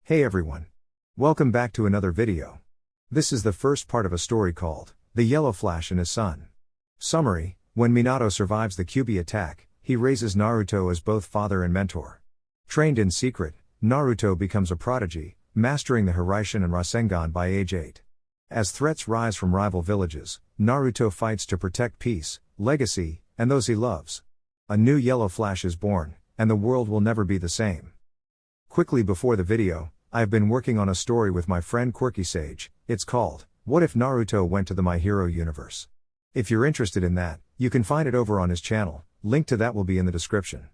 Hey everyone. Welcome back to another video. This is the first part of a story called The Yellow Flash and His Son. Summary: when Minato survives the Kyuubi attack, he raises Naruto as both father and mentor. Trained in secret, Naruto becomes a prodigy, mastering the Hiraishin and Rasengan by age 8. As threats rise from rival villages, Naruto fights to protect peace, legacy, and those he loves. A new Yellow Flash is born, and the world will never be the same. Quickly before the video, I have been working on a story with my friend Quirky Sage. It's called, What If Naruto Went to the My Hero Universe? If you're interested in that, you can find it over on his channel, link to that will be in the description.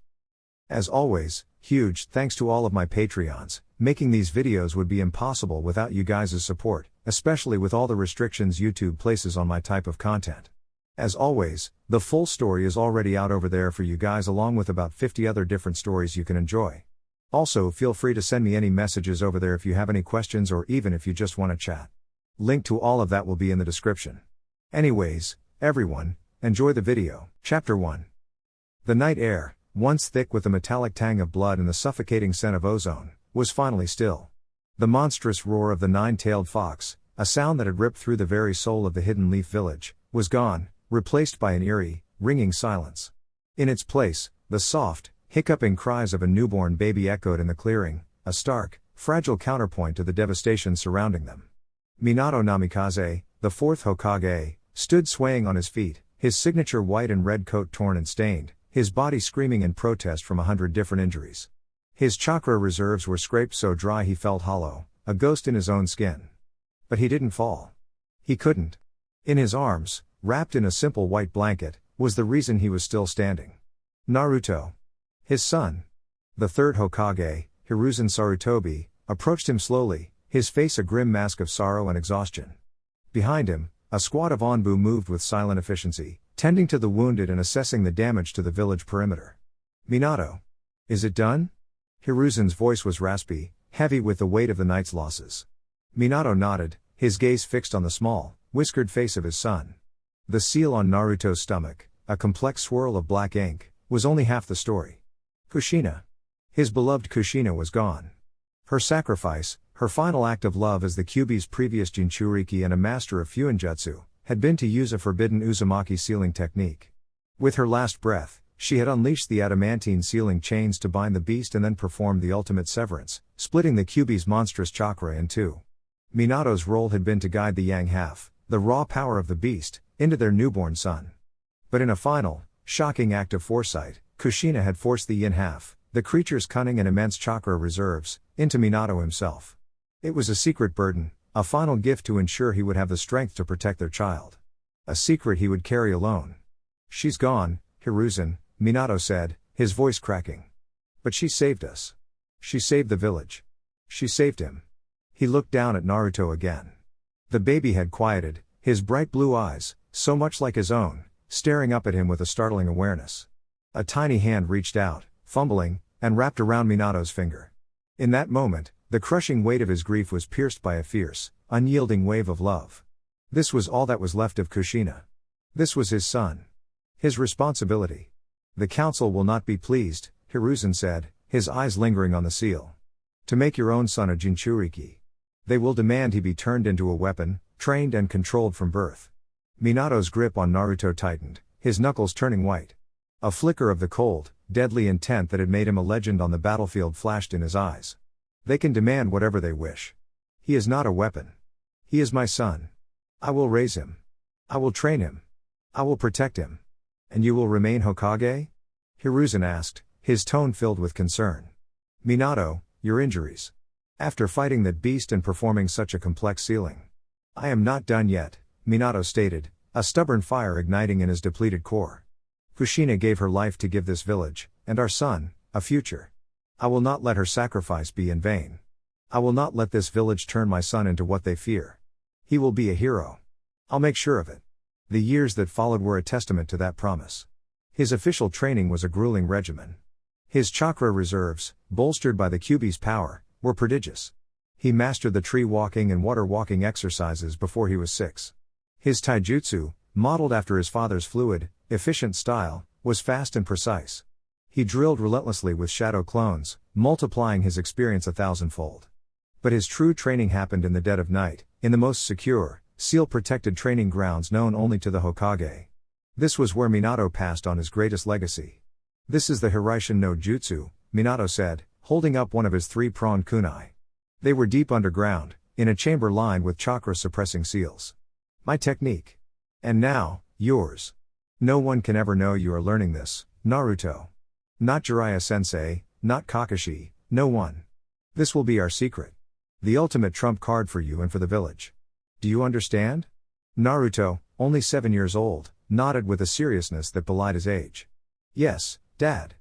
As always, huge thanks to all of my Patreons. Making these videos would be impossible without you guys' support, especially with all the restrictions YouTube places on my type of content. As always, the full story is already out over there for you guys, along with about 50 other different stories you can enjoy. Also, feel free to send me any messages over there if you have any questions or even if you just want to chat. Link to all of that will be in the description. Anyways, everyone, enjoy the video. Chapter 1. The night air, once thick with the metallic tang of blood and the suffocating scent of ozone, was finally still. The monstrous roar of the nine-tailed fox, a sound that had ripped through the very soul of the Hidden Leaf village, was gone, replaced by an eerie, ringing silence. In its place, the soft, hiccuping cries of a newborn baby echoed in the clearing, a stark, fragile counterpoint to the devastation surrounding them. Minato Namikaze, the fourth Hokage, stood swaying on his feet, his signature white and red coat torn and stained, his body screaming in protest from 100 different injuries. His chakra reserves were scraped so dry he felt hollow, a ghost in his own skin. But he didn't fall. He couldn't. In his arms, wrapped in a simple white blanket, was the reason he was still standing. Naruto. His son. The third Hokage, Hiruzen Sarutobi, approached him slowly, his face a grim mask of sorrow and exhaustion. Behind him, a squad of Anbu moved with silent efficiency, tending to the wounded and assessing the damage to the village perimeter. Minato. Is it done? Hiruzen's voice was raspy, heavy with the weight of the night's losses. Minato nodded, his gaze fixed on the small, whiskered face of his son. The seal on Naruto's stomach, a complex swirl of black ink, was only half the story. Kushina. His beloved Kushina was gone. Her sacrifice, her final act of love as the Kyuubi's previous Jinchuriki and a master of Fuinjutsu, had been to use a forbidden Uzumaki sealing technique. With her last breath, she had unleashed the adamantine sealing chains to bind the beast and then performed the ultimate severance, splitting the Kyuubi's monstrous chakra in two. Minato's role had been to guide the yang half, the raw power of the beast, into their newborn son. But in a final, shocking act of foresight, Kushina had forced the yin half, the creature's cunning and immense chakra reserves, into Minato himself. It was a secret burden, a final gift to ensure he would have the strength to protect their child. A secret he would carry alone. She's gone, Hiruzen, Minato said, his voice cracking. But she saved us. She saved the village. She saved him. He looked down at Naruto again. The baby had quieted, his bright blue eyes, so much like his own, staring up at him with a startling awareness. A tiny hand reached out, fumbling, and wrapped around Minato's finger. In that moment, the crushing weight of his grief was pierced by a fierce, unyielding wave of love. This was all that was left of Kushina. This was his son. His responsibility. The council will not be pleased, Hiruzen said, his eyes lingering on the seal. To make your own son a Jinchuriki. They will demand he be turned into a weapon, trained and controlled from birth. Minato's grip on Naruto tightened, his knuckles turning white. A flicker of the cold, deadly intent that had made him a legend on the battlefield flashed in his eyes. They can demand whatever they wish. He is not a weapon. He is my son. I will raise him. I will train him. I will protect him. And you will remain Hokage? Hiruzen asked, his tone filled with concern. Minato, your injuries. After fighting that beast and performing such a complex sealing. I am not done yet, Minato stated, a stubborn fire igniting in his depleted core. Kushina gave her life to give this village, and our son, a future. I will not let her sacrifice be in vain. I will not let this village turn my son into what they fear. He will be a hero. I'll make sure of it. The years that followed were a testament to that promise. His official training was a grueling regimen. His chakra reserves, bolstered by the Kyuubi's power, were prodigious. He mastered the tree walking and water walking exercises before he was 6. His taijutsu, modeled after his father's fluid, efficient style, was fast and precise. He drilled relentlessly with shadow clones, multiplying his experience 1,000-fold. But his true training happened in the dead of night, in the most secure, seal-protected training grounds known only to the Hokage. This was where Minato passed on his greatest legacy. "This is the Hiraishin no Jutsu," Minato said, holding up one of his three-pronged kunai. They were deep underground, in a chamber lined with chakra-suppressing seals. "My technique. And now, yours. No one can ever know you are learning this, Naruto. Not Jiraiya-sensei, not Kakashi, no one. This will be our secret. The ultimate trump card for you and for the village. Do you understand?" Naruto, only 7 years old, nodded with a seriousness that belied his age. "Yes, Dad."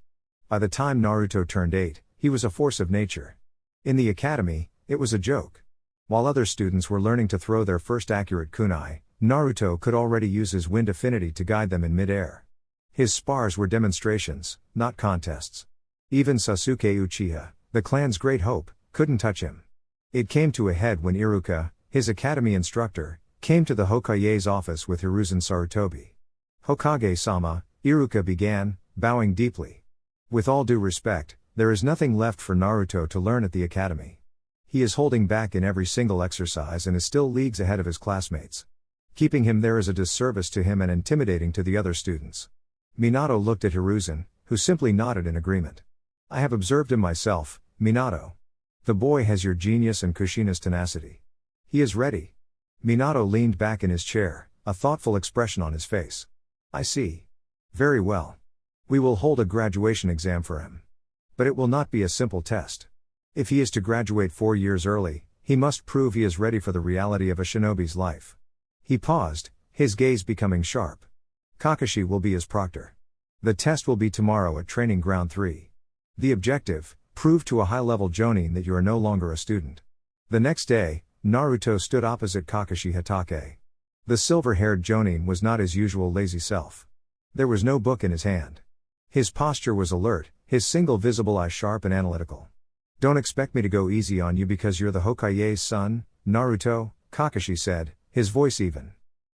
By the time Naruto turned 8, he was a force of nature. In the academy, it was a joke. While other students were learning to throw their first accurate kunai, Naruto could already use his wind affinity to guide them in mid-air. His spars were demonstrations, not contests. Even Sasuke Uchiha, the clan's great hope, couldn't touch him. It came to a head when Iruka, his academy instructor, came to the Hokage's office with Hiruzen Sarutobi. "Hokage-sama," Iruka began, bowing deeply. "With all due respect, there is nothing left for Naruto to learn at the academy. He is holding back in every single exercise and is still leagues ahead of his classmates. Keeping him there is a disservice to him and intimidating to the other students." Minato looked at Hiruzen, who simply nodded in agreement. "I have observed him myself, Minato. The boy has your genius and Kushina's tenacity. He is ready." Minato leaned back in his chair, a thoughtful expression on his face. "I see. Very well. We will hold a graduation exam for him. But it will not be a simple test. If he is to graduate 4 years early, he must prove he is ready for the reality of a shinobi's life." He paused, his gaze becoming sharp. "Kakashi will be his proctor. The test will be tomorrow at Training Ground 3. The objective, prove to a high-level jonin that you are no longer a student." The next day, Naruto stood opposite Kakashi Hatake. The silver-haired jonin was not his usual lazy self. There was no book in his hand. His posture was alert, his single visible eye sharp and analytical. "Don't expect me to go easy on you because you're the Hokage's son, Naruto," Kakashi said, his voice even.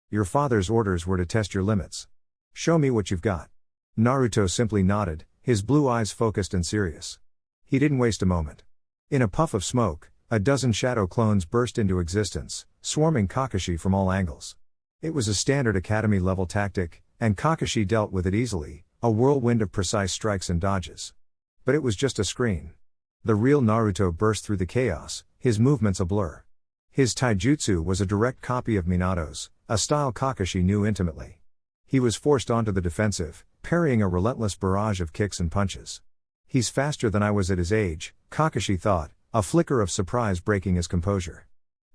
"Your father's orders were to test your limits. Show me what you've got." Naruto simply nodded, his blue eyes focused and serious. He didn't waste a moment. In a puff of smoke, a dozen shadow clones burst into existence, swarming Kakashi from all angles. It was a standard academy-level tactic, and Kakashi dealt with it easily, a whirlwind of precise strikes and dodges. But it was just a screen. The real Naruto burst through the chaos, his movements a blur. His taijutsu was a direct copy of Minato's, a style Kakashi knew intimately. He was forced onto the defensive, parrying a relentless barrage of kicks and punches. "He's faster than I was at his age," Kakashi thought, a flicker of surprise breaking his composure.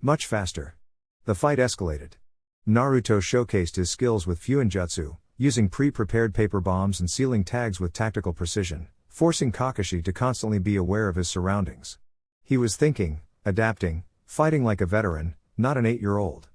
"Much faster." The fight escalated. Naruto showcased his skills with Fuinjutsu, using pre-prepared paper bombs and sealing tags with tactical precision, forcing Kakashi to constantly be aware of his surroundings. He was thinking, adapting, fighting like a veteran, not an 8-year-old.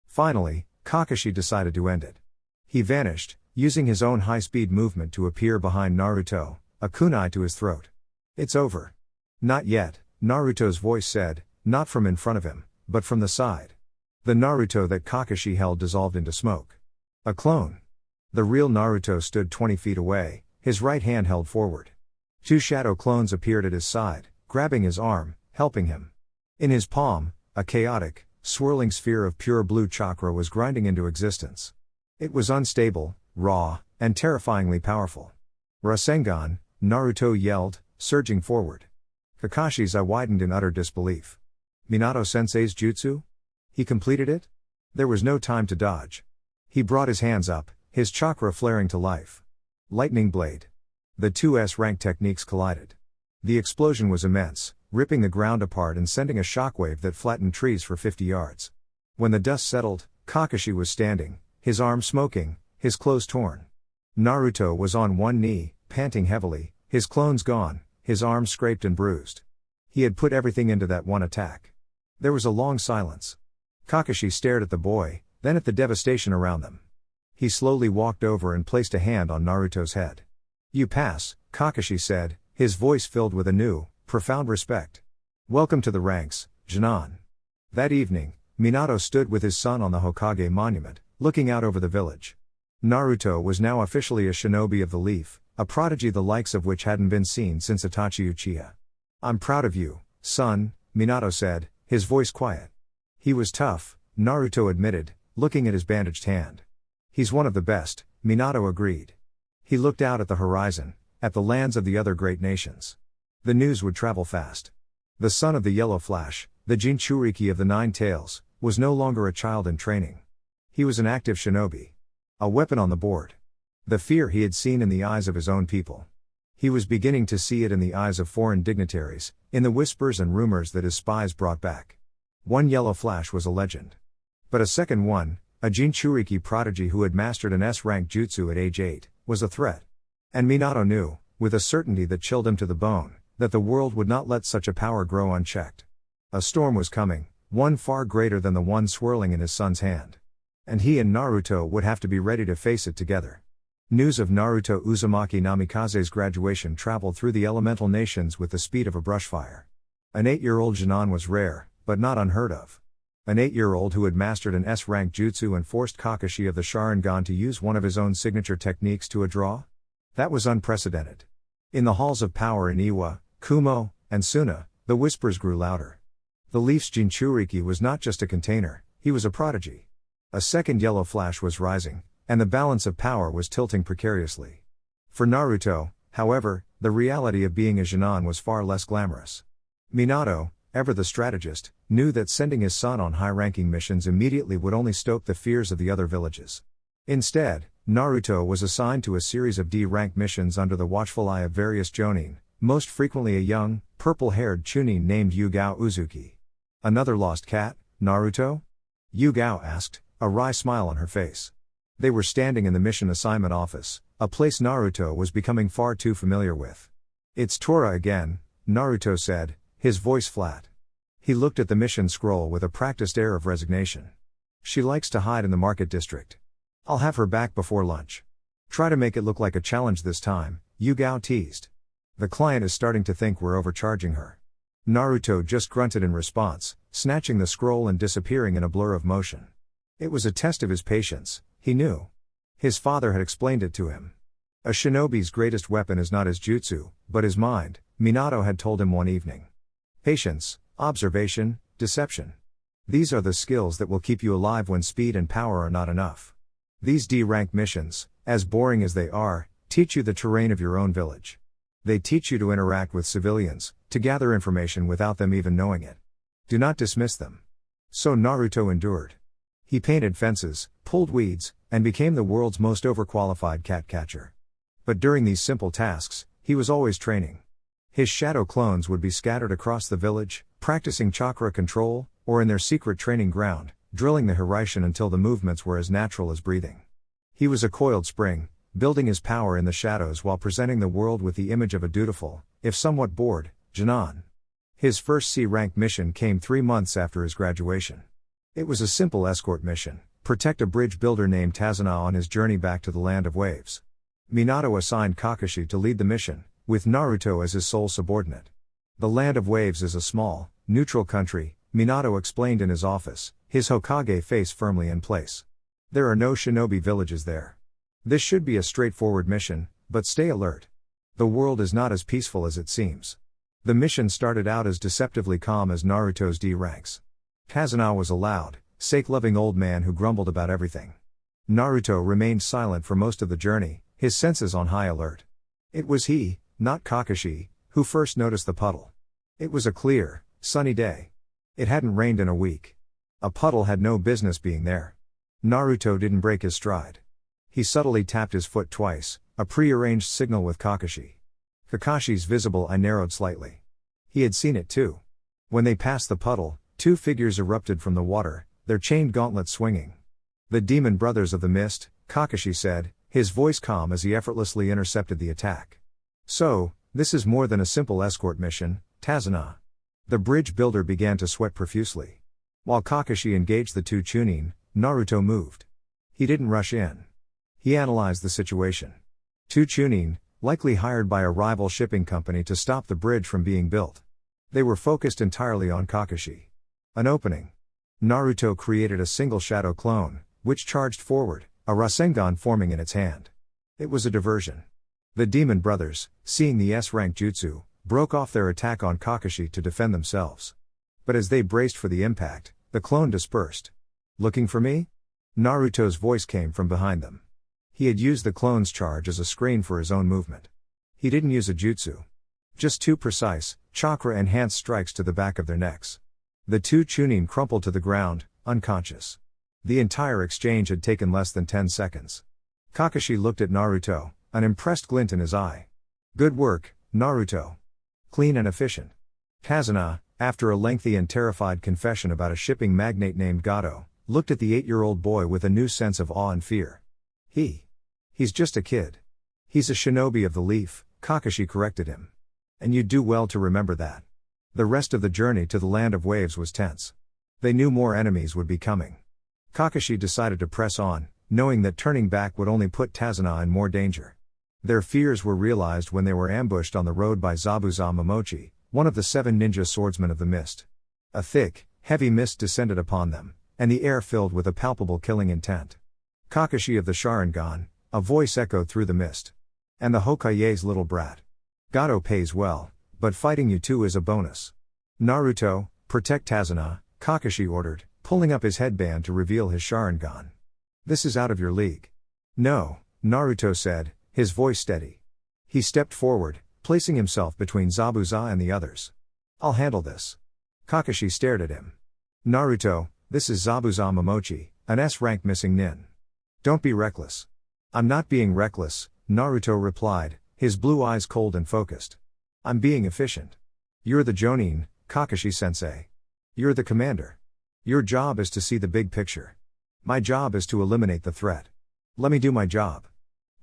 Finally, Kakashi decided to end it. He vanished, using his own high-speed movement to appear behind Naruto, a kunai to his throat. "It's over." "Not yet," Naruto's voice said, not from in front of him, but from the side. The Naruto that Kakashi held dissolved into smoke. A clone. The real Naruto stood 20 feet away, his right hand held forward. 2 shadow clones appeared at his side, grabbing his arm, helping him. In his palm, a chaotic, swirling sphere of pure blue chakra was grinding into existence. It was unstable, raw, and terrifyingly powerful. "Rasengan," Naruto yelled, surging forward. Kakashi's eye widened in utter disbelief. Minato-sensei's jutsu? He completed it? There was no time to dodge. He brought his hands up, his chakra flaring to life. Lightning blade. The two S-rank techniques collided. The explosion was immense, ripping the ground apart and sending a shockwave that flattened trees for 50 yards. When the dust settled, Kakashi was standing, his arm smoking, his clothes torn. Naruto was on one knee, panting heavily, his clones gone, his arms scraped and bruised. He had put everything into that one attack. There was a long silence. Kakashi stared at the boy, then at the devastation around them. He slowly walked over and placed a hand on Naruto's head. "You pass," Kakashi said, his voice filled with a new, profound respect. "Welcome to the ranks, Junon." That evening, Minato stood with his son on the Hokage monument, looking out over the village. Naruto was now officially a shinobi of the leaf, a prodigy the likes of which hadn't been seen since Itachi Uchiha. "I'm proud of you, son," Minato said, his voice quiet. He was tough, Naruto admitted, looking at his bandaged hand. He's one of the best, Minato agreed. He looked out at the horizon, at the lands of the other great nations. The news would travel fast. The son of the Yellow Flash, the Jinchuriki of the Nine Tails, was no longer a child in training. He was an active shinobi. A weapon on the board. The fear he had seen in the eyes of his own people. He was beginning to see it in the eyes of foreign dignitaries, in the whispers and rumors that his spies brought back. One Yellow Flash was a legend. But a second one, a Jinchuriki prodigy who had mastered an S-rank jutsu at age 8, was a threat. And Minato knew, with a certainty that chilled him to the bone, that the world would not let such a power grow unchecked. A storm was coming, one far greater than the one swirling in his son's hand. And he and Naruto would have to be ready to face it together. News of Naruto Uzumaki Namikaze's graduation traveled through the elemental nations with the speed of a brushfire. An 8-year-old Junin was rare, but not unheard of. An 8-year-old who had mastered an S-rank jutsu and forced Kakashi of the Sharingan to use one of his own signature techniques to a draw? That was unprecedented. In the halls of power in Iwa, Kumo, and Suna, the whispers grew louder. The Leaf's Jinchuriki was not just a container, he was a prodigy. A second Yellow Flash was rising, and the balance of power was tilting precariously. For Naruto, however, the reality of being a Junin was far less glamorous. Minato, ever the strategist, knew that sending his son on high-ranking missions immediately would only stoke the fears of the other villages. Instead, Naruto was assigned to a series of D-rank missions under the watchful eye of various jonin, most frequently a young, purple-haired Chunin named Yugao Uzuki. Another lost cat, Naruto? Yugao asked, a wry smile on her face. They were standing in the mission assignment office, a place Naruto was becoming far too familiar with. It's Tora again, Naruto said, his voice flat. He looked at the mission scroll with a practiced air of resignation. She likes to hide in the market district. I'll have her back before lunch. Try to make it look like a challenge this time, Yugao teased. The client is starting to think we're overcharging her. Naruto just grunted in response, snatching the scroll and disappearing in a blur of motion. It was a test of his patience, he knew. His father had explained it to him. A shinobi's greatest weapon is not his jutsu, but his mind, Minato had told him one evening. Patience, observation, deception. These are the skills that will keep you alive when speed and power are not enough. These D-rank missions, as boring as they are, teach you the terrain of your own village. They teach you to interact with civilians, to gather information without them even knowing it. Do not dismiss them. So Naruto endured. He painted fences, pulled weeds, and became the world's most overqualified cat catcher. But during these simple tasks, he was always training. His shadow clones would be scattered across the village, practicing chakra control, or in their secret training ground, drilling the Hiraishin until the movements were as natural as breathing. He was a coiled spring, building his power in the shadows while presenting the world with the image of a dutiful, if somewhat bored, Junin. His first C-rank mission came 3 months after his graduation. It was a simple escort mission, protect a bridge builder named Tazuna on his journey back to the Land of Waves. Minato assigned Kakashi to lead the mission, with Naruto as his sole subordinate. The Land of Waves is a small, neutral country, Minato explained in his office, his Hokage face firmly in place. There are no shinobi villages there. This should be a straightforward mission, but stay alert. The world is not as peaceful as it seems. The mission started out as deceptively calm as Naruto's D ranks. Tazuna was a loud, sake-loving old man who grumbled about everything. Naruto remained silent for most of the journey, his senses on high alert. It was he, not Kakashi, who first noticed the puddle. It was a clear, sunny day. It hadn't rained in a week. A puddle had no business being there. Naruto didn't break his stride. He subtly tapped his foot twice, a pre-arranged signal with Kakashi. Kakashi's visible eye narrowed slightly. He had seen it too. When they passed the puddle, 2 figures erupted from the water, their chained gauntlets swinging. The demon brothers of the mist, Kakashi said, his voice calm as he effortlessly intercepted the attack. So, this is more than a simple escort mission, Tazuna. The bridge builder began to sweat profusely. While Kakashi engaged the 2 Chunin, Naruto moved. He didn't rush in. He analyzed the situation. 2 Chunin, likely hired by a rival shipping company to stop the bridge from being built. They were focused entirely on Kakashi. An opening. Naruto created a single shadow clone, which charged forward, a Rasengan forming in its hand. It was a diversion. The demon brothers, seeing the S-rank jutsu, broke off their attack on Kakashi to defend themselves. But as they braced for the impact, the clone dispersed. Looking for me? Naruto's voice came from behind them. He had used the clone's charge as a screen for his own movement. He didn't use a jutsu. Just 2 precise, chakra-enhanced strikes to the back of their necks. The 2 Chunin crumpled to the ground, unconscious. The entire exchange had taken less than 10 seconds. Kakashi looked at Naruto, an impressed glint in his eye. Good work, Naruto. Clean and efficient. Kazuna, after a lengthy and terrified confession about a shipping magnate named Gato, looked at the 8-year-old boy with a new sense of awe and fear. He's just a kid. He's a shinobi of the leaf, Kakashi corrected him. And you'd do well to remember that. The rest of the journey to the land of waves was tense. They knew more enemies would be coming. Kakashi decided to press on, knowing that turning back would only put Kazuna in more danger. Their fears were realized when they were ambushed on the road by Zabuza Momochi, one of the 7 ninja swordsmen of the mist. A thick, heavy mist descended upon them, and the air filled with a palpable killing intent. Kakashi of the Sharingan, a voice echoed through the mist. And the Hokage's little brat. Gato pays well, but fighting you two is a bonus. Naruto, protect Kazuna, Kakashi ordered, pulling up his headband to reveal his Sharingan. This is out of your league. No, Naruto said, his voice steady. He stepped forward, placing himself between Zabuza and the others. I'll handle this. Kakashi stared at him. Naruto, this is Zabuza Momochi, an S-rank missing nin. Don't be reckless. I'm not being reckless, Naruto replied, his blue eyes cold and focused. I'm being efficient. You're the Jonin, Kakashi-sensei. You're the commander. Your job is to see the big picture. My job is to eliminate the threat. Let me do my job.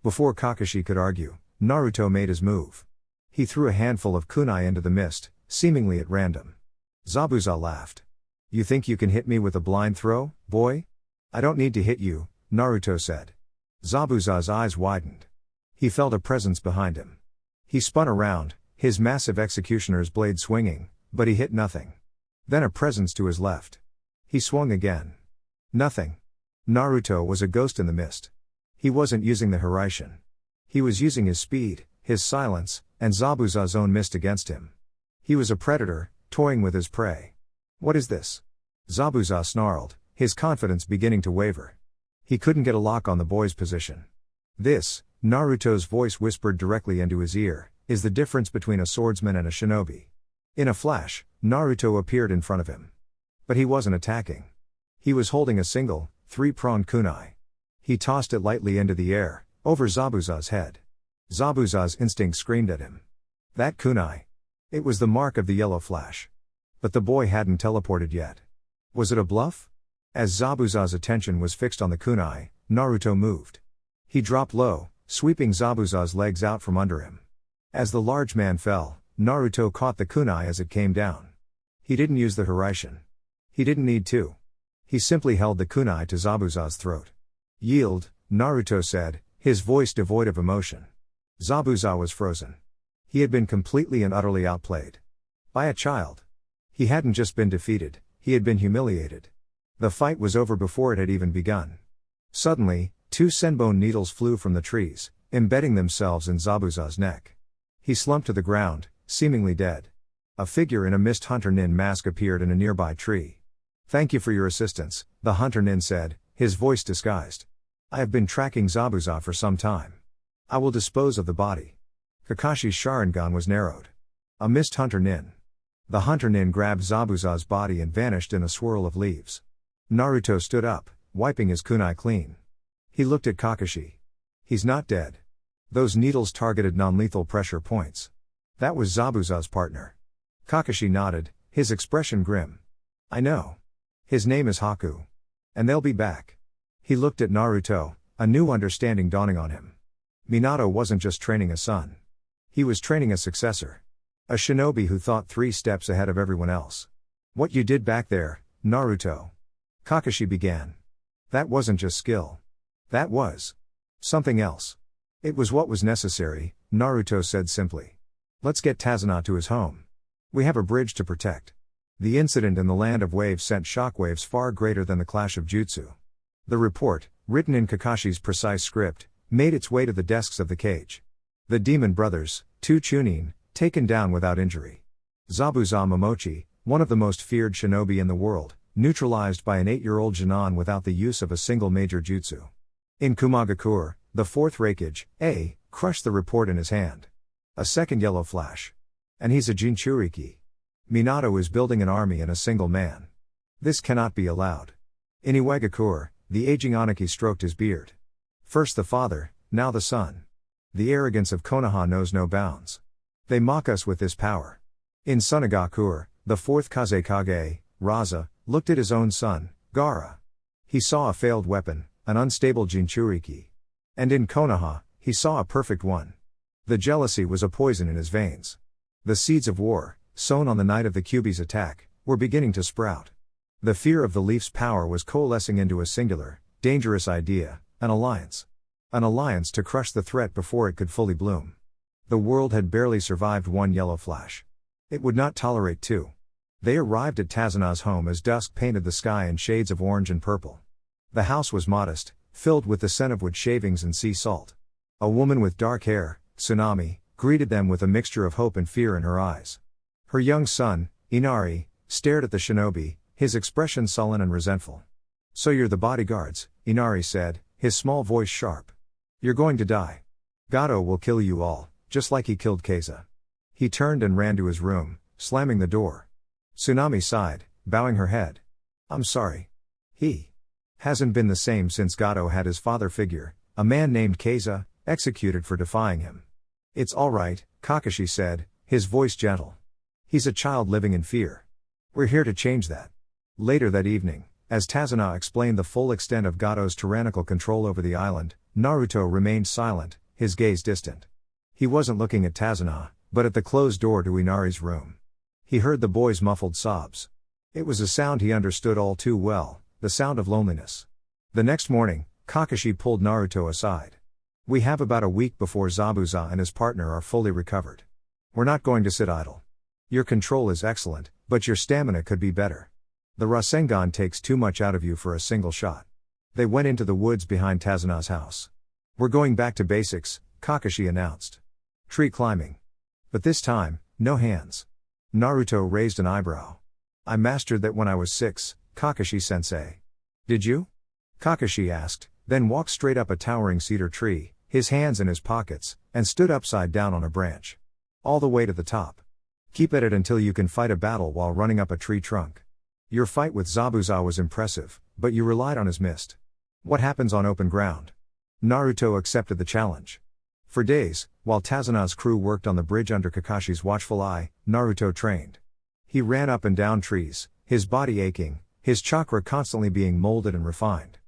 Before Kakashi could argue, Naruto made his move. He threw a handful of kunai into the mist, seemingly at random. Zabuza laughed. You think you can hit me with a blind throw, boy? I don't need to hit you, Naruto said. Zabuza's eyes widened. He felt a presence behind him. He spun around, his massive executioner's blade swinging, but he hit nothing. Then a presence to his left. He swung again. Nothing. Naruto was a ghost in the mist. He wasn't using the Hiraishin. He was using his speed, his silence, and Zabuza's own mist against him. He was a predator, toying with his prey. What is this? Zabuza snarled, his confidence beginning to waver. He couldn't get a lock on the boy's position. This, Naruto's voice whispered directly into his ear, is the difference between a swordsman and a shinobi. In a flash, Naruto appeared in front of him. But he wasn't attacking. He was holding a single, 3-pronged kunai. He tossed it lightly into the air, over Zabuza's head. Zabuza's instinct screamed at him. That kunai. It was the mark of the yellow flash. But the boy hadn't teleported yet. Was it a bluff? As Zabuza's attention was fixed on the kunai, Naruto moved. He dropped low, sweeping Zabuza's legs out from under him. As the large man fell, Naruto caught the kunai as it came down. He didn't use the Hiraishin. He didn't need to. He simply held the kunai to Zabuza's throat. Yield, Naruto said, his voice devoid of emotion. Zabuza was frozen. He had been completely and utterly outplayed. By a child. He hadn't just been defeated, he had been humiliated. The fight was over before it had even begun. Suddenly, 2 senbone needles flew from the trees, embedding themselves in Zabuza's neck. He slumped to the ground, seemingly dead. A figure in a mist hunter nin mask appeared in a nearby tree. Thank you for your assistance, the hunter nin said, his voice disguised. I have been tracking Zabuza for some time. I will dispose of the body. Kakashi's Sharingan was narrowed. A mist hunter nin. The hunter nin grabbed Zabuza's body and vanished in a swirl of leaves. Naruto stood up, wiping his kunai clean. He looked at Kakashi. He's not dead. Those needles targeted non-lethal pressure points. That was Zabuza's partner. Kakashi nodded, his expression grim. I know. His name is Haku. And they'll be back. He looked at Naruto, a new understanding dawning on him. Minato wasn't just training a son. He was training a successor. A shinobi who thought 3 steps ahead of everyone else. What you did back there, Naruto. Kakashi began. That wasn't just skill. That was something else. It was what was necessary, Naruto said simply. Let's get Kazuna to his home. We have a bridge to protect. The incident in the Land of Waves sent shockwaves far greater than the clash of jutsu. The report, written in Kakashi's precise script, made its way to the desks of the cage. The demon brothers, 2 Chunin, taken down without injury. Zabuza Momochi, one of the most feared shinobi in the world, neutralized by an 8-year-old Jinan without the use of a single major jutsu. In Kumagakure, the fourth raikage, crushed the report in his hand. A second yellow flash. And he's a Jinchuriki. Minato is building an army in a single man. This cannot be allowed. In Iwagakure, the aging Aniki stroked his beard. First the father, now the son. The arrogance of Konoha knows no bounds. They mock us with this power. In Sunagakure, the fourth Kazekage, Raza, looked at his own son, Gaara. He saw a failed weapon, an unstable Jinchuriki. And in Konoha, he saw a perfect one. The jealousy was a poison in his veins. The seeds of war, sown on the night of the Kyuubi's attack, were beginning to sprout. The fear of the Leaf's power was coalescing into a singular, dangerous idea, an alliance. An alliance to crush the threat before it could fully bloom. The world had barely survived one yellow flash. It would not tolerate two. They arrived at Tazuna's home as dusk painted the sky in shades of orange and purple. The house was modest, filled with the scent of wood shavings and sea salt. A woman with dark hair, Tsunami, greeted them with a mixture of hope and fear in her eyes. Her young son, Inari, stared at the shinobi, his expression sullen and resentful. "So you're the bodyguards," Inari said, his small voice sharp. "You're going to die. Gato will kill you all, just like he killed Keiza." He turned and ran to his room, slamming the door. Tsunami sighed, bowing her head. "I'm sorry. He hasn't been the same since Gato had his father figure, a man named Keiza, executed for defying him." "It's all right," Kakashi said, his voice gentle. "He's a child living in fear. We're here to change that." Later that evening, as Tazuna explained the full extent of Gato's tyrannical control over the island, Naruto remained silent, his gaze distant. He wasn't looking at Tazuna, but at the closed door to Inari's room. He heard the boy's muffled sobs. It was a sound he understood all too well, the sound of loneliness. The next morning, Kakashi pulled Naruto aside. "We have about a week before Zabuza and his partner are fully recovered. We're not going to sit idle. Your control is excellent, but your stamina could be better. The Rasengan takes too much out of you for a single shot." They went into the woods behind Tazuna's house. "We're going back to basics," Kakashi announced. "Tree climbing. But this time, no hands." Naruto raised an eyebrow. "I mastered that when I was 6, Kakashi-sensei." "Did you?" Kakashi asked, then walked straight up a towering cedar tree, his hands in his pockets, and stood upside down on a branch. "All the way to the top. Keep at it until you can fight a battle while running up a tree trunk. Your fight with Zabuza was impressive, but you relied on his mist. What happens on open ground?" Naruto accepted the challenge. For days, while Tazuna's crew worked on the bridge under Kakashi's watchful eye, Naruto trained. He ran up and down trees, his body aching, his chakra constantly being molded and refined.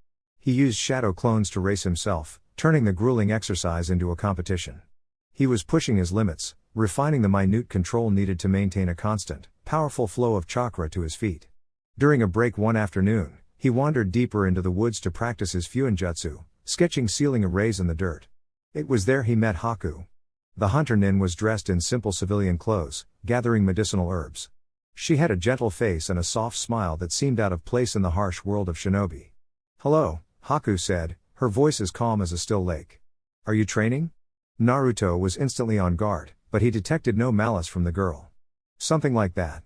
He used shadow clones to race himself, turning the grueling exercise into a competition. He was pushing his limits, refining the minute control needed to maintain a constant, powerful flow of chakra to his feet. During a break one afternoon, he wandered deeper into the woods to practice his Fuinjutsu, sketching ceiling arrays in the dirt. It was there he met Haku. The hunter nin was dressed in simple civilian clothes, gathering medicinal herbs. She had a gentle face and a soft smile that seemed out of place in the harsh world of shinobi. "Hello," Haku said, her voice as calm as a still lake. "Are you training?" Naruto was instantly on guard, but he detected no malice from the girl. "Something like that.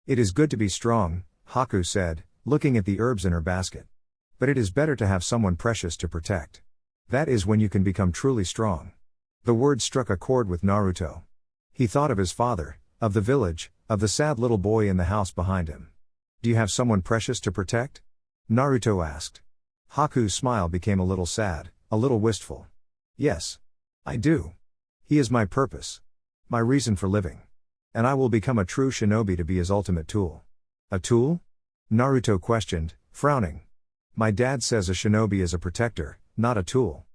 It is good to be strong," Haku said, looking at the herbs in her basket. "But it is better to have someone precious to protect. That is when you can become truly strong." The word struck a chord with Naruto. He thought of his father, of the village, of the sad little boy in the house behind him. "Do you have someone precious to protect?" Naruto asked. Haku's smile became a little sad, a little wistful. "Yes. I do. He is my purpose. My reason for living. And I will become a true shinobi to be his ultimate tool." "A tool?" Naruto questioned, frowning. "My dad says a shinobi is a protector, not a tool."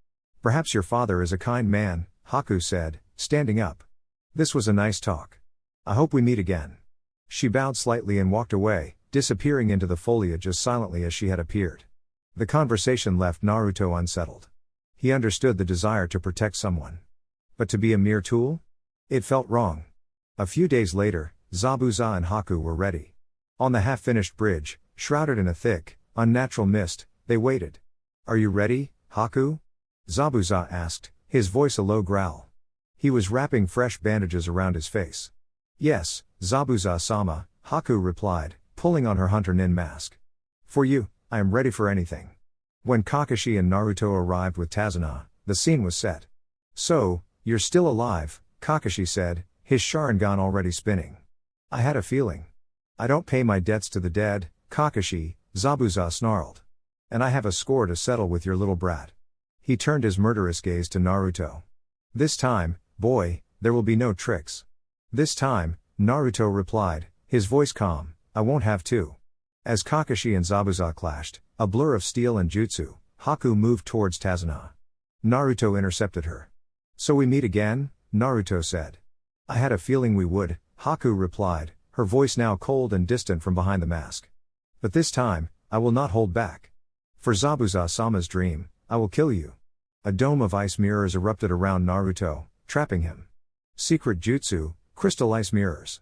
"Perhaps your father is a kind man," Haku said, standing up. "This was a nice talk. I hope we meet again." She bowed slightly and walked away, disappearing into the foliage as silently as she had appeared. The conversation left Naruto unsettled. He understood the desire to protect someone. But to be a mere tool? It felt wrong. A few days later, Zabuza and Haku were ready. On the half-finished bridge, shrouded in a thick, unnatural mist, they waited. "Are you ready, Haku?" Zabuza asked, his voice a low growl. He was wrapping fresh bandages around his face. "Yes, Zabuza-sama," Haku replied, pulling on her hunter nin mask. For you, I am ready for anything. When Kakashi and Naruto arrived with Tazuna, the scene was set. So, you're still alive, Kakashi said, his Sharingan already spinning. I had a feeling. I don't pay my debts to the dead, Kakashi, Zabuza snarled. And I have a score to settle with your little brat. He turned his murderous gaze to Naruto. This time, boy, there will be no tricks. This time, Naruto replied, his voice calm, I won't have to. As Kakashi and Zabuza clashed, a blur of steel and jutsu, Haku moved towards Tazuna. Naruto intercepted her. So we meet again, Naruto said. I had a feeling we would, Haku replied, her voice now cold and distant from behind the mask. But this time, I will not hold back. For Zabuza-sama's dream, I will kill you. A dome of ice mirrors erupted around Naruto, trapping him. Secret jutsu, crystal ice mirrors.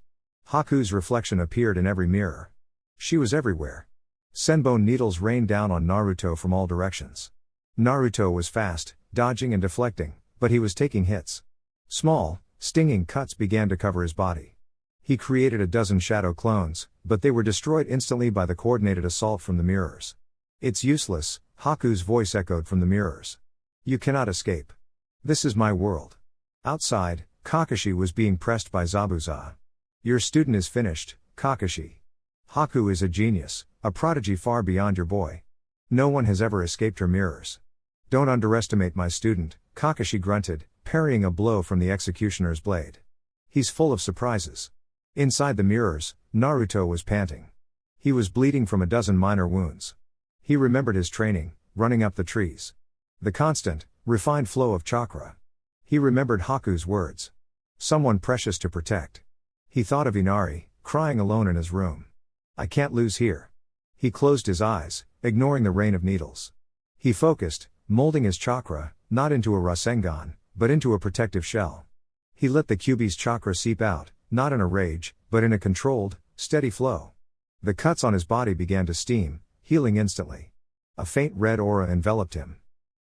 Haku's reflection appeared in every mirror. She was everywhere. Senbone needles rained down on Naruto from all directions. Naruto was fast, dodging and deflecting, but he was taking hits. Small, stinging cuts began to cover his body. He created a dozen shadow clones, but they were destroyed instantly by the coordinated assault from the mirrors. It's useless, Haku's voice echoed from the mirrors. You cannot escape. This is my world. Outside, Kakashi was being pressed by Zabuza. Your student is finished, Kakashi. Haku is a genius, a prodigy far beyond your boy. No one has ever escaped her mirrors. Don't underestimate my student, Kakashi grunted, parrying a blow from the executioner's blade. He's full of surprises. Inside the mirrors, Naruto was panting. He was bleeding from a dozen minor wounds. He remembered his training, running up the trees. The constant, refined flow of chakra. He remembered Haku's words. Someone precious to protect. He thought of Inari, crying alone in his room. I can't lose here. He closed his eyes, ignoring the rain of needles. He focused, molding his chakra, not into a Rasengan, but into a protective shell. He let the Kyuubi's chakra seep out, not in a rage, but in a controlled, steady flow. The cuts on his body began to steam, healing instantly. A faint red aura enveloped him.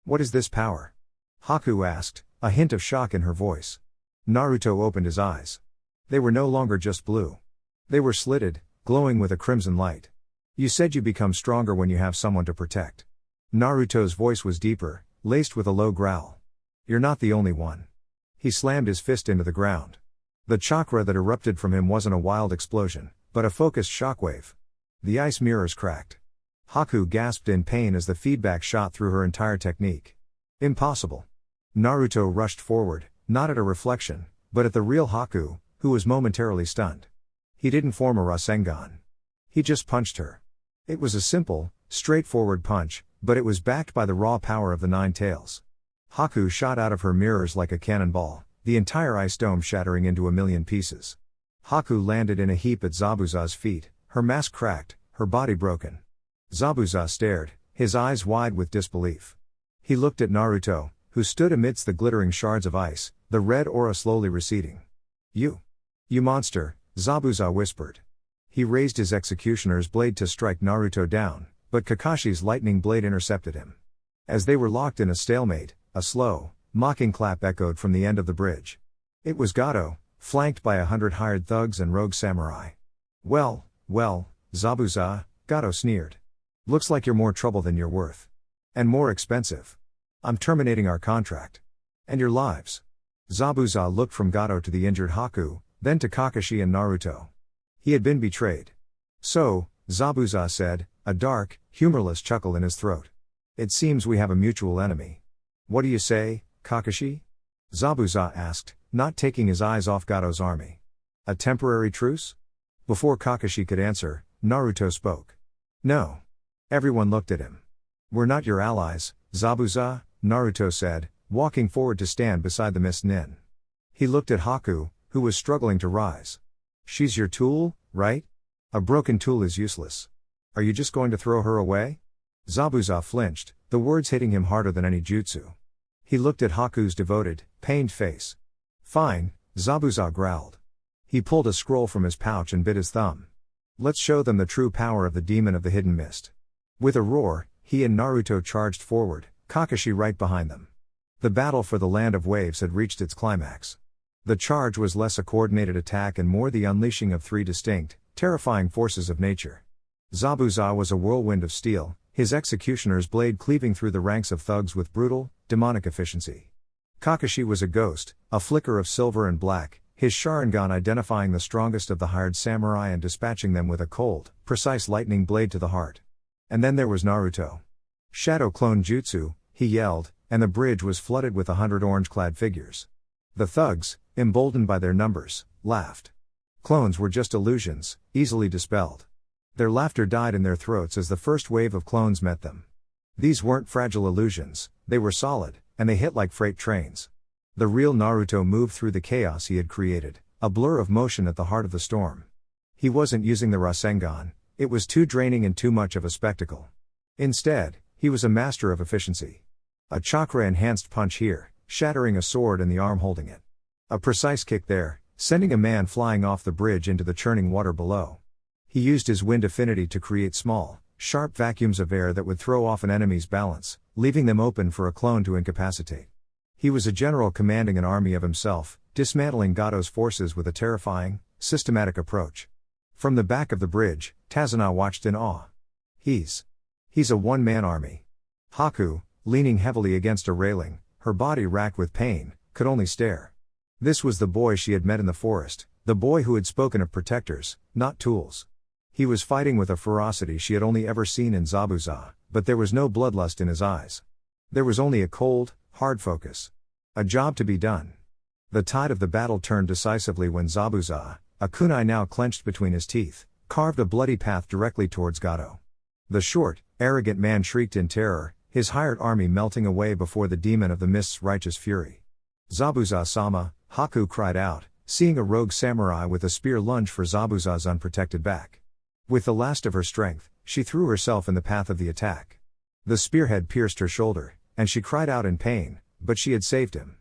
What is this power? Haku asked, a hint of shock in her voice. Naruto opened his eyes. They were no longer just blue. They were slitted, glowing with a crimson light. You said you become stronger when you have someone to protect. Naruto's voice was deeper, laced with a low growl. You're not the only one. He slammed his fist into the ground. The chakra that erupted from him wasn't a wild explosion, but a focused shockwave. The ice mirrors cracked. Haku gasped in pain as the feedback shot through her entire technique. Impossible. Naruto rushed forward, not at a reflection, but at the real Haku, who was momentarily stunned. He didn't form a Rasengan. He just punched her. It was a simple, straightforward punch, but it was backed by the raw power of the nine tails. Haku shot out of her mirrors like a cannonball, the entire ice dome shattering into a million pieces. Haku landed in a heap at Zabuza's feet, her mask cracked, her body broken. Zabuza stared, his eyes wide with disbelief. He looked at Naruto, who stood amidst the glittering shards of ice, the red aura slowly receding. You monster, Zabuza whispered. He raised his executioner's blade to strike Naruto down, but Kakashi's lightning blade intercepted him. As they were locked in a stalemate, a slow, mocking clap echoed from the end of the bridge. It was Gato, flanked by 100 hired thugs and rogue samurai. Well, Zabuza, Gato sneered. Looks like you're more trouble than you're worth. And more expensive. I'm terminating our contract. And your lives. Zabuza looked from Gato to the injured Haku, then to Kakashi and Naruto. He had been betrayed. So, Zabuza said, a dark, humorless chuckle in his throat. It seems we have a mutual enemy. What do you say, Kakashi? Zabuza asked, not taking his eyes off Gato's army. A temporary truce? Before Kakashi could answer, Naruto spoke. No. Everyone looked at him. We're not your allies, Zabuza, Naruto said, walking forward to stand beside the Mist Nin. He looked at Haku, who was struggling to rise. She's your tool, right? A broken tool is useless. Are you just going to throw her away? Zabuza flinched, the words hitting him harder than any jutsu. He looked at Haku's devoted, pained face. Fine, Zabuza growled. He pulled a scroll from his pouch and bit his thumb. Let's show them the true power of the demon of the hidden mist. With a roar, he and Naruto charged forward, Kakashi right behind them. The battle for the Land of Waves had reached its climax. The charge was less a coordinated attack and more the unleashing of three distinct, terrifying forces of nature. Zabuza was a whirlwind of steel, his executioner's blade cleaving through the ranks of thugs with brutal, demonic efficiency. Kakashi was a ghost, a flicker of silver and black, his Sharingan identifying the strongest of the hired samurai and dispatching them with a cold, precise lightning blade to the heart. And then there was Naruto. Shadow clone jutsu, he yelled, and the bridge was flooded with 100 orange-clad figures. The thugs, emboldened by their numbers, laughed. Clones were just illusions, easily dispelled. Their laughter died in their throats as the first wave of clones met them. These weren't fragile illusions, they were solid, and they hit like freight trains. The real Naruto moved through the chaos he had created, a blur of motion at the heart of the storm. He wasn't using the Rasengan, it was too draining and too much of a spectacle. Instead, he was a master of efficiency. A chakra-enhanced punch here, shattering a sword and the arm holding it. A precise kick there, sending a man flying off the bridge into the churning water below. He used his wind affinity to create small, sharp vacuums of air that would throw off an enemy's balance, leaving them open for a clone to incapacitate. He was a general commanding an army of himself, dismantling Gaara's forces with a terrifying, systematic approach. From the back of the bridge, Tazuna watched in awe. He's a one-man army. Haku, leaning heavily against a railing, her body racked with pain, could only stare. This was the boy she had met in the forest, the boy who had spoken of protectors, not tools. He was fighting with a ferocity she had only ever seen in Zabuza, but there was no bloodlust in his eyes. There was only a cold, hard focus. A job to be done. The tide of the battle turned decisively when Zabuza, a kunai now clenched between his teeth, carved a bloody path directly towards Gato. The short, arrogant man shrieked in terror, his hired army melting away before the demon of the mist's righteous fury. Zabuza-sama, Haku cried out, seeing a rogue samurai with a spear lunge for Zabuza's unprotected back. With the last of her strength, she threw herself in the path of the attack. The spearhead pierced her shoulder, and she cried out in pain, but she had saved him.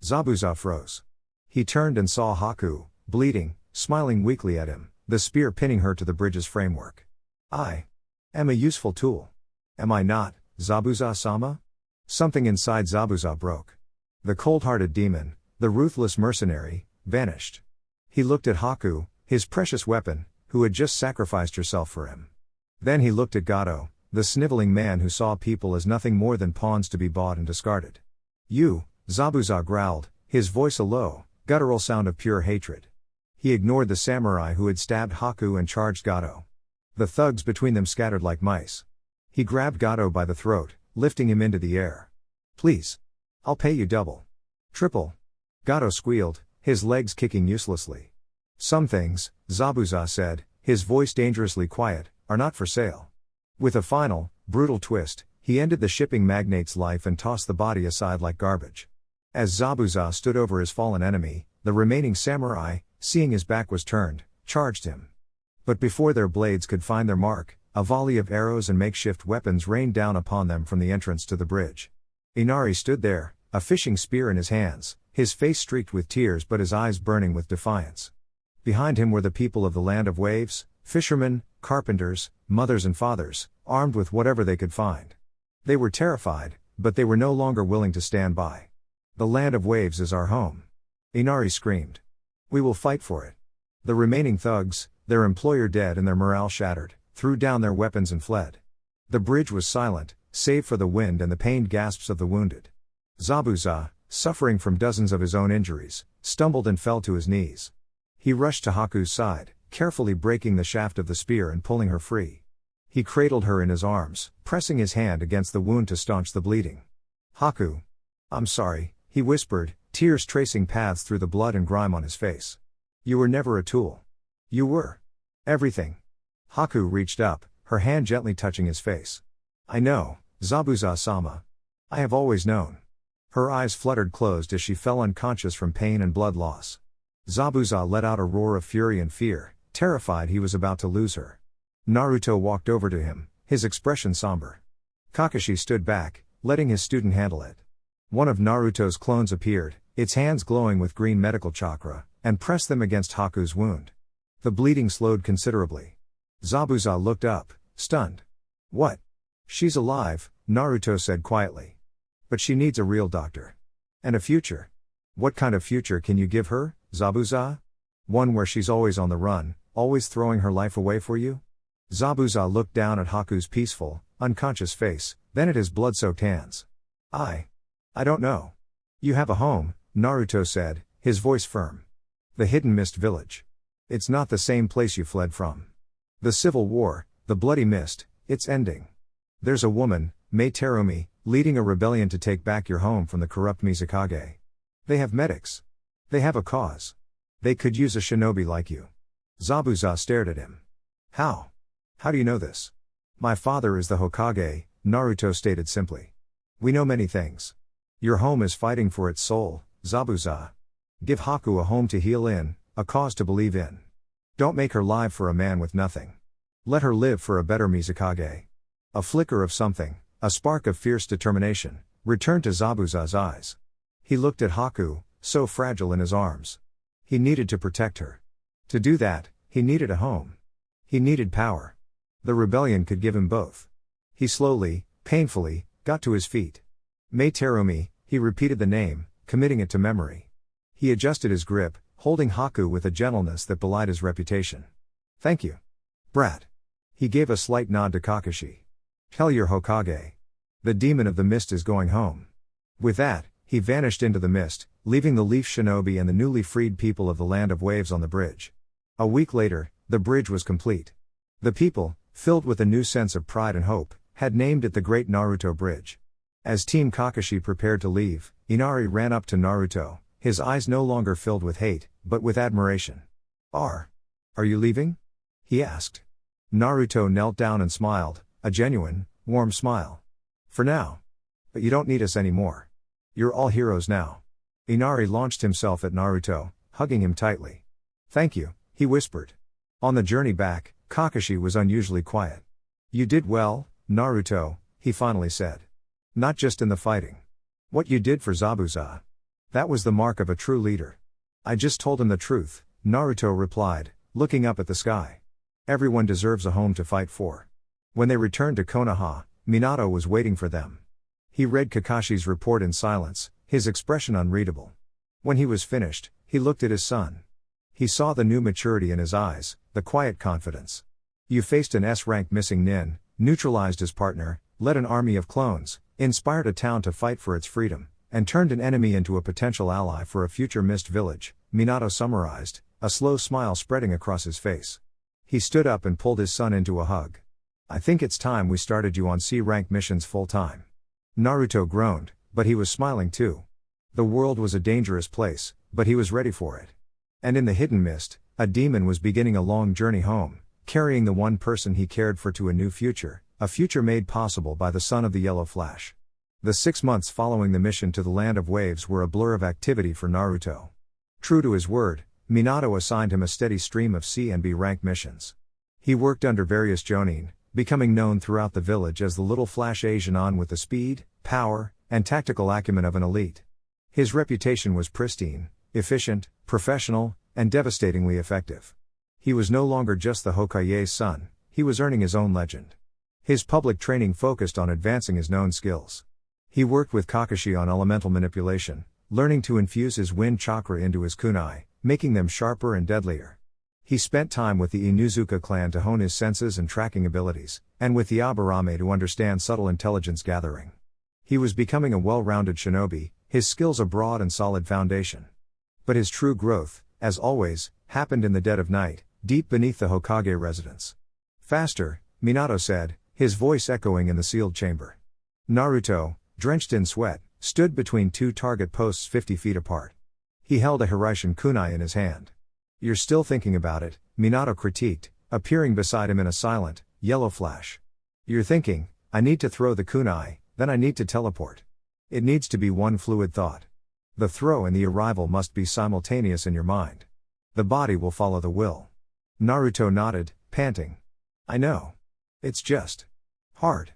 Zabuza froze. He turned and saw Haku, bleeding, smiling weakly at him, the spear pinning her to the bridge's framework. I am a useful tool. Am I not, Zabuza-sama? Something inside Zabuza broke. The cold-hearted demon, the ruthless mercenary, vanished. He looked at Haku, his precious weapon, who had just sacrificed herself for him. Then he looked at Gato, the sniveling man who saw people as nothing more than pawns to be bought and discarded. You, Zabuza growled, his voice a low, guttural sound of pure hatred. He ignored the samurai who had stabbed Haku and charged Gato. The thugs between them scattered like mice. He grabbed Gato by the throat, lifting him into the air. Please. I'll pay you double. Triple. Gato squealed, his legs kicking uselessly. Some things, Zabuza said, his voice dangerously quiet, are not for sale. With a final, brutal twist, he ended the shipping magnate's life and tossed the body aside like garbage. As Zabuza stood over his fallen enemy, the remaining samurai, seeing his back was turned, charged him. But before their blades could find their mark, a volley of arrows and makeshift weapons rained down upon them from the entrance to the bridge. Inari stood there, a fishing spear in his hands, his face streaked with tears but his eyes burning with defiance. Behind him were the people of the land of waves, fishermen, carpenters, mothers and fathers, armed with whatever they could find. They were terrified, but they were no longer willing to stand by. The land of waves is our home. Inari screamed. We will fight for it. The remaining thugs, their employer dead and their morale shattered, threw down their weapons and fled. The bridge was silent, save for the wind and the pained gasps of the wounded. Zabuza, suffering from dozens of his own injuries, stumbled and fell to his knees. He rushed to Haku's side, carefully breaking the shaft of the spear and pulling her free. He cradled her in his arms, pressing his hand against the wound to staunch the bleeding. Haku. I'm sorry, he whispered, tears tracing paths through the blood and grime on his face. You were never a tool. You were everything. Haku reached up, her hand gently touching his face. I know, Zabuza-sama. I have always known. Her eyes fluttered closed as she fell unconscious from pain and blood loss. Zabuza let out a roar of fury and fear, terrified he was about to lose her. Naruto walked over to him, his expression somber. Kakashi stood back, letting his student handle it. One of Naruto's clones appeared, its hands glowing with green medical chakra, and pressed them against Haku's wound. The bleeding slowed considerably. Zabuza looked up, stunned. What? She's alive, Naruto said quietly. But she needs a real doctor. And a future. What kind of future can you give her, Zabuza? One where she's always on the run, always throwing her life away for you? Zabuza looked down at Haku's peaceful, unconscious face, then at his blood-soaked hands. I don't know. You have a home, Naruto said, his voice firm. The Hidden Mist Village. It's not the same place you fled from. The Civil War, the Bloody Mist, it's ending. There's a woman, Mei Terumi, leading a rebellion to take back your home from the corrupt Mizukage. They have medics. They have a cause. They could use a shinobi like you. Zabuza stared at him. How? How do you know this? My father is the Hokage, Naruto stated simply. We know many things. Your home is fighting for its soul, Zabuza. Give Haku a home to heal in, a cause to believe in. Don't make her live for a man with nothing. Let her live for a better Mizukage. A flicker of something, a spark of fierce determination, returned to Zabuza's eyes. He looked at Haku, so fragile in his arms. He needed to protect her. To do that, he needed a home. He needed power. The rebellion could give him both. He slowly, painfully, got to his feet. Mei Terumi, he repeated the name, committing it to memory. He adjusted his grip, holding Haku with a gentleness that belied his reputation. Thank you. Brat. He gave a slight nod to Kakashi. Tell your Hokage. The demon of the mist is going home. With that, he vanished into the mist, leaving the Leaf Shinobi and the newly freed people of the Land of Waves on the bridge. A week later, the bridge was complete. The people, filled with a new sense of pride and hope, had named it the Great Naruto Bridge. As Team Kakashi prepared to leave, Inari ran up to Naruto, his eyes no longer filled with hate, but with admiration. Are you leaving? He asked. Naruto knelt down and smiled, a genuine, warm smile. For now. But you don't need us anymore. You're all heroes now. Inari launched himself at Naruto, hugging him tightly. Thank you, he whispered. On the journey back, Kakashi was unusually quiet. You did well, Naruto, he finally said. Not just in the fighting. What you did for Zabuza. That was the mark of a true leader. I just told him the truth, Naruto replied, looking up at the sky. Everyone deserves a home to fight for. When they returned to Konoha, Minato was waiting for them. He read Kakashi's report in silence, his expression unreadable. When he was finished, he looked at his son. He saw the new maturity in his eyes, the quiet confidence. You faced an S-rank missing nin, neutralized his partner, led an army of clones, inspired a town to fight for its freedom, and turned an enemy into a potential ally for a future mist village, Minato summarized, a slow smile spreading across his face. He stood up and pulled his son into a hug. I think it's time we started you on C-rank missions full-time. Naruto groaned, but he was smiling too. The world was a dangerous place, but he was ready for it. And in the hidden mist, a demon was beginning a long journey home, carrying the one person he cared for to a new future, a future made possible by the son of the Yellow Flash. The 6 months following the mission to the Land of Waves were a blur of activity for Naruto. True to his word, Minato assigned him a steady stream of C and B rank missions. He worked under various jonin, becoming known throughout the village as the Little Flash Asianon with the speed, power, and tactical acumen of an elite. His reputation was pristine, efficient, professional, and devastatingly effective. He was no longer just the Hokage's son, he was earning his own legend. His public training focused on advancing his known skills. He worked with Kakashi on elemental manipulation, learning to infuse his wind chakra into his kunai, making them sharper and deadlier. He spent time with the Inuzuka clan to hone his senses and tracking abilities, and with the Aburame to understand subtle intelligence gathering. He was becoming a well-rounded shinobi, his skills a broad and solid foundation. But his true growth, as always, happened in the dead of night, deep beneath the Hokage residence. Faster, Minato said, his voice echoing in the sealed chamber. Naruto, drenched in sweat, stood between two target posts 50 feet apart. He held a Hiraishin kunai in his hand. You're still thinking about it, Minato critiqued, appearing beside him in a silent, yellow flash. You're thinking, I need to throw the kunai, then I need to teleport. It needs to be one fluid thought. The throw and the arrival must be simultaneous in your mind. The body will follow the will. Naruto nodded, panting. I know. It's just hard.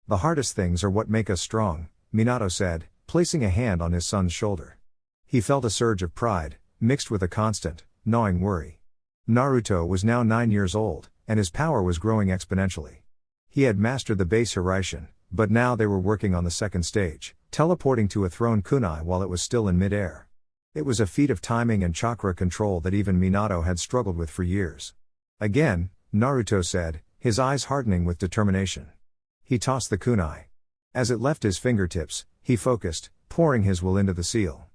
The hardest things are what make us strong, Minato said, placing a hand on his son's shoulder. He felt a surge of pride, mixed with a constant, gnawing worry. Naruto was now 9 years old, and his power was growing exponentially. He had mastered the base Hiraishin, but now they were working on the second stage, teleporting to a thrown kunai while it was still in mid-air. It was a feat of timing and chakra control that even Minato had struggled with for years. Again, Naruto said, his eyes hardening with determination. He tossed the kunai. As it left his fingertips, he focused, pouring his will into the seal.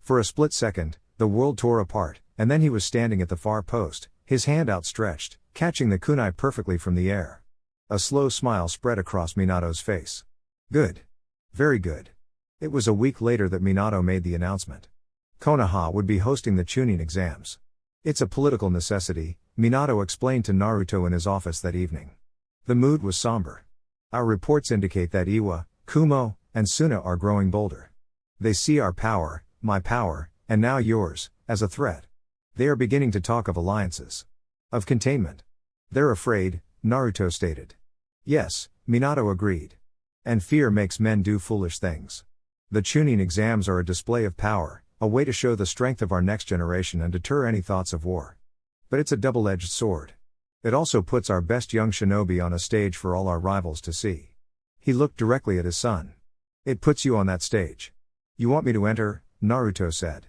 For a split second, the world tore apart, and then he was standing at the far post, his hand outstretched, catching the kunai perfectly from the air. A slow smile spread across Minato's face. Good. Very good. It was a week later that Minato made the announcement. Konoha would be hosting the Chunin exams. It's a political necessity, Minato explained to Naruto in his office that evening. The mood was somber. Our reports indicate that Iwa, Kumo, and Suna are growing bolder. They see our power, my power, and now yours, as a threat. They are beginning to talk of alliances. Of containment. They're afraid, Naruto stated. Yes, Minato agreed. And fear makes men do foolish things. The Chunin exams are a display of power, a way to show the strength of our next generation and deter any thoughts of war. But it's a double-edged sword. It also puts our best young shinobi on a stage for all our rivals to see. He looked directly at his son. It puts you on that stage. You want me to enter? Naruto said.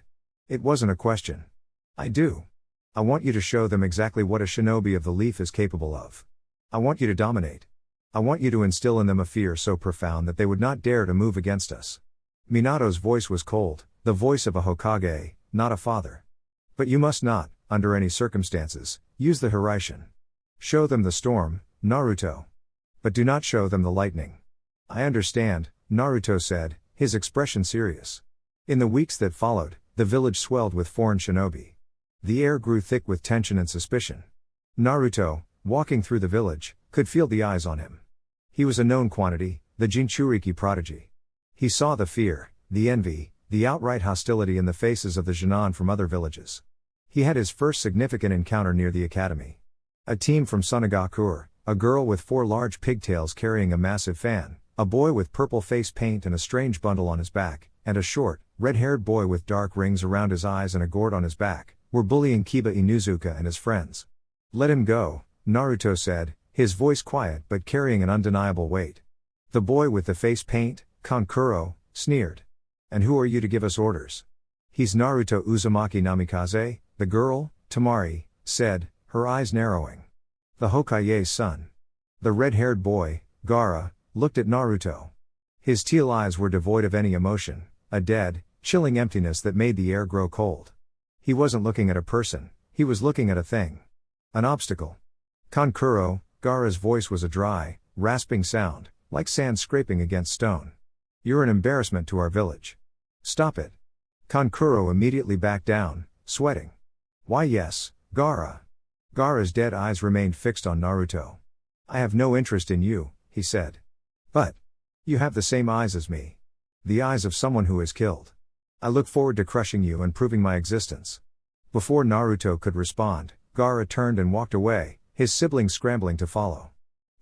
It wasn't a question. I do. I want you to show them exactly what a shinobi of the leaf is capable of. I want you to dominate. I want you to instill in them a fear so profound that they would not dare to move against us. Minato's voice was cold, the voice of a Hokage, not a father. But you must not, under any circumstances, use the Hiraishin. Show them the storm, Naruto. But do not show them the lightning. I understand, Naruto said, his expression serious. In the weeks that followed, the village swelled with foreign shinobi. The air grew thick with tension and suspicion. Naruto, walking through the village, could feel the eyes on him. He was a known quantity, the Jinchuriki prodigy. He saw the fear, the envy, the outright hostility in the faces of the Junon from other villages. He had his first significant encounter near the academy. A team from Sunagakure, a girl with 4 large pigtails carrying a massive fan, a boy with purple face paint and a strange bundle on his back, and a short, red-haired boy with dark rings around his eyes and a gourd on his back, were bullying Kiba Inuzuka and his friends. Let him go, Naruto said, his voice quiet but carrying an undeniable weight. The boy with the face paint, Kankuro, sneered. And who are you to give us orders? He's Naruto Uzumaki Namikaze, the girl, Tamari, said, her eyes narrowing. The Hokage's son. The red-haired boy, Gaara, looked at Naruto. His teal eyes were devoid of any emotion, a dead, chilling emptiness that made the air grow cold. He wasn't looking at a person, he was looking at a thing. An obstacle. Kankuro, Gaara's voice was a dry, rasping sound, like sand scraping against stone. You're an embarrassment to our village. Stop it. Kankuro immediately backed down, sweating. Why yes, Gaara. Gaara's dead eyes remained fixed on Naruto. I have no interest in you, he said. But you have the same eyes as me. The eyes of someone who is killed. I look forward to crushing you and proving my existence. Before Naruto could respond, Gaara turned and walked away, his siblings scrambling to follow.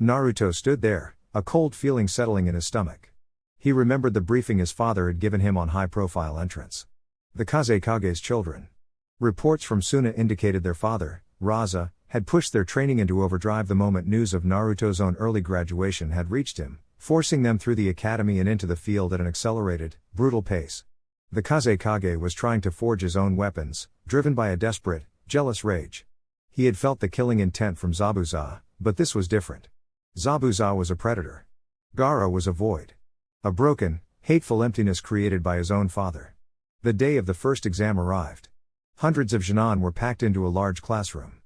Naruto stood there, a cold feeling settling in his stomach. He remembered the briefing his father had given him on high-profile entrance. The Kazekage's children. Reports from Suna indicated their father, Raza, had pushed their training into overdrive the moment news of Naruto's own early graduation had reached him, forcing them through the academy and into the field at an accelerated, brutal pace. The Kazekage was trying to forge his own weapons, driven by a desperate, jealous rage. He had felt the killing intent from Zabuza, but this was different. Zabuza was a predator. Gaara was a void. A broken, hateful emptiness created by his own father. The day of the first exam arrived. Hundreds of Junon were packed into a large classroom.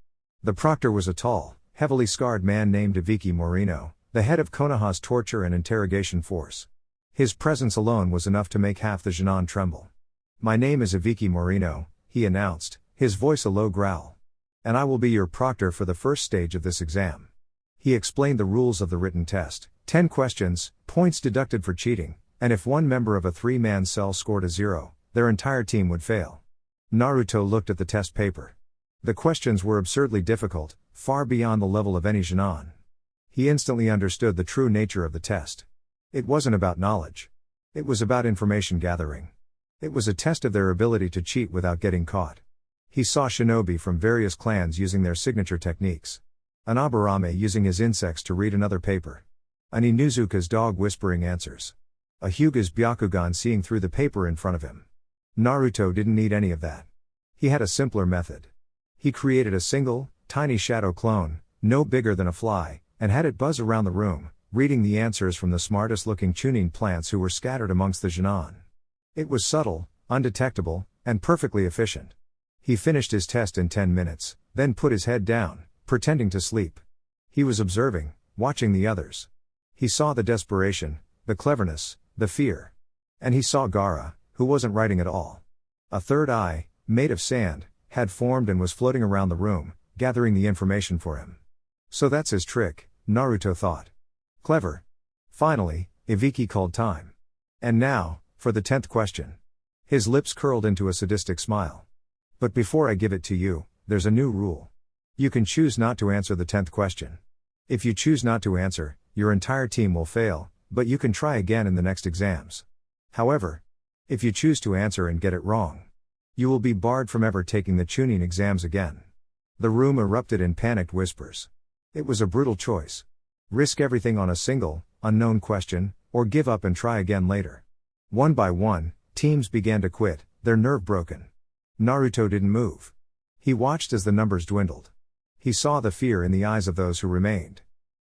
The proctor was a tall, heavily scarred man named Ibiki Morino, the head of Konoha's torture and interrogation force. His presence alone was enough to make half the Junon tremble. My name is Ibiki Morino, he announced, his voice a low growl. And I will be your proctor for the first stage of this exam. He explained the rules of the written test, 10 questions, points deducted for cheating, and if one member of a 3-man cell scored a 0, their entire team would fail. Naruto looked at the test paper. The questions were absurdly difficult, far beyond the level of any Junon. He instantly understood the true nature of the test. It wasn't about knowledge. It was about information gathering. It was a test of their ability to cheat without getting caught. He saw shinobi from various clans using their signature techniques. An Aburame using his insects to read another paper. An Inuzuka's dog whispering answers. A Hyuga's Byakugan seeing through the paper in front of him. Naruto didn't need any of that. He had a simpler method. He created a single, tiny shadow clone, no bigger than a fly, and had it buzz around the room, reading the answers from the smartest-looking Chunin plants who were scattered amongst the Jinan. It was subtle, undetectable, and perfectly efficient. He finished his test in 10 minutes, then put his head down, pretending to sleep. He was observing, watching the others. He saw the desperation, the cleverness, the fear. And he saw Gaara, who wasn't writing at all. A third eye, made of sand, had formed and was floating around the room, gathering the information for him. So that's his trick, Naruto thought. Clever. Finally, Ibiki called time. And now, for the 10th question. His lips curled into a sadistic smile. But before I give it to you, there's a new rule. You can choose not to answer the 10th question. If you choose not to answer, your entire team will fail, but you can try again in the next exams. However, if you choose to answer and get it wrong, you will be barred from ever taking the Chunin exams again. The room erupted in panicked whispers. It was a brutal choice. Risk everything on a single, unknown question, or give up and try again later. One by one, teams began to quit, their nerve broken. Naruto didn't move. He watched as the numbers dwindled. He saw the fear in the eyes of those who remained.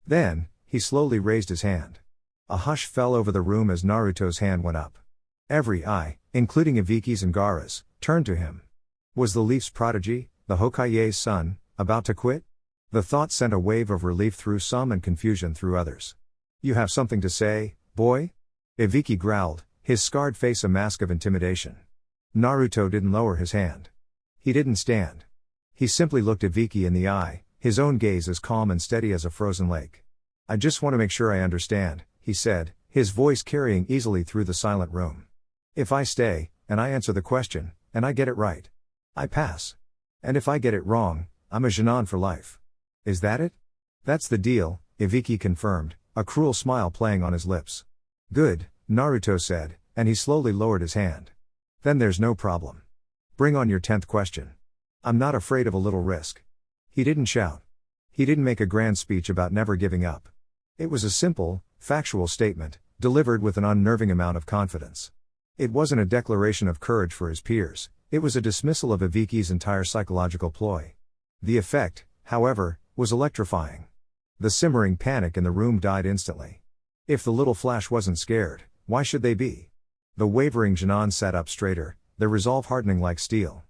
Then, he slowly raised his hand. A hush fell over the room as Naruto's hand went up. Every eye, including Ibiki's and Gaara's, turned to him. Was the Leaf's prodigy, the Hokage's son, about to quit? The thought sent a wave of relief through some and confusion through others. You have something to say, boy? Ibiki growled, his scarred face a mask of intimidation. Naruto didn't lower his hand. He didn't stand. He simply looked Ibiki in the eye, his own gaze as calm and steady as a frozen lake. I just want to make sure I understand, he said, his voice carrying easily through the silent room. If I stay, and I answer the question, and I get it right, I pass. And if I get it wrong, I'm a Jinan for life. Is that it? That's the deal, Ibiki confirmed, a cruel smile playing on his lips. Good, Naruto said, and he slowly lowered his hand. Then there's no problem. Bring on your 10th question. I'm not afraid of a little risk. He didn't shout. He didn't make a grand speech about never giving up. It was a simple, factual statement, delivered with an unnerving amount of confidence. It wasn't a declaration of courage for his peers, it was a dismissal of Ibiki's entire psychological ploy. The effect, however, was electrifying. The simmering panic in the room died instantly. If the little flash wasn't scared, why should they be? The wavering Jinan sat up straighter, their resolve hardening like steel.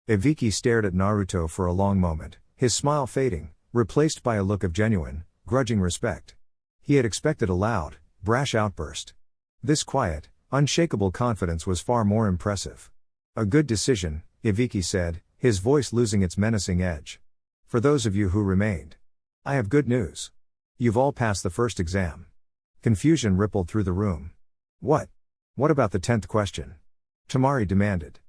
Ibiki stared at Naruto for a long moment, his smile fading, replaced by a look of genuine, grudging respect. He had expected a loud, brash outburst. This quiet, unshakable confidence was far more impressive. A good decision, Ibiki said, his voice losing its menacing edge. For those of you who remained, I have good news. You've all passed the first exam. Confusion rippled through the room. What? What about the 10th question? Tamari demanded.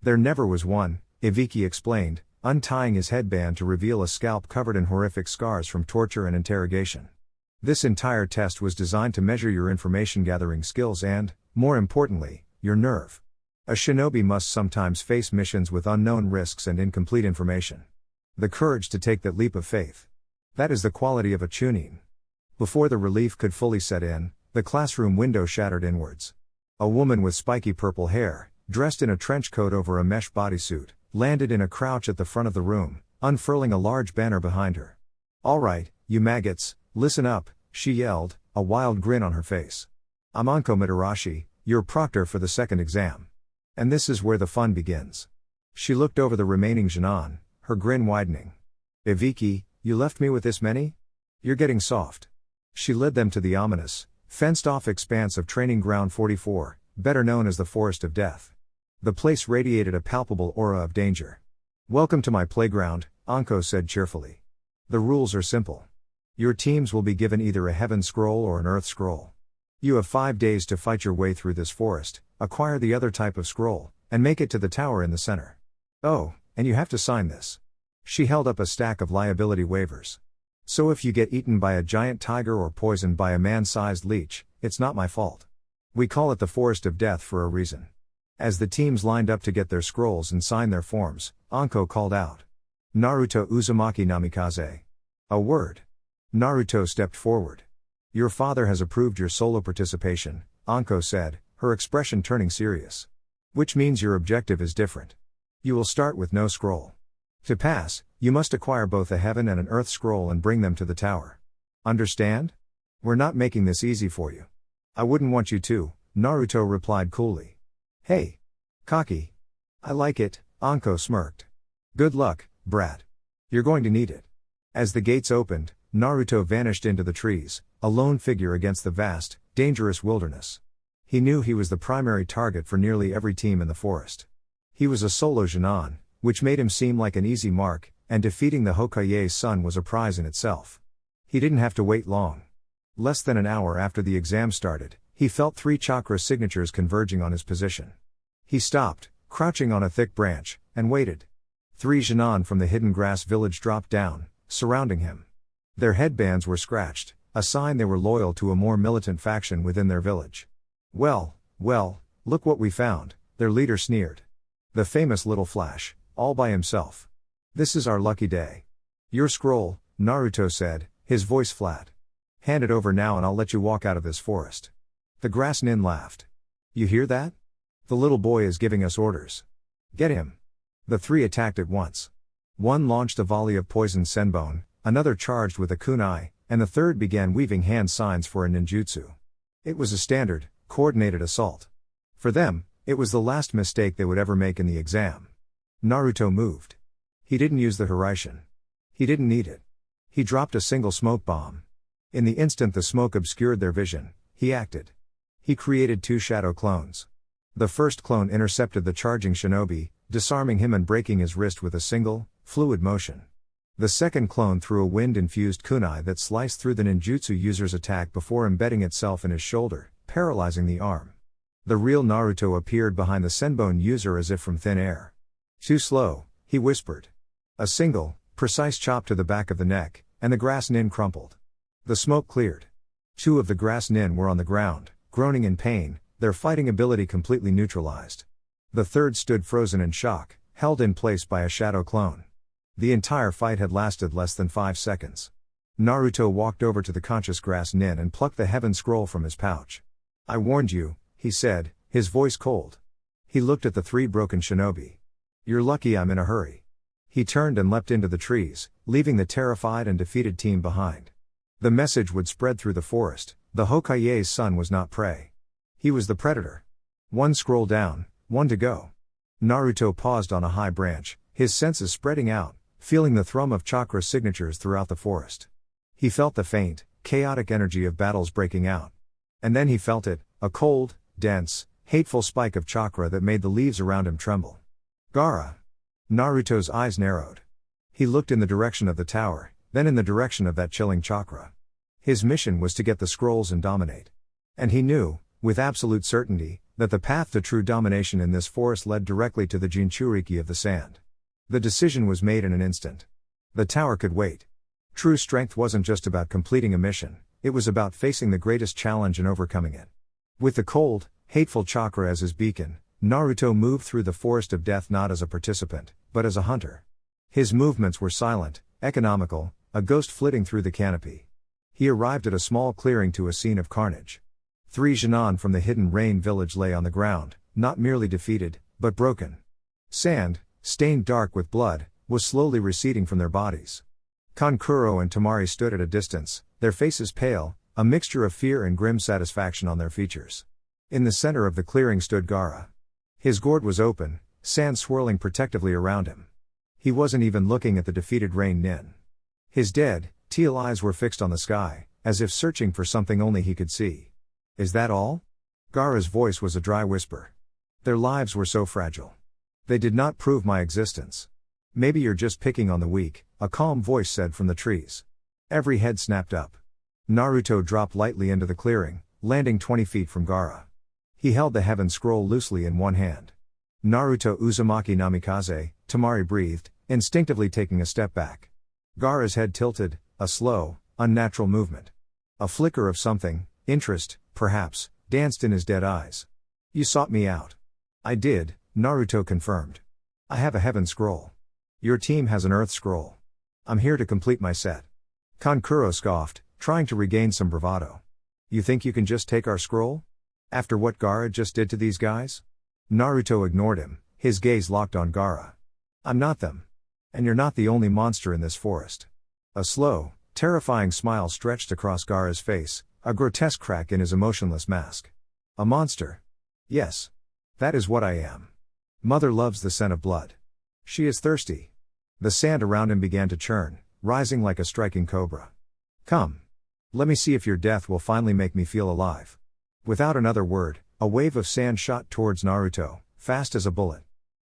There never was one, Ibiki explained, untying his headband to reveal a scalp covered in horrific scars from torture and interrogation. This entire test was designed to measure your information gathering skills and, more importantly, your nerve. A shinobi must sometimes face missions with unknown risks and incomplete information. The courage to take that leap of faith. That is the quality of a Chunin. Before the relief could fully set in, the classroom window shattered inwards. A woman with spiky purple hair, dressed in a trench coat over a mesh bodysuit, landed in a crouch at the front of the room, unfurling a large banner behind her. All right, you maggots, listen up, she yelled, a wild grin on her face. I'm Anko Mitarashi, your proctor for the second exam. And this is where the fun begins. She looked over the remaining Jinan, her grin widening. Ibiki, you left me with this many? You're getting soft. She led them to the ominous, fenced-off expanse of Training Ground 44, better known as the Forest of Death. The place radiated a palpable aura of danger. Welcome to my playground, Anko said cheerfully. The rules are simple. Your teams will be given either a Heaven Scroll or an Earth Scroll. You have 5 days to fight your way through this forest, acquire the other type of scroll, and make it to the tower in the center. Oh, and you have to sign this. She held up a stack of liability waivers. So if you get eaten by a giant tiger or poisoned by a man-sized leech, it's not my fault. We call it the Forest of Death for a reason. As the teams lined up to get their scrolls and sign their forms, Anko called out. Naruto Uzumaki Namikaze. A word. Naruto stepped forward. Your father has approved your solo participation, Anko said, her expression turning serious. Which means your objective is different. You will start with no scroll. To pass, you must acquire both a heaven and an earth scroll and bring them to the tower. Understand? We're not making this easy for you. I wouldn't want you to, Naruto replied coolly. Hey. Cocky. I like it, Anko smirked. Good luck, brat. You're going to need it. As the gates opened, Naruto vanished into the trees, a lone figure against the vast, dangerous wilderness. He knew he was the primary target for nearly every team in the forest. He was a solo Chunin, which made him seem like an easy mark, and defeating the Hokage's son was a prize in itself. He didn't have to wait long. Less than an hour after the exam started, he felt 3 chakra signatures converging on his position. He stopped, crouching on a thick branch, and waited. 3 Chunin from the hidden grass village dropped down, surrounding him. Their headbands were scratched, a sign they were loyal to a more militant faction within their village. Well, look what we found, their leader sneered. The famous little Flash, all by himself. This is our lucky day. Your scroll, Naruto said, his voice flat. Hand it over now and I'll let you walk out of this forest. The grass nin laughed. You hear that? The little boy is giving us orders. Get him. The 3 attacked at once. One launched a volley of poisoned senbon, another charged with a kunai, and the third began weaving hand signs for a ninjutsu. It was a standard, coordinated assault. For them, it was the last mistake they would ever make in the exam. Naruto moved. He didn't use the Hiraishin. He didn't need it. He dropped a single smoke bomb. In the instant the smoke obscured their vision, he acted. He created 2 shadow clones. The first clone intercepted the charging shinobi, disarming him and breaking his wrist with a single, fluid motion. The second clone threw a wind-infused kunai that sliced through the ninjutsu user's attack before embedding itself in his shoulder, paralyzing the arm. The real Naruto appeared behind the senbon user as if from thin air. Too slow, he whispered. A single, precise chop to the back of the neck, and the grass nin crumpled. The smoke cleared. 2 of the grass nin were on the ground, groaning in pain, their fighting ability completely neutralized. The third stood frozen in shock, held in place by a shadow clone. The entire fight had lasted less than 5 seconds. Naruto walked over to the conscious grass nin and plucked the heaven scroll from his pouch. I warned you, he said, his voice cold. He looked at the 3 broken shinobi. You're lucky I'm in a hurry. He turned and leapt into the trees, leaving the terrified and defeated team behind. The message would spread through the forest, the Hokage's son was not prey. He was the predator. 1 scroll down, 1 to go. Naruto paused on a high branch, his senses spreading out, feeling the thrum of chakra signatures throughout the forest. He felt the faint, chaotic energy of battles breaking out. And then he felt it, a cold, dense, hateful spike of chakra that made the leaves around him tremble. Gaara. Naruto's eyes narrowed. He looked in the direction of the tower, then in the direction of that chilling chakra. His mission was to get the scrolls and dominate. And he knew, with absolute certainty, that the path to true domination in this forest led directly to the Jinchuriki of the sand. The decision was made in an instant. The tower could wait. True strength wasn't just about completing a mission, it was about facing the greatest challenge and overcoming it. With the cold, hateful chakra as his beacon, Naruto moved through the forest of death not as a participant, but as a hunter. His movements were silent, economical, a ghost flitting through the canopy. He arrived at a small clearing to a scene of carnage. 3 Chunin from the hidden rain village lay on the ground, not merely defeated, but broken. Sand, stained dark with blood, was slowly receding from their bodies. Kankuro and Tamari stood at a distance, their faces pale, a mixture of fear and grim satisfaction on their features. In the center of the clearing stood Gaara. His gourd was open, sand swirling protectively around him. He wasn't even looking at the defeated rain nin. His dead, teal eyes were fixed on the sky, as if searching for something only he could see. Is that all? Gaara's voice was a dry whisper. Their lives were so fragile. They did not prove my existence. Maybe you're just picking on the weak, a calm voice said from the trees. Every head snapped up. Naruto dropped lightly into the clearing, landing 20 feet from Gaara. He held the heaven scroll loosely in one hand. Naruto Uzumaki Namikaze, Tamari breathed, instinctively taking a step back. Gaara's head tilted, a slow, unnatural movement. A flicker of something, interest, perhaps, danced in his dead eyes. You sought me out. I did, Naruto confirmed. I have a heaven scroll. Your team has an earth scroll. I'm here to complete my set. Kankuro scoffed, trying to regain some bravado. You think you can just take our scroll? After what Gaara just did to these guys? Naruto ignored him, his gaze locked on Gaara. I'm not them. And you're not the only monster in this forest. A slow, terrifying smile stretched across Gaara's face, a grotesque crack in his emotionless mask. A monster. Yes. That is what I am. Mother loves the scent of blood. She is thirsty. The sand around him began to churn, rising like a striking cobra. Come. Let me see if your death will finally make me feel alive. Without another word, a wave of sand shot towards Naruto, fast as a bullet.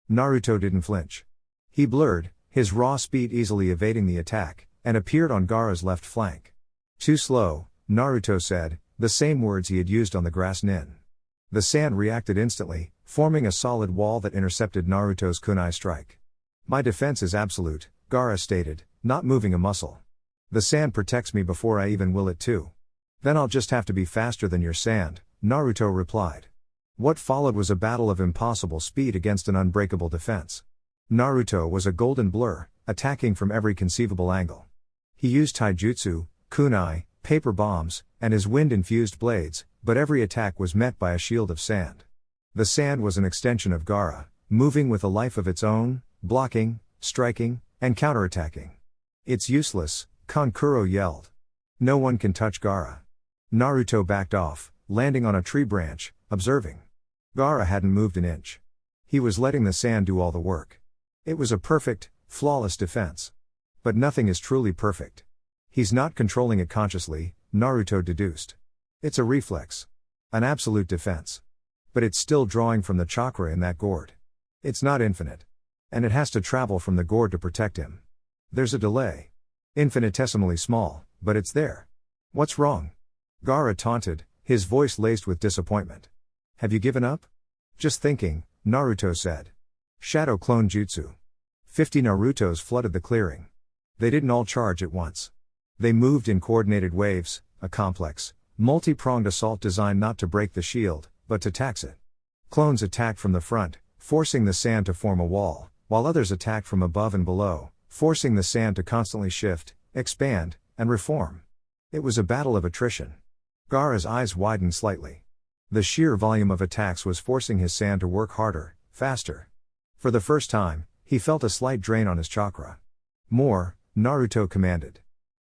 Naruto didn't flinch. He blurred, his raw speed easily evading the attack, and appeared on Gaara's left flank. Too slow, Naruto said, the same words he had used on the grass nin. The sand reacted instantly, forming a solid wall that intercepted Naruto's kunai strike. My defense is absolute, Gaara stated, not moving a muscle. The sand protects me before I even will it to. Then I'll just have to be faster than your sand, Naruto replied. What followed was a battle of impossible speed against an unbreakable defense. Naruto was a golden blur, attacking from every conceivable angle. He used taijutsu, kunai, paper bombs, and his wind-infused blades, but every attack was met by a shield of sand. The sand was an extension of Gaara, moving with a life of its own, blocking, striking, and counterattacking. It's useless, Kankuro yelled. No one can touch Gaara. Naruto backed off, landing on a tree branch, observing. Gaara hadn't moved an inch. He was letting the sand do all the work. It was a perfect, flawless defense. But nothing is truly perfect. He's not controlling it consciously, Naruto deduced. It's a reflex. An absolute defense. But it's still drawing from the chakra in that gourd. It's not infinite. And it has to travel from the gourd to protect him. There's a delay. Infinitesimally small, but it's there. What's wrong? Gaara taunted, his voice laced with disappointment. Have you given up? Just thinking, Naruto said. Shadow clone jutsu. 50 Narutos flooded the clearing. They didn't all charge at once. They moved in coordinated waves, a complex, multi-pronged assault designed not to break the shield, but to tax it. Clones attacked from the front, forcing the sand to form a wall, while others attacked from above and below, forcing the sand to constantly shift, expand, and reform. It was a battle of attrition. Gaara's eyes widened slightly. The sheer volume of attacks was forcing his sand to work harder, faster. For the first time, he felt a slight drain on his chakra. More, Naruto commanded.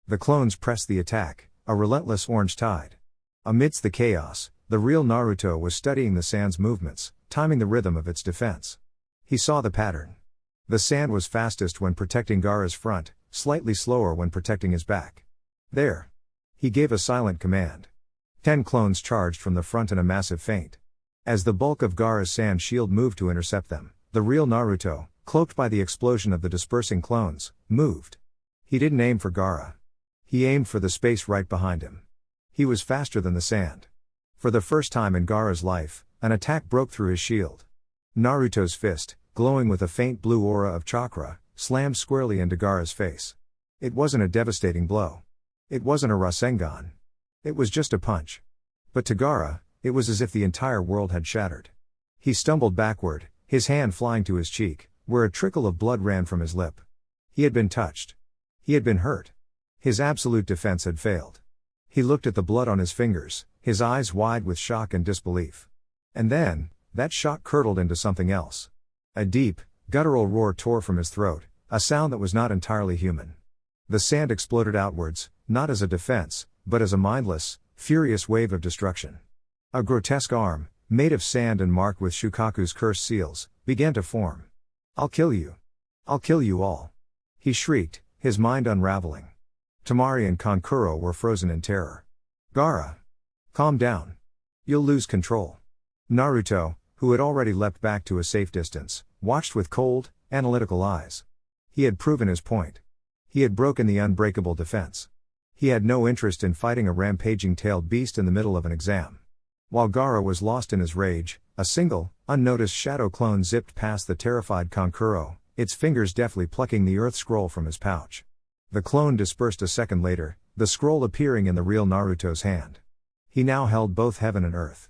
The clones pressed the attack, a relentless orange tide. Amidst the chaos, the real Naruto was studying the sand's movements, timing the rhythm of its defense. He saw the pattern. The sand was fastest when protecting Gaara's front, slightly slower when protecting his back. There. He gave a silent command. 10 clones charged from the front in a massive feint. As the bulk of Gaara's sand shield moved to intercept them, the real Naruto, cloaked by the explosion of the dispersing clones, moved. He didn't aim for Gaara. He aimed for the space right behind him. He was faster than the sand. For the first time in Gaara's life, an attack broke through his shield. Naruto's fist, glowing with a faint blue aura of chakra, slammed squarely into Gaara's face. It wasn't a devastating blow. It wasn't a Rasengan. It was just a punch. But to Gaara, it was as if the entire world had shattered. He stumbled backward, his hand flying to his cheek, where a trickle of blood ran from his lip. He had been touched. He had been hurt. His absolute defense had failed. He looked at the blood on his fingers, his eyes wide with shock and disbelief. And then, that shock curdled into something else. A deep, guttural roar tore from his throat, a sound that was not entirely human. The sand exploded outwards, not as a defense, but as a mindless, furious wave of destruction. A grotesque arm, made of sand and marked with Shukaku's cursed seals, began to form. I'll kill you. I'll kill you all. He shrieked, his mind unraveling. Temari and Kankuro were frozen in terror. Gaara. Calm down. You'll lose control. Naruto, who had already leapt back to a safe distance, watched with cold, analytical eyes. He had proven his point. He had broken the unbreakable defense. He had no interest in fighting a rampaging tailed beast in the middle of an exam. While Gaara was lost in his rage, a single, unnoticed shadow clone zipped past the terrified Kankuro, its fingers deftly plucking the earth scroll from his pouch. The clone dispersed a second later, the scroll appearing in the real Naruto's hand. He now held both heaven and earth.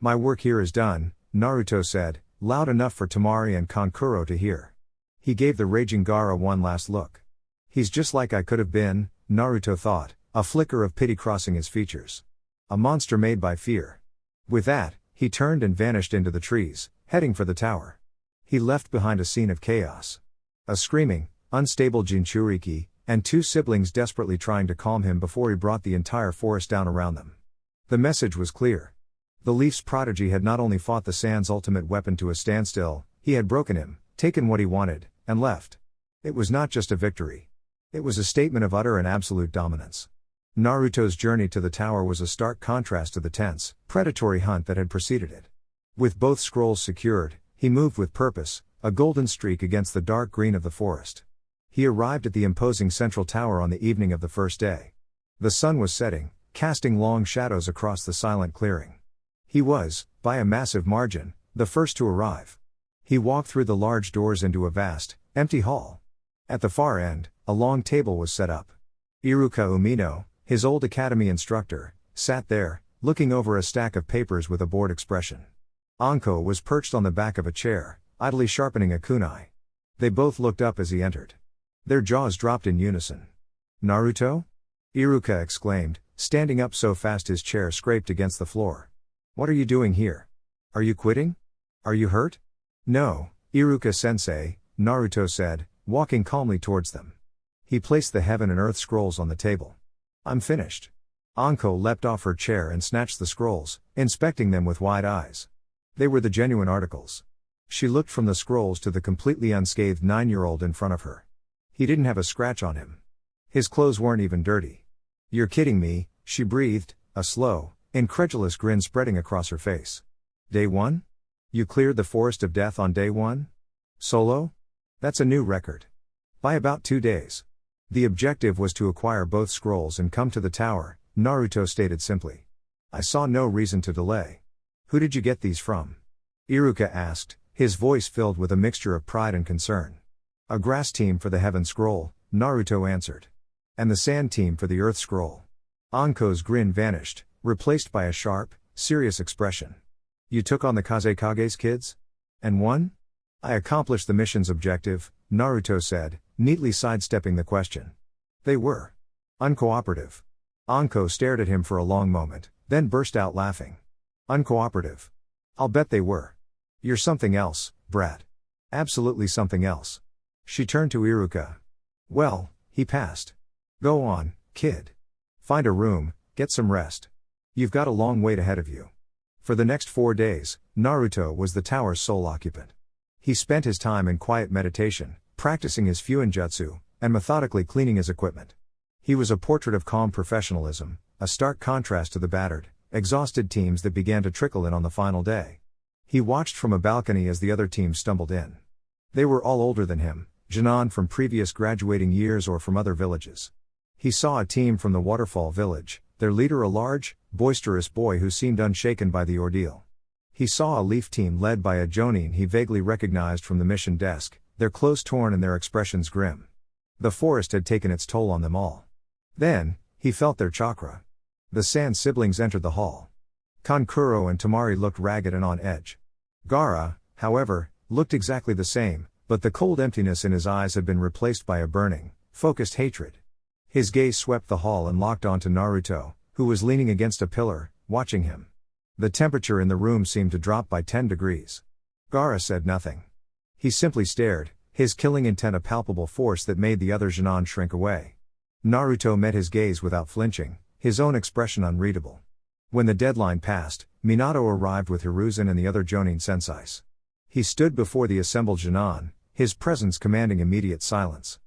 My work here is done, Naruto said, loud enough for Temari and Kankuro to hear. He gave the raging Gaara one last look. He's just like I could have been, Naruto thought, a flicker of pity crossing his features. A monster made by fear. With that, he turned and vanished into the trees, heading for the tower. He left behind a scene of chaos. A screaming, unstable Jinchuriki, and 2 siblings desperately trying to calm him before he brought the entire forest down around them. The message was clear. The Leaf's prodigy had not only fought the Sand's ultimate weapon to a standstill, he had broken him, taken what he wanted, and left. It was not just a victory. It was a statement of utter and absolute dominance. Naruto's journey to the tower was a stark contrast to the tense, predatory hunt that had preceded it. With both scrolls secured, he moved with purpose, a golden streak against the dark green of the forest. He arrived at the imposing central tower on the evening of the first day. The sun was setting, casting long shadows across the silent clearing. He was, by a massive margin, the first to arrive. He walked through the large doors into a vast, empty hall. At the far end, a long table was set up. Iruka Umino, his old academy instructor, sat there, looking over a stack of papers with a bored expression. Anko was perched on the back of a chair, idly sharpening a kunai. They both looked up as he entered. Their jaws dropped in unison. "Naruto?" Iruka exclaimed, standing up so fast his chair scraped against the floor. "What are you doing here? Are you quitting? Are you hurt?" "No, Iruka-sensei," Naruto said, walking calmly towards them. He placed the heaven and earth scrolls on the table. "I'm finished." Anko leapt off her chair and snatched the scrolls, inspecting them with wide eyes. They were the genuine articles. She looked from the scrolls to the completely unscathed 9-year-old in front of her. He didn't have a scratch on him. His clothes weren't even dirty. "You're kidding me," she breathed, a slow, incredulous grin spreading across her face. "Day 1? You cleared the Forest of Death on day 1? Solo? That's a new record." "By about 2 days. The objective was to acquire both scrolls and come to the tower," Naruto stated simply. "I saw no reason to delay." "Who did you get these from?" Iruka asked, his voice filled with a mixture of pride and concern. "A grass team for the Heaven Scroll," Naruto answered. "And the sand team for the Earth Scroll." Anko's grin vanished, replaced by a sharp, serious expression. "You took on the Kazekage's kids? And won?" "I accomplished the mission's objective," Naruto said, neatly sidestepping the question. "They were uncooperative." Anko stared at him for a long moment, then burst out laughing. "Uncooperative? I'll bet they were. You're something else, brat. Absolutely something else." She turned to Iruka. "Well, he passed. Go on, kid. Find a room, get some rest. You've got a long wait ahead of you." For the next 4 days, Naruto was the tower's sole occupant. He spent his time in quiet meditation, practicing his fuinjutsu, and methodically cleaning his equipment. He was a portrait of calm professionalism, a stark contrast to the battered, exhausted teams that began to trickle in on the final day. He watched from a balcony as the other teams stumbled in. They were all older than him, Junon from previous graduating years or from other villages. He saw a team from the Waterfall village, their leader a large, boisterous boy who seemed unshaken by the ordeal. He saw a Leaf team led by a Jonin he vaguely recognized from the mission desk, their clothes torn and their expressions grim. The forest had taken its toll on them all. Then, he felt their chakra. The Sand siblings entered the hall. Kankuro and Tamari looked ragged and on edge. Gaara, however, looked exactly the same, but the cold emptiness in his eyes had been replaced by a burning, focused hatred. His gaze swept the hall and locked onto Naruto, who was leaning against a pillar, watching him. The temperature in the room seemed to drop by 10 degrees. Gaara said nothing. He simply stared, his killing intent a palpable force that made the other Junon shrink away. Naruto met his gaze without flinching, his own expression unreadable. When the deadline passed, Minato arrived with Hiruzen and the other Jonin senseis. He stood before the assembled Junon, his presence commanding immediate silence.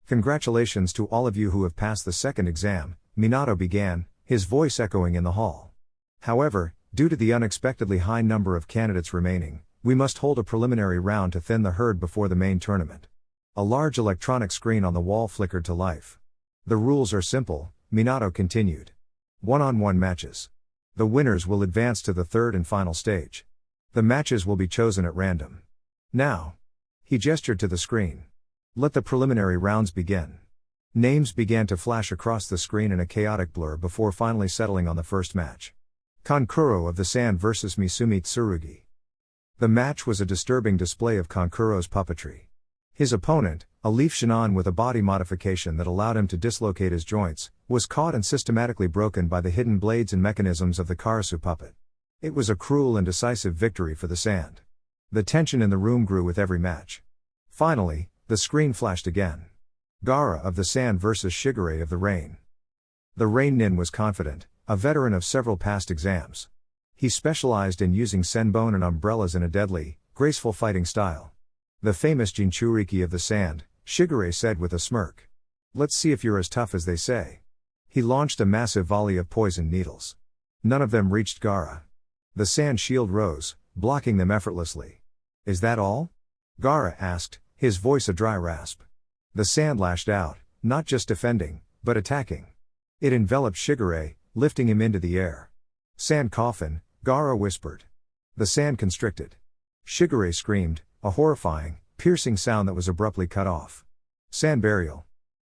"Congratulations to all of you who have passed the second exam," Minato began, his voice echoing in the hall. "However, due to the unexpectedly high number of candidates remaining, we must hold a preliminary round to thin the herd before the main tournament." A large electronic screen on the wall flickered to life. "The rules are simple," Minato continued. "One-on-one matches. The winners will advance to the third and final stage. The matches will be chosen at random. Now," he gestured to the screen, "let the preliminary rounds begin." Names began to flash across the screen in a chaotic blur before finally settling on the first match. Kankuro of the Sand vs Misumi Tsurugi. The match was a disturbing display of Kankuro's puppetry. His opponent, a Leaf Shinon with a body modification that allowed him to dislocate his joints, was caught and systematically broken by the hidden blades and mechanisms of the Karasu puppet. It was a cruel and decisive victory for the Sand. The tension in the room grew with every match. Finally, the screen flashed again. Gaara of the Sand vs Shigure of the Rain. The Rain Nin was confident, a veteran of several past exams. He specialized in using senbon and umbrellas in a deadly, graceful fighting style. The famous Jinchuriki of the Sand, Shigure said with a smirk. Let's see if you're as tough as they say. He launched a massive volley of poisoned needles. None of them reached Gaara. The sand shield rose, blocking them effortlessly. Is that all? Gaara asked, his voice a dry rasp. The sand lashed out, not just defending, but attacking. It enveloped Shigure, lifting him into the air. Sand coffin, Gaara whispered. The sand constricted. Shigure screamed, a horrifying, piercing sound that was abruptly cut off. Sand burial.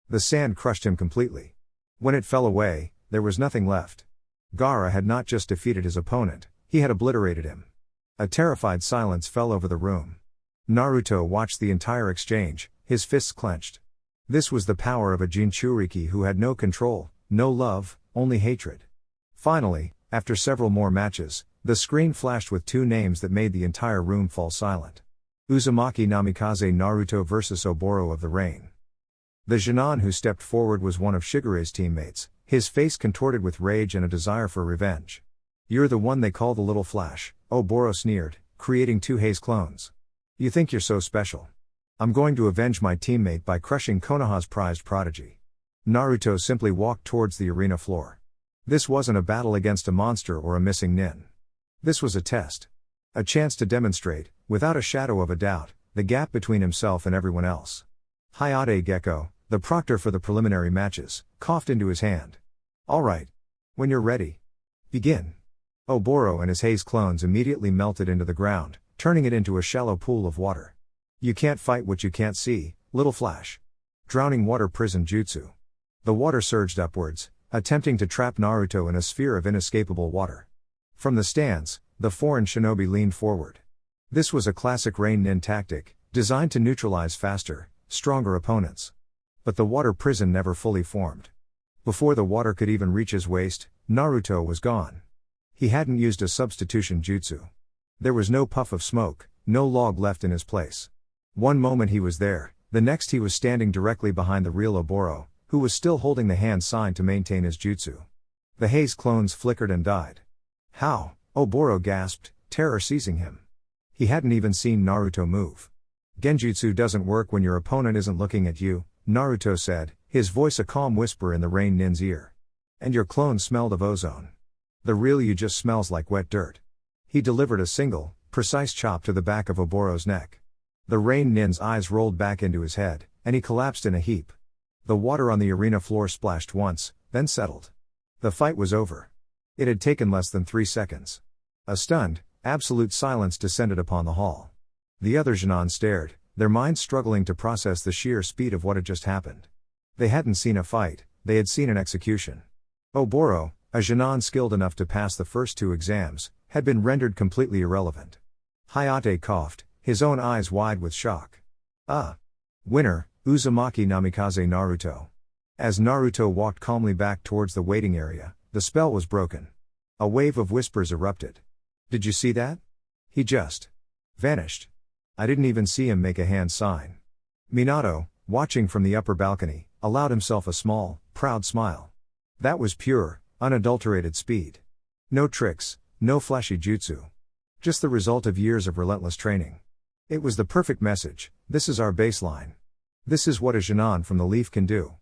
The sand crushed him completely. When it fell away, there was nothing left. Gaara had not just defeated his opponent, he had obliterated him. A terrified silence fell over the room. Naruto watched the entire exchange, his fists clenched. This was the power of a Jinchuriki who had no control, no love, only hatred. Finally, after several more matches, the screen flashed with two names that made the entire room fall silent. Uzumaki Namikaze Naruto vs Oboro of the Rain. The Genin who stepped forward was one of Shigure's teammates, his face contorted with rage and a desire for revenge. You're the one they call the Little Flash, Oboro sneered, creating two Haze clones. You think you're so special. I'm going to avenge my teammate by crushing Konoha's prized prodigy. Naruto simply walked towards the arena floor. This wasn't a battle against a monster or a missing nin. This was a test. A chance to demonstrate, without a shadow of a doubt, the gap between himself and everyone else. Hayate Gecko, the proctor for the preliminary matches, coughed into his hand. All right. When you're ready. Begin. Oboro and his Haze clones immediately melted into the ground, turning it into a shallow pool of water. You can't fight what you can't see, Little Flash. Drowning water prison jutsu. The water surged upwards, attempting to trap Naruto in a sphere of inescapable water. From the stands, the foreign shinobi leaned forward. This was a classic Rain Nin tactic, designed to neutralize faster, stronger opponents. But the water prison never fully formed. Before the water could even reach his waist, Naruto was gone. He hadn't used a substitution jutsu. There was no puff of smoke, no log left in his place. One moment he was there, the next he was standing directly behind the real Oboro, who was still holding the hand sign to maintain his jutsu. The Haze clones flickered and died. How? Oboro gasped, terror seizing him. He hadn't even seen Naruto move. Genjutsu doesn't work when your opponent isn't looking at you, Naruto said, his voice a calm whisper in the Rain Nin's ear. And your clone smelled of ozone. The real you just smells like wet dirt. He delivered a single, precise chop to the back of Oboro's neck. The Rain Nin's eyes rolled back into his head, and he collapsed in a heap. The water on the arena floor splashed once, then settled. The fight was over. It had taken less than 3 seconds. A stunned, absolute silence descended upon the hall. The other Genin stared, their minds struggling to process the sheer speed of what had just happened. They hadn't seen a fight, they had seen an execution. Oboro, a Genin skilled enough to pass the first 2 exams, had been rendered completely irrelevant. Hayate coughed, his own eyes wide with shock. Winner, Uzumaki Namikaze Naruto. As Naruto walked calmly back towards the waiting area, the spell was broken. A wave of whispers erupted. Did you see that? He just vanished. I didn't even see him make a hand sign. Minato, watching from the upper balcony, allowed himself a small, proud smile. That was pure, unadulterated speed. No tricks, no flashy jutsu. Just the result of years of relentless training. It was the perfect message, this is our baseline. This is what a Genin from the Leaf can do.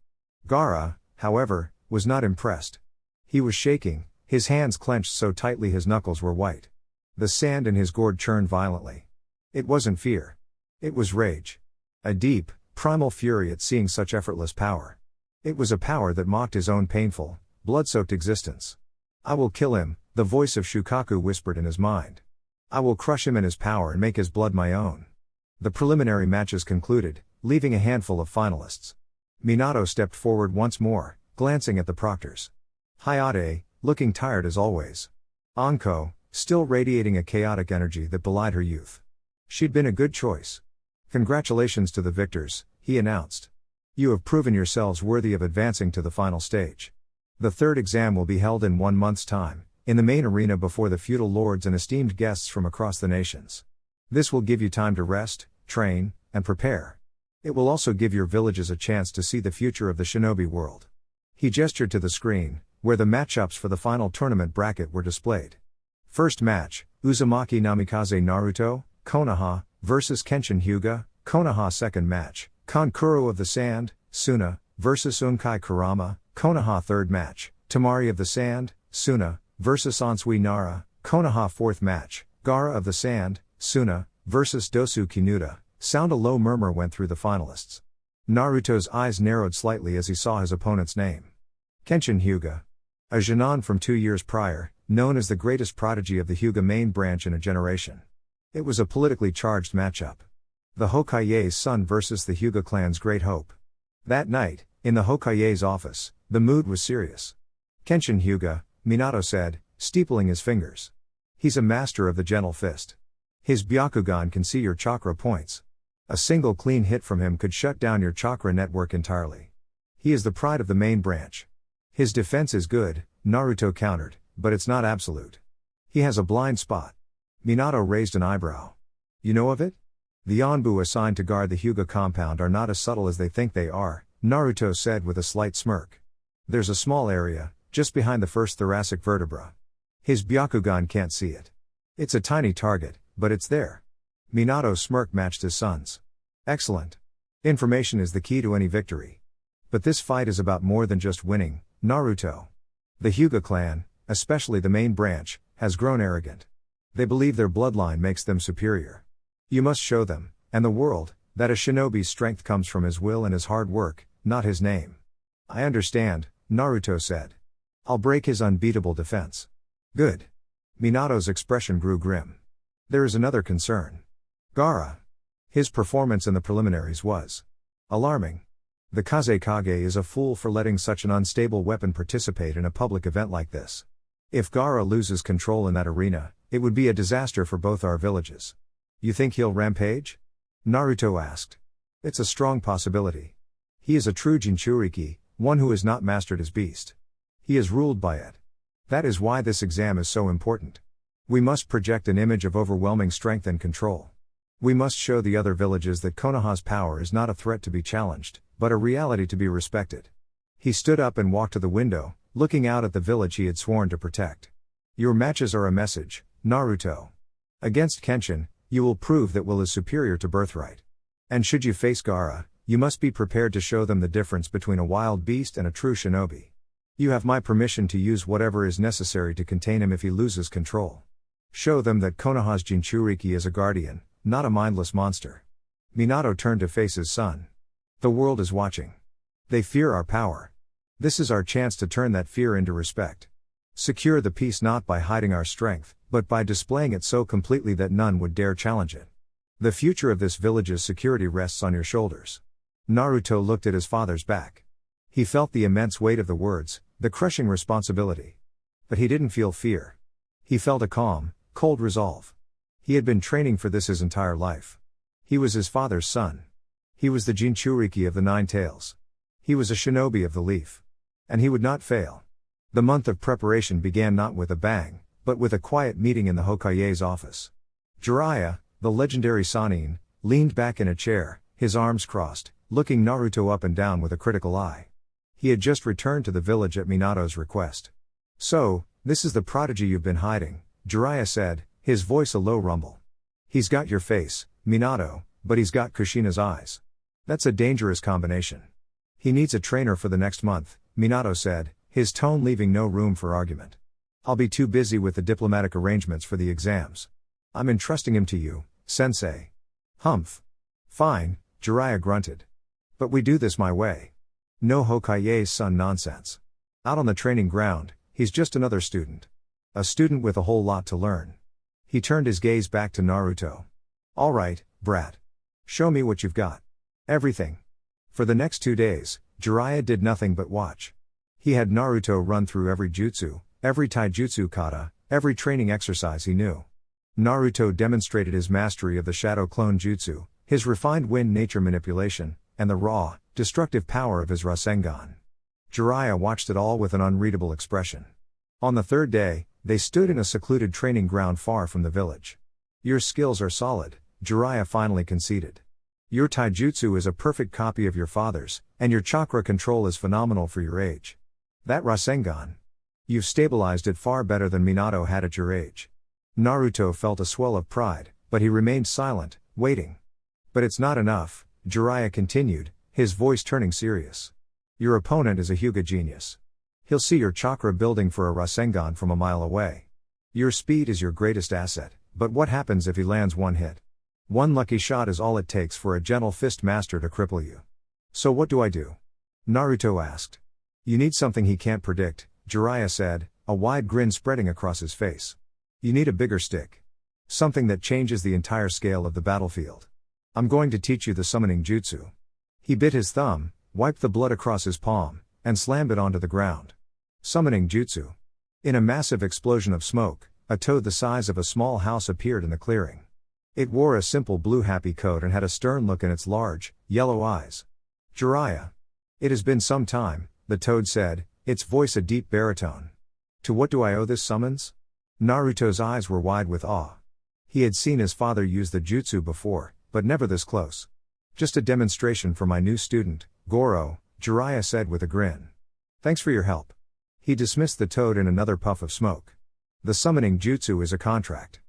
Gaara, however, was not impressed. He was shaking, his hands clenched so tightly his knuckles were white. The sand in his gourd churned violently. It wasn't fear. It was rage. A deep, primal fury at seeing such effortless power. It was a power that mocked his own painful, blood-soaked existence. I will kill him, the voice of Shukaku whispered in his mind. I will crush him and his power and make his blood my own. The preliminary matches concluded, leaving a handful of finalists. Minato stepped forward once more, glancing at the proctors. Hayate, looking tired as always. Anko, still radiating a chaotic energy that belied her youth. She'd been a good choice. Congratulations to the victors, he announced. You have proven yourselves worthy of advancing to the final stage. The 3rd exam will be held in 1 month's time, in the main arena before the feudal lords and esteemed guests from across the nations. This will give you time to rest, train, and prepare. It will also give your villages a chance to see the future of the shinobi world. He gestured to the screen, where the matchups for the final tournament bracket were displayed. First match, Uzumaki Namikaze Naruto, Konoha, vs Kenshin Hyuga, Konoha. Second match, Kankuro of the Sand, Suna, vs Unkai Kurama, Konoha. Third match, Tamari of the Sand, Suna, vs Onsui Nara, Konoha. Fourth match, Gaara of the Sand, Suna, vs Dosu Kinuta. A low murmur went through the finalists. Naruto's eyes narrowed slightly as he saw his opponent's name. Kenshin Hyuga. A Junon from 2 years prior, known as the greatest prodigy of the Hyuga main branch in a generation. It was a politically charged matchup. The Hokage's son versus the Hyuga clan's great hope. That night, in the Hokage's office, the mood was serious. Kenshin Hyuga, Minato said, steepling his fingers. He's a master of the gentle fist. His Byakugan can see your chakra points. A single clean hit from him could shut down your chakra network entirely. He is the pride of the main branch. His defense is good, Naruto countered, but it's not absolute. He has a blind spot. Minato raised an eyebrow. You know of it? The Anbu assigned to guard the Hyuga compound are not as subtle as they think they are, Naruto said with a slight smirk. There's a small area, just behind the first thoracic vertebra. His Byakugan can't see it. It's a tiny target, but it's there. Minato's smirk matched his son's. Excellent. Information is the key to any victory. But this fight is about more than just winning, Naruto. The Hyuga clan, especially the main branch, has grown arrogant. They believe their bloodline makes them superior. You must show them, and the world, that a shinobi's strength comes from his will and his hard work, not his name. I understand, Naruto said. I'll break his unbeatable defense. Good. Minato's expression grew grim. There is another concern. Gaara. His performance in the preliminaries was alarming. The Kazekage is a fool for letting such an unstable weapon participate in a public event like this. If Gaara loses control in that arena, it would be a disaster for both our villages. You think he'll rampage? Naruto asked. It's a strong possibility. He is a true Jinchuriki, one who has not mastered his beast. He is ruled by it. That is why this exam is so important. We must project an image of overwhelming strength and control. We must show the other villages that Konoha's power is not a threat to be challenged, but a reality to be respected. He stood up and walked to the window, looking out at the village he had sworn to protect. Your matches are a message, Naruto. Against Kenshin, you will prove that will is superior to birthright. And should you face Gaara, you must be prepared to show them the difference between a wild beast and a true shinobi. You have my permission to use whatever is necessary to contain him if he loses control. Show them that Konoha's Jinchuriki is a guardian, not a mindless monster. Minato turned to face his son. The world is watching. They fear our power. This is our chance to turn that fear into respect. Secure the peace not by hiding our strength, but by displaying it so completely that none would dare challenge it. The future of this village's security rests on your shoulders. Naruto looked at his father's back. He felt the immense weight of the words, the crushing responsibility. But he didn't feel fear. He felt a calm, cold resolve. He had been training for this his entire life. He was his father's son. He was the Jinchuriki of the Nine Tails. He was a shinobi of the leaf. And he would not fail. The month of preparation began not with a bang, but with a quiet meeting in the Hokage's office. Jiraiya, the legendary Sannin, leaned back in a chair, his arms crossed, looking Naruto up and down with a critical eye. He had just returned to the village at Minato's request. So, this is the prodigy you've been hiding, Jiraiya said, his voice a low rumble. He's got your face, Minato, but he's got Kushina's eyes. That's a dangerous combination. He needs a trainer for the next month, Minato said, his tone leaving no room for argument. I'll be too busy with the diplomatic arrangements for the exams. I'm entrusting him to you, sensei. Humph. Fine, Jiraiya grunted. But we do this my way. No Hokage's son nonsense. Out on the training ground, he's just another student. A student with a whole lot to learn. He turned his gaze back to Naruto. All right, brat. Show me what you've got. Everything. For the next 2 days, Jiraiya did nothing but watch. He had Naruto run through every jutsu, every taijutsu kata, every training exercise he knew. Naruto demonstrated his mastery of the shadow clone jutsu, his refined wind nature manipulation, and the raw, destructive power of his Rasengan. Jiraiya watched it all with an unreadable expression. On the third day, they stood in a secluded training ground far from the village. Your skills are solid, Jiraiya finally conceded. Your taijutsu is a perfect copy of your father's, and your chakra control is phenomenal for your age. That Rasengan. You've stabilized it far better than Minato had at your age. Naruto felt a swell of pride, but he remained silent, waiting. But it's not enough, Jiraiya continued, his voice turning serious. Your opponent is a Hyuga genius. He'll see your chakra building for a Rasengan from a mile away. Your speed is your greatest asset, but what happens if he lands one hit? One lucky shot is all it takes for a gentle fist master to cripple you. So what do I do? Naruto asked. You need something he can't predict, Jiraiya said, a wide grin spreading across his face. You need a bigger stick. Something that changes the entire scale of the battlefield. I'm going to teach you the summoning jutsu. He bit his thumb, wiped the blood across his palm, and slammed it onto the ground. Summoning jutsu. In a massive explosion of smoke, a toad the size of a small house appeared in the clearing. It wore a simple blue happy coat and had a stern look in its large, yellow eyes. Jiraiya. It has been some time, the toad said, its voice a deep baritone. To what do I owe this summons? Naruto's eyes were wide with awe. He had seen his father use the jutsu before, but never this close. Just a demonstration for my new student, Goro, Jiraiya said with a grin. Thanks for your help. He dismissed the toad in another puff of smoke. The summoning jutsu is a contract.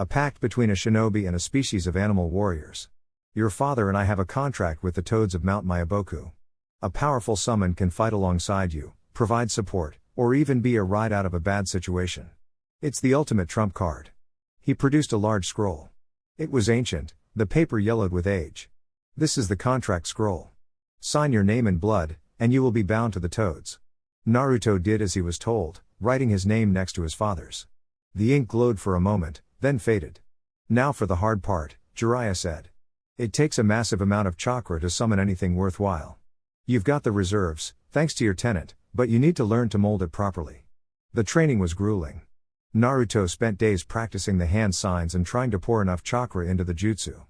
A pact between a shinobi and a species of animal warriors. Your father and I have a contract with the toads of Mount Myaboku. A powerful summon can fight alongside you, provide support, or even be a ride out of a bad situation. It's the ultimate trump card. He produced a large scroll. It was ancient, the paper yellowed with age. This is the contract scroll. Sign your name in blood, and you will be bound to the toads. Naruto did as he was told, writing his name next to his father's. The ink glowed for a moment, then faded. Now for the hard part, Jiraiya said. It takes a massive amount of chakra to summon anything worthwhile. You've got the reserves, thanks to your tenant, but you need to learn to mold it properly. The training was grueling. Naruto spent days practicing the hand signs and trying to pour enough chakra into the jutsu.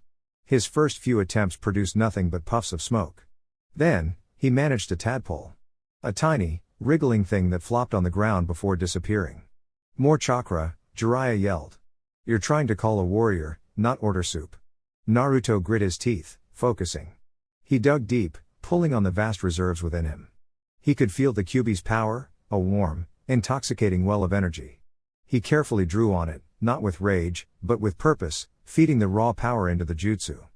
His first few attempts produced nothing but puffs of smoke. Then, he managed a tadpole. A tiny, wriggling thing that flopped on the ground before disappearing. More chakra, Jiraiya yelled. You're trying to call a warrior, not order soup. Naruto grit his teeth, focusing. He dug deep, pulling on the vast reserves within him. He could feel the Kyuubi's power, a warm, intoxicating well of energy. He carefully drew on it, not with rage, but with purpose, feeding the raw power into the jutsu.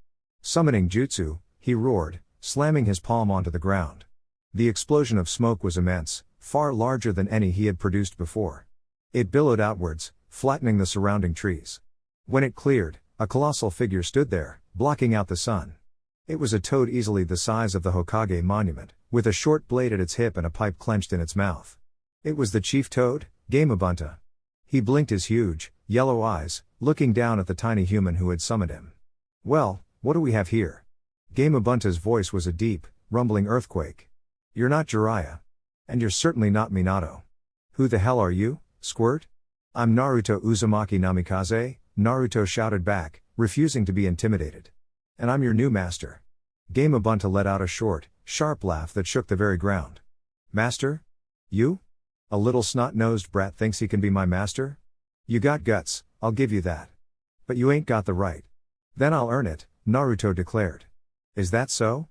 Summoning jutsu, he roared, slamming his palm onto the ground. The explosion of smoke was immense, far larger than any he had produced before. It billowed outwards, flattening the surrounding trees. When it cleared, a colossal figure stood there, blocking out the sun. It was a toad easily the size of the Hokage monument, with a short blade at its hip and a pipe clenched in its mouth. It was the chief toad, Gamabunta. He blinked his huge, yellow eyes, looking down at the tiny human who had summoned him. Well, what do we have here? Gamabunta's voice was a deep, rumbling earthquake. You're not Jiraiya. And you're certainly not Minato. Who the hell are you, Squirt? I'm Naruto Uzumaki Namikaze, Naruto shouted back, refusing to be intimidated. And I'm your new master. Gamabunta let out a short, sharp laugh that shook the very ground. Master? You? A little snot-nosed brat thinks he can be my master? You got guts, I'll give you that. But you ain't got the right. Then I'll earn it, Naruto declared. Is that so?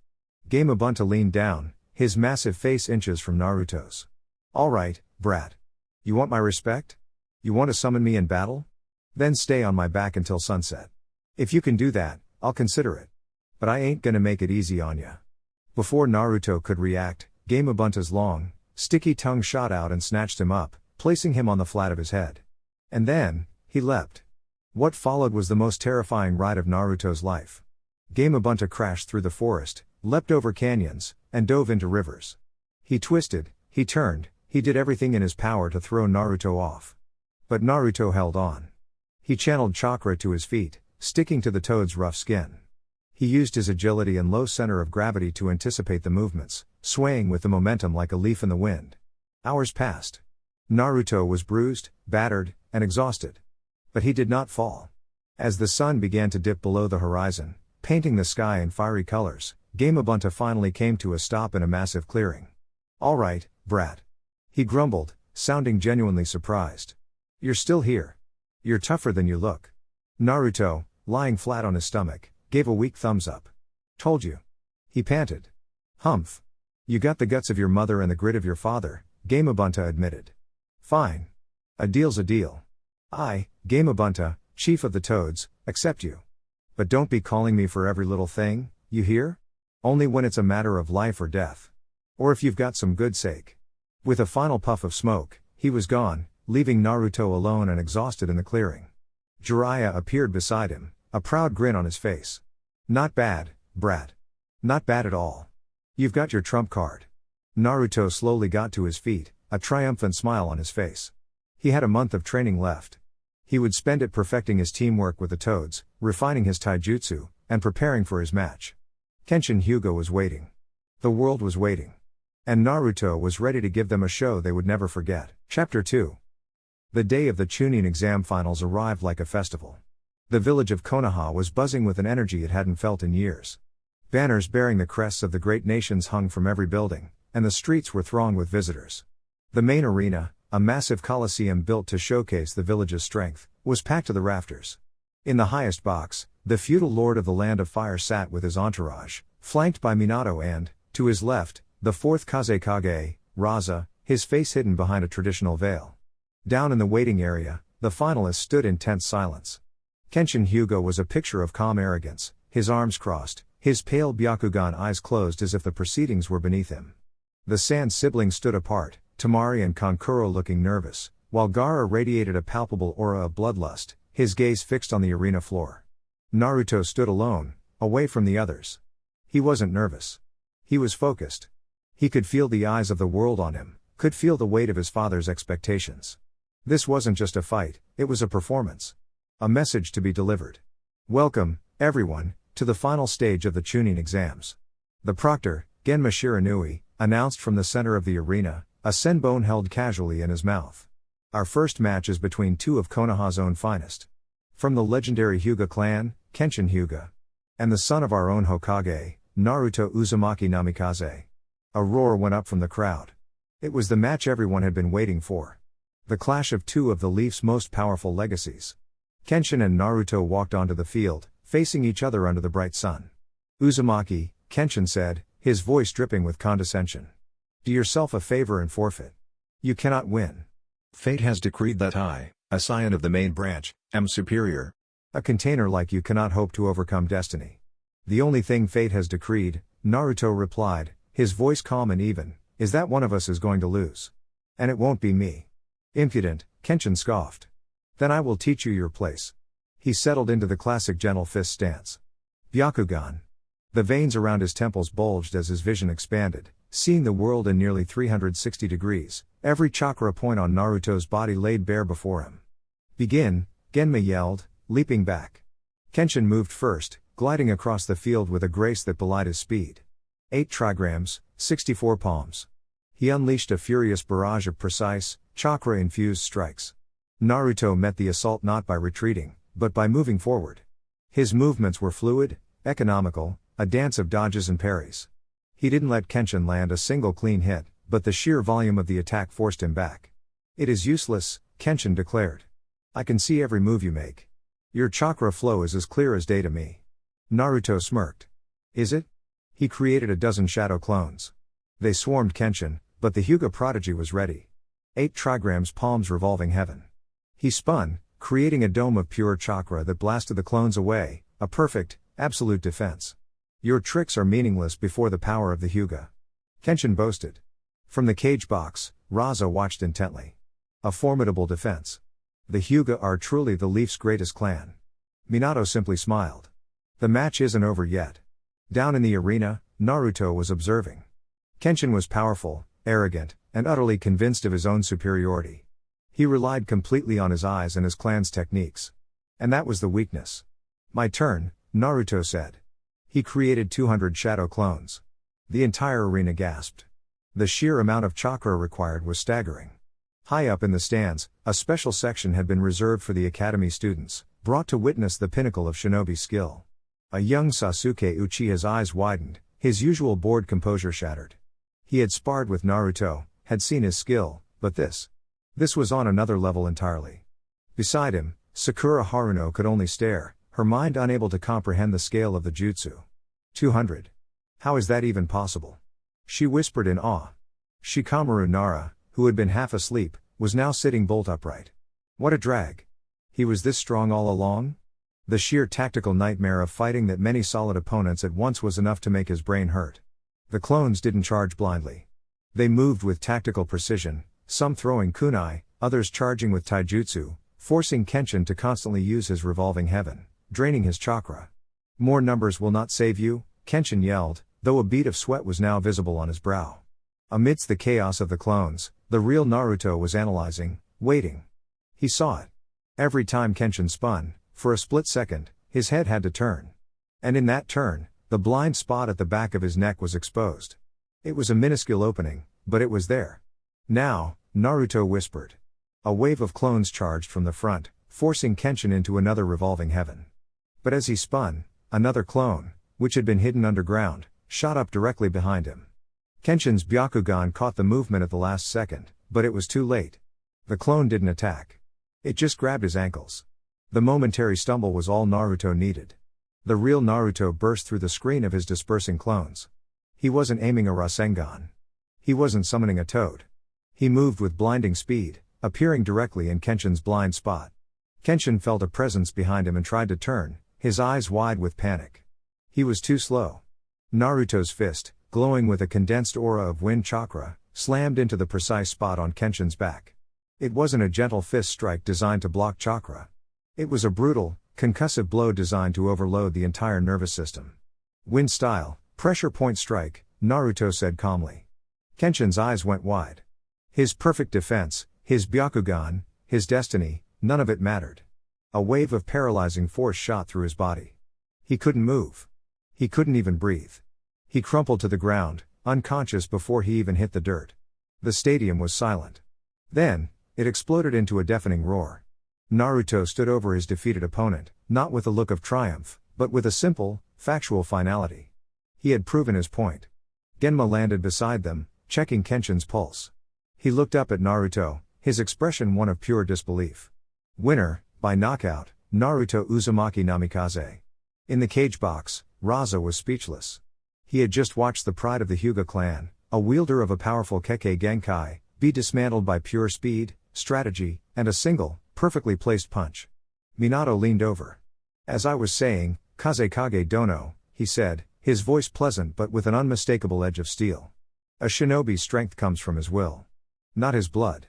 Gamabunta leaned down, his massive face inches from Naruto's. All right, brat. You want my respect? You want to summon me in battle? Then stay on my back until sunset. If you can do that, I'll consider it. But I ain't gonna make it easy on ya. Before Naruto could react, Gamabunta's long, sticky tongue shot out and snatched him up, placing him on the flat of his head. And then, he leapt. What followed was the most terrifying ride of Naruto's life. Gamabunta crashed through the forest, leapt over canyons, and dove into rivers. He twisted, he turned, he did everything in his power to throw Naruto off. But Naruto held on. He channeled chakra to his feet, sticking to the toad's rough skin. He used his agility and low center of gravity to anticipate the movements, swaying with the momentum like a leaf in the wind. Hours passed. Naruto was bruised, battered, and exhausted. But he did not fall. As the sun began to dip below the horizon, painting the sky in fiery colors, Gamabunta finally came to a stop in a massive clearing. All right, brat. He grumbled, sounding genuinely surprised. You're still here. You're tougher than you look. Naruto, lying flat on his stomach, gave a weak thumbs up. Told you. He panted. Humph. You got the guts of your mother and the grit of your father, Gamabunta admitted. Fine. A deal's a deal. I, Gamabunta, chief of the Toads, accept you. But don't be calling me for every little thing, you hear? Only when it's a matter of life or death. Or if you've got some good sake. With a final puff of smoke, he was gone, leaving Naruto alone and exhausted in the clearing. Jiraiya appeared beside him, a proud grin on his face. Not bad, brat. Not bad at all. You've got your trump card. Naruto slowly got to his feet, a triumphant smile on his face. He had a month of training left. He would spend it perfecting his teamwork with the Toads, refining his taijutsu, and preparing for his match. Kenshin Hyuga was waiting. The world was waiting. And Naruto was ready to give them a show they would never forget. Chapter 2. The day of the Chunin exam finals arrived like a festival. The village of Konoha was buzzing with an energy it hadn't felt in years. Banners bearing the crests of the great nations hung from every building, and the streets were thronged with visitors. The main arena, a massive coliseum built to showcase the village's strength, was packed to the rafters. In the highest box, the feudal lord of the Land of Fire sat with his entourage, flanked by Minato and, to his left, the fourth Kazekage, Raza, his face hidden behind a traditional veil. Down in the waiting area, the finalists stood in tense silence. Kenshin Hyuga was a picture of calm arrogance, his arms crossed, his pale Byakugan eyes closed as if the proceedings were beneath him. The Sand siblings stood apart, Temari and Kankuro looking nervous, while Gaara radiated a palpable aura of bloodlust, his gaze fixed on the arena floor. Naruto stood alone, away from the others. He wasn't nervous. He was focused. He could feel the eyes of the world on him, could feel the weight of his father's expectations. This wasn't just a fight, it was a performance. A message to be delivered. Welcome, everyone, to the final stage of the Chunin exams. The proctor, Genma Shiranui, announced from the center of the arena, a senbone held casually in his mouth. Our first match is between two of Konoha's own finest. From the legendary Hyuga clan, Kenshin Hyuga. And the son of our own Hokage, Naruto Uzumaki Namikaze. A roar went up from the crowd. It was the match everyone had been waiting for. The clash of two of the Leaf's most powerful legacies. Kenshin and Naruto walked onto the field, facing each other under the bright sun. Uzumaki, Kenshin said, his voice dripping with condescension. Do yourself a favor and forfeit. You cannot win. Fate has decreed that I, a scion of the main branch, am superior. A container like you cannot hope to overcome destiny. The only thing fate has decreed, Naruto replied, his voice calm and even, is that one of us is going to lose. And it won't be me. Impudent, Kenshin scoffed. Then I will teach you your place. He settled into the classic gentle fist stance. Byakugan. The veins around his temples bulged as his vision expanded, seeing the world in nearly 360 degrees, every chakra point on Naruto's body laid bare before him. Begin, Genma yelled, leaping back. Kenshin moved first, gliding across the field with a grace that belied his speed. 8 trigrams, 64 palms. He unleashed a furious barrage of precise, chakra-infused strikes. Naruto met the assault not by retreating, but by moving forward. His movements were fluid, economical, a dance of dodges and parries. He didn't let Kenshin land a single clean hit, but the sheer volume of the attack forced him back. It is useless, Kenshin declared. I can see every move you make. Your chakra flow is as clear as day to me. Naruto smirked. Is it? He created a dozen shadow clones. They swarmed Kenshin, but the Hyuga prodigy was ready. 8 trigrams palms revolving heaven. He spun, creating a dome of pure chakra that blasted the clones away, a perfect, absolute defense. Your tricks are meaningless before the power of the Hyuga. Kenshin boasted. From the cage box, Raza watched intently. A formidable defense. The Hyuga are truly the Leaf's greatest clan. Minato simply smiled. The match isn't over yet. Down in the arena, Naruto was observing. Kenshin was powerful, arrogant, and utterly convinced of his own superiority. He relied completely on his eyes and his clan's techniques. And that was the weakness. My turn, Naruto said. He created 200 shadow clones. The entire arena gasped. The sheer amount of chakra required was staggering. High up in the stands, a special section had been reserved for the academy students, brought to witness the pinnacle of shinobi skill. A young Sasuke Uchiha's eyes widened, his usual bored composure shattered. He had sparred with Naruto, had seen his skill, but this was on another level entirely. Beside him, Sakura Haruno could only stare, her mind unable to comprehend the scale of the jutsu. 200. How is that even possible? She whispered in awe. Shikamaru Nara, who had been half asleep, was now sitting bolt upright. What a drag! He was this strong all along? The sheer tactical nightmare of fighting that many solid opponents at once was enough to make his brain hurt. The clones didn't charge blindly. They moved with tactical precision, some throwing kunai, others charging with taijutsu, forcing Kenshin to constantly use his revolving heaven, draining his chakra. More numbers will not save you, Kenshin yelled, though a bead of sweat was now visible on his brow. Amidst the chaos of the clones, the real Naruto was analyzing, waiting. He saw it. Every time Kenshin spun, for a split second, his head had to turn. And in that turn, the blind spot at the back of his neck was exposed. It was a minuscule opening, but it was there. Now, Naruto whispered. A wave of clones charged from the front, forcing Kenshin into another revolving heaven. But as he spun, another clone, which had been hidden underground, shot up directly behind him. Kenshin's Byakugan caught the movement at the last second, but it was too late. The clone didn't attack. It just grabbed his ankles. The momentary stumble was all Naruto needed. The real Naruto burst through the screen of his dispersing clones. He wasn't aiming a Rasengan. He wasn't summoning a toad. He moved with blinding speed, appearing directly in Kenshin's blind spot. Kenshin felt a presence behind him and tried to turn, his eyes wide with panic. He was too slow. Naruto's fist, glowing with a condensed aura of wind chakra, slammed into the precise spot on Kenshin's back. It wasn't a gentle fist strike designed to block chakra. It was a brutal, concussive blow designed to overload the entire nervous system. Wind style, pressure point strike, Naruto said calmly. Kenshin's eyes went wide. His perfect defense, his Byakugan, his destiny, none of it mattered. A wave of paralyzing force shot through his body. He couldn't move. He couldn't even breathe. He crumpled to the ground, unconscious before he even hit the dirt. The stadium was silent. Then, it exploded into a deafening roar. Naruto stood over his defeated opponent, not with a look of triumph, but with a simple, factual finality. He had proven his point. Genma landed beside them, checking Kenshin's pulse. He looked up at Naruto, his expression one of pure disbelief. Winner, by knockout, Naruto Uzumaki Namikaze. In the cage box, Raza was speechless. He had just watched the pride of the Hyuga clan, a wielder of a powerful Kekkei Genkai, be dismantled by pure speed, strategy, and a single, perfectly placed punch. Minato leaned over. As I was saying, Kazekage Dono, he said, his voice pleasant but with an unmistakable edge of steel. A shinobi's strength comes from his will. Not his blood.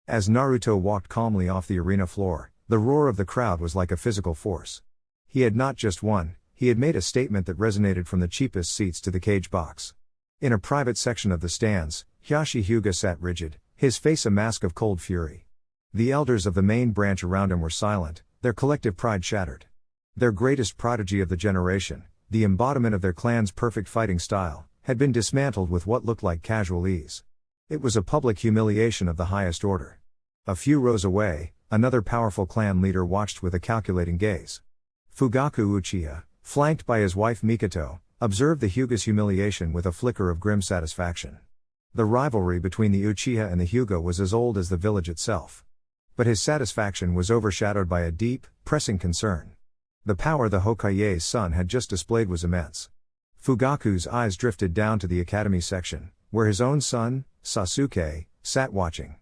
As Naruto walked calmly off the arena floor, the roar of the crowd was like a physical force. He had not just won, he had made a statement that resonated from the cheapest seats to the cage box. In a private section of the stands, Hiashi Hyuga sat rigid, his face a mask of cold fury. The elders of the main branch around him were silent, their collective pride shattered. Their greatest prodigy of the generation, the embodiment of their clan's perfect fighting style, had been dismantled with what looked like casual ease. It was a public humiliation of the highest order. A few rows away, another powerful clan leader watched with a calculating gaze. Fugaku Uchiha, flanked by his wife Mikoto, observed the Hyuga's humiliation with a flicker of grim satisfaction. The rivalry between the Uchiha and the Hyuga was as old as the village itself. But his satisfaction was overshadowed by a deep, pressing concern. The power the Hokage's son had just displayed was immense. Fugaku's eyes drifted down to the academy section, where his own son, Sasuke, sat watching.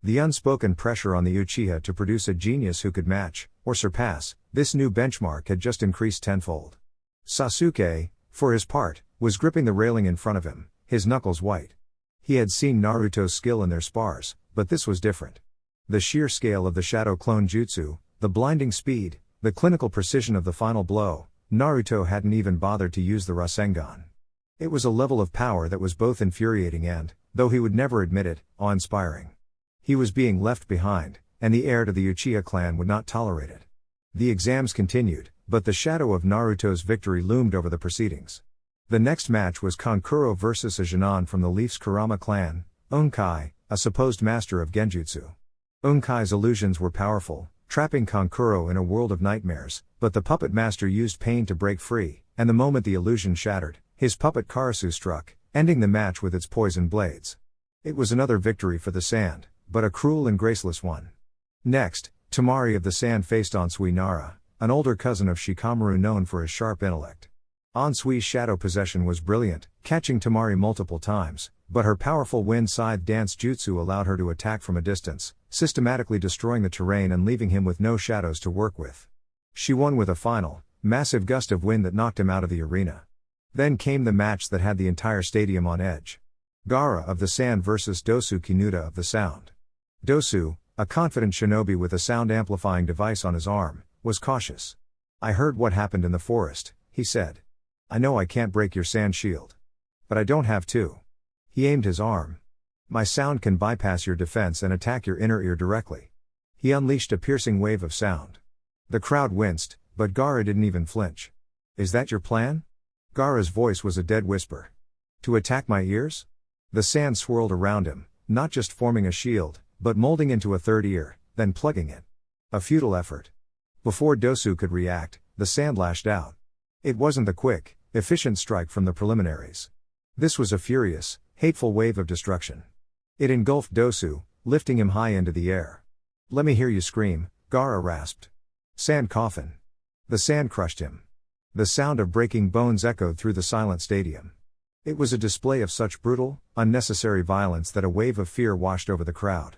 The unspoken pressure on the Uchiha to produce a genius who could match, or surpass, this new benchmark had just increased tenfold. Sasuke, for his part, was gripping the railing in front of him, his knuckles white. He had seen Naruto's skill in their spars, but this was different. The sheer scale of the shadow clone jutsu, the blinding speed, the clinical precision of the final blow, Naruto hadn't even bothered to use the Rasengan. It was a level of power that was both infuriating and, though he would never admit it, awe-inspiring. He was being left behind, and the heir to the Uchiha clan would not tolerate it. The exams continued, but the shadow of Naruto's victory loomed over the proceedings. The next match was Kankuro versus a Genin from the Leaf's Kurama clan, Unkai, a supposed master of genjutsu. Unkai's illusions were powerful, trapping Kankuro in a world of nightmares, but the puppet master used pain to break free, and the moment the illusion shattered, his puppet Karasu struck, ending the match with its poison blades. It was another victory for the Sand, but a cruel and graceless one. Next, Tamari of the Sand faced Onsui Nara, an older cousin of Shikamaru known for his sharp intellect. Ansui's shadow possession was brilliant, catching Tamari multiple times, but her powerful wind scythe dance jutsu allowed her to attack from a distance, systematically destroying the terrain and leaving him with no shadows to work with. She won with a final, massive gust of wind that knocked him out of the arena. Then came the match that had the entire stadium on edge. Gaara of the Sand versus Dosu Kinuta of the Sound. Dosu, a confident shinobi with a sound amplifying device on his arm, was cautious. "I heard what happened in the forest," he said. "I know I can't break your sand shield. But I don't have to." He aimed his arm. "My sound can bypass your defense and attack your inner ear directly." He unleashed a piercing wave of sound. The crowd winced, but Gaara didn't even flinch. "Is that your plan?" Gaara's voice was a dead whisper. "To attack my ears?" The sand swirled around him, not just forming a shield, but molding into a third ear, then plugging it. A futile effort. Before Dosu could react, the sand lashed out. It wasn't the quick, efficient strike from the preliminaries. This was a furious, hateful wave of destruction. It engulfed Dosu, lifting him high into the air. "Let me hear you scream," Gaara rasped. "Sand coffin." The sand crushed him. The sound of breaking bones echoed through the silent stadium. It was a display of such brutal, unnecessary violence that a wave of fear washed over the crowd.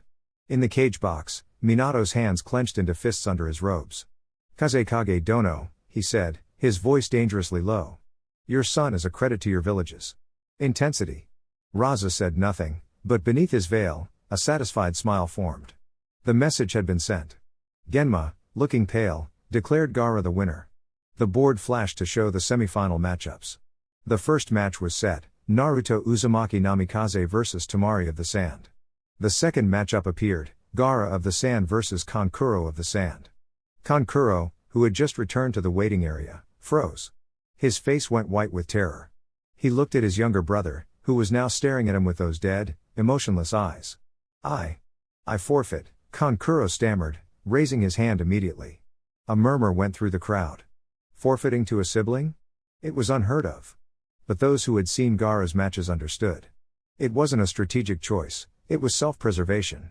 In the cage box, Minato's hands clenched into fists under his robes. "Kazekage Dono," he said, his voice dangerously low. "Your son is a credit to your villages." Intensity. Raza said nothing, but beneath his veil, a satisfied smile formed. The message had been sent. Genma, looking pale, declared Gaara the winner. The board flashed to show the semi-final matchups. The first match was set, Naruto Uzumaki Namikaze vs Tamari of the Sand. The second matchup appeared, Gaara of the Sand vs Kankuro of the Sand. Kankuro, who had just returned to the waiting area, froze. His face went white with terror. He looked at his younger brother, who was now staring at him with those dead, emotionless eyes. I forfeit," Kankuro stammered, raising his hand immediately. A murmur went through the crowd. Forfeiting to a sibling? It was unheard of. But those who had seen Gaara's matches understood. It wasn't a strategic choice, it was self-preservation.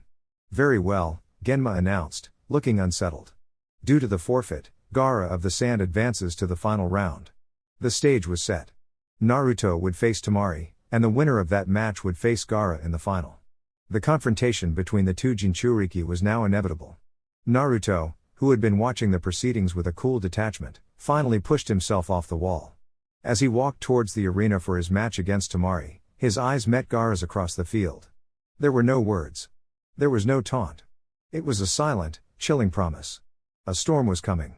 "Very well," Genma announced, looking unsettled. Due to the forfeit, Gaara of the Sand advances to the final round. The stage was set. Naruto would face Tamari, and the winner of that match would face Gaara in the final. The confrontation between the two Jinchuriki was now inevitable. Naruto, who had been watching the proceedings with a cool detachment, finally pushed himself off the wall. As he walked towards the arena for his match against Tamari, his eyes met Gaara's across the field. There were no words. There was no taunt. It was a silent, chilling promise. A storm was coming.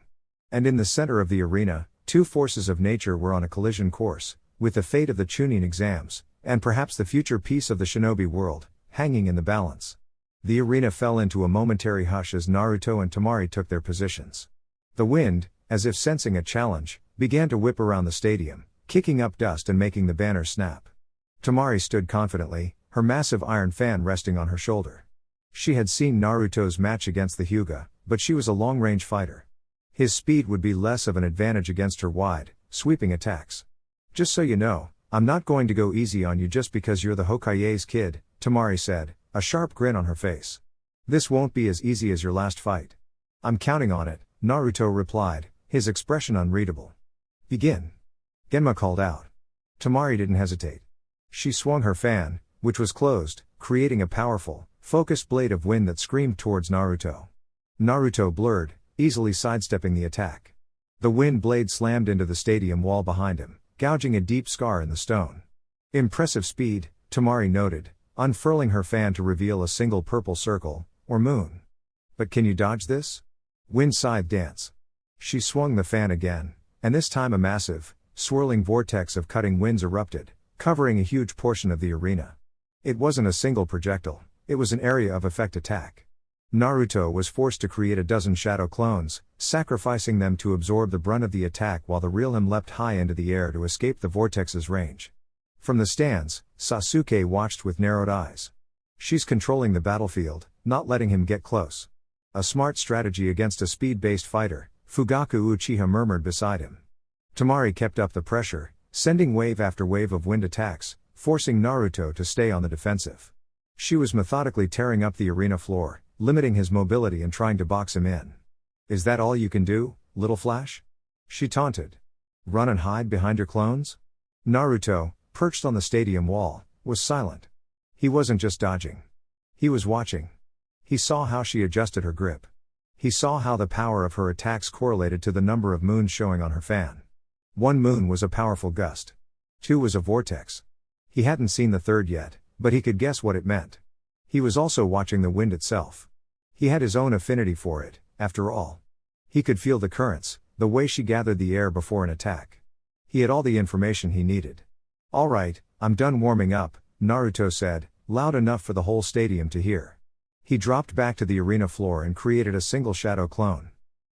And in the center of the arena, two forces of nature were on a collision course, with the fate of the Chunin exams, and perhaps the future peace of the shinobi world, hanging in the balance. The arena fell into a momentary hush as Naruto and Tamari took their positions. The wind, as if sensing a challenge, began to whip around the stadium, kicking up dust and making the banner snap. Tamari stood confidently, her massive iron fan resting on her shoulder. She had seen Naruto's match against the Hyuga, but she was a long-range fighter. His speed would be less of an advantage against her wide, sweeping attacks. "Just so you know, I'm not going to go easy on you just because you're the Hokage's kid," Tamari said, a sharp grin on her face. "This won't be as easy as your last fight." "I'm counting on it," Naruto replied, his expression unreadable. "Begin." Genma called out. Tamari didn't hesitate. She swung her fan, which was closed, creating a powerful, focused blade of wind that screamed towards Naruto. Naruto blurred, easily sidestepping the attack. The wind blade slammed into the stadium wall behind him, gouging a deep scar in the stone. "Impressive speed," Tamari noted, unfurling her fan to reveal a single purple circle, or moon. "But can you dodge this?" Wind scythe dance. She swung the fan again, and this time a massive, swirling vortex of cutting winds erupted, covering a huge portion of the arena. It wasn't a single projectile, it was an area of effect attack. Naruto was forced to create a dozen shadow clones, sacrificing them to absorb the brunt of the attack while the real him leapt high into the air to escape the vortex's range. From the stands, Sasuke watched with narrowed eyes. "She's controlling the battlefield, not letting him get close. A smart strategy against a speed-based fighter," Fugaku Uchiha murmured beside him. Tamari kept up the pressure, sending wave after wave of wind attacks, forcing Naruto to stay on the defensive. She was methodically tearing up the arena floor, limiting his mobility and trying to box him in. "Is that all you can do, little Flash?" she taunted. Run and hide behind your clones? Naruto, perched on the stadium wall, was silent. He wasn't just dodging. He was watching. He saw how she adjusted her grip. He saw how the power of her attacks correlated to the number of moons showing on her fan. 1 moon was a powerful gust. 2 was a vortex. He hadn't seen the third yet, but he could guess what it meant. He was also watching the wind itself. He had his own affinity for it, after all. He could feel the currents, the way she gathered the air before an attack. He had all the information he needed. "All right, I'm done warming up," Naruto said, loud enough for the whole stadium to hear. He dropped back to the arena floor and created a single shadow clone.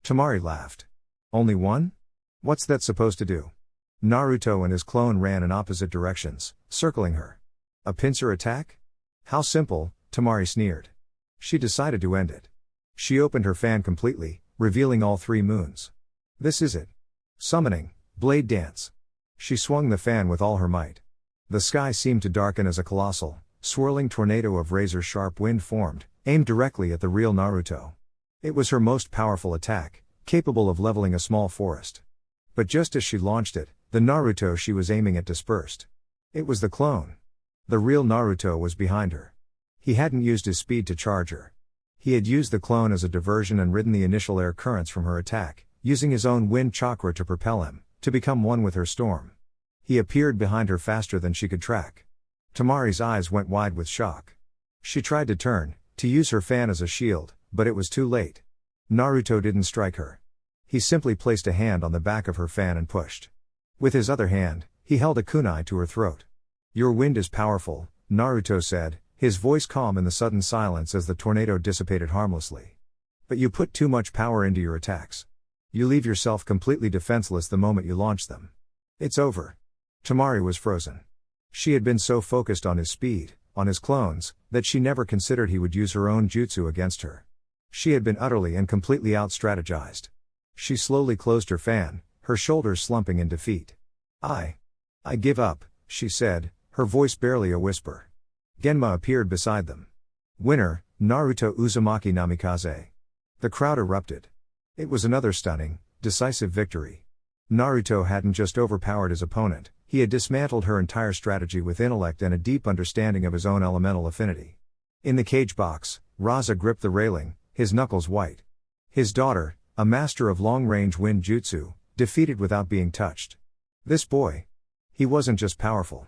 Tamari laughed. "Only one? What's that supposed to do?" Naruto and his clone ran in opposite directions, circling her. "A pincer attack? How simple," Tamari sneered. She decided to end it. She opened her fan completely, revealing all 3 moons. "This is it. Summoning, blade dance." She swung the fan with all her might. The sky seemed to darken as a colossal, swirling tornado of razor-sharp wind formed, aimed directly at the real Naruto. It was her most powerful attack, capable of leveling a small forest. But just as she launched it, the Naruto she was aiming at dispersed. It was the clone. The real Naruto was behind her. He hadn't used his speed to charge her. He had used the clone as a diversion and ridden the initial air currents from her attack, using his own wind chakra to propel him, to become one with her storm. He appeared behind her faster than she could track. Tamari's eyes went wide with shock. She tried to turn, to use her fan as a shield, but it was too late. Naruto didn't strike her. He simply placed a hand on the back of her fan and pushed. With his other hand, he held a kunai to her throat. "Your wind is powerful," Naruto said, his voice calm in the sudden silence as the tornado dissipated harmlessly. "But you put too much power into your attacks. You leave yourself completely defenseless the moment you launch them. It's over." Tamari was frozen. She had been so focused on his speed, on his clones, that she never considered he would use her own jutsu against her. She had been utterly and completely out-strategized. She slowly closed her fan, her shoulders slumping in defeat. I give up," she said, her voice barely a whisper. Genma appeared beside them. "Winner, Naruto Uzumaki Namikaze." The crowd erupted. It was another stunning, decisive victory. Naruto hadn't just overpowered his opponent, he had dismantled her entire strategy with intellect and a deep understanding of his own elemental affinity. In the cage box, Raza gripped the railing, his knuckles white. His daughter, a master of long-range wind jutsu, defeated without being touched. This boy. He wasn't just powerful.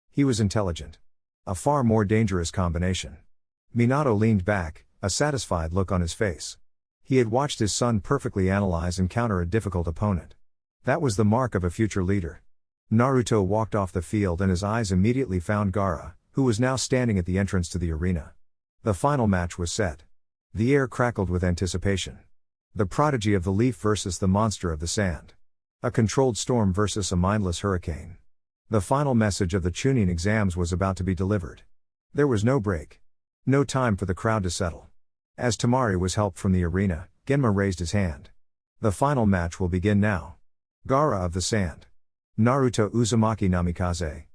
He was intelligent. A far more dangerous combination. Minato leaned back, a satisfied look on his face. He had watched his son perfectly analyze and counter a difficult opponent. That was the mark of a future leader. Naruto walked off the field and his eyes immediately found Gaara, who was now standing at the entrance to the arena. The final match was set. The air crackled with anticipation. The prodigy of the leaf versus the monster of the sand. A controlled storm versus a mindless hurricane. The final message of the Chunin exams was about to be delivered. There was no break. No time for the crowd to settle. As Tamari was helped from the arena, Genma raised his hand. "The final match will begin now. Gaara of the Sand. Naruto Uzumaki Namikaze.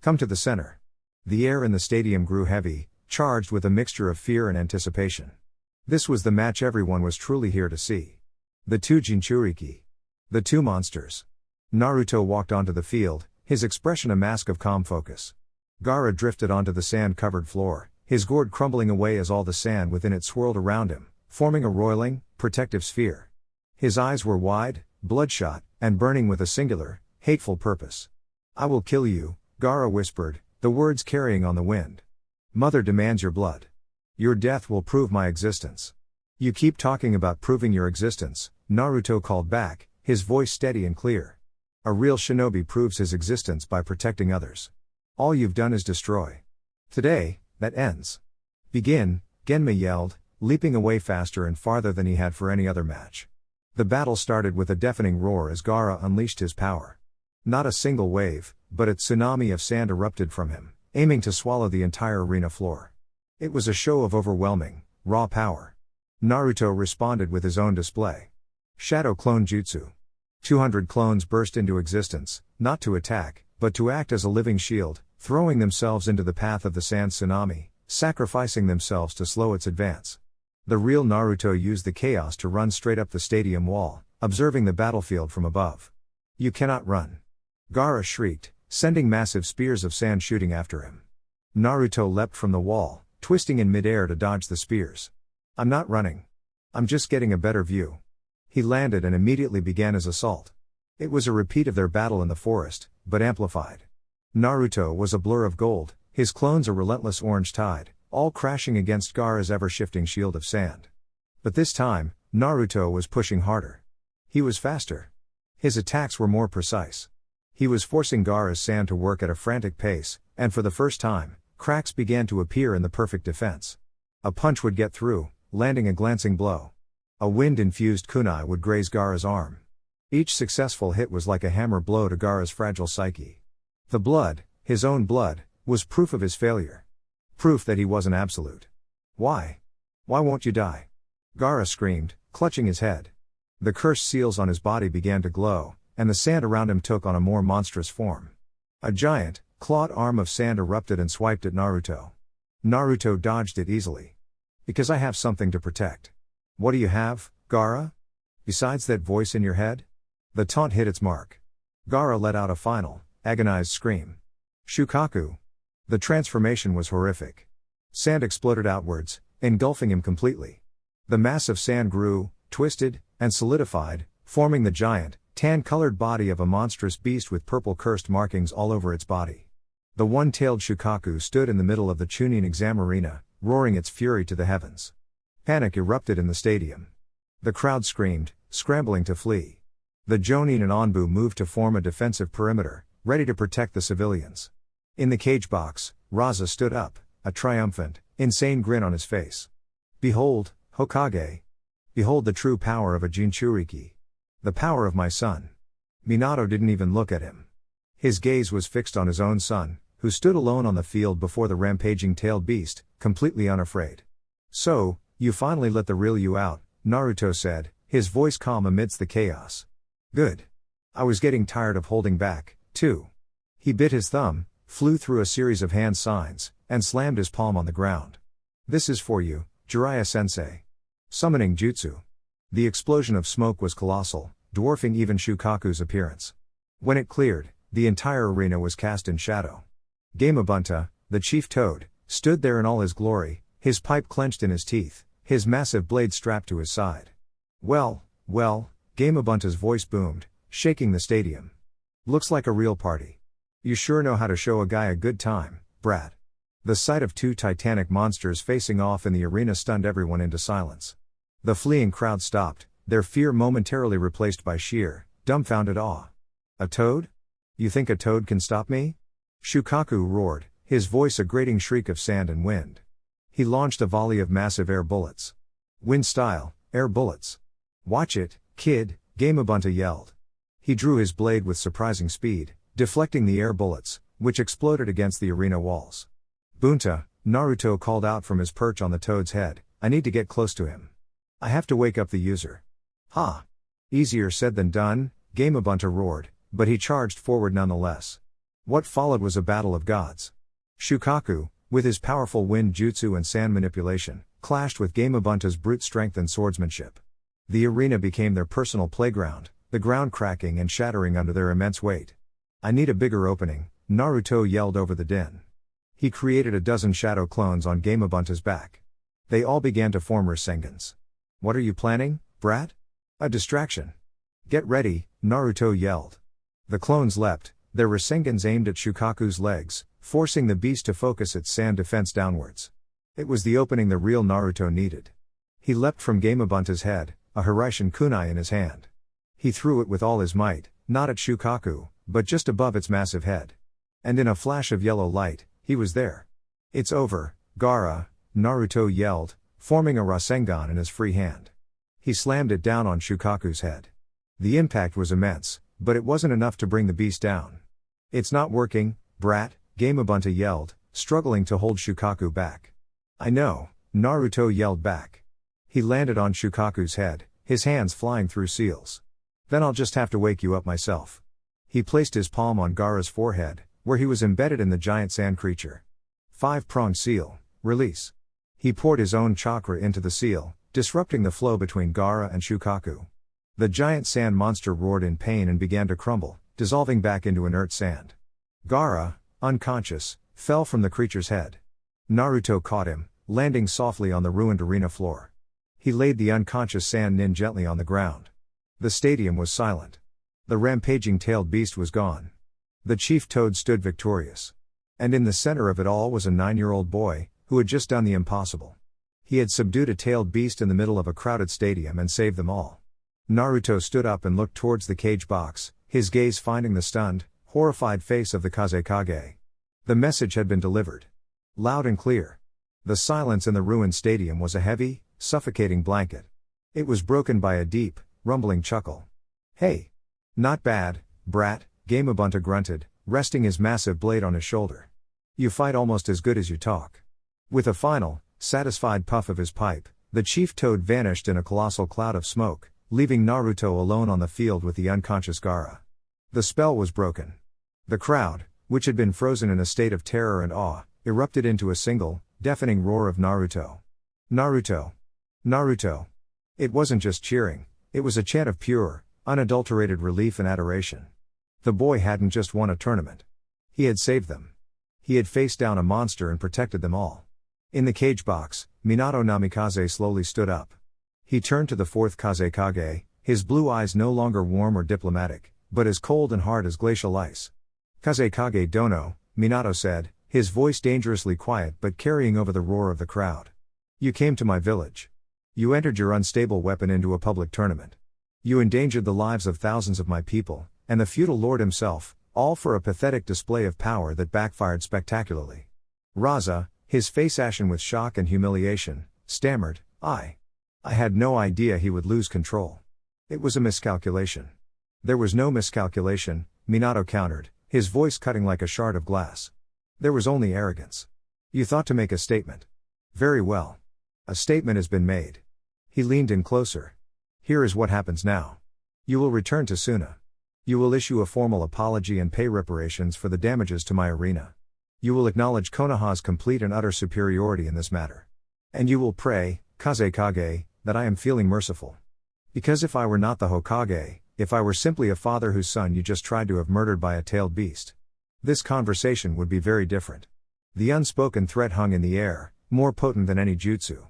Come to the center." The air in the stadium grew heavy, charged with a mixture of fear and anticipation. This was the match everyone was truly here to see. The 2 Jinchuriki. The 2 monsters. Naruto walked onto the field, his expression a mask of calm focus. Gaara drifted onto the sand-covered floor, his gourd crumbling away as all the sand within it swirled around him, forming a roiling, protective sphere. His eyes were wide, bloodshot, and burning with a singular, hateful purpose. "I will kill you," Gaara whispered, the words carrying on the wind. "Mother demands your blood. Your death will prove my existence." "You keep talking about proving your existence," Naruto called back, his voice steady and clear. "A real shinobi proves his existence by protecting others. All you've done is destroy. Today, that ends." "Begin," Genma yelled, leaping away faster and farther than he had for any other match. The battle started with a deafening roar as Gaara unleashed his power. Not a single wave, but a tsunami of sand erupted from him, aiming to swallow the entire arena floor. It was a show of overwhelming, raw power. Naruto responded with his own display. Shadow Clone Jutsu. 200 clones burst into existence, not to attack, but to act as a living shield, throwing themselves into the path of the sand tsunami, sacrificing themselves to slow its advance. The real Naruto used the chaos to run straight up the stadium wall, observing the battlefield from above. You cannot run. Gaara shrieked, sending massive spears of sand shooting after him. Naruto leapt from the wall, twisting in midair to dodge the spears. I'm not running. I'm just getting a better view. He landed and immediately began his assault. It was a repeat of their battle in the forest, but amplified. Naruto was a blur of gold, his clones a relentless orange tide, all crashing against Gaara's ever-shifting shield of sand. But this time, Naruto was pushing harder. He was faster. His attacks were more precise. He was forcing Gaara's sand to work at a frantic pace, and for the first time, cracks began to appear in the perfect defense. A punch would get through, landing a glancing blow. A wind-infused kunai would graze Gaara's arm. Each successful hit was like a hammer blow to Gaara's fragile psyche. The blood, his own blood, was proof of his failure. Proof that he wasn't absolute. Why? Why won't you die? Gaara screamed, clutching his head. The cursed seals on his body began to glow, and the sand around him took on a more monstrous form. A giant, clawed arm of sand erupted and swiped at Naruto. Naruto dodged it easily. Because I have something to protect. What do you have, Gaara? Besides that voice in your head? The taunt hit its mark. Gaara let out a final, agonized scream. Shukaku. The transformation was horrific. Sand exploded outwards, engulfing him completely. The mass of sand grew, twisted, and solidified, forming the giant, tan-colored body of a monstrous beast with purple cursed markings all over its body. The one-tailed Shukaku stood in the middle of the Chunin exam arena, roaring its fury to the heavens. Panic erupted in the stadium. The crowd screamed, scrambling to flee. The Jonin and Anbu moved to form a defensive perimeter, ready to protect the civilians. In the cage box, Raza stood up, a triumphant, insane grin on his face. Behold, Hokage. Behold the true power of a Jinchuriki. The power of my son. Minato didn't even look at him. His gaze was fixed on his own son, who stood alone on the field before the rampaging tailed beast, completely unafraid. So, you finally let the real you out, Naruto said, his voice calm amidst the chaos. Good. I was getting tired of holding back, too. He bit his thumb, flew through a series of hand signs, and slammed his palm on the ground. This is for you, Jiraiya-sensei. Summoning jutsu. The explosion of smoke was colossal, dwarfing even Shukaku's appearance. When it cleared, the entire arena was cast in shadow. Gamabunta, the chief toad, stood there in all his glory, his pipe clenched in his teeth, his massive blade strapped to his side. Well, Gamabunta's voice boomed, shaking the stadium. Looks like a real party. You sure know how to show a guy a good time, brat. The sight of two titanic monsters facing off in the arena stunned everyone into silence. The fleeing crowd stopped, their fear momentarily replaced by sheer, dumbfounded awe. A toad? You think a toad can stop me? Shukaku roared, his voice a grating shriek of sand and wind. He launched a volley of massive air bullets. Wind-style, air bullets. Watch it, kid, Gamabunta yelled. He drew his blade with surprising speed, deflecting the air bullets, which exploded against the arena walls. Bunta, Naruto called out from his perch on the toad's head, I need to get close to him. I have to wake up the user. Ha! Easier said than done, Gamabunta roared, but he charged forward nonetheless. What followed was a battle of gods. Shukaku, with his powerful wind jutsu and sand manipulation, clashed with Gamabunta's brute strength and swordsmanship. The arena became their personal playground, the ground cracking and shattering under their immense weight. I need a bigger opening, Naruto yelled over the din. He created a dozen shadow clones on Gamabunta's back. They all began to form Rasengans. What are you planning, brat? A distraction. Get ready, Naruto yelled. The clones leapt, their Rasengans aimed at Shukaku's legs, forcing the beast to focus its sand defense downwards. It was the opening the real Naruto needed. He leapt from Gamabunta's head, a Hiraishin kunai in his hand. He threw it with all his might, not at Shukaku, but just above its massive head. And in a flash of yellow light, he was there. It's over, Gaara, Naruto yelled, forming a Rasengan in his free hand. He slammed it down on Shukaku's head. The impact was immense, but it wasn't enough to bring the beast down. It's not working, brat, Gamabunta yelled, struggling to hold Shukaku back. I know, Naruto yelled back. He landed on Shukaku's head, his hands flying through seals. Then I'll just have to wake you up myself. He placed his palm on Gaara's forehead, where he was embedded in the giant sand creature. 5-pronged seal, release. He poured his own chakra into the seal, disrupting the flow between Gaara and Shukaku. The giant sand monster roared in pain and began to crumble, dissolving back into inert sand. Gaara, unconscious, fell from the creature's head. Naruto caught him, landing softly on the ruined arena floor. He laid the unconscious sand nin gently on the ground. The stadium was silent. The rampaging tailed beast was gone. The chief toad stood victorious. And in the center of it all was a 9-year-old boy, who had just done the impossible. He had subdued a tailed beast in the middle of a crowded stadium and saved them all. Naruto stood up and looked towards the cage box, his gaze finding the stunned, horrified face of the Kazekage. The message had been delivered. Loud and clear. The silence in the ruined stadium was a heavy, suffocating blanket. It was broken by a deep, rumbling chuckle. "Hey! Not bad, brat," Gamabunta grunted, resting his massive blade on his shoulder. "You fight almost as good as you talk." With a final, satisfied puff of his pipe, the chief toad vanished in a colossal cloud of smoke, leaving Naruto alone on the field with the unconscious Gaara. The spell was broken. The crowd, which had been frozen in a state of terror and awe, erupted into a single, deafening roar of Naruto. Naruto! Naruto! It wasn't just cheering, it was a chant of pure, unadulterated relief and adoration. The boy hadn't just won a tournament. He had saved them. He had faced down a monster and protected them all. In the cage box, Minato Namikaze slowly stood up. He turned to the fourth Kazekage, his blue eyes no longer warm or diplomatic, but as cold and hard as glacial ice. "Kazekage Dono," Minato said, his voice dangerously quiet but carrying over the roar of the crowd. "You came to my village. You entered your unstable weapon into a public tournament. You endangered the lives of thousands of my people, and the feudal lord himself, all for a pathetic display of power that backfired spectacularly." Raza, his face ashen with shock and humiliation, stammered, I had no idea he would lose control. It was a miscalculation." "There was no miscalculation," Minato countered, his voice cutting like a shard of glass. "There was only arrogance. You thought to make a statement. Very well. A statement has been made." He leaned in closer. "Here is what happens now. You will return to Suna. You will issue a formal apology and pay reparations for the damages to my arena. You will acknowledge Konoha's complete and utter superiority in this matter. And you will pray, Kazekage, that I am feeling merciful. Because if I were not the Hokage, if I were simply a father whose son you just tried to have murdered by a tailed beast, this conversation would be very different." The unspoken threat hung in the air, more potent than any jutsu.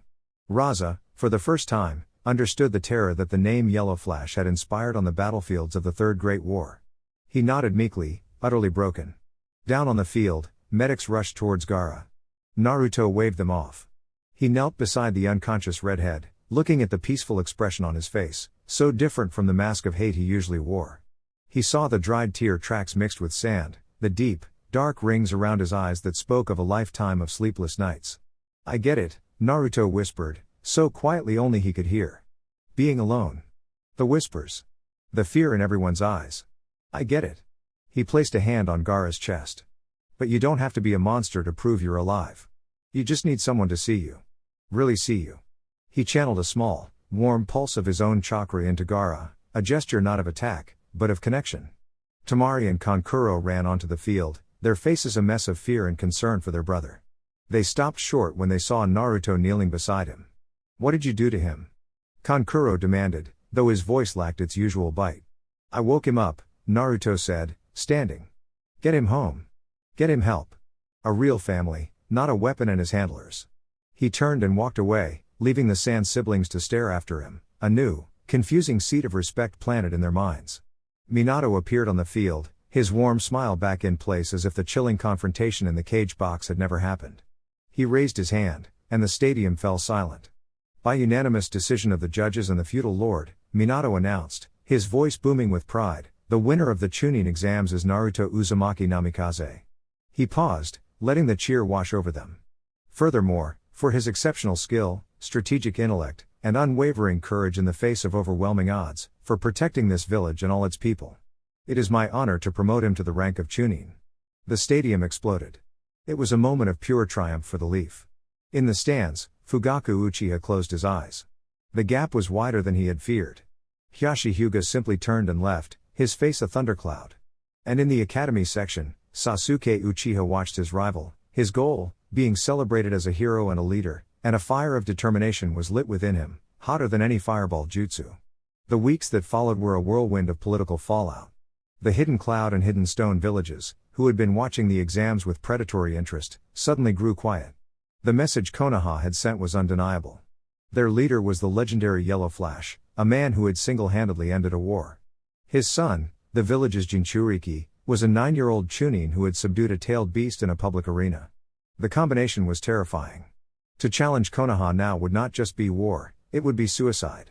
Raza, for the first time, understood the terror that the name Yellow Flash had inspired on the battlefields of the Third Great War. He nodded meekly, utterly broken. Down on the field, medics rushed towards Gaara. Naruto waved them off. He knelt beside the unconscious redhead, looking at the peaceful expression on his face, so different from the mask of hate he usually wore. He saw the dried tear tracks mixed with sand, the deep, dark rings around his eyes that spoke of a lifetime of sleepless nights. "I get it," Naruto whispered, so quietly only he could hear. Being alone. The whispers. The fear in everyone's eyes. "I get it." He placed a hand on Gaara's chest. "But you don't have to be a monster to prove you're alive. You just need someone to see you. Really see you." He channeled a small, warm pulse of his own chakra into Gaara, a gesture not of attack, but of connection. Temari and Kankuro ran onto the field, their faces a mess of fear and concern for their brother. They stopped short when they saw Naruto kneeling beside him. "What did you do to him?" Kankuro demanded, though his voice lacked its usual bite. "I woke him up," Naruto said, standing. "Get him home. Get him help. A real family, not a weapon and his handlers." He turned and walked away, leaving the Sand siblings to stare after him, a new, confusing seed of respect planted in their minds. Minato appeared on the field, his warm smile back in place as if the chilling confrontation in the cage box had never happened. He raised his hand, and the stadium fell silent. By unanimous decision of the judges and the feudal lord, Minato announced, his voice booming with pride, "The winner of the Chunin exams is Naruto Uzumaki Namikaze." He paused, letting the cheer wash over them. Furthermore, for his exceptional skill, strategic intellect, and unwavering courage in the face of overwhelming odds, for protecting this village and all its people. It is my honor to promote him to the rank of Chunin. The stadium exploded. It was a moment of pure triumph for the Leaf. In the stands, Fugaku Uchiha closed his eyes. The gap was wider than he had feared. Hiyashi Hyuga simply turned and left, his face a thundercloud. And in the academy section, Sasuke Uchiha watched his rival, his goal, being celebrated as a hero and a leader, and a fire of determination was lit within him, hotter than any fireball jutsu. The weeks that followed were a whirlwind of political fallout. The Hidden Cloud and Hidden Stone villages, who had been watching the exams with predatory interest, suddenly grew quiet. The message Konoha had sent was undeniable. Their leader was the legendary Yellow Flash, a man who had single-handedly ended a war. His son, the village's Jinchuriki, was a 9-year-old Chunin who had subdued a tailed beast in a public arena. The combination was terrifying. To challenge Konoha now would not just be war, it would be suicide.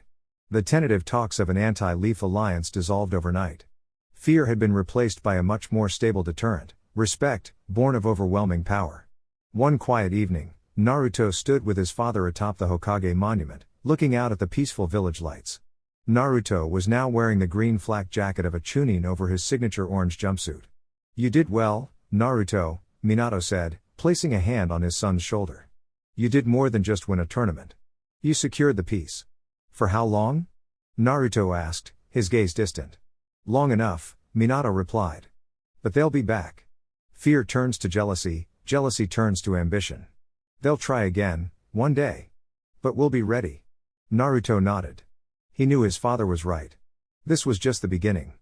The tentative talks of an anti-Leaf alliance dissolved overnight. Fear had been replaced by a much more stable deterrent, respect, born of overwhelming power. One quiet evening, Naruto stood with his father atop the Hokage monument, looking out at the peaceful village lights. Naruto was now wearing the green flak jacket of a Chunin over his signature orange jumpsuit. "You did well, Naruto," Minato said, placing a hand on his son's shoulder. "You did more than just win a tournament. You secured the peace." "For how long?" Naruto asked, his gaze distant. "Long enough," Minato replied. "But they'll be back. Fear turns to jealousy, jealousy turns to ambition. They'll try again, one day. But we'll be ready." Naruto nodded. He knew his father was right. This was just the beginning.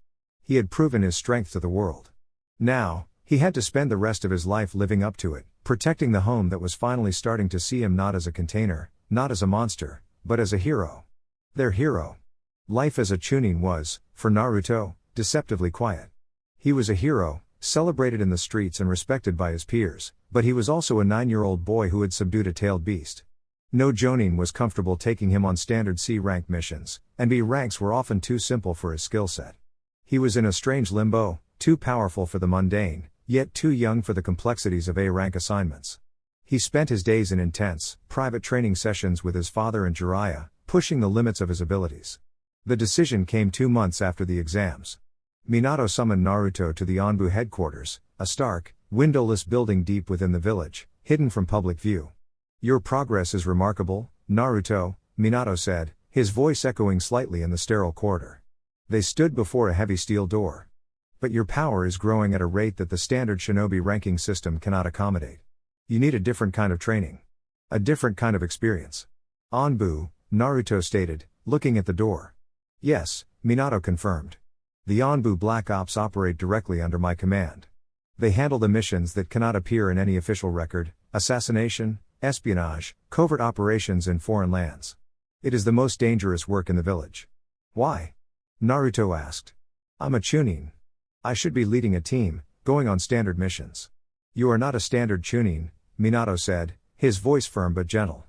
He had proven his strength to the world. Now, he had to spend the rest of his life living up to it, protecting the home that was finally starting to see him not as a container, not as a monster, but as a hero. Their hero. Life as a Chunin was, for Naruto, deceptively quiet. He was a hero, celebrated in the streets and respected by his peers, but he was also a 9-year-old boy who had subdued a tailed beast. No Jonin was comfortable taking him on standard C-rank missions, and B ranks were often too simple for his skill set. He was in a strange limbo, too powerful for the mundane, yet too young for the complexities of A-rank assignments. He spent his days in intense, private training sessions with his father and Jiraiya, pushing the limits of his abilities. The decision came 2 months after the exams. Minato summoned Naruto to the Anbu headquarters, a stark, windowless building deep within the village, hidden from public view. "Your progress is remarkable, Naruto," Minato said, his voice echoing slightly in the sterile corridor. They stood before a heavy steel door. "But your power is growing at a rate that the standard shinobi ranking system cannot accommodate. You need a different kind of training. A different kind of experience." "Anbu," Naruto stated, looking at the door. "Yes," Minato confirmed. "The Anbu Black Ops operate directly under my command. They handle the missions that cannot appear in any official record: assassination, espionage, covert operations in foreign lands. It is the most dangerous work in the village." "Why?" Naruto asked. "I'm a Chunin. I should be leading a team, going on standard missions." "You are not a standard Chunin," Minato said, his voice firm but gentle.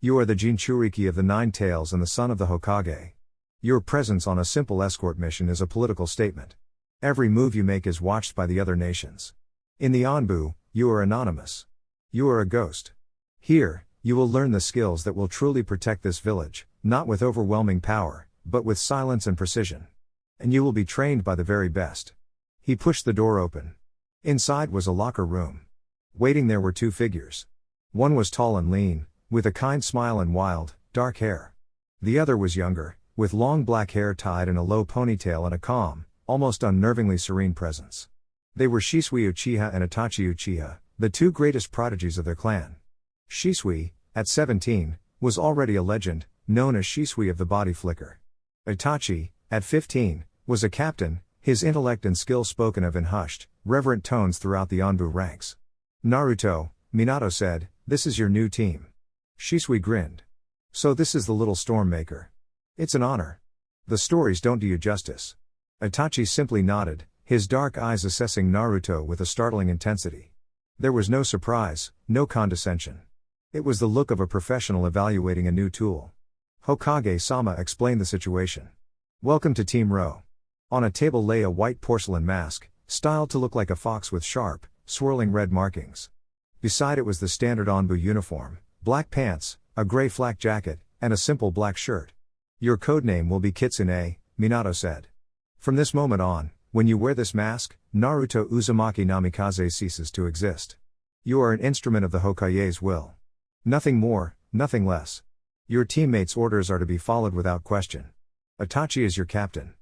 "You are the Jinchuriki of the Nine Tails and the son of the Hokage. Your presence on a simple escort mission is a political statement. Every move you make is watched by the other nations. In the Anbu, you are anonymous. You are a ghost. Here, you will learn the skills that will truly protect this village, not with overwhelming power, but with silence and precision. And you will be trained by the very best." He pushed the door open. Inside was a locker room. Waiting there were 2 figures. One was tall and lean, with a kind smile and wild, dark hair. The other was younger, with long black hair tied in a low ponytail and a calm, almost unnervingly serene presence. They were Shisui Uchiha and Itachi Uchiha, the 2 greatest prodigies of their clan. Shisui, at 17, was already a legend, known as Shisui of the Body Flicker. Itachi, at 15, was a captain, his intellect and skill spoken of in hushed, reverent tones throughout the Anbu ranks. "Naruto," Minato said, "this is your new team." Shisui grinned. "So this is the little storm maker. It's an honor. The stories don't do you justice." Itachi simply nodded, his dark eyes assessing Naruto with a startling intensity. There was no surprise, no condescension. It was the look of a professional evaluating a new tool. Hokage-sama explained the situation. "Welcome to Team Rho." On a table lay a white porcelain mask, styled to look like a fox with sharp, swirling red markings. Beside it was the standard Anbu uniform: black pants, a gray flak jacket, and a simple black shirt. "Your codename will be Kitsune," Minato said. "From this moment on, when you wear this mask, Naruto Uzumaki Namikaze ceases to exist. You are an instrument of the Hokage's will. Nothing more, nothing less. Your teammates' orders are to be followed without question. Itachi is your captain.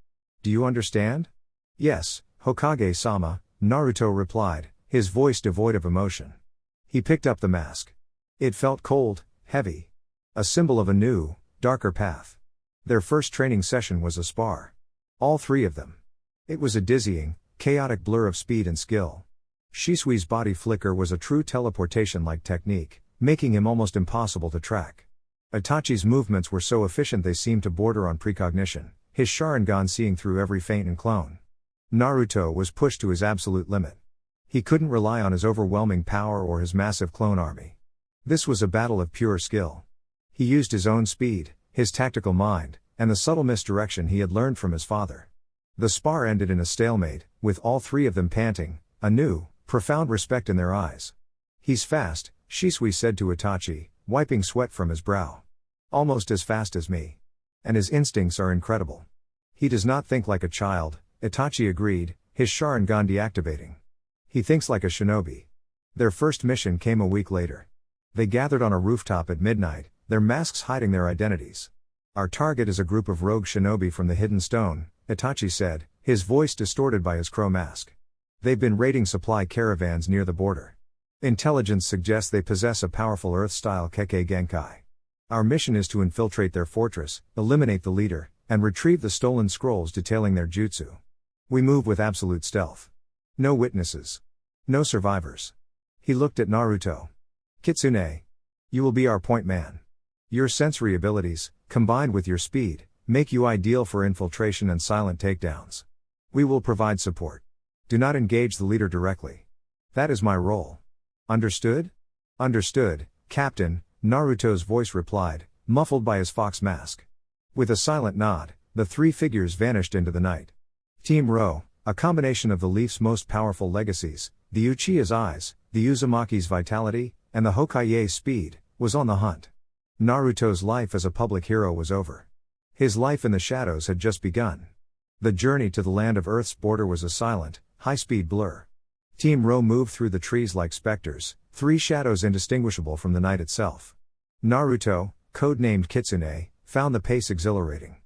Do you understand?" "Yes, Hokage-sama," Naruto replied, his voice devoid of emotion. He picked up the mask. It felt cold, heavy. A symbol of a new, darker path. Their first training session was a spar. All three of them. It was a dizzying, chaotic blur of speed and skill. Shisui's body flicker was a true teleportation-like technique, making him almost impossible to track. Itachi's movements were so efficient they seemed to border on precognition, his Sharingan seeing through every feint and clone. Naruto was pushed to his absolute limit. He couldn't rely on his overwhelming power or his massive clone army. This was a battle of pure skill. He used his own speed, his tactical mind, and the subtle misdirection he had learned from his father. The spar ended in a stalemate, with all three of them panting, a new, profound respect in their eyes. "He's fast," Shisui said to Itachi, wiping sweat from his brow. "Almost as fast as me. And his instincts are incredible." "He does not think like a child," Itachi agreed, his Sharingan deactivating. "He thinks like a shinobi." Their first mission came a week later. They gathered on a rooftop at midnight, their masks hiding their identities. "Our target is a group of rogue shinobi from the Hidden Stone," Itachi said, his voice distorted by his crow mask. "They've been raiding supply caravans near the border. Intelligence suggests they possess a powerful Earth-style Kekkei Genkai. Our mission is to infiltrate their fortress, eliminate the leader, and retrieve the stolen scrolls detailing their jutsu. We move with absolute stealth. No witnesses. No survivors." He looked at Naruto. "Kitsune. You will be our point man. Your sensory abilities, combined with your speed, make you ideal for infiltration and silent takedowns. We will provide support. Do not engage the leader directly. That is my role. Understood?" "Understood, Captain," Naruto's voice replied, muffled by his fox mask. With a silent nod, the three figures vanished into the night. Team Ro, a combination of the Leaf's most powerful legacies, the Uchiha's eyes, the Uzumaki's vitality, and the Hokage's speed, was on the hunt. Naruto's life as a public hero was over. His life in the shadows had just begun. The journey to the land of Earth's border was a silent, high-speed blur. Team Ro moved through the trees like specters, three shadows indistinguishable from the night itself. Naruto, codenamed Kitsune, found the pace exhilarating.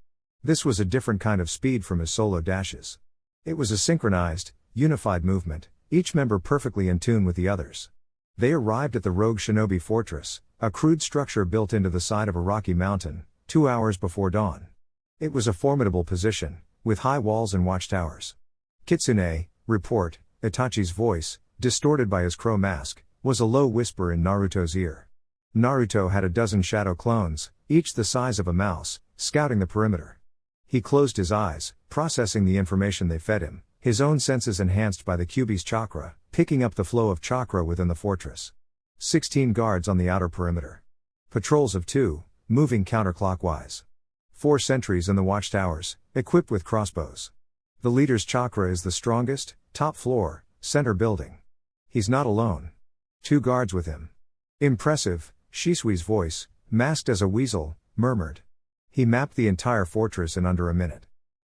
This was a different kind of speed from his solo dashes. It was a synchronized, unified movement, each member perfectly in tune with the others. They arrived at the rogue shinobi fortress, a crude structure built into the side of a rocky mountain, 2 hours before dawn. It was a formidable position, with high walls and watchtowers. "Kitsune, report," Itachi's voice, distorted by his crow mask, was a low whisper in Naruto's ear. Naruto had a dozen shadow clones, each the size of a mouse, scouting the perimeter. He closed his eyes, processing the information they fed him, his own senses enhanced by the Kyuubi's chakra, picking up the flow of chakra within the fortress. 16 guards on the outer perimeter. Patrols of 2, moving counterclockwise. 4 sentries in the watchtowers, equipped with crossbows. The leader's chakra is the strongest, top floor, center building. He's not alone. 2 guards with him. Impressive, Shisui's voice, masked as a weasel, murmured. He mapped the entire fortress in under a minute.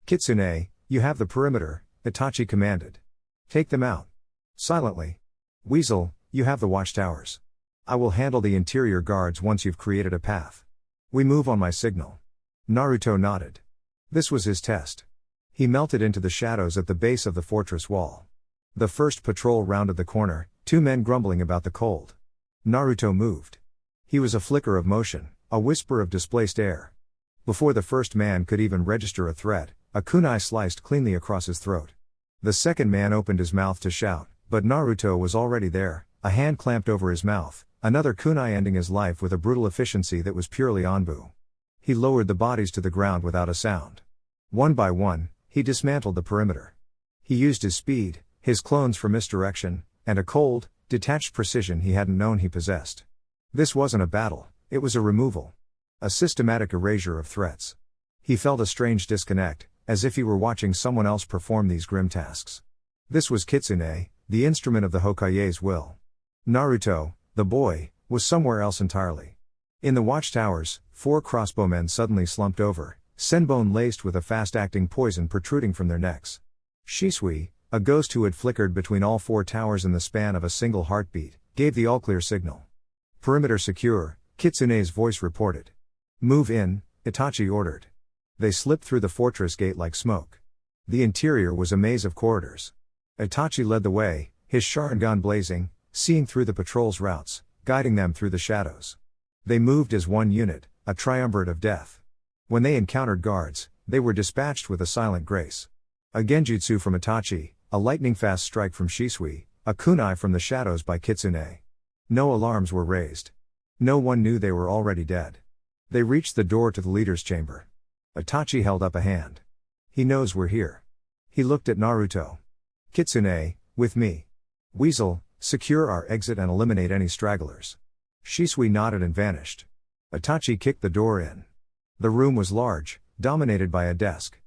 "Kitsune, you have the perimeter," Itachi commanded. "Take them out. Silently. Weasel, you have the watchtowers. I will handle the interior guards once you've created a path. We move on my signal." Naruto nodded. This was his test. He melted into the shadows at the base of the fortress wall. The first patrol rounded the corner, 2 men grumbling about the cold. Naruto moved. He was a flicker of motion, a whisper of displaced air. Before the first man could even register a threat, a kunai sliced cleanly across his throat. The second man opened his mouth to shout, but Naruto was already there, a hand clamped over his mouth, another kunai ending his life with a brutal efficiency that was purely Anbu. He lowered the bodies to the ground without a sound. One by one, he dismantled the perimeter. He used his speed, his clones for misdirection, and a cold, detached precision he hadn't known he possessed. This wasn't a battle, it was a removal. A systematic erasure of threats. He felt a strange disconnect, as if he were watching someone else perform these grim tasks. This was Kitsune, the instrument of the Hokage's will. Naruto, the boy, was somewhere else entirely. In the watchtowers, 4 crossbowmen suddenly slumped over, senbone laced with a fast-acting poison protruding from their necks. Shisui, a ghost who had flickered between all 4 towers in the span of a single heartbeat, gave the all-clear signal. "Perimeter secure," Kitsune's voice reported. "Move in," Itachi ordered. They slipped through the fortress gate like smoke. The interior was a maze of corridors. Itachi led the way, his Sharingan blazing, seeing through the patrol's routes, guiding them through the shadows. They moved as one unit, a triumvirate of death. When they encountered guards, they were dispatched with a silent grace. A genjutsu from Itachi, a lightning-fast strike from Shisui, a kunai from the shadows by Kitsune. No alarms were raised. No one knew they were already dead. They reached the door to the leader's chamber. Itachi held up a hand. He knows we're here. He looked at Naruto. Kitsune, with me. Weasel, secure our exit and eliminate any stragglers. Shisui nodded and vanished. Itachi kicked the door in. The room was large, dominated by a desk.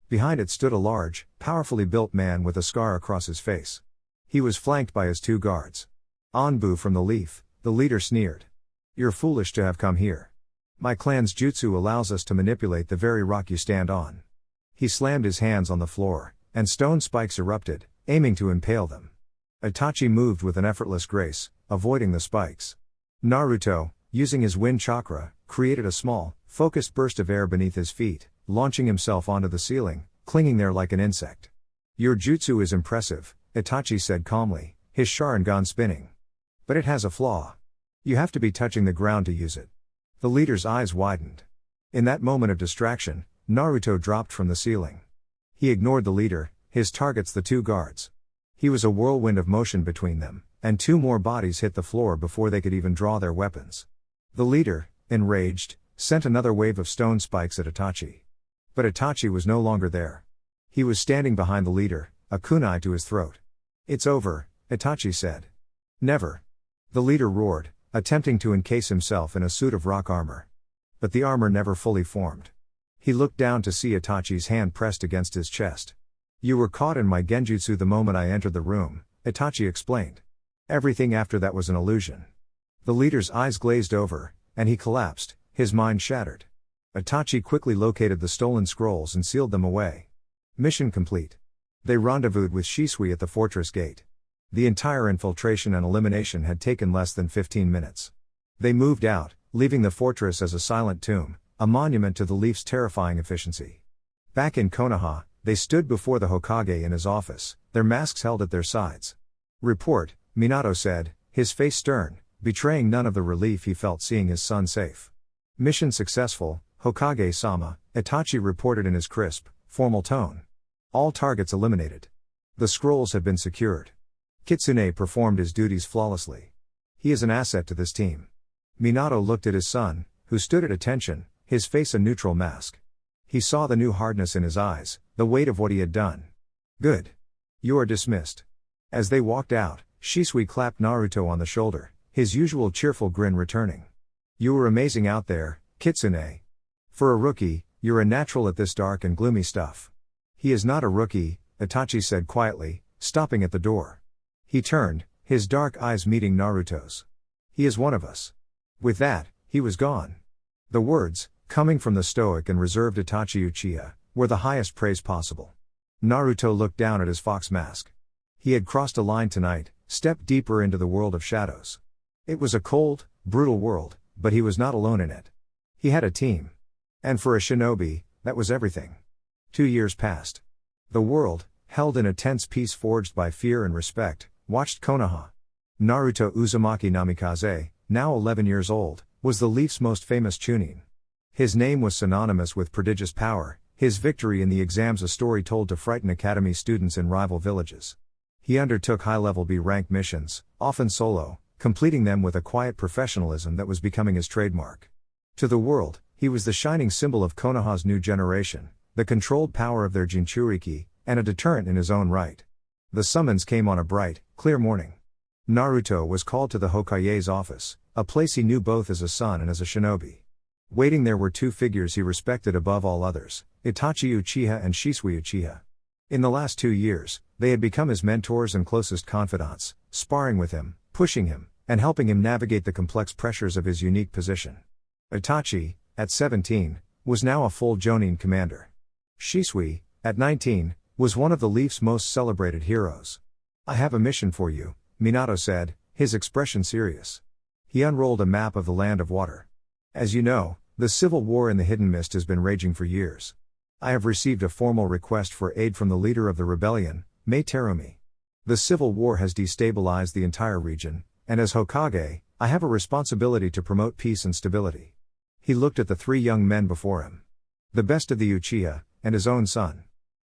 Behind it stood a large, powerfully built man with a scar across his face. He was flanked by his two guards. Anbu from the Leaf, the leader sneered. You're foolish to have come here. My clan's jutsu allows us to manipulate the very rock you stand on. He slammed his hands on the floor, and stone spikes erupted, aiming to impale them. Itachi moved with an effortless grace, avoiding the spikes. Naruto, using his wind chakra, created a small, focused burst of air beneath his feet, launching himself onto the ceiling, clinging there like an insect. Your jutsu is impressive, Itachi said calmly, his Sharingan spinning. But it has a flaw. You have to be touching the ground to use it. The leader's eyes widened. In that moment of distraction, Naruto dropped from the ceiling. He ignored the leader, his targets the two guards. He was a whirlwind of motion between them, and two more bodies hit the floor before they could even draw their weapons. The leader, enraged, sent another wave of stone spikes at Itachi. But Itachi was no longer there. He was standing behind the leader, a kunai to his throat. It's over, Itachi said. Never. The leader roared, attempting to encase himself in a suit of rock armor. But the armor never fully formed. He looked down to see Itachi's hand pressed against his chest. You were caught in my genjutsu the moment I entered the room, Itachi explained. Everything after that was an illusion. The leader's eyes glazed over, and he collapsed, his mind shattered. Itachi quickly located the stolen scrolls and sealed them away. Mission complete. They rendezvoused with Shisui at the fortress gate. The entire infiltration and elimination had taken less than 15 minutes. They moved out, leaving the fortress as a silent tomb, a monument to the Leaf's terrifying efficiency. Back in Konoha, they stood before the Hokage in his office, their masks held at their sides. Report, Minato said, his face stern, betraying none of the relief he felt seeing his son safe. Mission successful, Hokage-sama, Itachi reported in his crisp, formal tone. All targets eliminated. The scrolls had been secured. Kitsune performed his duties flawlessly. He is an asset to this team. Minato looked at his son, who stood at attention, his face a neutral mask. He saw the new hardness in his eyes, the weight of what he had done. Good. You are dismissed. As they walked out, Shisui clapped Naruto on the shoulder, his usual cheerful grin returning. You were amazing out there, Kitsune. For a rookie, you're a natural at this dark and gloomy stuff. He is not a rookie, Itachi said quietly, stopping at the door. He turned, his dark eyes meeting Naruto's. He is one of us. With that, he was gone. The words, coming from the stoic and reserved Itachi Uchiha, were the highest praise possible. Naruto looked down at his fox mask. He had crossed a line tonight, stepped deeper into the world of shadows. It was a cold, brutal world, but he was not alone in it. He had a team. And for a shinobi, that was everything. 2 years passed. The world, held in a tense peace forged by fear and respect, watched Konoha. Naruto Uzumaki Namikaze, now 11 years old, was the Leaf's most famous Chunin. His name was synonymous with prodigious power, his victory in the exams a story told to frighten academy students in rival villages. He undertook high-level B-rank missions, often solo, completing them with a quiet professionalism that was becoming his trademark. To the world, he was the shining symbol of Konoha's new generation, the controlled power of their Jinchuriki, and a deterrent in his own right. The summons came on a bright, clear morning. Naruto was called to the Hokage's office, a place he knew both as a son and as a shinobi. Waiting there were two figures he respected above all others, Itachi Uchiha and Shisui Uchiha. In the last 2 years, they had become his mentors and closest confidants, sparring with him, pushing him, and helping him navigate the complex pressures of his unique position. Itachi, at 17, was now a full Jonin commander. Shisui, at 19, was one of the Leaf's most celebrated heroes. I have a mission for you, Minato said, his expression serious. He unrolled a map of the Land of Water. As you know, the civil war in the Hidden Mist has been raging for years. I have received a formal request for aid from the leader of the rebellion, Mei Terumi. The civil war has destabilized the entire region, and as Hokage, I have a responsibility to promote peace and stability. He looked at the 3 young men before him. The best of the Uchiha, and his own son.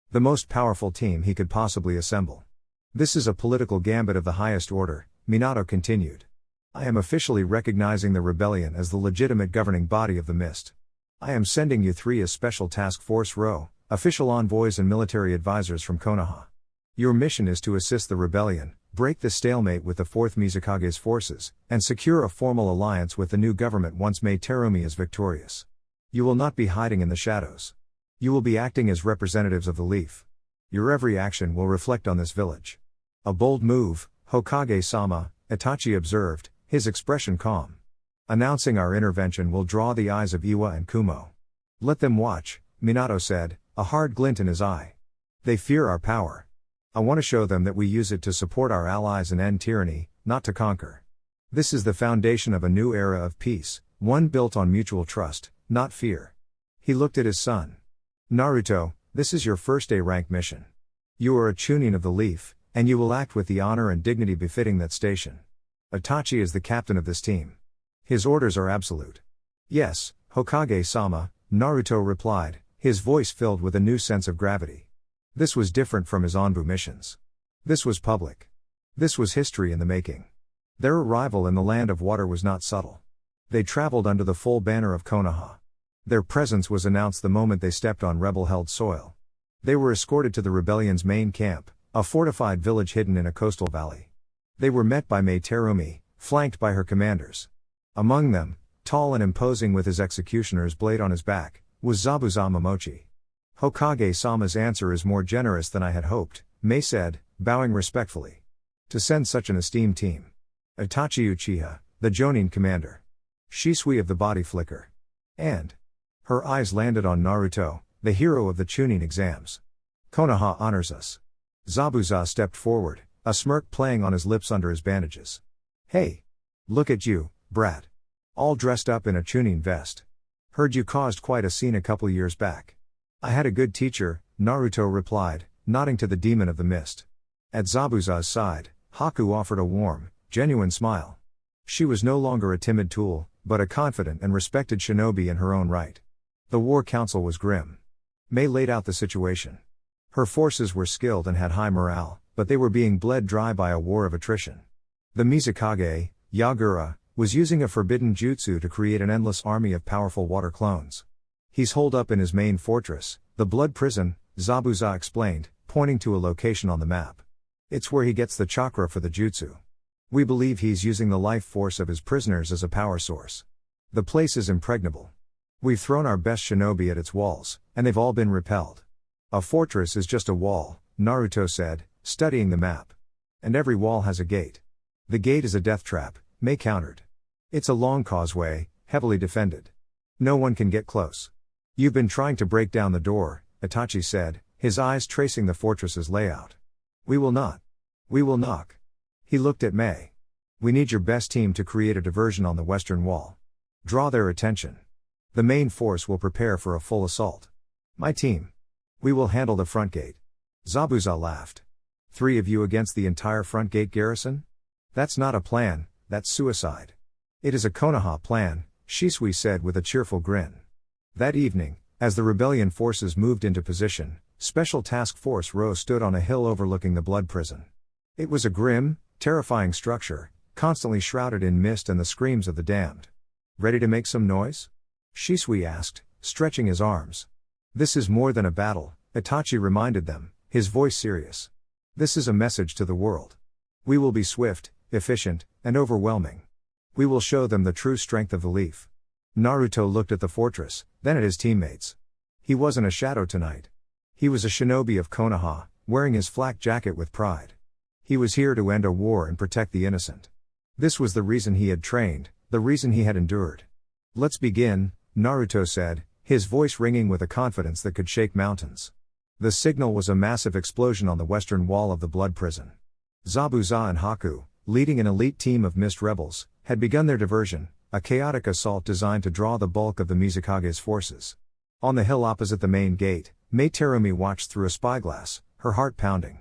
The most powerful team he could possibly assemble. This is a political gambit of the highest order, Minato continued. I am officially recognizing the rebellion as the legitimate governing body of the Mist. I am sending you 3 as Special Task Force Rho, official envoys and military advisors from Konoha. Your mission is to assist the rebellion, break the stalemate with the 4th Mizukage's forces, and secure a formal alliance with the new government once Mei Terumi is victorious. You will not be hiding in the shadows. You will be acting as representatives of the Leaf. Your every action will reflect on this village. A bold move, Hokage-sama, Itachi observed, his expression calm. Announcing our intervention will draw the eyes of Iwa and Kumo. Let them watch, Minato said, a hard glint in his eye. They fear our power. I want to show them that we use it to support our allies and end tyranny, not to conquer. This is the foundation of a new era of peace, one built on mutual trust, not fear. He looked at his son. Naruto, this is your first A-rank mission. You are a Chunin of the Leaf, and you will act with the honor and dignity befitting that station. Itachi is the captain of this team. His orders are absolute. Yes, Hokage-sama, Naruto replied, his voice filled with a new sense of gravity. This was different from his Anbu missions. This was public. This was history in the making. Their arrival in the land of water was not subtle. They traveled under the full banner of Konoha. Their presence was announced the moment they stepped on rebel-held soil. They were escorted to the rebellion's main camp, a fortified village hidden in a coastal valley. They were met by Mei Terumi, flanked by her commanders. Among them, tall and imposing with his executioner's blade on his back, was Zabuza Momochi. Hokage-sama's answer is more generous than I had hoped, Mei said, bowing respectfully. To send such an esteemed team. Itachi Uchiha, the Jonin commander. Shisui of the body flicker. And. Her eyes landed on Naruto, the hero of the Chunin exams. Konoha honors us. Zabuza stepped forward, a smirk playing on his lips under his bandages. Hey! Look at you, brat. All dressed up in a Chunin vest. Heard you caused quite a scene a couple years back. I had a good teacher, Naruto replied, nodding to the demon of the mist. At Zabuza's side, Haku offered a warm, genuine smile. She was no longer a timid tool, but a confident and respected shinobi in her own right. The war council was grim. Mei laid out the situation. Her forces were skilled and had high morale, but they were being bled dry by a war of attrition. The Mizukage, Yagura, was using a forbidden jutsu to create an endless army of powerful water clones. He's holed up in his main fortress, the Blood Prison, Zabuza explained, pointing to a location on the map. It's where he gets the chakra for the jutsu. We believe he's using the life force of his prisoners as a power source. The place is impregnable. We've thrown our best shinobi at its walls, and they've all been repelled. A fortress is just a wall, Naruto said, studying the map. And every wall has a gate. The gate is a death trap, Mei countered. It's a long causeway, heavily defended. No one can get close. You've been trying to break down the door, Itachi said, his eyes tracing the fortress's layout. We will not. We will knock. He looked at Mei. We need your best team to create a diversion on the western wall. Draw their attention. The main force will prepare for a full assault. My team. We will handle the front gate. Zabuza laughed. 3 of you against the entire front gate garrison? That's not a plan, that's suicide. It is a Konoha plan, Shisui said with a cheerful grin. That evening, as the rebellion forces moved into position, Special Task Force Rho stood on a hill overlooking the Blood Prison. It was a grim, terrifying structure, constantly shrouded in mist and the screams of the damned. Ready to make some noise? Shisui asked, stretching his arms. This is more than a battle, Itachi reminded them, his voice serious. This is a message to the world. We will be swift, efficient, and overwhelming. We will show them the true strength of the Leaf. Naruto looked at the fortress, then at his teammates. He wasn't a shadow tonight. He was a shinobi of Konoha, wearing his flak jacket with pride. He was here to end a war and protect the innocent. This was the reason he had trained, the reason he had endured. Let's begin, Naruto said, his voice ringing with a confidence that could shake mountains. The signal was a massive explosion on the western wall of the Blood Prison. Zabuza and Haku, leading an elite team of mist rebels, had begun their diversion, a chaotic assault designed to draw the bulk of the Mizukage's forces. On the hill opposite the main gate, Mei Terumi watched through a spyglass, her heart pounding.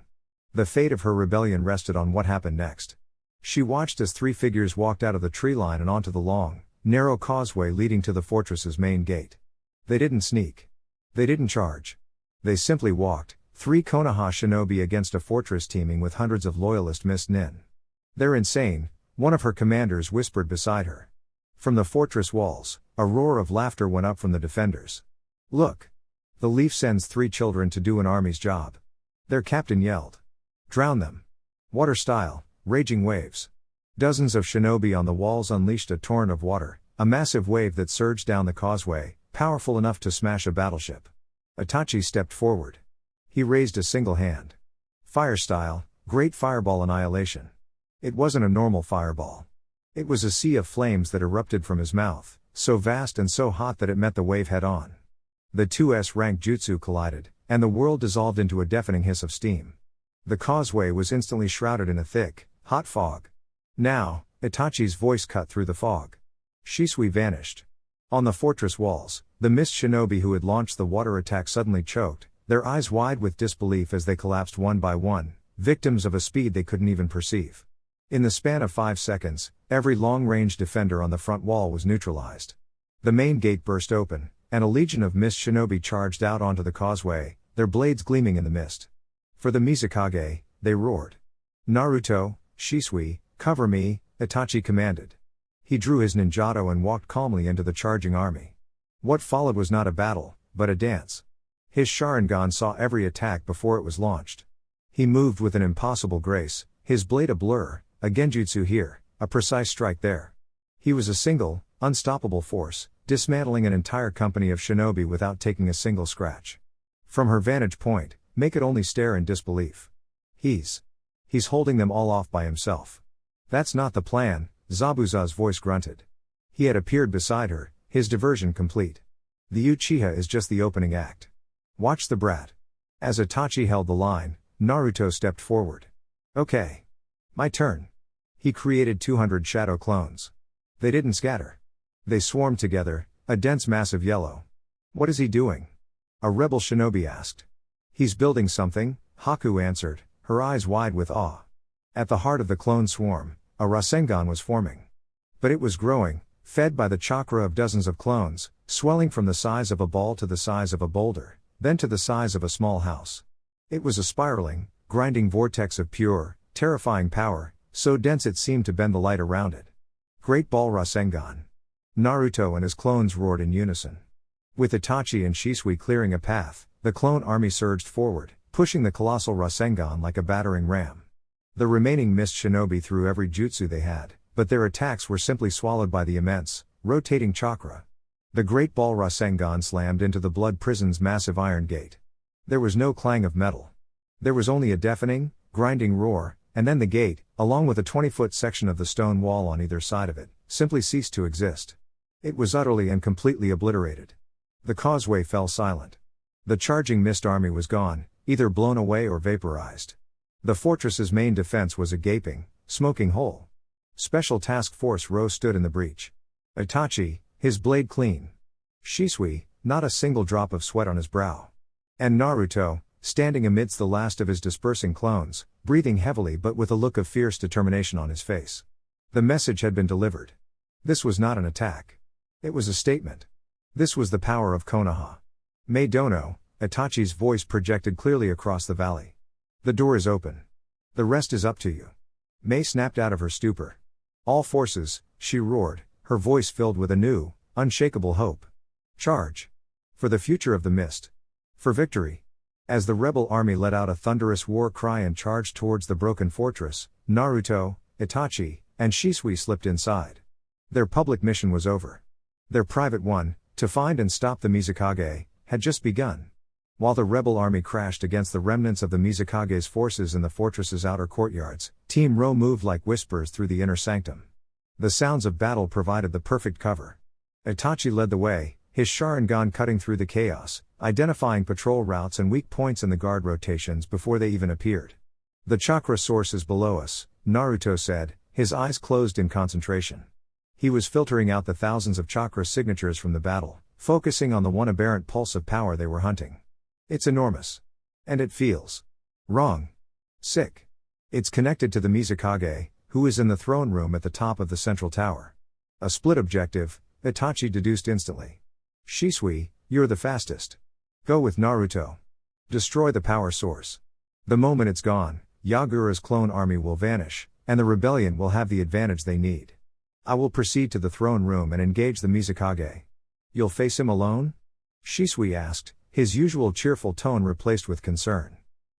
The fate of her rebellion rested on what happened next. She watched as 3 figures walked out of the tree line and onto the long, narrow causeway leading to the fortress's main gate. They didn't sneak. They didn't charge. They simply walked, 3 Konoha shinobi against a fortress teeming with hundreds of loyalist Mist Nin. "They're insane," one of her commanders whispered beside her. From the fortress walls, a roar of laughter went up from the defenders. "Look! The Leaf sends 3 children to do an army's job." Their captain yelled. "Drown them!" Water style, raging waves. Dozens of shinobi on the walls unleashed a torrent of water, a massive wave that surged down the causeway, powerful enough to smash a battleship. Itachi stepped forward. He raised a single hand. Fire style, great fireball annihilation. It wasn't a normal fireball. It was a sea of flames that erupted from his mouth, so vast and so hot that it met the wave head on. The two S-rank jutsu collided, and the world dissolved into a deafening hiss of steam. The causeway was instantly shrouded in a thick, hot fog. "Now," Itachi's voice cut through the fog. Shisui vanished. On the fortress walls, the mist shinobi who had launched the water attack suddenly choked, their eyes wide with disbelief as they collapsed one by one, victims of a speed they couldn't even perceive. In the span of 5 seconds, every long-range defender on the front wall was neutralized. The main gate burst open, and a legion of mist shinobi charged out onto the causeway, their blades gleaming in the mist. For the Mizukage, they roared. "Naruto, Shisui, cover me," Itachi commanded. He drew his ninjato and walked calmly into the charging army. What followed was not a battle, but a dance. His Sharingan saw every attack before it was launched. He moved with an impossible grace, his blade a blur, a genjutsu here, a precise strike there. He was a single, unstoppable force, dismantling an entire company of shinobi without taking a single scratch. From her vantage point, May could only stare in disbelief. He's holding them all off by himself. "That's not the plan," Zabuza's voice grunted. He had appeared beside her, his diversion complete. "The Uchiha is just the opening act. Watch the brat." As Itachi held the line, Naruto stepped forward. "Okay. My turn." He created 200 shadow clones. They didn't scatter. They swarmed together, a dense mass of yellow. "What is he doing?" a rebel shinobi asked. "He's building something," Haku answered, her eyes wide with awe. At the heart of the clone swarm, a Rasengan was forming. But it was growing, fed by the chakra of dozens of clones, swelling from the size of a ball to the size of a boulder, then to the size of a small house. It was a spiraling, grinding vortex of pure, terrifying power, so dense it seemed to bend the light around it. Great Ball Rasengan. Naruto and his clones roared in unison. With Itachi and Shisui clearing a path, the clone army surged forward, pushing the colossal Rasengan like a battering ram. The remaining mist shinobi threw every jutsu they had, but their attacks were simply swallowed by the immense, rotating chakra. The Great Ball Rasengan slammed into the Blood Prison's massive iron gate. There was no clang of metal. There was only a deafening, grinding roar, and then the gate, along with a 20-foot section of the stone wall on either side of it, simply ceased to exist. It was utterly and completely obliterated. The causeway fell silent. The charging mist army was gone, either blown away or vaporized. The fortress's main defense was a gaping, smoking hole. Special Task Force Rho stood in the breach. Itachi, his blade clean. Shisui, not a single drop of sweat on his brow. And Naruto, standing amidst the last of his dispersing clones, breathing heavily but with a look of fierce determination on his face. The message had been delivered. This was not an attack. It was a statement. This was the power of Konoha. "Mei Dono," Itachi's voice projected clearly across the valley. "The door is open. The rest is up to you." Mei snapped out of her stupor. "All forces," she roared, her voice filled with a new, unshakable hope. "Charge! For the future of the mist. For victory!" As the rebel army let out a thunderous war cry and charged towards the broken fortress, Naruto, Itachi, and Shisui slipped inside. Their public mission was over. Their private one, to find and stop the Mizukage, had just begun. While the rebel army crashed against the remnants of the Mizukage's forces in the fortress's outer courtyards, Team Rho moved like whispers through the inner sanctum. The sounds of battle provided the perfect cover. Itachi led the way, his Sharingan cutting through the chaos, identifying patrol routes and weak points in the guard rotations before they even appeared. "The chakra source is below us," Naruto said, his eyes closed in concentration. He was filtering out the thousands of chakra signatures from the battle, focusing on the one aberrant pulse of power they were hunting. "It's enormous. And it feels wrong. Sick. It's connected to the Mizukage, who is in the throne room at the top of the central tower." A split objective, Itachi deduced instantly. "Shisui, you're the fastest." Go with Naruto. Destroy the power source. The moment it's gone, Yagura's clone army will vanish, and the rebellion will have the advantage they need. I will proceed to the throne room and engage the Mizukage. You'll face him alone? Shisui asked, his usual cheerful tone replaced with concern.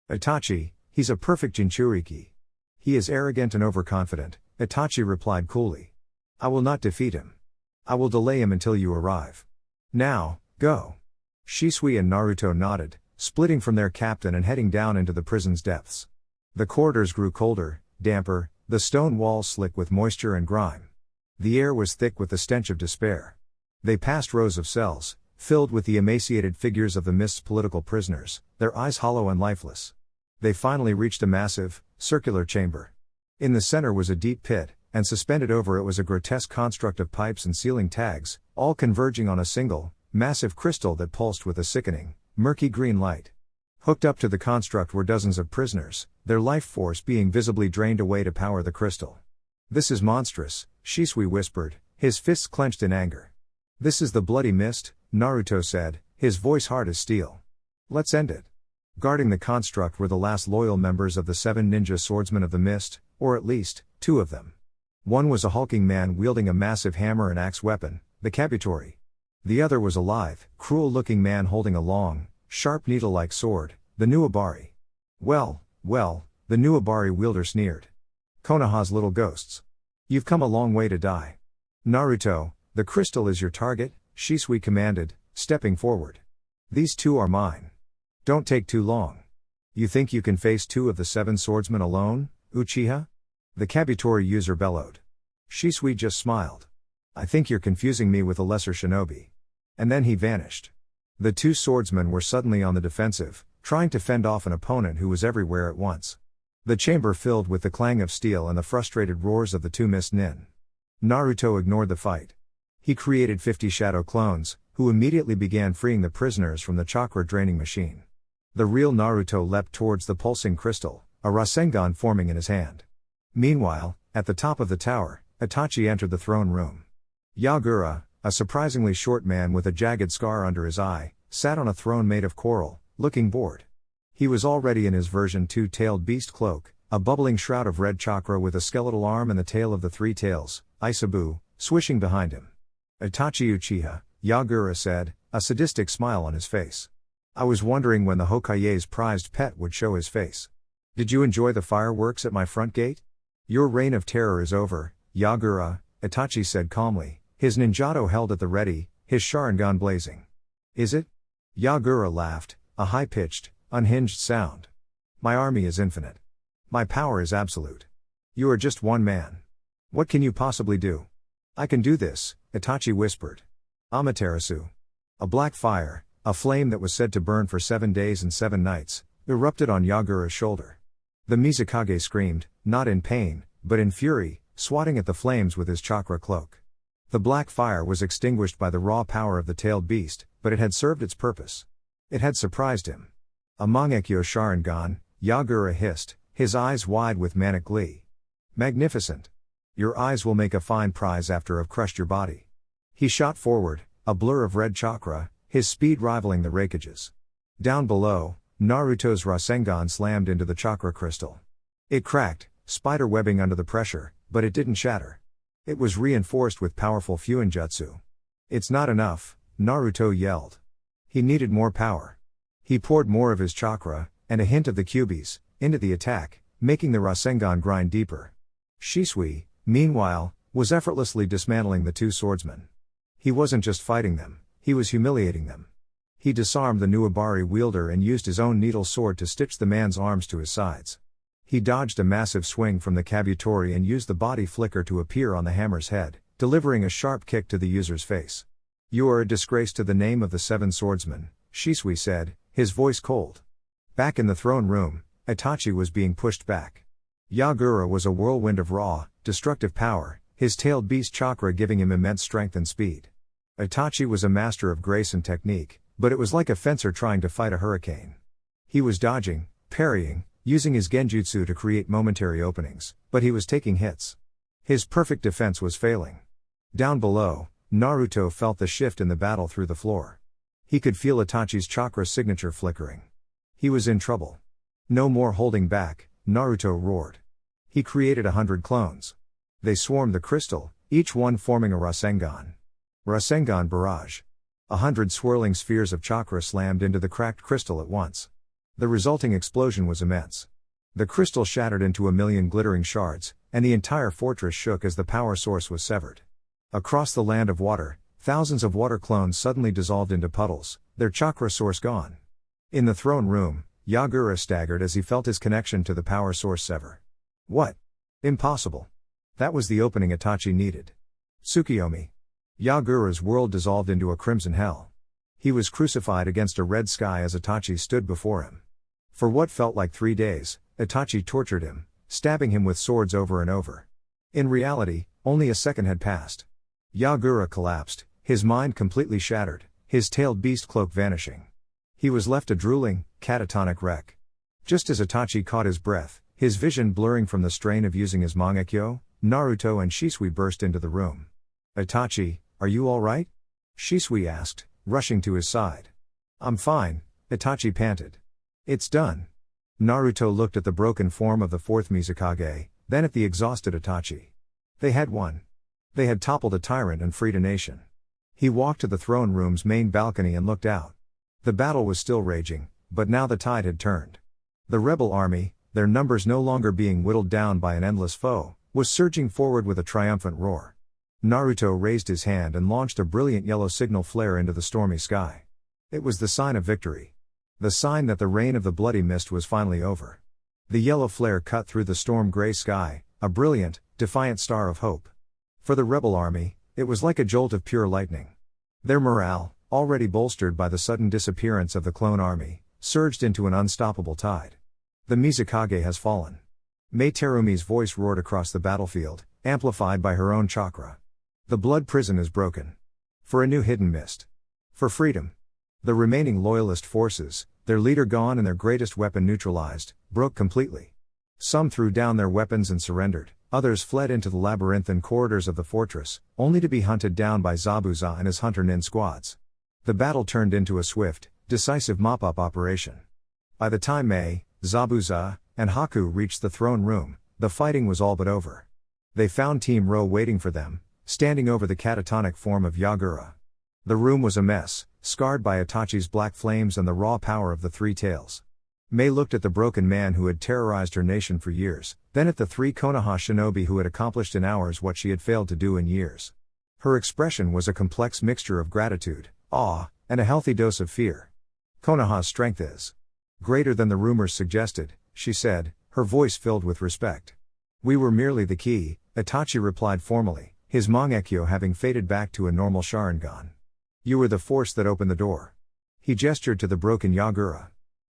Itachi, he's a perfect Jinchuriki. He is arrogant and overconfident, Itachi replied coolly. I will not defeat him. I will delay him until you arrive. Now, go. Shisui and Naruto nodded, splitting from their captain and heading down into the prison's depths. The corridors grew colder, damper, the stone walls slick with moisture and grime. The air was thick with the stench of despair. They passed rows of cells, filled with the emaciated figures of the Mist's political prisoners, their eyes hollow and lifeless. They finally reached a massive, circular chamber. In the center was a deep pit, and suspended over it was a grotesque construct of pipes and ceiling tags, all converging on a single, massive crystal that pulsed with a sickening, murky green light. Hooked up to the construct were dozens of prisoners, their life force being visibly drained away to power the crystal. This is monstrous, Shisui whispered, his fists clenched in anger. This is the bloody mist, Naruto said, his voice hard as steel. Let's end it. Guarding the construct were the last loyal members of the 7 ninja swordsmen of the mist, or at least, 2 of them. One was a hulking man wielding a massive hammer and axe weapon, the Kabutori. The other was a lithe, cruel-looking man holding a long, sharp needle-like sword, the Nuabari. Well, the Nuabari wielder sneered. Konoha's little ghosts. You've come a long way to die. Naruto, the crystal is your target, Shisui commanded, stepping forward. These 2 are mine. Don't take too long. You think you can face 2 of the 7 swordsmen alone, Uchiha? The Kabutori user bellowed. Shisui just smiled. I think you're confusing me with a lesser shinobi. And then he vanished. The 2 swordsmen were suddenly on the defensive, trying to fend off an opponent who was everywhere at once. The chamber filled with the clang of steel and the frustrated roars of the 2 mist nin. Naruto ignored the fight. He created 50 shadow clones, who immediately began freeing the prisoners from the chakra-draining machine. The real Naruto leapt towards the pulsing crystal, a Rasengan forming in his hand. Meanwhile, at the top of the tower, Itachi entered the throne room. Yagura, a surprisingly short man with a jagged scar under his eye, sat on a throne made of coral, looking bored. He was already in his version 2-tailed beast cloak, a bubbling shroud of red chakra with a skeletal arm and the tail of the 3 tails, Isabu, swishing behind him. Itachi Uchiha, Yagura said, a sadistic smile on his face. I was wondering when the Hokage's prized pet would show his face. Did you enjoy the fireworks at my front gate? Your reign of terror is over, Yagura, Itachi said calmly, his ninjato held at the ready, his Sharingan blazing. Is it? Yagura laughed, a high-pitched, unhinged sound. My army is infinite. My power is absolute. You are just one man. What can you possibly do? I can do this, Itachi whispered. Amaterasu. A black fire, a flame that was said to burn for 7 days and 7 nights, erupted on Yagura's shoulder. The Mizukage screamed, not in pain, but in fury, swatting at the flames with his chakra cloak. The black fire was extinguished by the raw power of the tailed beast, but it had served its purpose. It had surprised him. A Mangekyo Sharingan, Yagura hissed, his eyes wide with manic glee. Magnificent. Your eyes will make a fine prize after I've crushed your body. He shot forward, a blur of red chakra, his speed rivaling the Raikage's. Down below, Naruto's Rasengan slammed into the chakra crystal. It cracked, spider webbing under the pressure, but it didn't shatter. It was reinforced with powerful Fuinjutsu. It's not enough, Naruto yelled. He needed more power. He poured more of his chakra, and a hint of the Kyuubi's, into the attack, making the Rasengan grind deeper. Shisui, meanwhile, was effortlessly dismantling the 2 swordsmen. He wasn't just fighting them, he was humiliating them. He disarmed the Nuabari wielder and used his own needle sword to stitch the man's arms to his sides. He dodged a massive swing from the Kabutori and used the body flicker to appear on the hammer's head, delivering a sharp kick to the user's face. You are a disgrace to the name of the 7 swordsmen, Shisui said, his voice cold. Back in the throne room, Itachi was being pushed back. Yagura was a whirlwind of raw, destructive power, his tailed beast chakra giving him immense strength and speed. Itachi was a master of grace and technique, but it was like a fencer trying to fight a hurricane. He was dodging, parrying, using his genjutsu to create momentary openings, but he was taking hits. His perfect defense was failing. Down below, Naruto felt the shift in the battle through the floor. He could feel Itachi's chakra signature flickering. He was in trouble. No more holding back, Naruto roared. He created 100 clones. They swarmed the crystal, each one forming a Rasengan. Rasengan barrage. 100 swirling spheres of chakra slammed into the cracked crystal at once. The resulting explosion was immense. The crystal shattered into 1,000,000 glittering shards, and the entire fortress shook as the power source was severed. Across the land of water, thousands of water clones suddenly dissolved into puddles, their chakra source gone. In the throne room, Gaara staggered as he felt his connection to the power source sever. What? Impossible. That was the opening Itachi needed. Tsukiyomi. Gaara's world dissolved into a crimson hell. He was crucified against a red sky as Itachi stood before him. For what felt like 3 days, Itachi tortured him, stabbing him with swords over and over. In reality, only a second had passed. Gaara collapsed, his mind completely shattered, his tailed beast cloak vanishing. He was left a drooling, catatonic wreck. Just as Itachi caught his breath, his vision blurring from the strain of using his Mangekyo, Naruto and Shisui burst into the room. Itachi, are you alright? Shisui asked, rushing to his side. I'm fine, Itachi panted. It's done. Naruto looked at the broken form of the fourth Mizukage, then at the exhausted Itachi. They had won. They had toppled a tyrant and freed a nation. He walked to the throne room's main balcony and looked out. The battle was still raging, but now the tide had turned. The rebel army, their numbers no longer being whittled down by an endless foe, was surging forward with a triumphant roar. Naruto raised his hand and launched a brilliant yellow signal flare into the stormy sky. It was the sign of victory. The sign that the reign of the bloody mist was finally over. The yellow flare cut through the storm-gray sky, a brilliant, defiant star of hope. For the rebel army, it was like a jolt of pure lightning. Their morale, already bolstered by the sudden disappearance of the clone army, surged into an unstoppable tide. The Mizukage has fallen. Mei Terumi's voice roared across the battlefield, amplified by her own chakra. The blood prison is broken. For a new hidden mist. For freedom. The remaining loyalist forces, their leader gone and their greatest weapon neutralized, broke completely. Some threw down their weapons and surrendered, others fled into the labyrinthine corridors of the fortress, only to be hunted down by Zabuza and his hunter-nin squads. The battle turned into a swift, decisive mop-up operation. By the time Mei, Zabuza, and Haku reached the throne room, the fighting was all but over. They found Team Ro waiting for them, standing over the catatonic form of Gaara. The room was a mess, scarred by Itachi's black flames and the raw power of the three tails. Mei looked at the broken man who had terrorized her nation for years, then at the 3 Konoha shinobi who had accomplished in hours what she had failed to do in years. Her expression was a complex mixture of gratitude, awe, and a healthy dose of fear. Konoha's strength is greater than the rumors suggested, she said, her voice filled with respect. We were merely the key, Itachi replied formally, his Mangekyo having faded back to a normal Sharingan. You were the force that opened the door. He gestured to the broken Gaara.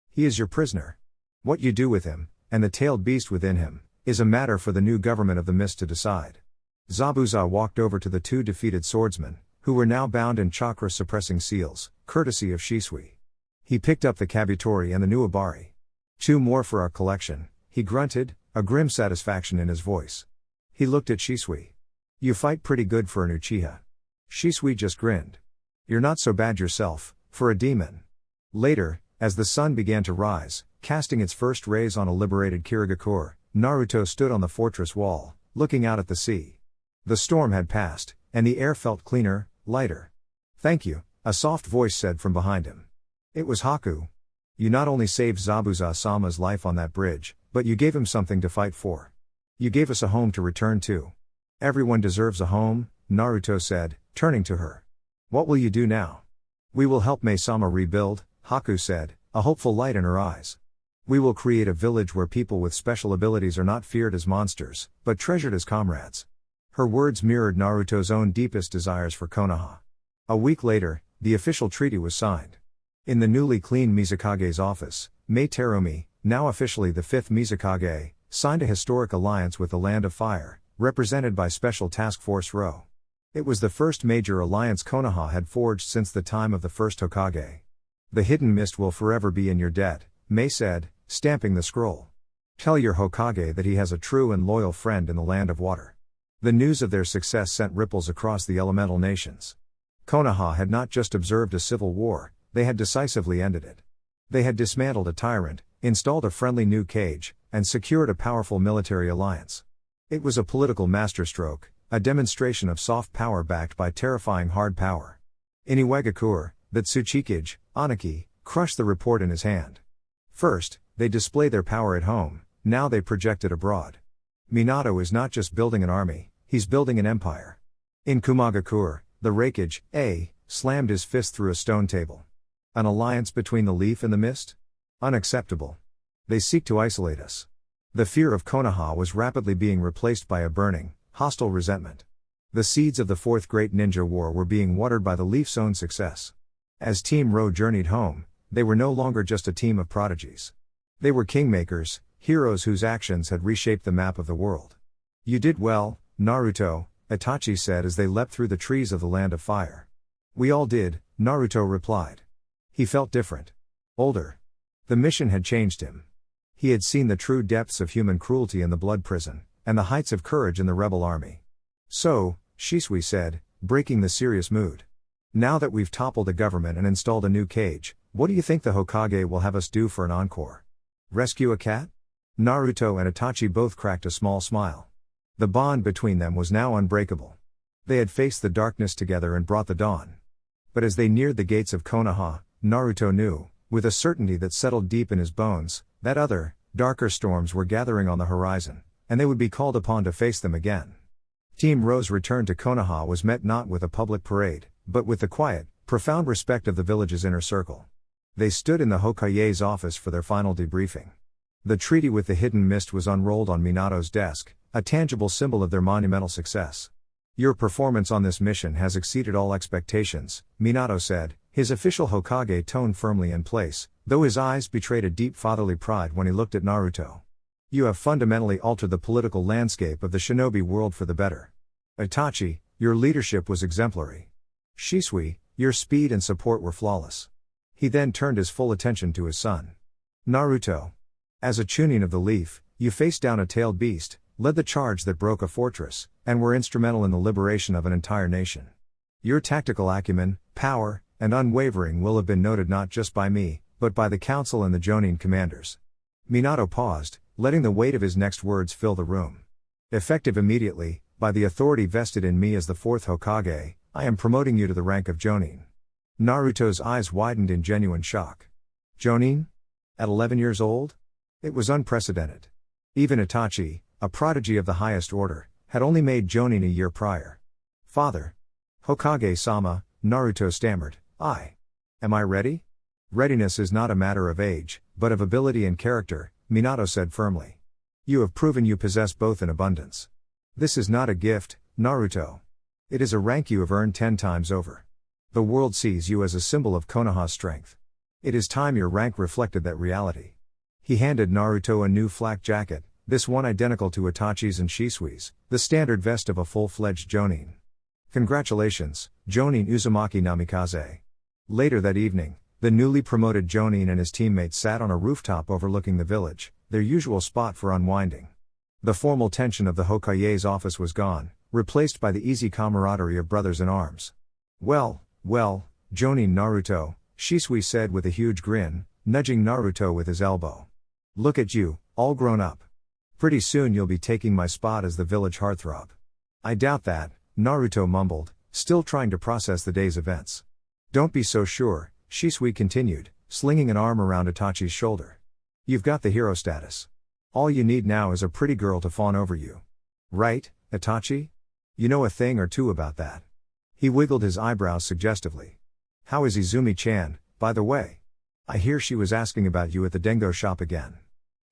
He is your prisoner. What you do with him, and the tailed beast within him, is a matter for the new government of the mist to decide. Zabuza walked over to the 2 defeated swordsmen, who were now bound in chakra-suppressing seals, courtesy of Shisui. He picked up the Kabutori and the new Abari. 2 more for our collection, he grunted, a grim satisfaction in his voice. He looked at Shisui. You fight pretty good for an Uchiha. Shisui just grinned. You're not so bad yourself, for a demon. Later, as the sun began to rise, casting its first rays on a liberated Kirigakure, Naruto stood on the fortress wall, looking out at the sea. The storm had passed, and the air felt cleaner, lighter. Thank you, a soft voice said from behind him. It was Haku. You not only saved Zabuza-sama's life on that bridge, but you gave him something to fight for. You gave us a home to return to. Everyone deserves a home, Naruto said, turning to her. What will you do now? We will help Mei-sama rebuild, Haku said, a hopeful light in her eyes. We will create a village where people with special abilities are not feared as monsters, but treasured as comrades. Her words mirrored Naruto's own deepest desires for Konoha. A week later, the official treaty was signed. In the newly cleaned Mizukage's office, Mei Terumi, now officially the 5th Mizukage, signed a historic alliance with the Land of Fire, represented by Special Task Force Ro. It was the first major alliance Konoha had forged since the time of the first Hokage. The hidden mist will forever be in your debt, Mei said, stamping the scroll. Tell your Hokage that he has a true and loyal friend in the Land of Water. The news of their success sent ripples across the elemental nations. Konoha had not just observed a civil war, they had decisively ended it. They had dismantled a tyrant, installed a friendly new kage, and secured a powerful military alliance. It was a political masterstroke, a demonstration of soft power backed by terrifying hard power. In Iwagakure, that Tsuchikage, Aniki, crushed the report in his hand. First, they display their power at home, now they project it abroad. Minato is not just building an army, he's building an empire. In Kumagakure, the Raikage, slammed his fist through a stone table. An alliance between the leaf and the mist? Unacceptable. They seek to isolate us. The fear of Konoha was rapidly being replaced by a burning, hostile resentment. The seeds of the Fourth Great Ninja War were being watered by the Leaf's own success. As Team Ro journeyed home, they were no longer just a team of prodigies. They were kingmakers, heroes whose actions had reshaped the map of the world. "You did well, Naruto," Itachi said as they leapt through the trees of the Land of Fire. "We all did," Naruto replied. He felt different. Older. The mission had changed him. He had seen the true depths of human cruelty in the blood prison, and the heights of courage in the rebel army. "So," Shisui said, breaking the serious mood. "Now that we've toppled the government and installed a new cage, what do you think the Hokage will have us do for an encore? Rescue a cat?" Naruto and Itachi both cracked a small smile. The bond between them was now unbreakable. They had faced the darkness together and brought the dawn. But as they neared the gates of Konoha, Naruto knew, with a certainty that settled deep in his bones, that other, darker storms were gathering on the horizon, and they would be called upon to face them again. Team Ro's return to Konoha was met not with a public parade, but with the quiet, profound respect of the village's inner circle. They stood in the Hokage's office for their final debriefing. The treaty with the hidden mist was unrolled on Minato's desk, a tangible symbol of their monumental success. "Your performance on this mission has exceeded all expectations," Minato said, his official Hokage tone firmly in place, though his eyes betrayed a deep fatherly pride when he looked at Naruto. "You have fundamentally altered the political landscape of the shinobi world for the better. Itachi, your leadership was exemplary. Shisui, your speed and support were flawless." He then turned his full attention to his son. "Naruto. As a Chunin of the Leaf, you faced down a tailed beast, led the charge that broke a fortress, and were instrumental in the liberation of an entire nation. Your tactical acumen, power, and unwavering will have been noted not just by me, but by the council and the Jonin commanders." Minato paused, letting the weight of his next words fill the room. "Effective immediately, by the authority vested in me as the fourth Hokage, I am promoting you to the rank of Jonin." Naruto's eyes widened in genuine shock. Jonin? At 11 years old? It was unprecedented. Even Itachi, a prodigy of the highest order, had only made Jonin a year prior. "Father. Hokage-sama," Naruto stammered, Am I ready?" "Readiness is not a matter of age, but of ability and character," Minato said firmly. "You have proven you possess both in abundance. This is not a gift, Naruto. It is a rank you have earned 10 times over. The world sees you as a symbol of Konoha's strength. It is time your rank reflected that reality." He handed Naruto a new flak jacket, this one identical to Itachi's and Shisui's, the standard vest of a full-fledged Jonin. "Congratulations, Jonin Uzumaki Namikaze." Later that evening, the newly promoted Jonin and his teammates sat on a rooftop overlooking the village, their usual spot for unwinding. The formal tension of the Hokage's office was gone, replaced by the easy camaraderie of brothers in arms. Well, Jonin Naruto," Shisui said with a huge grin, nudging Naruto with his elbow. "Look at you, all grown up. Pretty soon you'll be taking my spot as the village heartthrob." "I doubt that," Naruto mumbled, still trying to process the day's events. "Don't be so sure," Shisui continued, slinging an arm around Itachi's shoulder. "You've got the hero status. All you need now is a pretty girl to fawn over you. Right, Itachi? You know a thing or two about that." He wiggled his eyebrows suggestively. "How is Izumi-chan, by the way? I hear she was asking about you at the Dengo shop again."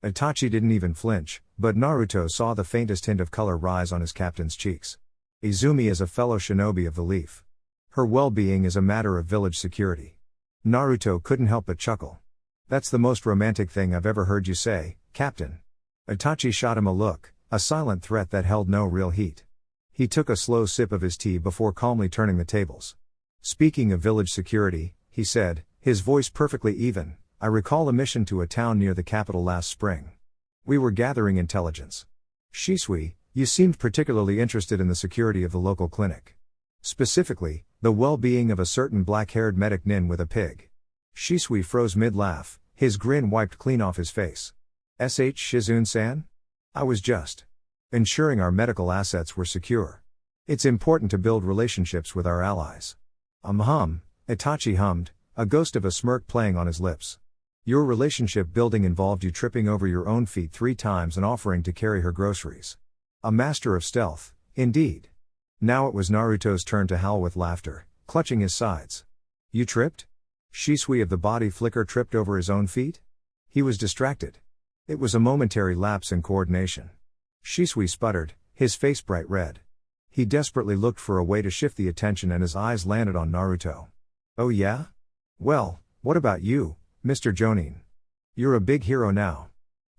Itachi didn't even flinch, but Naruto saw the faintest hint of color rise on his captain's cheeks. "Izumi is a fellow shinobi of the Leaf. Her well-being is a matter of village security." Naruto couldn't help but chuckle. "That's the most romantic thing I've ever heard you say, Captain." Itachi shot him a look, a silent threat that held no real heat. He took a slow sip of his tea before calmly turning the tables. "Speaking of village security," he said, his voice perfectly even, "I recall a mission to a town near the capital last spring. We were gathering intelligence. Shisui, you seemed particularly interested in the security of the local clinic. Specifically, the well-being of a certain black-haired medic nin with a pig. Shisui froze mid-laugh, his grin wiped clean off his face. Shizune-san? I was just ensuring our medical assets were secure. It's important to build relationships with our allies. Itachi hummed, a ghost of a smirk playing on his lips. Your relationship building involved you tripping over your own feet 3 times and offering to carry her groceries. A master of stealth, indeed. Now it was Naruto's turn to howl with laughter, clutching his sides. You tripped? Shisui of the body flicker tripped over his own feet? He was distracted. It was a momentary lapse in coordination. Shisui sputtered, his face bright red. He desperately looked for a way to shift the attention and his eyes landed on Naruto. Oh yeah? Well, what about you, Mr. Jonin? You're a big hero now.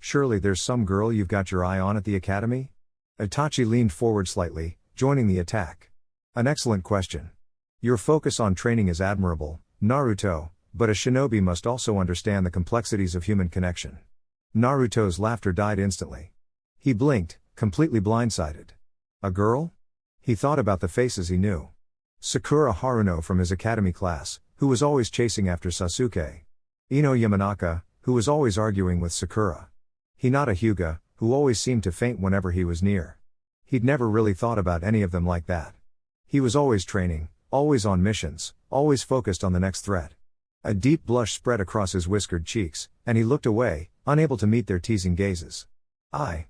Surely there's some girl you've got your eye on at the academy? Itachi leaned forward slightly, joining the attack. An excellent question. Your focus on training is admirable, Naruto, but a shinobi must also understand the complexities of human connection. Naruto's laughter died instantly. He blinked, completely blindsided. A girl? He thought about the faces he knew. Sakura Haruno from his academy class, who was always chasing after Sasuke. Ino Yamanaka, who was always arguing with Sakura. Hinata Hyuga, who always seemed to faint whenever he was near. He'd never really thought about any of them like that. He was always training, always on missions, always focused on the next threat. A deep blush spread across his whiskered cheeks, and he looked away, unable to meet their teasing gazes. I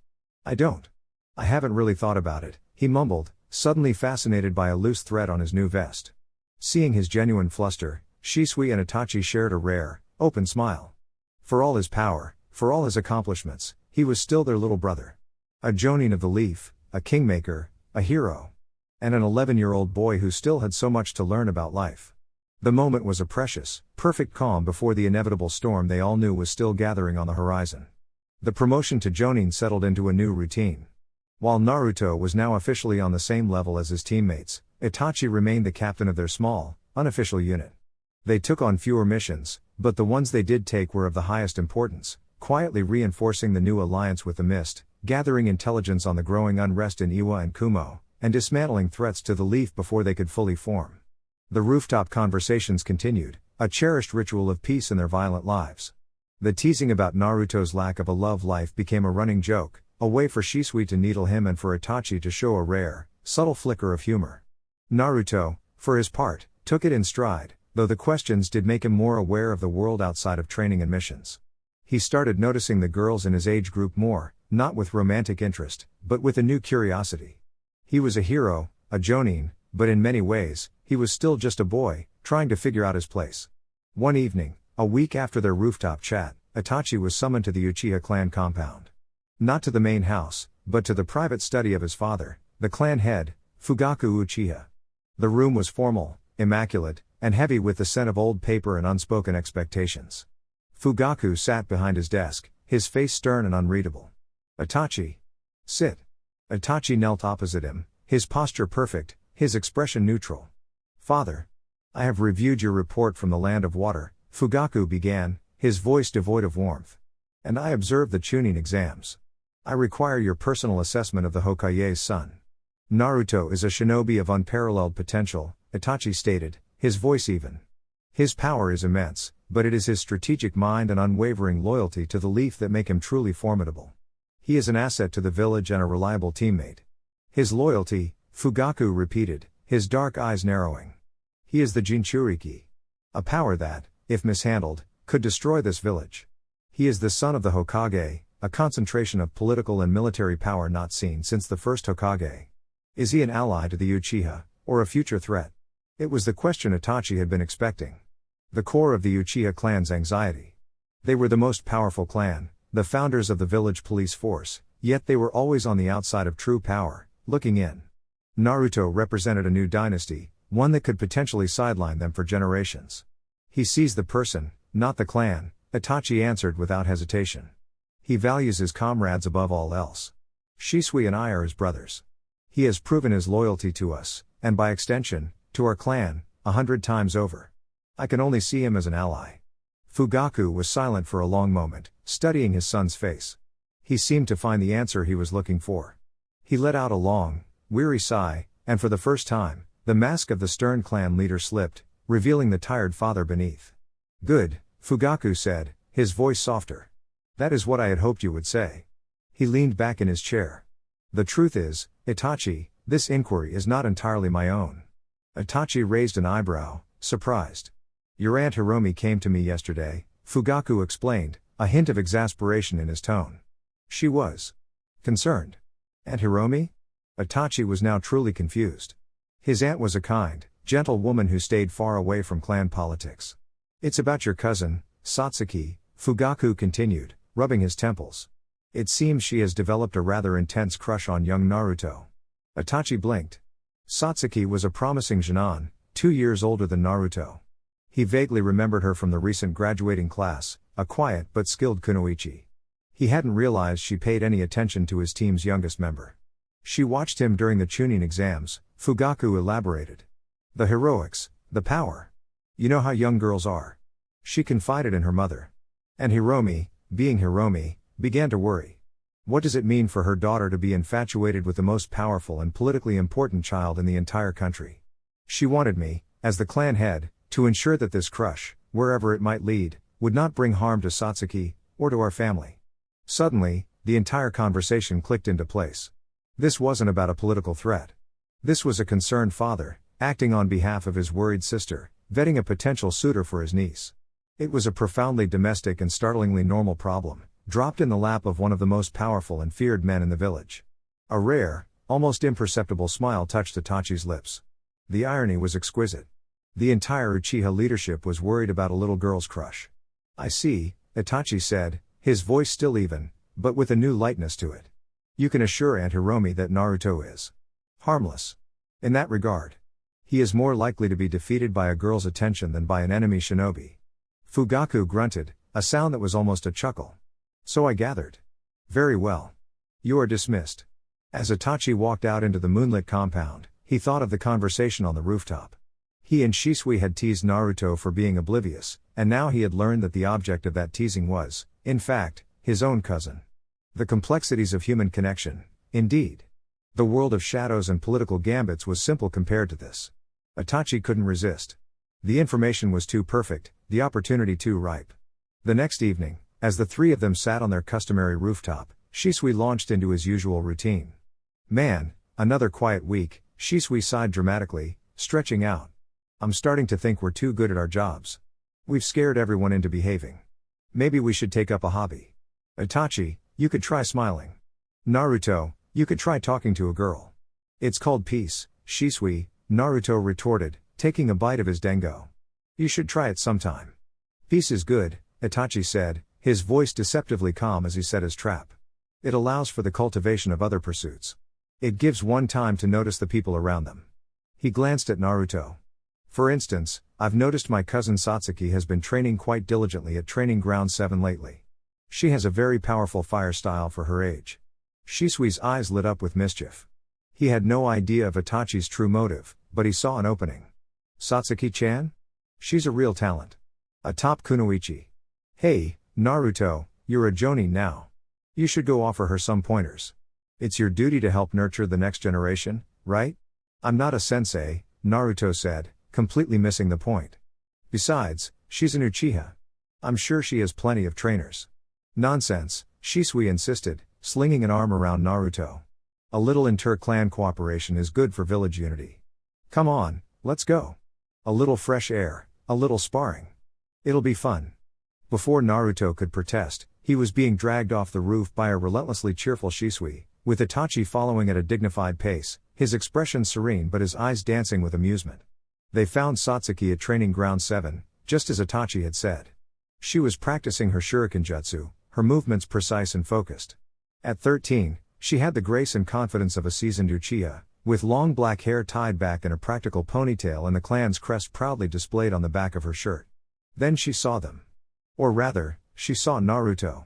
don't. I haven't really thought about it, he mumbled, suddenly fascinated by a loose thread on his new vest. Seeing his genuine fluster, Shisui and Itachi shared a rare, open smile. For all his power, for all his accomplishments, he was still their little brother. A Jonin of the Leaf, a kingmaker, a hero. And an 11-year-old boy who still had so much to learn about life. The moment was a precious, perfect calm before the inevitable storm they all knew was still gathering on the horizon. The promotion to Jonin settled into a new routine. While Naruto was now officially on the same level as his teammates, Itachi remained the captain of their small, unofficial unit. They took on fewer missions, but the ones they did take were of the highest importance, quietly reinforcing the new alliance with the Mist, gathering intelligence on the growing unrest in Iwa and Kumo, and dismantling threats to the Leaf before they could fully form. The rooftop conversations continued, a cherished ritual of peace in their violent lives. The teasing about Naruto's lack of a love life became a running joke, a way for Shisui to needle him and for Itachi to show a rare, subtle flicker of humor. Naruto, for his part, took it in stride, though the questions did make him more aware of the world outside of training and missions. He started noticing the girls in his age group more, not with romantic interest, but with a new curiosity. He was a hero, a Jonin, but in many ways, he was still just a boy, trying to figure out his place. One evening, a week after their rooftop chat, Itachi was summoned to the Uchiha clan compound. Not to the main house, but to the private study of his father, the clan head, Fugaku Uchiha. The room was formal, immaculate, and heavy with the scent of old paper and unspoken expectations. Fugaku sat behind his desk, his face stern and unreadable. Itachi. Sit. Itachi knelt opposite him, his posture perfect, his expression neutral. Father. I have reviewed your report from the Land of Water, Fugaku began, his voice devoid of warmth. And I observed the Chunin exams. I require your personal assessment of the Hokage's son. Naruto is a shinobi of unparalleled potential, Itachi stated, his voice even. His power is immense, but it is his strategic mind and unwavering loyalty to the Leaf that make him truly formidable. He is an asset to the village and a reliable teammate. His loyalty, Fugaku repeated, his dark eyes narrowing. He is the Jinchuriki. A power that, if mishandled, could destroy this village. He is the son of the Hokage, a concentration of political and military power not seen since the first Hokage. Is he an ally to the Uchiha, or a future threat? It was the question Itachi had been expecting. The core of the Uchiha clan's anxiety. They were the most powerful clan, the founders of the village police force, yet they were always on the outside of true power, looking in. Naruto represented a new dynasty, one that could potentially sideline them for generations. He sees the person, not the clan, Itachi answered without hesitation. He values his comrades above all else. Shisui and I are his brothers. He has proven his loyalty to us, and by extension, to our clan, 100 times over. I can only see him as an ally. Fugaku was silent for a long moment, studying his son's face. He seemed to find the answer he was looking for. He let out a long, weary sigh, and for the first time, the mask of the stern clan leader slipped, revealing the tired father beneath. Good, Fugaku said, his voice softer. That is what I had hoped you would say. He leaned back in his chair. The truth is, Itachi, this inquiry is not entirely my own. Itachi raised an eyebrow, surprised. Your Aunt Hiromi came to me yesterday, Fugaku explained, a hint of exasperation in his tone. She was concerned. Aunt Hiromi? Itachi was now truly confused. His aunt was a kind, gentle woman who stayed far away from clan politics. It's about your cousin, Satsuki, Fugaku continued, rubbing his temples. It seems she has developed a rather intense crush on young Naruto. Itachi blinked. Satsuki was a promising Jonin, 2 years older than Naruto. He vaguely remembered her from the recent graduating class, a quiet but skilled kunoichi. He hadn't realized she paid any attention to his team's youngest member. She watched him during the Chunin exams, Fugaku elaborated. The heroics, the power. You know how young girls are. She confided in her mother. And Hiromi, being Hiromi, began to worry. What does it mean for her daughter to be infatuated with the most powerful and politically important child in the entire country? She wanted me, as the clan head, to ensure that this crush, wherever it might lead, would not bring harm to Satsuki, or to our family. Suddenly, the entire conversation clicked into place. This wasn't about a political threat. This was a concerned father, acting on behalf of his worried sister, vetting a potential suitor for his niece. It was a profoundly domestic and startlingly normal problem, dropped in the lap of one of the most powerful and feared men in the village. A rare, almost imperceptible smile touched Itachi's lips. The irony was exquisite. The entire Uchiha leadership was worried about a little girl's crush. I see, Itachi said, his voice still even, but with a new lightness to it. You can assure Aunt Hiromi that Naruto is harmless. In that regard, he is more likely to be defeated by a girl's attention than by an enemy shinobi. Fugaku grunted, a sound that was almost a chuckle. So I gathered. Very well. You are dismissed. As Itachi walked out into the moonlit compound, he thought of the conversation on the rooftop. He and Shisui had teased Naruto for being oblivious, and now he had learned that the object of that teasing was, in fact, his own cousin. The complexities of human connection, indeed. The world of shadows and political gambits was simple compared to this. Itachi couldn't resist. The information was too perfect, the opportunity too ripe. The next evening, as the three of them sat on their customary rooftop, Shisui launched into his usual routine. Man, another quiet week, Shisui sighed dramatically, stretching out. I'm starting to think we're too good at our jobs. We've scared everyone into behaving. Maybe we should take up a hobby. Itachi, you could try smiling. Naruto, you could try talking to a girl. It's called peace, Shisui, Naruto retorted, taking a bite of his dengo. You should try it sometime. Peace is good, Itachi said, his voice deceptively calm as he set his trap. It allows for the cultivation of other pursuits. It gives one time to notice the people around them. He glanced at Naruto. For instance, I've noticed my cousin Satsuki has been training quite diligently at Training Ground 7 lately. She has a very powerful fire style for her age. Shisui's eyes lit up with mischief. He had no idea of Itachi's true motive, but he saw an opening. Satsuki-chan? She's a real talent. A top kunoichi. Hey, Naruto, you're a jonin now. You should go offer her some pointers. It's your duty to help nurture the next generation, right? I'm not a sensei, Naruto said, completely missing the point. Besides, she's an Uchiha. I'm sure she has plenty of trainers. Nonsense, Shisui insisted, slinging an arm around Naruto. A little inter-clan cooperation is good for village unity. Come on, let's go. A little fresh air, a little sparring. It'll be fun. Before Naruto could protest, he was being dragged off the roof by a relentlessly cheerful Shisui, with Itachi following at a dignified pace, his expression serene but his eyes dancing with amusement. They found Satsuki at Training Ground 7, just as Itachi had said. She was practicing her shuriken jutsu, her movements precise and focused. At 13, she had the grace and confidence of a seasoned Uchiha, with long black hair tied back in a practical ponytail and the clan's crest proudly displayed on the back of her shirt. Then she saw them. Or rather, she saw Naruto.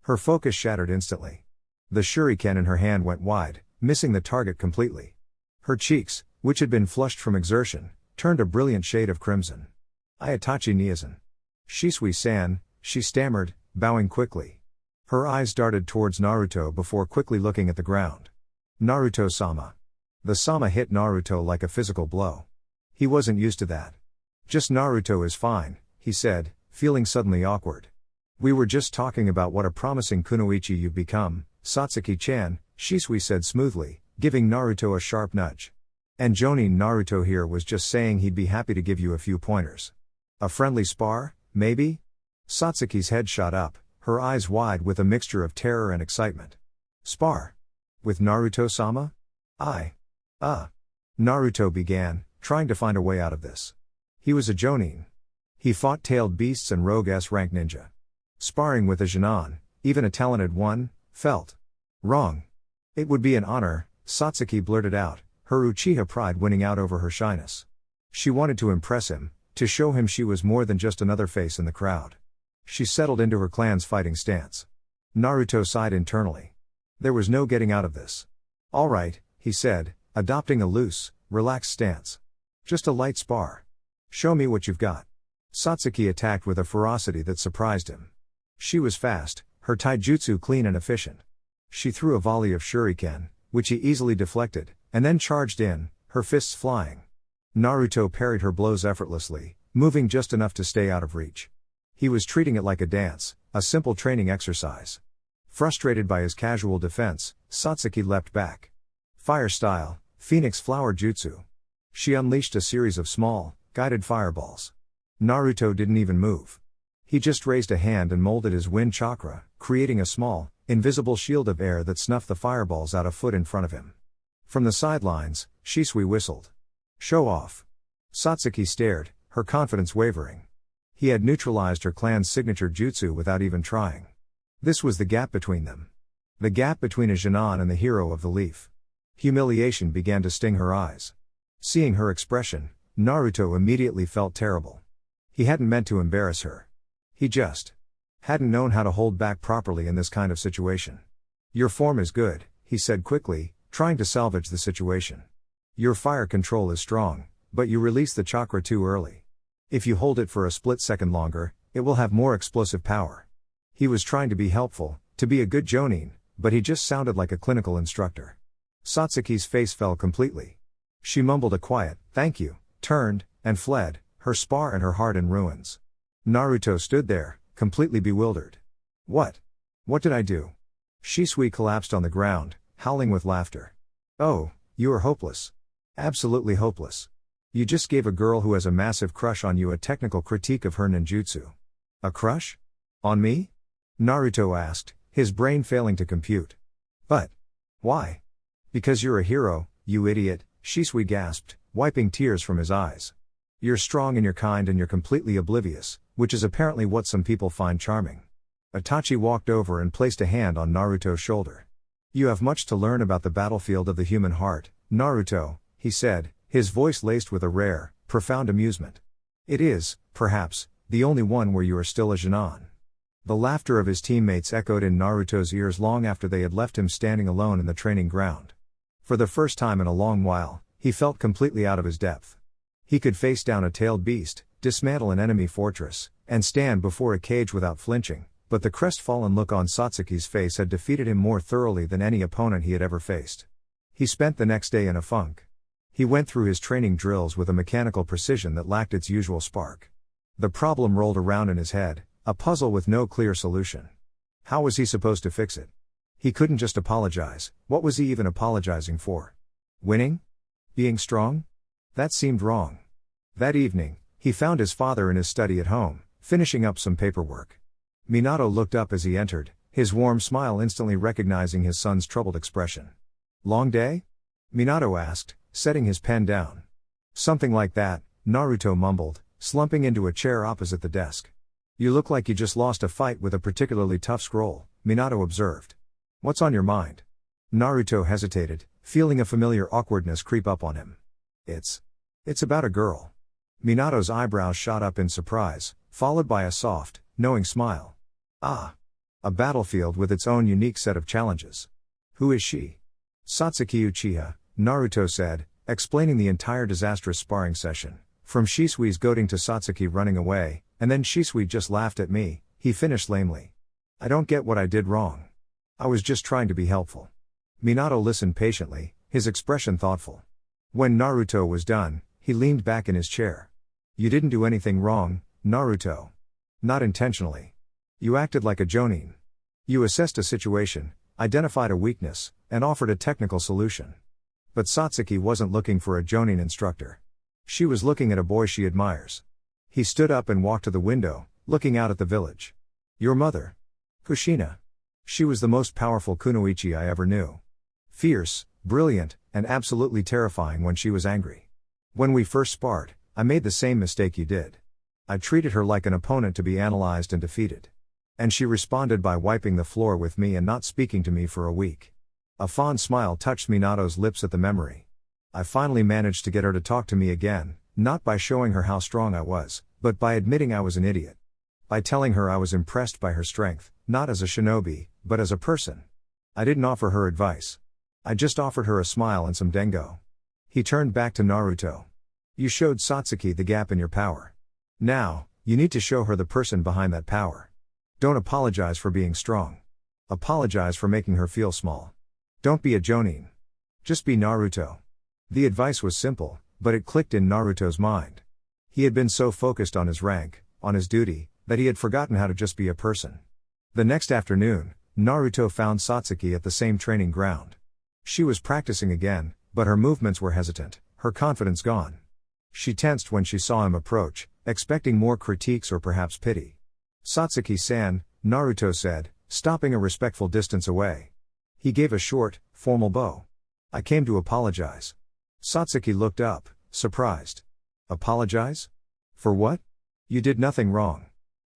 Her focus shattered instantly. The shuriken in her hand went wide, missing the target completely. Her cheeks, which had been flushed from exertion, turned a brilliant shade of crimson. Itachi Niazan. Shisui-san, she stammered, bowing quickly. Her eyes darted towards Naruto before quickly looking at the ground. Naruto-sama. The sama hit Naruto like a physical blow. He wasn't used to that. Just Naruto is fine, he said, feeling suddenly awkward. We were just talking about what a promising kunoichi you've become, Satsuki-chan, Shisui said smoothly, giving Naruto a sharp nudge. And Jonin Naruto here was just saying he'd be happy to give you a few pointers. A friendly spar, maybe? Satsuki's head shot up, her eyes wide with a mixture of terror and excitement. Spar? With Naruto-sama? Naruto began, trying to find a way out of this. He was a jonin. He fought tailed beasts and rogue S-rank ninja. Sparring with a Junon, even a talented one, felt wrong. It would be an honor, Satsuki blurted out, her Uchiha pride winning out over her shyness. She wanted to impress him, to show him she was more than just another face in the crowd. She settled into her clan's fighting stance. Naruto sighed internally. There was no getting out of this. All right, he said, adopting a loose, relaxed stance. Just a light spar. Show me what you've got. Satsuki attacked with a ferocity that surprised him. She was fast, her taijutsu clean and efficient. She threw a volley of shuriken, which he easily deflected, and then charged in, her fists flying. Naruto parried her blows effortlessly, moving just enough to stay out of reach. He was treating it like a dance, a simple training exercise. Frustrated by his casual defense, Satsuki leapt back. Fire style, Phoenix Flower Jutsu. She unleashed a series of small, guided fireballs. Naruto didn't even move. He just raised a hand and molded his wind chakra, creating a small, invisible shield of air that snuffed the fireballs out a foot in front of him. From the sidelines, Shisui whistled. Show off. Satsuki stared, her confidence wavering. He had neutralized her clan's signature jutsu without even trying. This was the gap between them. The gap between a Junon and the hero of the leaf. Humiliation began to sting her eyes. Seeing her expression, Naruto immediately felt terrible. He hadn't meant to embarrass her. He just hadn't known how to hold back properly in this kind of situation. Your form is good, he said quickly, trying to salvage the situation. Your fire control is strong, but you release the chakra too early. If you hold it for a split second longer, it will have more explosive power. He was trying to be helpful, to be a good jonin, but he just sounded like a clinical instructor. Satsuki's face fell completely. She mumbled a quiet, thank you, turned, and fled, her spar and her heart in ruins. Naruto stood there, completely bewildered. What? What did I do? Shisui collapsed on the ground, howling with laughter. Oh, you are hopeless. Absolutely hopeless. You just gave a girl who has a massive crush on you a technical critique of her ninjutsu. A crush? On me? Naruto asked, his brain failing to compute. But why? Because you're a hero, you idiot, Shisui gasped, wiping tears from his eyes. You're strong and you're kind and you're completely oblivious, which is apparently what some people find charming. Itachi walked over and placed a hand on Naruto's shoulder. You have much to learn about the battlefield of the human heart, Naruto, he said, his voice laced with a rare, profound amusement. It is, perhaps, the only one where you are still a Junon. The laughter of his teammates echoed in Naruto's ears long after they had left him standing alone in the training ground. For the first time in a long while, he felt completely out of his depth. He could face down a tailed beast, dismantle an enemy fortress, and stand before a cage without flinching, but the crestfallen look on Satsuki's face had defeated him more thoroughly than any opponent he had ever faced. He spent the next day in a funk. He went through his training drills with a mechanical precision that lacked its usual spark. The problem rolled around in his head, a puzzle with no clear solution. How was he supposed to fix it? He couldn't just apologize. What was he even apologizing for? Winning? Being strong? That seemed wrong. That evening, he found his father in his study at home, finishing up some paperwork. Minato looked up as he entered, his warm smile instantly recognizing his son's troubled expression. Long day? Minato asked, setting his pen down. Something like that, Naruto mumbled, slumping into a chair opposite the desk. You look like you just lost a fight with a particularly tough scroll, Minato observed. What's on your mind? Naruto hesitated, feeling a familiar awkwardness creep up on him. It's about a girl. Minato's eyebrows shot up in surprise, followed by a soft, knowing smile. Ah. A battlefield with its own unique set of challenges. Who is she? Satsuki Uchiha, Naruto said, explaining the entire disastrous sparring session, from Shisui's goading to Satsuki running away, and then Shisui just laughed at me, he finished lamely. I don't get what I did wrong. I was just trying to be helpful. Minato listened patiently, his expression thoughtful. When Naruto was done, he leaned back in his chair. You didn't do anything wrong, Naruto. Not intentionally. You acted like a jonin. You assessed a situation, identified a weakness, and offered a technical solution. But Satsuki wasn't looking for a jonin instructor. She was looking at a boy she admires. He stood up and walked to the window, looking out at the village. Your mother. Kushina. She was the most powerful kunoichi I ever knew. Fierce, brilliant, and absolutely terrifying when she was angry. When we first sparred, I made the same mistake you did. I treated her like an opponent to be analyzed and defeated. And she responded by wiping the floor with me and not speaking to me for a week. A fond smile touched Minato's lips at the memory. I finally managed to get her to talk to me again, not by showing her how strong I was, but by admitting I was an idiot. By telling her I was impressed by her strength, not as a shinobi, but as a person. I didn't offer her advice. I just offered her a smile and some dengo. He turned back to Naruto. You showed Satsuki the gap in your power. Now, you need to show her the person behind that power. Don't apologize for being strong. Apologize for making her feel small. Don't be a jonin. Just be Naruto. The advice was simple, but it clicked in Naruto's mind. He had been so focused on his rank, on his duty, that he had forgotten how to just be a person. The next afternoon, Naruto found Satsuki at the same training ground. She was practicing again, but her movements were hesitant, her confidence gone. She tensed when she saw him approach, expecting more critiques or perhaps pity. Satsuki-san, Naruto said, stopping a respectful distance away. He gave a short, formal bow. I came to apologize. Satsuki looked up, surprised. Apologize? For what? You did nothing wrong.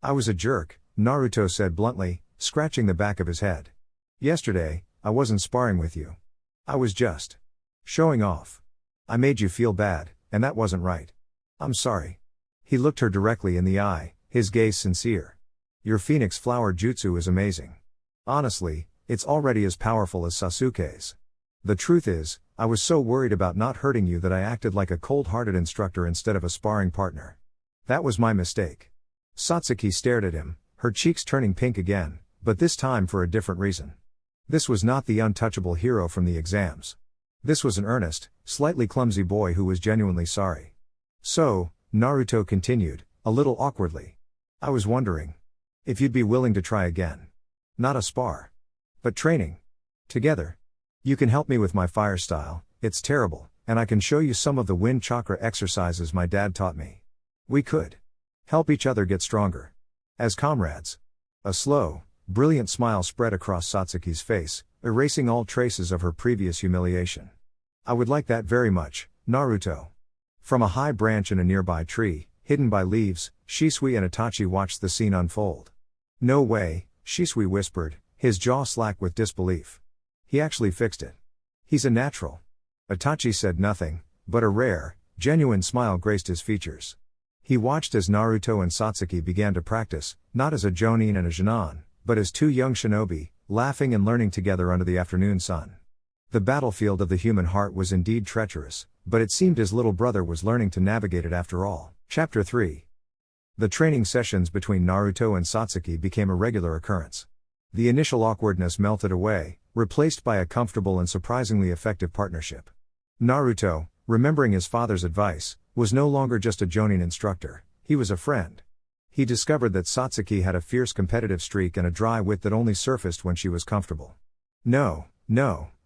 I was a jerk, Naruto said bluntly, scratching the back of his head. Yesterday, I wasn't sparring with you. I was just showing off. I made you feel bad, and that wasn't right. I'm sorry. He looked her directly in the eye, his gaze sincere. Your Phoenix Flower Jutsu is amazing. Honestly, it's already as powerful as Sasuke's. The truth is, I was so worried about not hurting you that I acted like a cold-hearted instructor instead of a sparring partner. That was my mistake. Satsuki stared at him, her cheeks turning pink again, but this time for a different reason. This was not the untouchable hero from the exams. This was an earnest, slightly clumsy boy who was genuinely sorry. So, Naruto continued, a little awkwardly. I was wondering if you'd be willing to try again. Not a spar, but training. Together. You can help me with my fire style, it's terrible, and I can show you some of the wind chakra exercises my dad taught me. We could help each other get stronger. As comrades. A slow, brilliant smile spread across Satsuki's face, erasing all traces of her previous humiliation. I would like that very much, Naruto. From a high branch in a nearby tree, hidden by leaves, Shisui and Itachi watched the scene unfold. No way, Shisui whispered, his jaw slack with disbelief. He actually fixed it. He's a natural. Itachi said nothing, but a rare, genuine smile graced his features. He watched as Naruto and Satsuki began to practice, not as a jonin and a genin, but as two young shinobi, laughing and learning together under the afternoon sun. The battlefield of the human heart was indeed treacherous, but it seemed his little brother was learning to navigate it after all. Chapter 3. The training sessions between Naruto and Satsuki became a regular occurrence. The initial awkwardness melted away, replaced by a comfortable and surprisingly effective partnership. Naruto, remembering his father's advice, was no longer just a jonin instructor, he was a friend. He discovered that Satsuki had a fierce competitive streak and a dry wit that only surfaced when she was comfortable. No,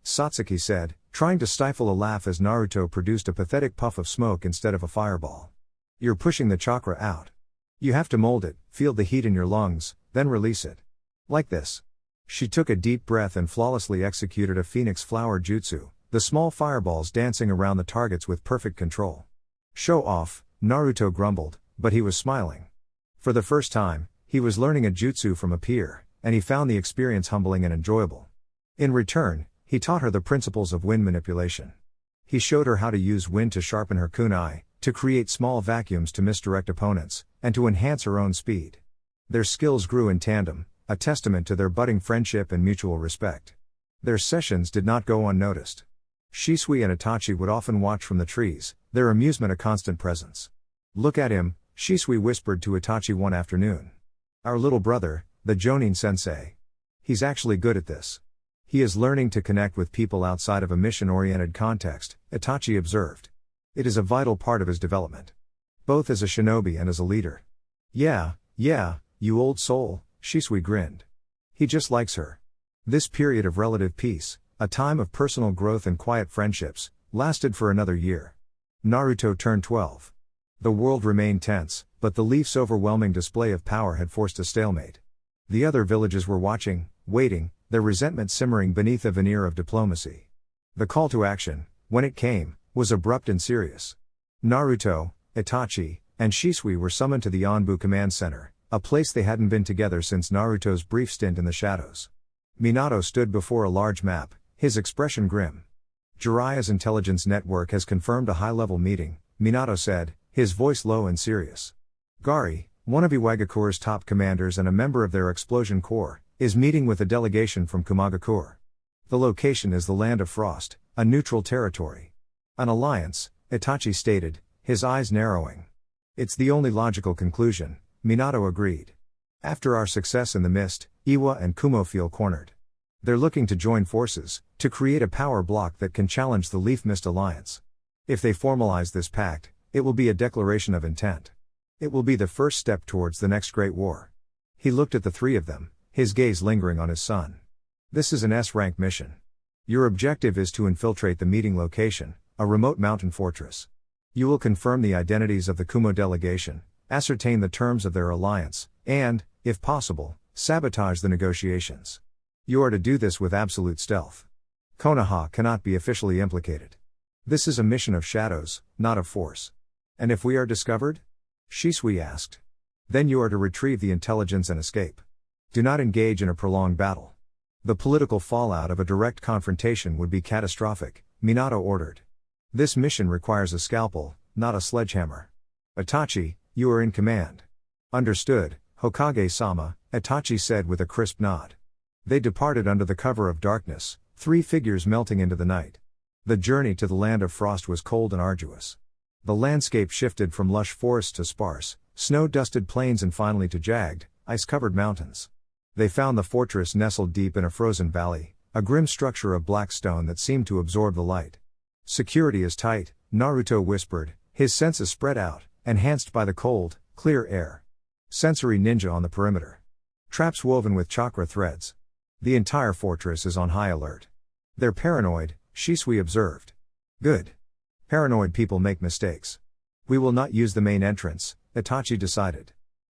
Satsuki said, trying to stifle a laugh as Naruto produced a pathetic puff of smoke instead of a fireball. You're pushing the chakra out. You have to mold it, feel the heat in your lungs, then release it. Like this. She took a deep breath and flawlessly executed a Phoenix Flower Jutsu, the small fireballs dancing around the targets with perfect control. Show off, Naruto grumbled, but he was smiling. For the first time, he was learning a jutsu from a peer, and he found the experience humbling and enjoyable. In return, he taught her the principles of wind manipulation. He showed her how to use wind to sharpen her kunai, to create small vacuums to misdirect opponents, and to enhance her own speed. Their skills grew in tandem, a testament to their budding friendship and mutual respect. Their sessions did not go unnoticed. Shisui and Itachi would often watch from the trees, their amusement a constant presence. Look at him, Shisui whispered to Itachi one afternoon. Our little brother, the Jonin sensei. He's actually good at this. He is learning to connect with people outside of a mission-oriented context, Itachi observed. It is a vital part of his development. Both as a shinobi and as a leader. Yeah, you old soul, Shisui grinned. He just likes her. This period of relative peace, a time of personal growth and quiet friendships, lasted for another year. Naruto turned 12. The world remained tense, but the Leaf's overwhelming display of power had forced a stalemate. The other villages were watching, waiting, their resentment simmering beneath a veneer of diplomacy. The call to action, when it came, was abrupt and serious. Naruto, Itachi, and Shisui were summoned to the Anbu command center, a place they hadn't been together since Naruto's brief stint in the shadows. Minato stood before a large map, his expression grim. Jiraiya's intelligence network has confirmed a high-level meeting, Minato said, his voice low and serious. Gari, one of Iwagakure's top commanders and a member of their explosion corps, is meeting with a delegation from Kumagakure. The location is the Land of Frost, a neutral territory. An alliance, Itachi stated, his eyes narrowing. It's the only logical conclusion, Minato agreed. After our success in the mist, Iwa and Kumo feel cornered. They're looking to join forces, to create a power block that can challenge the Leaf Mist Alliance. If they formalize this pact, it will be a declaration of intent. It will be the first step towards the next great war. He looked at the three of them, his gaze lingering on his son. This is an S-rank mission. Your objective is to infiltrate the meeting location, a remote mountain fortress. You will confirm the identities of the Kumo delegation, ascertain the terms of their alliance, and, if possible, sabotage the negotiations. You are to do this with absolute stealth. Konoha cannot be officially implicated. This is a mission of shadows, not of force. And if we are discovered? Shisui asked. Then you are to retrieve the intelligence and escape. Do not engage in a prolonged battle. The political fallout of a direct confrontation would be catastrophic, Minato ordered. This mission requires a scalpel, not a sledgehammer. Itachi, you are in command. Understood, Hokage-sama, Itachi said with a crisp nod. They departed under the cover of darkness, three figures melting into the night. The journey to the Land of Frost was cold and arduous. The landscape shifted from lush forests to sparse, snow-dusted plains and finally to jagged, ice-covered mountains. They found the fortress nestled deep in a frozen valley, a grim structure of black stone that seemed to absorb the light. Security is tight, Naruto whispered, his senses spread out, enhanced by the cold, clear air. Sensory ninja on the perimeter. Traps woven with chakra threads. The entire fortress is on high alert. They're paranoid, Shisui observed. Good. Paranoid people make mistakes. We will not use the main entrance, Itachi decided.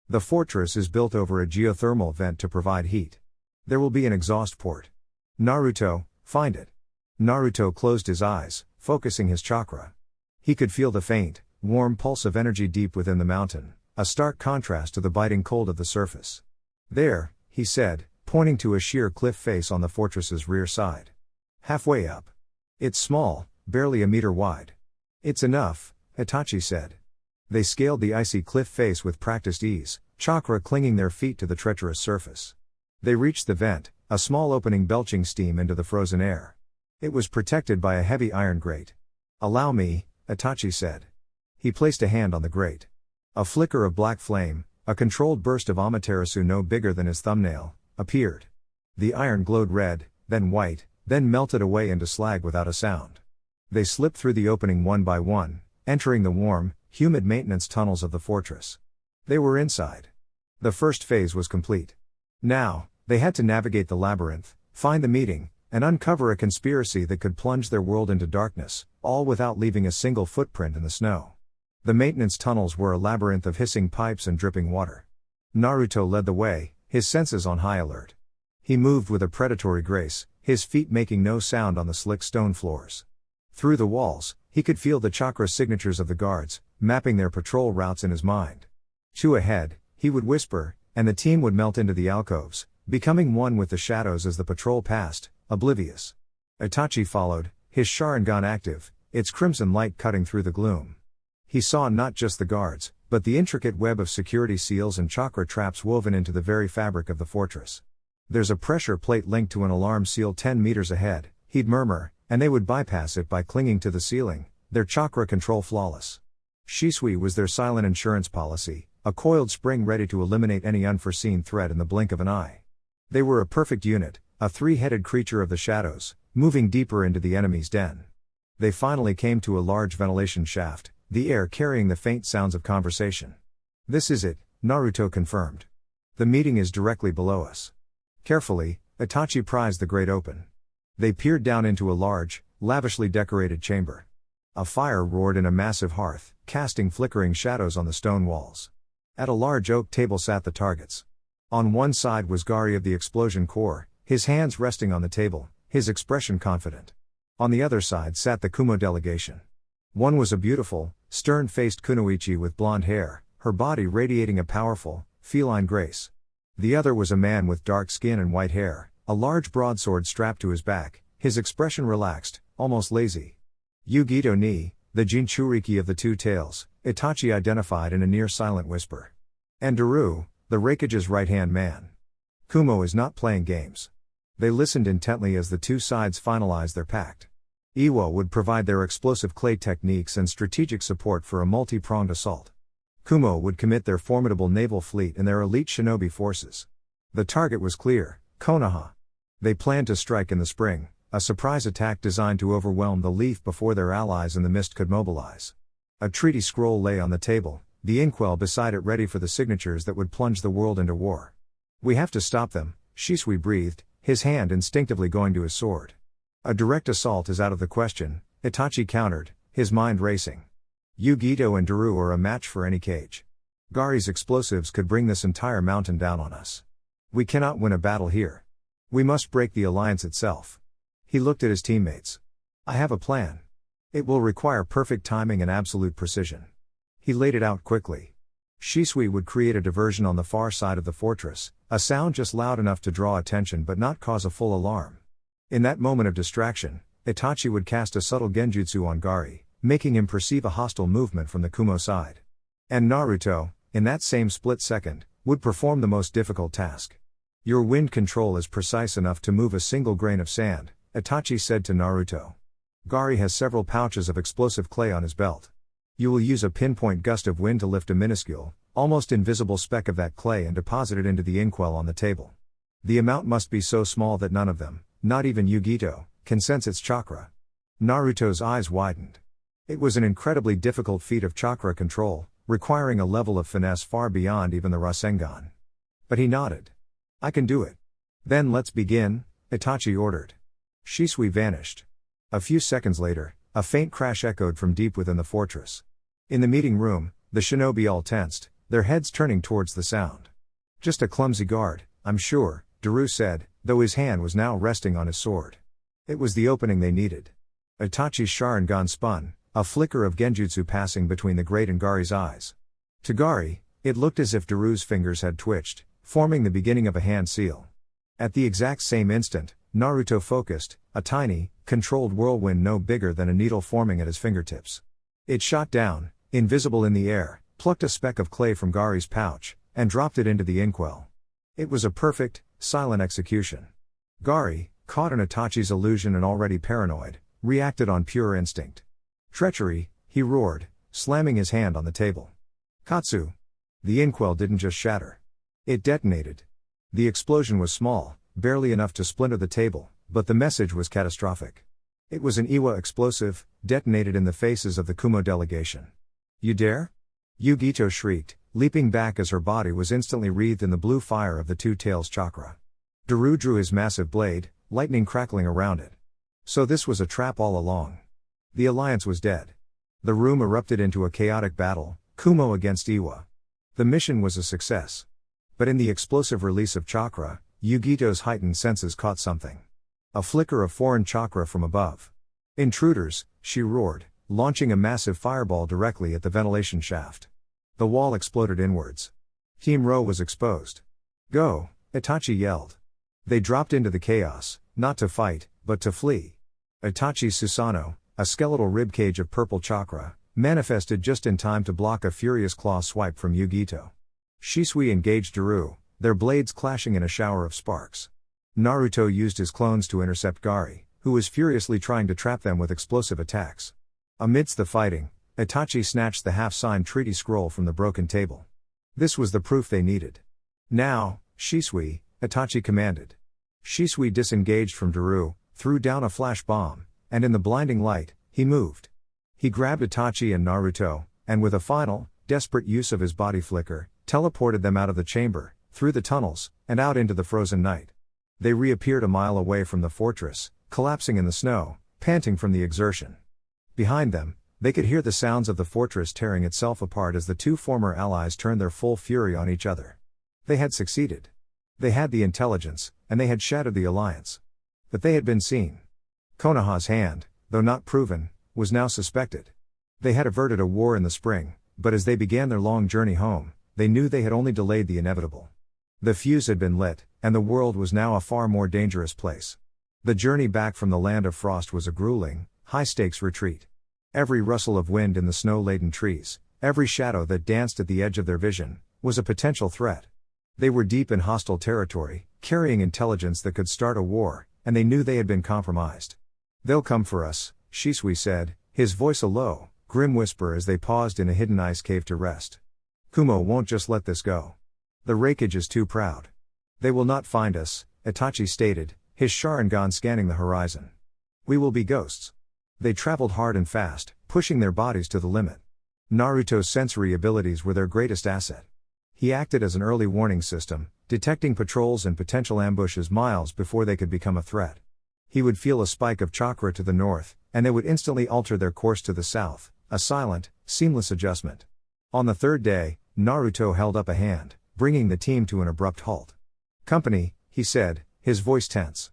The fortress is built over a geothermal vent to provide heat. There will be an exhaust port. Naruto, find it. Naruto closed his eyes, focusing his chakra. He could feel the faint, warm pulse of energy deep within the mountain, a stark contrast to the biting cold of the surface. There, he said, pointing to a sheer cliff face on the fortress's rear side. Halfway up. It's small, barely a meter wide. It's enough, Itachi said. They scaled the icy cliff face with practiced ease, chakra clinging their feet to the treacherous surface. They reached the vent, a small opening belching steam into the frozen air. It was protected by a heavy iron grate. Allow me, Itachi said. He placed a hand on the grate. A flicker of black flame, a controlled burst of amaterasu no bigger than his thumbnail, appeared. The iron glowed red, then white, then melted away into slag without a sound. They slipped through the opening one by one, entering the warm, humid maintenance tunnels of the fortress. They were inside. The first phase was complete. Now, they had to navigate the labyrinth, find the meeting, and uncover a conspiracy that could plunge their world into darkness, all without leaving a single footprint in the snow. The maintenance tunnels were a labyrinth of hissing pipes and dripping water. Naruto led the way, his senses on high alert. He moved with a predatory grace, his feet making no sound on the slick stone floors. Through the walls, he could feel the chakra signatures of the guards, mapping their patrol routes in his mind. Two ahead, he would whisper, and the team would melt into the alcoves, becoming one with the shadows as the patrol passed, oblivious. Itachi followed, his Sharingan active, its crimson light cutting through the gloom. He saw not just the guards, but the intricate web of security seals and chakra traps woven into the very fabric of the fortress. There's a pressure plate linked to an alarm seal 10 meters ahead, he'd murmur, and they would bypass it by clinging to the ceiling, their chakra control flawless. Shisui was their silent insurance policy, a coiled spring ready to eliminate any unforeseen threat in the blink of an eye. They were a perfect unit, a three-headed creature of the shadows, moving deeper into the enemy's den. They finally came to a large ventilation shaft, the air carrying the faint sounds of conversation. This is it, Naruto confirmed. The meeting is directly below us. Carefully, Itachi prized the grate open. They peered down into a large, lavishly decorated chamber. A fire roared in a massive hearth, casting flickering shadows on the stone walls. At a large oak table sat the targets. On one side was Gaara of the Explosion Corps, his hands resting on the table, his expression confident. On the other side sat the Kumo delegation. One was a beautiful, stern-faced kunoichi with blonde hair, her body radiating a powerful, feline grace. The other was a man with dark skin and white hair, a large broadsword strapped to his back, his expression relaxed, almost lazy. Yugito ni, the Jinchuriki of the Two Tails, Itachi identified in a near-silent whisper. And Daru, the Raikage's right-hand man. Kumo is not playing games. They listened intently as the two sides finalized their pact. Iwa would provide their explosive clay techniques and strategic support for a multi-pronged assault. Kumo would commit their formidable naval fleet and their elite shinobi forces. The target was clear, Konoha. They planned to strike in the spring, a surprise attack designed to overwhelm the Leaf before their allies in the mist could mobilize. A treaty scroll lay on the table, the inkwell beside it ready for the signatures that would plunge the world into war. We have to stop them, Shisui breathed, his hand instinctively going to his sword. A direct assault is out of the question, Itachi countered, his mind racing. Yugito and Daru are a match for any cage. Gaara's explosives could bring this entire mountain down on us. We cannot win a battle here. We must break the alliance itself. He looked at his teammates. I have a plan. It will require perfect timing and absolute precision. He laid it out quickly. Shisui would create a diversion on the far side of the fortress, a sound just loud enough to draw attention but not cause a full alarm. In that moment of distraction, Itachi would cast a subtle genjutsu on Gaara, making him perceive a hostile movement from the Kumo side. And Naruto, in that same split second, would perform the most difficult task. Your wind control is precise enough to move a single grain of sand, Itachi said to Naruto. Gaara has several pouches of explosive clay on his belt. You will use a pinpoint gust of wind to lift a minuscule, almost invisible speck of that clay and deposit it into the inkwell on the table. The amount must be so small that none of them, not even Yugito, can sense its chakra. Naruto's eyes widened. It was an incredibly difficult feat of chakra control, requiring a level of finesse far beyond even the Rasengan. But he nodded. I can do it. Then let's begin, Itachi ordered. Shisui vanished. A few seconds later, a faint crash echoed from deep within the fortress. In the meeting room, the shinobi all tensed, their heads turning towards the sound. Just a clumsy guard, I'm sure, Daru said, though his hand was now resting on his sword. It was the opening they needed. Itachi's Sharingan spun, a flicker of genjutsu passing between the grate and Gaara's eyes. To Gaara, it looked as if Daru's fingers had twitched, forming the beginning of a hand seal. At the exact same instant, Naruto focused, a tiny, controlled whirlwind no bigger than a needle forming at his fingertips. It shot down, invisible in the air, plucked a speck of clay from Gaara's pouch, and dropped it into the inkwell. It was a perfect, silent execution. Gaara, caught in Itachi's illusion and already paranoid, reacted on pure instinct. Treachery, he roared, slamming his hand on the table. Katsu! The inkwell didn't just shatter. It detonated. The explosion was small, barely enough to splinter the table, but the message was catastrophic. It was an Iwa explosive, detonated in the faces of the Kumo delegation. You dare? Yugito shrieked, leaping back as her body was instantly wreathed in the blue fire of the Two Tails chakra. Daru drew his massive blade, lightning crackling around it. So this was a trap all along. The alliance was dead. The room erupted into a chaotic battle, Kumo against Iwa. The mission was a success. But in the explosive release of chakra, Yugito's heightened senses caught something. A flicker of foreign chakra from above. Intruders, she roared, launching a massive fireball directly at the ventilation shaft. The wall exploded inwards. Team Ro was exposed. Go, Itachi yelled. They dropped into the chaos, not to fight, but to flee. Itachi's Susanoo, a skeletal ribcage of purple chakra, manifested just in time to block a furious claw swipe from Yugito. Shisui engaged Daru, their blades clashing in a shower of sparks. Naruto used his clones to intercept Gaara, who was furiously trying to trap them with explosive attacks. Amidst the fighting, Itachi snatched the half-signed treaty scroll from the broken table. This was the proof they needed. Now, Shisui, Itachi commanded. Shisui disengaged from Daru, threw down a flash bomb, and in the blinding light, he moved. He grabbed Itachi and Naruto, and with a final, desperate use of his body flicker, teleported them out of the chamber, through the tunnels, and out into the frozen night. They reappeared a mile away from the fortress, collapsing in the snow, panting from the exertion. Behind them, they could hear the sounds of the fortress tearing itself apart as the two former allies turned their full fury on each other. They had succeeded. They had the intelligence, and they had shattered the alliance. But they had been seen. Konoha's hand, though not proven, was now suspected. They had averted a war in the spring, but as they began their long journey home, they knew they had only delayed the inevitable. The fuse had been lit, and the world was now a far more dangerous place. The journey back from the land of frost was a grueling, high-stakes retreat. Every rustle of wind in the snow-laden trees, every shadow that danced at the edge of their vision, was a potential threat. They were deep in hostile territory, carrying intelligence that could start a war, and they knew they had been compromised. "They'll come for us," Shisui said, his voice a low, grim whisper as they paused in a hidden ice cave to rest. "Kumo won't just let this go. The Raikage is too proud. They will not find us," Itachi stated, his Sharingan scanning the horizon. "We will be ghosts." They traveled hard and fast, pushing their bodies to the limit. Naruto's sensory abilities were their greatest asset. He acted as an early warning system, detecting patrols and potential ambushes miles before they could become a threat. He would feel a spike of chakra to the north, and they would instantly alter their course to the south, a silent, seamless adjustment. On the third day, Naruto held up a hand, bringing the team to an abrupt halt. "Company," he said, his voice tense.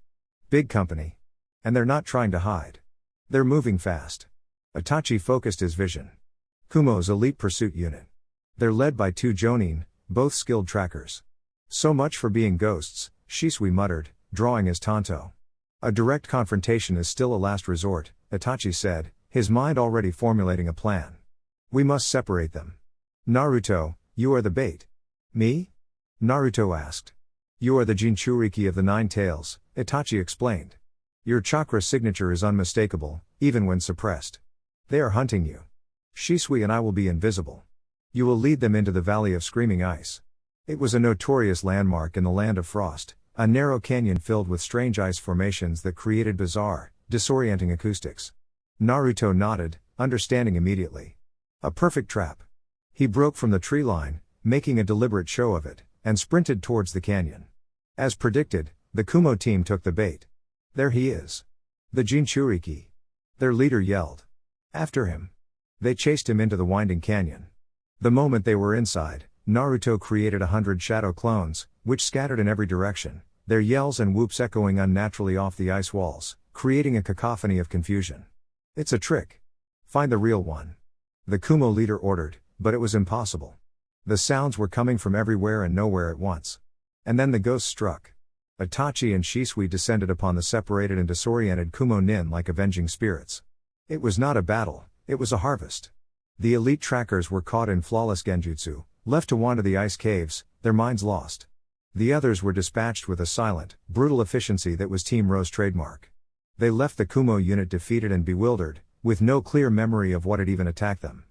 "Big company. And they're not trying to hide. They're moving fast." Itachi focused his vision. "Kumo's elite pursuit unit. They're led by two Jonin, both skilled trackers." "So much for being ghosts," Shisui muttered, drawing his tanto. "A direct confrontation is still a last resort," Itachi said, his mind already formulating a plan. "We must separate them." "Naruto, you are the bait." "Me?" Naruto asked. "You are the Jinchuriki of the Nine Tails," Itachi explained. "Your chakra signature is unmistakable, even when suppressed. They are hunting you. Shisui and I will be invisible. You will lead them into the Valley of Screaming Ice." It was a notorious landmark in the Land of Frost, a narrow canyon filled with strange ice formations that created bizarre, disorienting acoustics. Naruto nodded, understanding immediately. A perfect trap. He broke from the tree line, making a deliberate show of it, and sprinted towards the canyon. As predicted, the Kumo team took the bait. "There he is. The Jinchuriki." Their leader yelled. "After him." They chased him into the winding canyon. The moment they were inside, Naruto created 100 shadow clones, which scattered in every direction, their yells and whoops echoing unnaturally off the ice walls, creating a cacophony of confusion. "It's a trick. Find the real one." The Kumo leader ordered, but it was impossible. The sounds were coming from everywhere and nowhere at once. And then the ghost struck. Itachi and Shisui descended upon the separated and disoriented Kumo nin like avenging spirits. It was not a battle, it was a harvest. The elite trackers were caught in flawless genjutsu, left to wander the ice caves, their minds lost. The others were dispatched with a silent, brutal efficiency that was Team Ro's trademark. They left the Kumo unit defeated and bewildered, with no clear memory of what had even attacked them.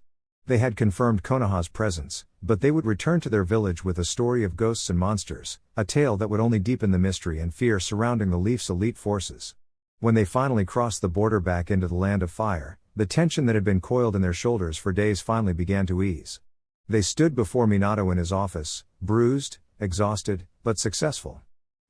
They had confirmed Konoha's presence, but they would return to their village with a story of ghosts and monsters, a tale that would only deepen the mystery and fear surrounding the Leaf's elite forces. When they finally crossed the border back into the Land of Fire, the tension that had been coiled in their shoulders for days finally began to ease. They stood before Minato in his office, bruised, exhausted, but successful.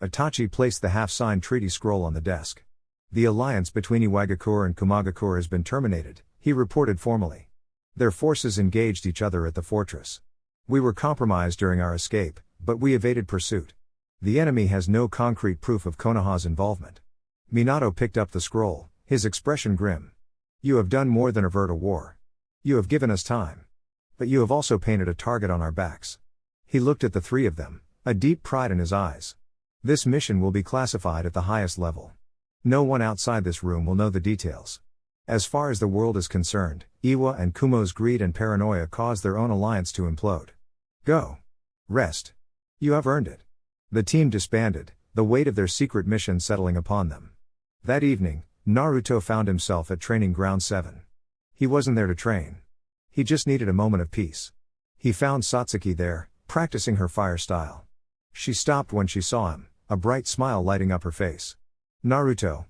Itachi placed the half-signed treaty scroll on the desk. "The alliance between Iwagakure and Kumagakure has been terminated," he reported formally. "Their forces engaged each other at the fortress. We were compromised during our escape, but we evaded pursuit. The enemy has no concrete proof of Konoha's involvement." Minato picked up the scroll, his expression grim. "You have done more than avert a war. You have given us time. But you have also painted a target on our backs." He looked at the three of them, a deep pride in his eyes. "This mission will be classified at the highest level. No one outside this room will know the details. As far as the world is concerned, Iwa and Kumo's greed and paranoia caused their own alliance to implode. Go. Rest. You have earned it." The team disbanded, the weight of their secret mission settling upon them. That evening, Naruto found himself at Training Ground 7. He wasn't there to train. He just needed a moment of peace. He found Satsuki there, practicing her fire style. She stopped when she saw him, a bright smile lighting up her face. "Naruto.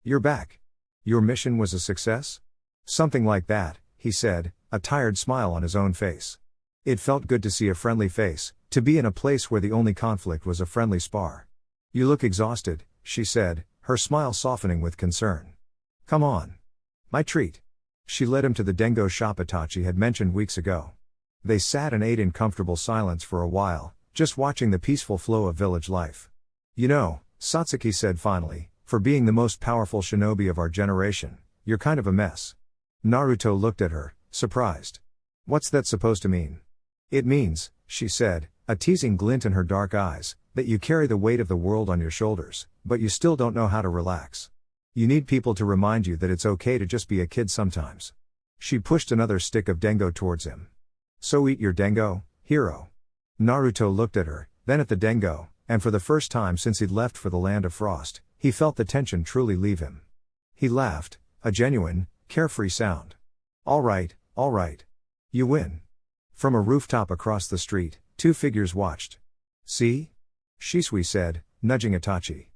You're back. Your mission was a success?" "Something like that," he said, a tired smile on his own face. It felt good to see a friendly face, To be in a place where the only conflict was a friendly spar. "You look exhausted," she said, her smile softening with concern. "Come on. My treat." She led him to the Dengo shop Itachi had mentioned weeks ago. They sat and ate in comfortable silence for a while, just watching the peaceful flow of village life. "You know," Satsuki said finally, "for being the most powerful shinobi of our generation, you're kind of a mess." Naruto looked at her, surprised. "What's that supposed to mean?" "It means," she said, a teasing glint in her dark eyes, "that you carry the weight of the world on your shoulders, but you still don't know how to relax. You need people to remind you that it's okay to just be a kid sometimes." She pushed another stick of dengo towards him. "So eat your dengo, hero." Naruto looked at her, then at the dengo, and for the first time since he'd left for the Land of Frost, he felt the tension truly leave him. He laughed, a genuine, carefree sound. All right. You win." From a rooftop across the street, two figures watched. "See?" Shisui said, nudging Itachi.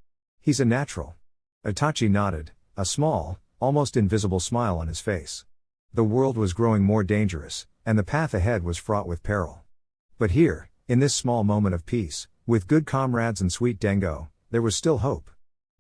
"He's a natural." Itachi nodded, a small, almost invisible smile on his face. The world was growing more dangerous, and the path ahead was fraught with peril. But here, in this small moment of peace, with good comrades and sweet dengo, there was still hope.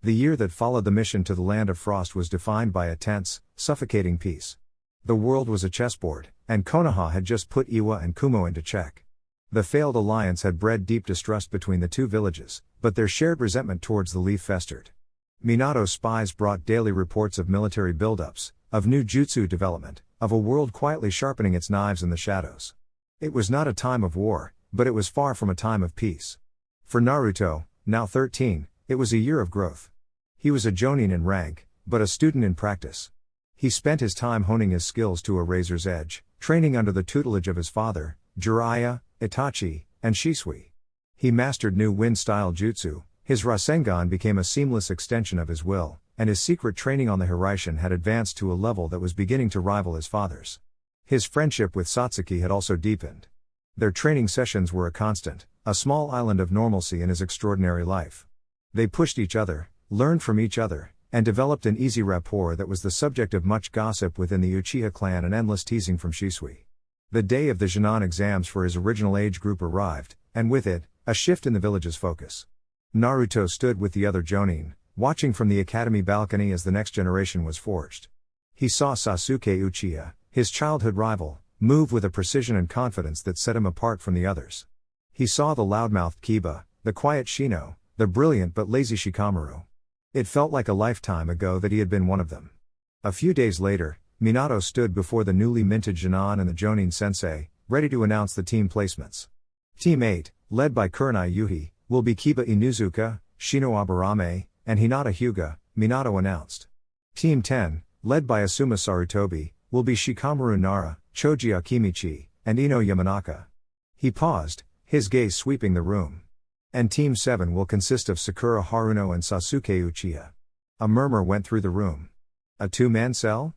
The year that followed the mission to the Land of Frost was defined by a tense, suffocating peace. The world was a chessboard, and Konoha had just put Iwa and Kumo into check. The failed alliance had bred deep distrust between the two villages, but their shared resentment towards the Leaf festered. Minato's spies brought daily reports of military buildups, of new jutsu development, of a world quietly sharpening its knives in the shadows. It was not a time of war, but it was far from a time of peace. For Naruto, now 13, it was a year of growth. He was a jonin in rank, but a student in practice. He spent his time honing his skills to a razor's edge, training under the tutelage of his father, Jiraiya, Itachi, and Shisui. He mastered new wind-style jutsu, his Rasengan became a seamless extension of his will, and his secret training on the Hiraishin had advanced to a level that was beginning to rival his father's. His friendship with Satsuki had also deepened. Their training sessions were a constant, a small island of normalcy in his extraordinary life. They pushed each other, learned from each other, and developed an easy rapport that was the subject of much gossip within the Uchiha clan and endless teasing from Shisui. The day of the Chunin exams for his original age group arrived, and with it, a shift in the village's focus. Naruto stood with the other jonin, watching from the academy balcony as the next generation was forged. He saw Sasuke Uchiha, his childhood rival, move with a precision and confidence that set him apart from the others. He saw the loudmouthed Kiba, the quiet Shino, the brilliant but lazy Shikamaru. It felt like a lifetime ago that he had been one of them. A few days later, Minato stood before the newly minted Jonin and the Jonin sensei, ready to announce the team placements. Team 8, led by Kurenai Yuhi, will be Kiba Inuzuka, Shino Aburame, and Hinata Hyuga, Minato announced. Team 10, led by Asuma Sarutobi, will be Shikamaru Nara, Choji Akimichi, and Ino Yamanaka. He paused, his gaze sweeping the room. And Team 7 will consist of Sakura Haruno and Sasuke Uchiha. A murmur went through the room. A two-man cell?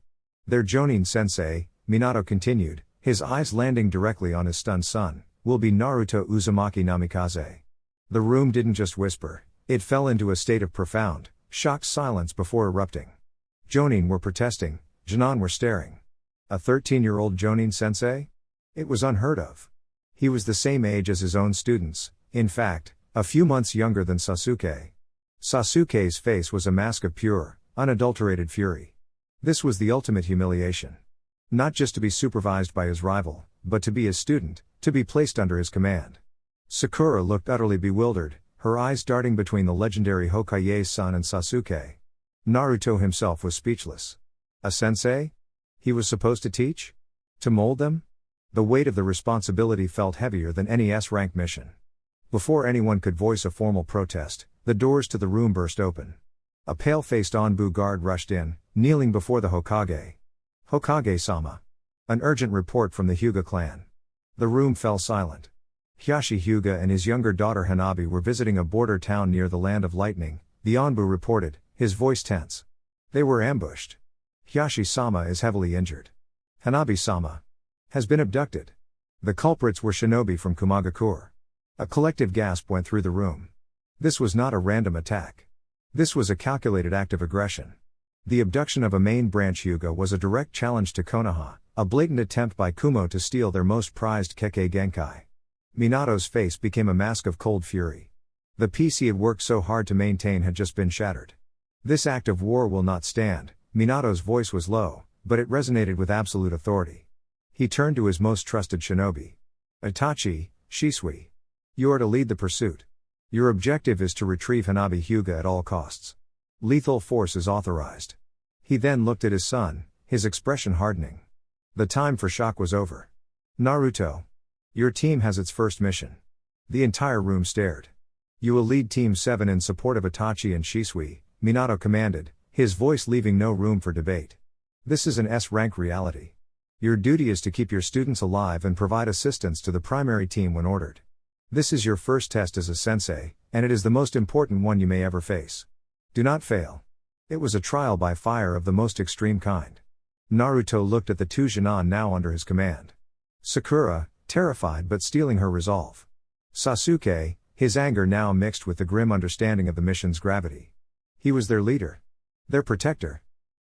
Their Jonin sensei, Minato continued, his eyes landing directly on his stunned son, will be Naruto Uzumaki Namikaze. The room didn't just whisper, it fell into a state of profound, shocked silence before erupting. Jonin were protesting, Jonin were staring. A 13-year-old Jonin sensei? It was unheard of. He was the same age as his own students, in fact, a few months younger than Sasuke. Sasuke's face was a mask of pure, unadulterated fury. This was the ultimate humiliation. Not just to be supervised by his rival, but to be his student, to be placed under his command. Sakura looked utterly bewildered, her eyes darting between the legendary Hokage's son and Sasuke. Naruto himself was speechless. A sensei? He was supposed to teach? To mold them? The weight of the responsibility felt heavier than any S-rank mission. Before anyone could voice a formal protest, the doors to the room burst open. A pale-faced Anbu guard rushed in, kneeling before the Hokage. "Hokage-sama." An urgent report from the Hyuga clan. The room fell silent. Hiyashi Hyuga and his younger daughter Hanabi were visiting a border town near the Land of Lightning, the Anbu reported, his voice tense. They were ambushed. Hiyashi-sama is heavily injured. Hanabi-sama has been abducted. The culprits were shinobi from Kumagakure. A collective gasp went through the room. This was not a random attack. This was a calculated act of aggression. The abduction of a main branch Hyuga was a direct challenge to Konoha, a blatant attempt by Kumo to steal their most prized Kekkei Genkai. Minato's face became a mask of cold fury. The peace he had worked so hard to maintain had just been shattered. This act of war will not stand. Minato's voice was low, but it resonated with absolute authority. He turned to his most trusted shinobi. Itachi, Shisui. You are to lead the pursuit. Your objective is to retrieve Hanabi Hyuga at all costs. Lethal force is authorized. He then looked at his son, his expression hardening. The time for shock was over. Naruto. Your team has its first mission. The entire room stared. You will lead Team 7 in support of Itachi and Shisui, Minato commanded, his voice leaving no room for debate. This is an S-rank reality. Your duty is to keep your students alive and provide assistance to the primary team when ordered. This is your first test as a sensei, and it is the most important one you may ever face. Do not fail. It was a trial by fire of the most extreme kind. Naruto looked at the two genin now under his command. Sakura, terrified but steeling her resolve. Sasuke, his anger now mixed with the grim understanding of the mission's gravity. He was their leader. Their protector.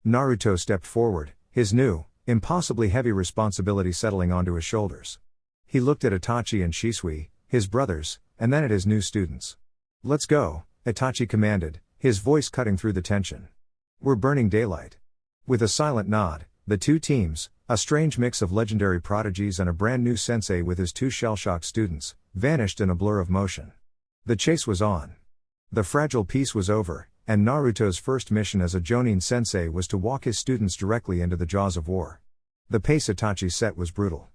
Naruto stepped forward, his new, impossibly heavy responsibility settling onto his shoulders. He looked at Itachi and Shisui, his brothers, and then at his new students. Let's go, Itachi commanded, his voice cutting through the tension. We're burning daylight. With a silent nod, the two teams, a strange mix of legendary prodigies and a brand new sensei with his two shell-shocked students, vanished in a blur of motion. The chase was on. The fragile peace was over, and Naruto's first mission as a Jonin sensei was to walk his students directly into the jaws of war. The pace Itachi set was brutal.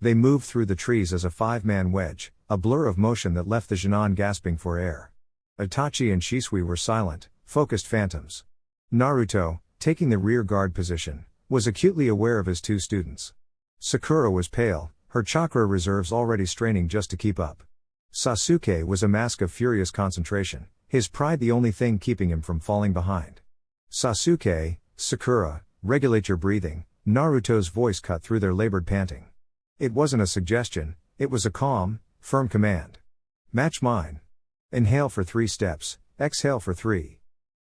They moved through the trees as a five-man wedge, a blur of motion that left the genin gasping for air. Itachi and Shisui were silent, focused phantoms. Naruto, taking the rear guard position, was acutely aware of his two students. Sakura was pale, her chakra reserves already straining just to keep up. Sasuke was a mask of furious concentration, his pride the only thing keeping him from falling behind. Sasuke, Sakura, regulate your breathing, Naruto's voice cut through their labored panting. It wasn't a suggestion, it was a calm, firm command. Match mine. Inhale for 3 steps, exhale for 3.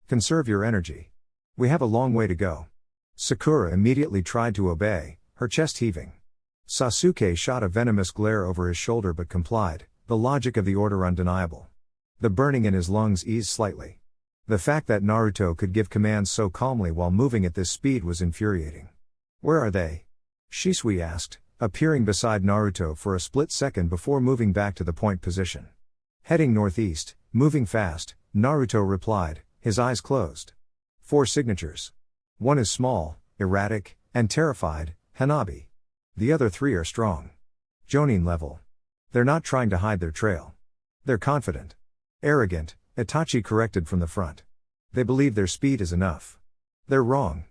Conserve your energy. We have a long way to go. Sakura immediately tried to obey, her chest heaving. Sasuke shot a venomous glare over his shoulder but complied, the logic of the order undeniable. The burning in his lungs eased slightly. The fact that Naruto could give commands so calmly while moving at this speed was infuriating. Where are they? Shisui asked, appearing beside Naruto for a split second before moving back to the point position. Heading northeast, moving fast, Naruto replied, his eyes closed. 4 signatures. One is small, erratic, and terrified, Hanabi. The other 3 are strong. Jonin level. They're not trying to hide their trail. They're confident. Arrogant, Itachi corrected from the front. They believe their speed is enough. They're wrong.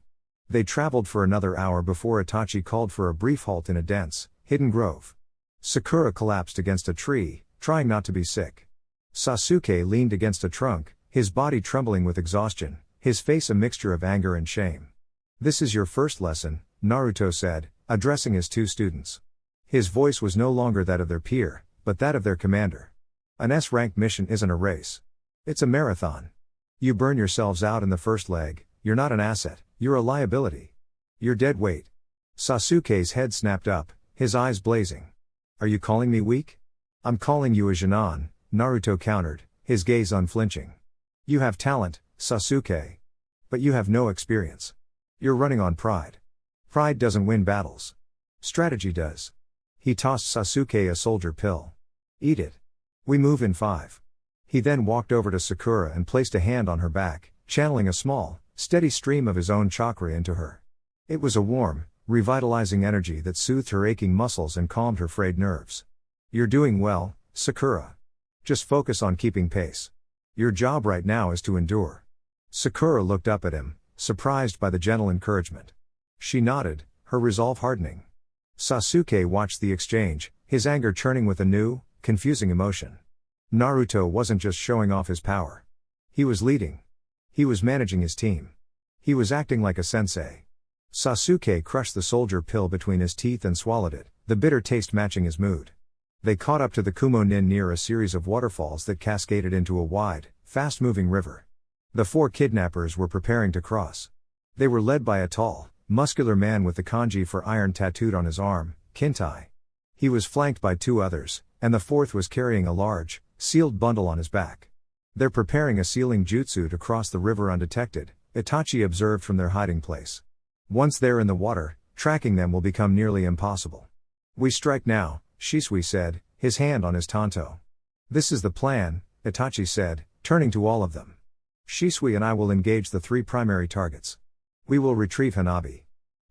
They traveled for another hour before Itachi called for a brief halt in a dense, hidden grove. Sakura collapsed against a tree, trying not to be sick. Sasuke leaned against a trunk, his body trembling with exhaustion, his face a mixture of anger and shame. This is your first lesson, Naruto said, addressing his two students. His voice was no longer that of their peer, but that of their commander. An S-ranked mission isn't a race. It's a marathon. You burn yourselves out in the first leg, you're not an asset, you're a liability. You're dead weight. Sasuke's head snapped up, his eyes blazing. Are you calling me weak? I'm calling you a genin, Naruto countered, his gaze unflinching. You have talent, Sasuke. But you have no experience. You're running on pride. Pride doesn't win battles. Strategy does. He tossed Sasuke a soldier pill. Eat it. We move in 5. He then walked over to Sakura and placed a hand on her back, channeling a small, steady stream of his own chakra into her. It was a warm, revitalizing energy that soothed her aching muscles and calmed her frayed nerves. You're doing well, Sakura. Just focus on keeping pace. Your job right now is to endure. Sakura looked up at him, surprised by the gentle encouragement. She nodded, her resolve hardening. Sasuke watched the exchange, his anger churning with a new, confusing emotion. Naruto wasn't just showing off his power. He was leading. He was managing his team. He was acting like a sensei. Sasuke crushed the soldier pill between his teeth and swallowed it, the bitter taste matching his mood. They caught up to the Kumo Nin near a series of waterfalls that cascaded into a wide, fast-moving river. The 4 kidnappers were preparing to cross. They were led by a tall, muscular man with the kanji for iron tattooed on his arm, Kintai. He was flanked by two others, and the fourth was carrying a large, sealed bundle on his back. They're preparing a sealing jutsu to cross the river undetected, Itachi observed from their hiding place. Once they're in the water, tracking them will become nearly impossible. We strike now, Shisui said, his hand on his tanto. This is the plan, Itachi said, turning to all of them. Shisui and I will engage the three primary targets. We will retrieve Hanabi.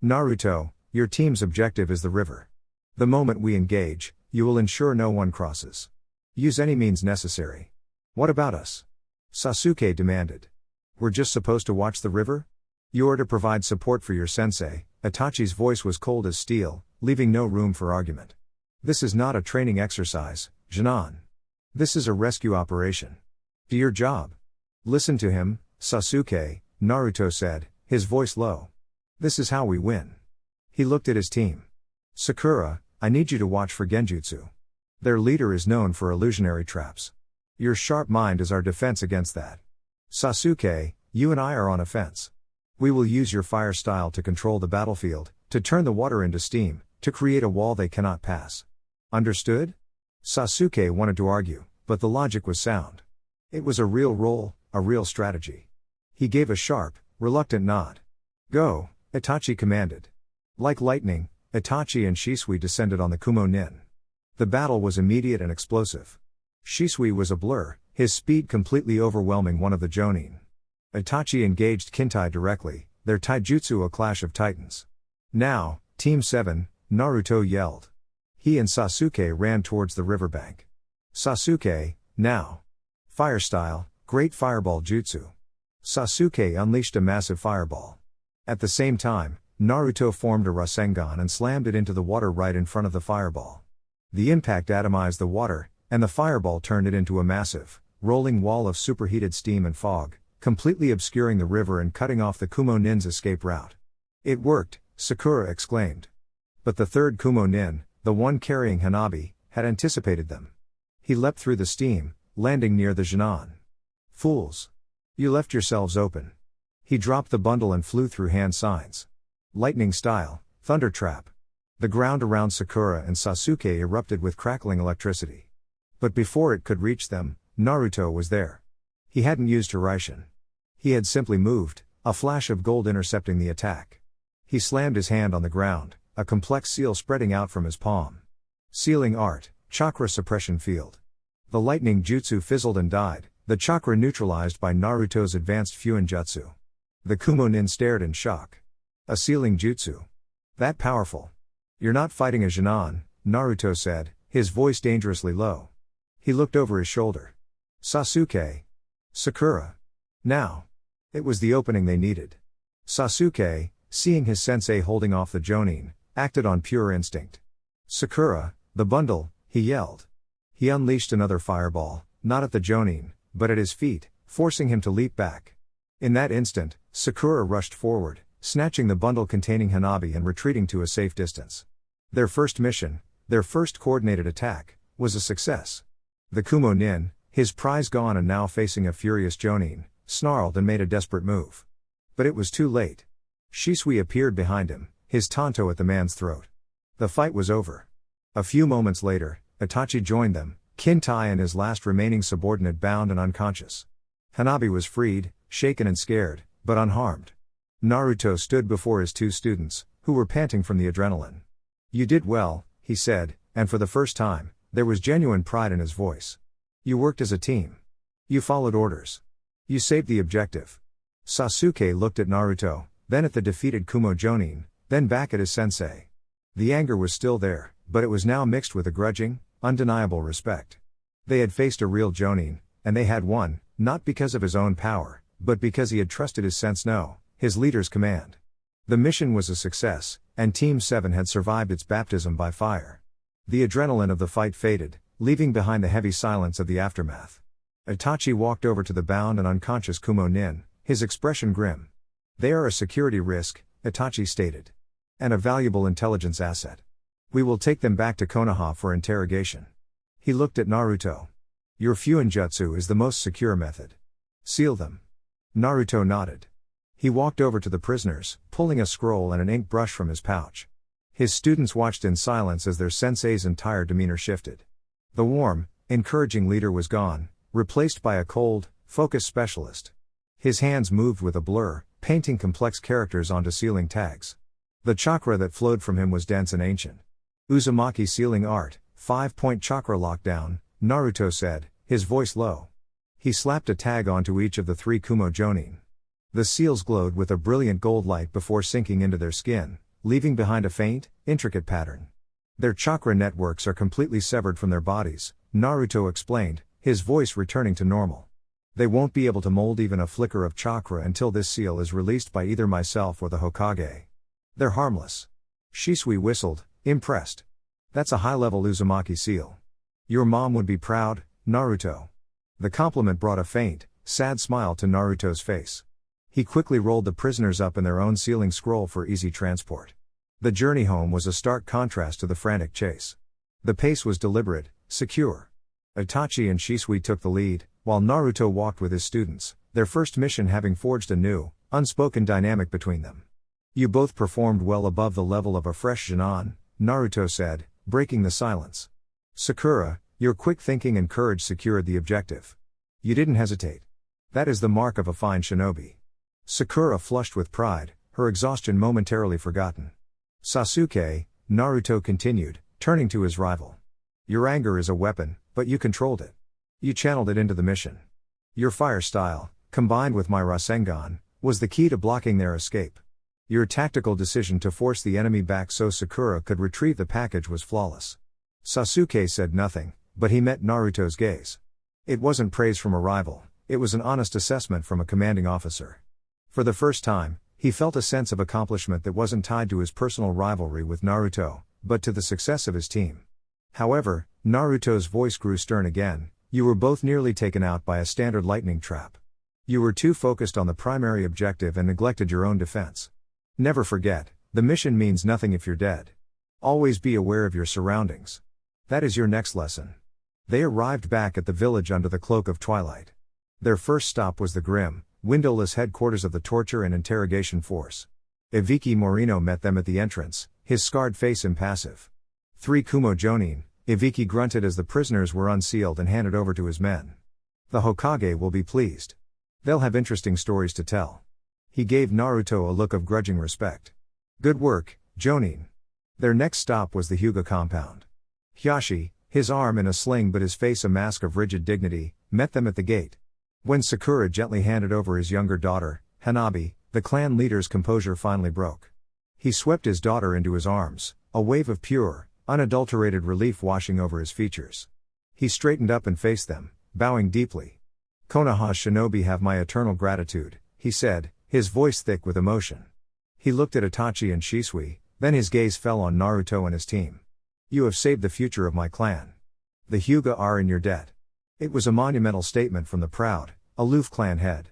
Naruto, your team's objective is the river. The moment we engage, you will ensure no one crosses. Use any means necessary. What about us? Sasuke demanded. We're just supposed to watch the river? You're to provide support for your sensei. Itachi's voice was cold as steel, leaving no room for argument. This is not a training exercise, Jinan. This is a rescue operation. Do your job. Listen to him, Sasuke, Naruto said, his voice low. This is how we win. He looked at his team. Sakura, I need you to watch for genjutsu. Their leader is known for illusionary traps. Your sharp mind is our defense against that. Sasuke, you and I are on offense. We will use your fire style to control the battlefield, to turn the water into steam, to create a wall they cannot pass. Understood? Sasuke wanted to argue, but the logic was sound. It was a real role, a real strategy. He gave a sharp, reluctant nod. Go, Itachi commanded. Like lightning, Itachi and Shisui descended on the Kumo nin. The battle was immediate and explosive. Shisui was a blur, his speed completely overwhelming one of the Jonin. Itachi engaged Kintai directly, their taijutsu a clash of titans. Now, Team 7, Naruto yelled. He and Sasuke ran towards the riverbank. Sasuke, now. Fire style, great fireball jutsu. Sasuke unleashed a massive fireball. At the same time, Naruto formed a Rasengan and slammed it into the water right in front of the fireball. The impact atomized the water, and the fireball turned it into a massive, rolling wall of superheated steam and fog, completely obscuring the river and cutting off the Kumo nin's escape route. It worked, Sakura exclaimed. But the third Kumo nin, the one carrying Hanabi, had anticipated them. He leapt through the steam, landing near the Jinan. Fools! You left yourselves open. He dropped the bundle and flew through hand signs. Lightning style, thunder trap. The ground around Sakura and Sasuke erupted with crackling electricity. But before it could reach them, Naruto was there. He hadn't used Hiraishin. He had simply moved, a flash of gold intercepting the attack. He slammed his hand on the ground, a complex seal spreading out from his palm. Sealing art, chakra suppression field. The lightning jutsu fizzled and died, the chakra neutralized by Naruto's advanced Fuinjutsu. The Kumo nin stared in shock. A sealing jutsu. That powerful. You're not fighting a Jinan, Naruto said, his voice dangerously low. He looked over his shoulder. Sasuke. Sakura. Now. It was the opening they needed. Sasuke, seeing his sensei holding off the Jonin, acted on pure instinct. Sakura, the bundle, he yelled. He unleashed another fireball, not at the Jonin, but at his feet, forcing him to leap back. In that instant, Sakura rushed forward, snatching the bundle containing Hanabi and retreating to a safe distance. Their first mission, their first coordinated attack, was a success. The Kumo nin, his prize gone and now facing a furious Jonin, snarled and made a desperate move. But it was too late. Shisui appeared behind him, his tanto at the man's throat. The fight was over. A few moments later, Itachi joined them, Kintai and his last remaining subordinate bound and unconscious. Hanabi was freed, shaken and scared, but unharmed. Naruto stood before his two students, who were panting from the adrenaline. You did well, he said, and for the first time, there was genuine pride in his voice. You worked as a team. You followed orders. You saved the objective. Sasuke looked at Naruto, then at the defeated Kumo Jonin, then back at his sensei. The anger was still there, but it was now mixed with a grudging, undeniable respect. They had faced a real Jonin, and they had won, not because of his own power, but because he had trusted his sense-no, his leader's command. The mission was a success, and Team 7 had survived its baptism by fire. The adrenaline of the fight faded, leaving behind the heavy silence of the aftermath. Itachi walked over to the bound and unconscious Kumo nin, his expression grim. They are a security risk, Itachi stated. And a valuable intelligence asset. We will take them back to Konoha for interrogation. He looked at Naruto. Your Fuinjutsu is the most secure method. Seal them. Naruto nodded. He walked over to the prisoners, pulling a scroll and an ink brush from his pouch. His students watched in silence as their sensei's entire demeanor shifted. The warm, encouraging leader was gone, replaced by a cold, focused specialist. His hands moved with a blur, painting complex characters onto ceiling tags. The chakra that flowed from him was dense and ancient. Uzumaki sealing art, 5-point chakra lockdown, Naruto said, his voice low. He slapped a tag onto each of the 3 Kumo Jonin. The seals glowed with a brilliant gold light before sinking into their skin, leaving behind a faint, intricate pattern. Their chakra networks are completely severed from their bodies, Naruto explained, his voice returning to normal. They won't be able to mold even a flicker of chakra until this seal is released by either myself or the Hokage. They're harmless. Shisui whistled, impressed. That's a high-level Uzumaki seal. Your mom would be proud, Naruto. The compliment brought a faint, sad smile to Naruto's face. He quickly rolled the prisoners up in their own sealing scroll for easy transport. The journey home was a stark contrast to the frantic chase. The pace was deliberate, secure. Itachi and Shisui took the lead, while Naruto walked with his students, their first mission having forged a new, unspoken dynamic between them. You both performed well above the level of a fresh Junon, Naruto said, breaking the silence. Sakura, your quick thinking and courage secured the objective. You didn't hesitate. That is the mark of a fine shinobi. Sakura flushed with pride, her exhaustion momentarily forgotten. Sasuke, Naruto continued, turning to his rival. Your anger is a weapon, but you controlled it. You channeled it into the mission. Your fire style, combined with my Rasengan, was the key to blocking their escape. Your tactical decision to force the enemy back so Sakura could retrieve the package was flawless. Sasuke said nothing, but he met Naruto's gaze. It wasn't praise from a rival, it was an honest assessment from a commanding officer. For the first time, he felt a sense of accomplishment that wasn't tied to his personal rivalry with Naruto, but to the success of his team. However, Naruto's voice grew stern again. You were both nearly taken out by a standard lightning trap. You were too focused on the primary objective and neglected your own defense. Never forget, the mission means nothing if you're dead. Always be aware of your surroundings. That is your next lesson. They arrived back at the village under the cloak of twilight. Their first stop was the grim, windowless headquarters of the torture and interrogation force. Ibiki Morino met them at the entrance, his scarred face impassive. 3 Kumo Jonin, Ibiki grunted as the prisoners were unsealed and handed over to his men. The Hokage will be pleased. They'll have interesting stories to tell. He gave Naruto a look of grudging respect. Good work, Jonin. Their next stop was the Hyuga compound. Hiyashi, his arm in a sling but his face a mask of rigid dignity, met them at the gate. When Sakura gently handed over his younger daughter, Hanabi, the clan leader's composure finally broke. He swept his daughter into his arms, a wave of pure, unadulterated relief washing over his features. He straightened up and faced them, bowing deeply. Konoha's shinobi have my eternal gratitude, he said, his voice thick with emotion. He looked at Itachi and Shisui, then his gaze fell on Naruto and his team. You have saved the future of my clan. The Hyuga are in your debt. It was a monumental statement from the proud, aloof clan head.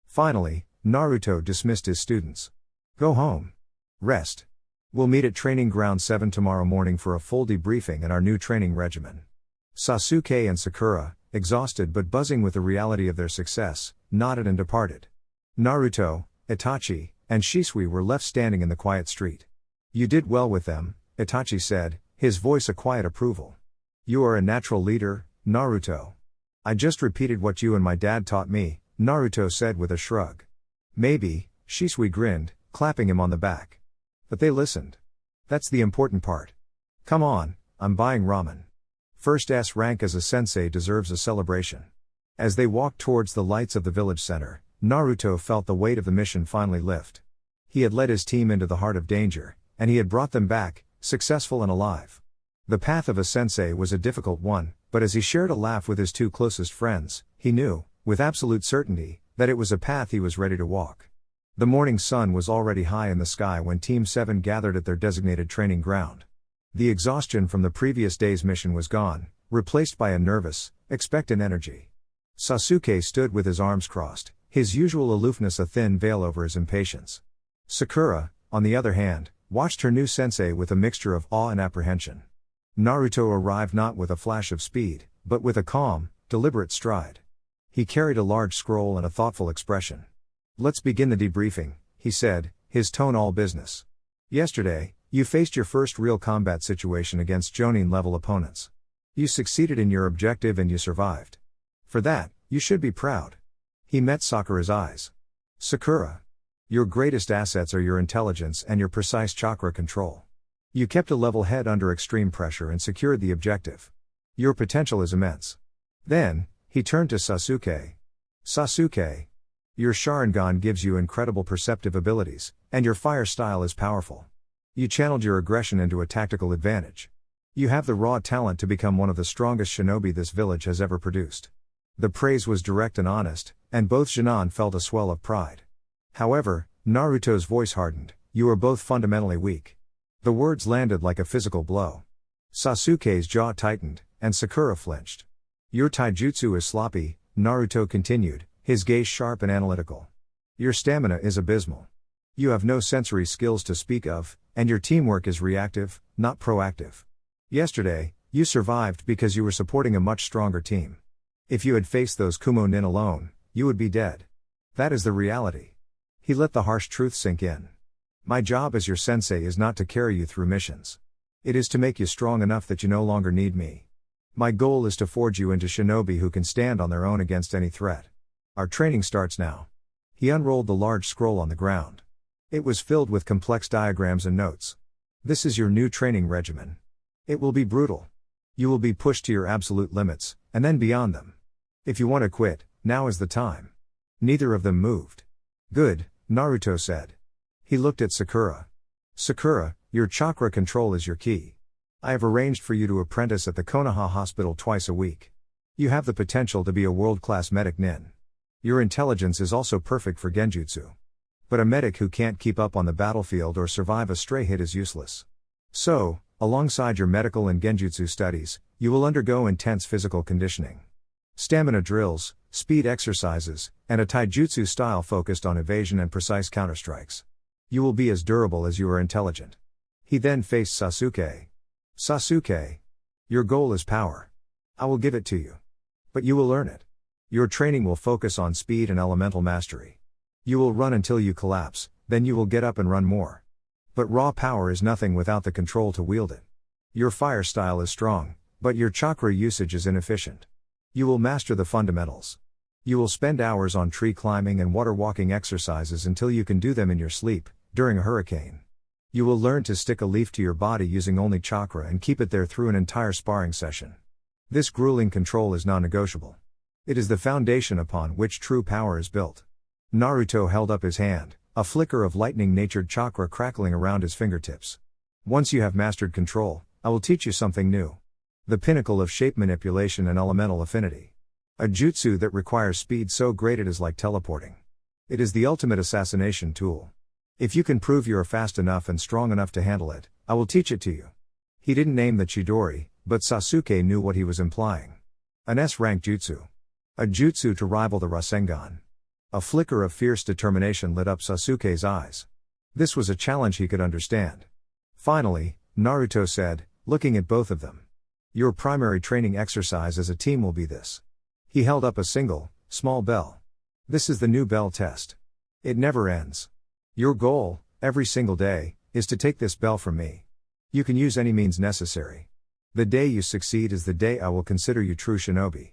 Finally, Naruto dismissed his students. Go home. Rest. We'll meet at Training Ground 7 tomorrow morning for a full debriefing and our new training regimen. Sasuke and Sakura, exhausted but buzzing with the reality of their success, nodded and departed. Naruto, Itachi, and Shisui were left standing in the quiet street. You did well with them, Itachi said, his voice a quiet approval. You are a natural leader, Naruto. I just repeated what you and my dad taught me, Naruto said with a shrug. Maybe, Shisui grinned, clapping him on the back. But they listened. That's the important part. Come on, I'm buying ramen. First S rank as a sensei deserves a celebration. As they walked towards the lights of the village center, Naruto felt the weight of the mission finally lift. He had led his team into the heart of danger, and he had brought them back, successful and alive. The path of a sensei was a difficult one, but as he shared a laugh with his 2 closest friends, he knew, with absolute certainty, that it was a path he was ready to walk. The morning sun was already high in the sky when Team 7 gathered at their designated training ground. The exhaustion from the previous day's mission was gone, replaced by a nervous, expectant energy. Sasuke stood with his arms crossed, his usual aloofness a thin veil over his impatience. Sakura, on the other hand, watched her new sensei with a mixture of awe and apprehension. Naruto arrived not with a flash of speed, but with a calm, deliberate stride. He carried a large scroll and a thoughtful expression. Let's begin the debriefing, he said, his tone all business. Yesterday, You faced your first real combat situation against Jonin-level opponents. You succeeded in your objective and you survived. For that, you should be proud. He met Sakura's eyes. Sakura. Your greatest assets are your intelligence and your precise chakra control. You kept a level head under extreme pressure and secured the objective. Your potential is immense. Then, he turned to Sasuke. Sasuke. Your Sharingan gives you incredible perceptive abilities, and your fire style is powerful. You channeled your aggression into a tactical advantage. You have the raw talent to become one of the strongest shinobi this village has ever produced. The praise was direct and honest, and both Jinan felt a swell of pride. However, Naruto's voice hardened, you are both fundamentally weak. The words landed like a physical blow. Sasuke's jaw tightened, and Sakura flinched. Your taijutsu is sloppy, Naruto continued, his gaze sharp and analytical. Your stamina is abysmal. You have no sensory skills to speak of, and your teamwork is reactive, not proactive. Yesterday, you survived because you were supporting a much stronger team. If you had faced those Kumo nin alone, you would be dead. That is the reality. He let the harsh truth sink in. My job as your sensei is not to carry you through missions. It is to make you strong enough that you no longer need me. My goal is to forge you into shinobi who can stand on their own against any threat. Our training starts now. He unrolled the large scroll on the ground. It was filled with complex diagrams and notes. This is your new training regimen. It will be brutal. You will be pushed to your absolute limits, and then beyond them. If you want to quit, now is the time. Neither of them moved. Good, Naruto said. He looked at Sakura. Sakura, your chakra control is your key. I have arranged for you to apprentice at the Konoha hospital twice a week. You have the potential to be a world-class medic nin. Your intelligence is also perfect for genjutsu. But a medic who can't keep up on the battlefield or survive a stray hit is useless. So, alongside your medical and genjutsu studies, you will undergo intense physical conditioning. Stamina drills, speed exercises, and a taijutsu style focused on evasion and precise counterstrikes. You will be as durable as you are intelligent. He then faced Sasuke. Sasuke. Your goal is power. I will give it to you. But you will earn it. Your training will focus on speed and elemental mastery. You will run until you collapse, then you will get up and run more. But raw power is nothing without the control to wield it. Your fire style is strong, but your chakra usage is inefficient. You will master the fundamentals. You will spend hours on tree climbing and water walking exercises until you can do them in your sleep, during a hurricane. You will learn to stick a leaf to your body using only chakra and keep it there through an entire sparring session. This grueling control is non-negotiable. It is the foundation upon which true power is built. Naruto held up his hand, a flicker of lightning-natured chakra crackling around his fingertips. Once you have mastered control, I will teach you something new. The pinnacle of shape manipulation and elemental affinity. A jutsu that requires speed so great it is like teleporting. It is the ultimate assassination tool. If you can prove you are fast enough and strong enough to handle it, I will teach it to you. He didn't name the Chidori, but Sasuke knew what he was implying. An S-rank jutsu. A jutsu to rival the Rasengan. A flicker of fierce determination lit up Sasuke's eyes. This was a challenge he could understand. Finally, Naruto said, looking at both of them. Your primary training exercise as a team will be this. He held up a single, small bell. This is the new bell test. It never ends. Your goal, every single day, is to take this bell from me. You can use any means necessary. The day you succeed is the day I will consider you true shinobi.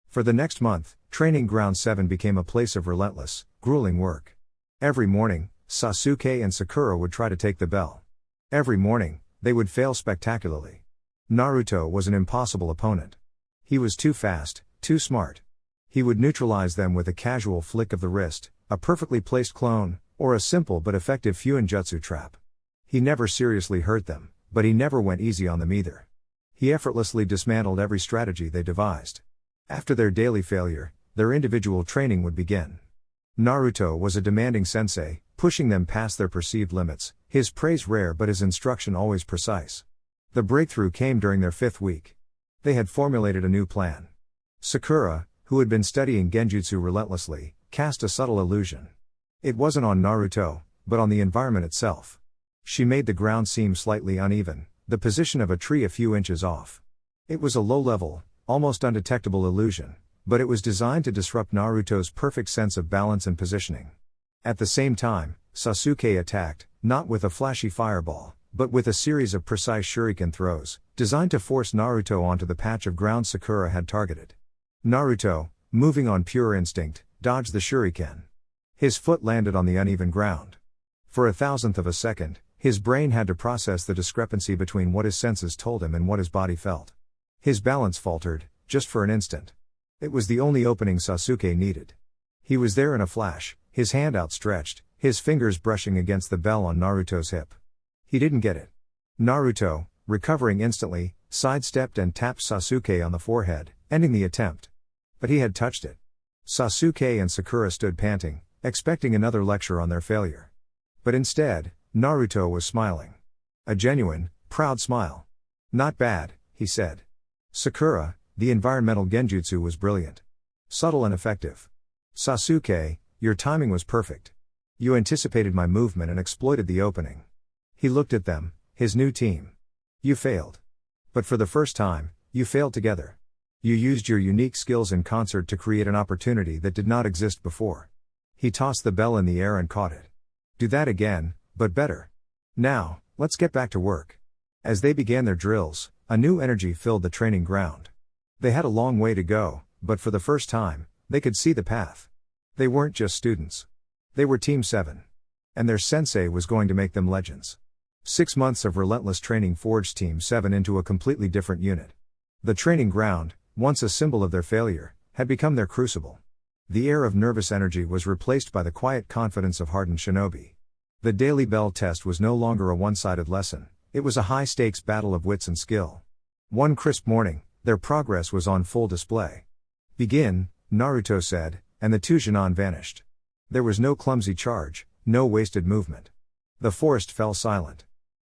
For the next month, Training Ground 7 became a place of relentless, grueling work. Every morning, Sasuke and Sakura would try to take the bell. Every morning, they would fail spectacularly. Naruto was an impossible opponent. He was too fast, too smart. He would neutralize them with a casual flick of the wrist, a perfectly placed clone, or a simple but effective Fuinjutsu trap. He never seriously hurt them, but he never went easy on them either. He effortlessly dismantled every strategy they devised. After their daily failure, their individual training would begin. Naruto was a demanding sensei, pushing them past their perceived limits, his praise rare but his instruction always precise. The breakthrough came during their 5th week. They had formulated a new plan. Sakura, who had been studying genjutsu relentlessly, cast a subtle illusion. It wasn't on Naruto, but on the environment itself. She made the ground seem slightly uneven, the position of a tree a few inches off. It was a low-level, almost undetectable illusion, but it was designed to disrupt Naruto's perfect sense of balance and positioning. At the same time, Sasuke attacked, not with a flashy fireball, but with a series of precise shuriken throws, designed to force Naruto onto the patch of ground Sakura had targeted. Naruto, moving on pure instinct, dodged the shuriken. His foot landed on the uneven ground. For a thousandth of a second, his brain had to process the discrepancy between what his senses told him and what his body felt. His balance faltered, just for an instant. It was the only opening Sasuke needed. He was there in a flash, his hand outstretched, his fingers brushing against the bell on Naruto's hip. He didn't get it. Naruto, recovering instantly, sidestepped and tapped Sasuke on the forehead, ending the attempt. But he had touched it. Sasuke and Sakura stood panting, expecting another lecture on their failure. But instead, Naruto was smiling. A genuine, proud smile. "Not bad," he said. "Sakura, the environmental genjutsu was brilliant. Subtle and effective. Sasuke, your timing was perfect. You anticipated my movement and exploited the opening." He looked at them, his new team. "You failed. But for the first time, you failed together. You used your unique skills in concert to create an opportunity that did not exist before." He tossed the bell in the air and caught it. "Do that again, but better. Now, let's get back to work." As they began their drills, a new energy filled the training ground. They had a long way to go, but for the first time, they could see the path. They weren't just students. They were Team 7. And their sensei was going to make them legends. 6 months of relentless training forged Team 7 into a completely different unit. The training ground, once a symbol of their failure, had become their crucible. The air of nervous energy was replaced by the quiet confidence of hardened shinobi. The daily bell test was no longer a one-sided lesson, it was a high-stakes battle of wits and skill. One crisp morning, their progress was on full display. "Begin," Naruto said, and the two Chunin vanished. There was no clumsy charge, no wasted movement. The forest fell silent.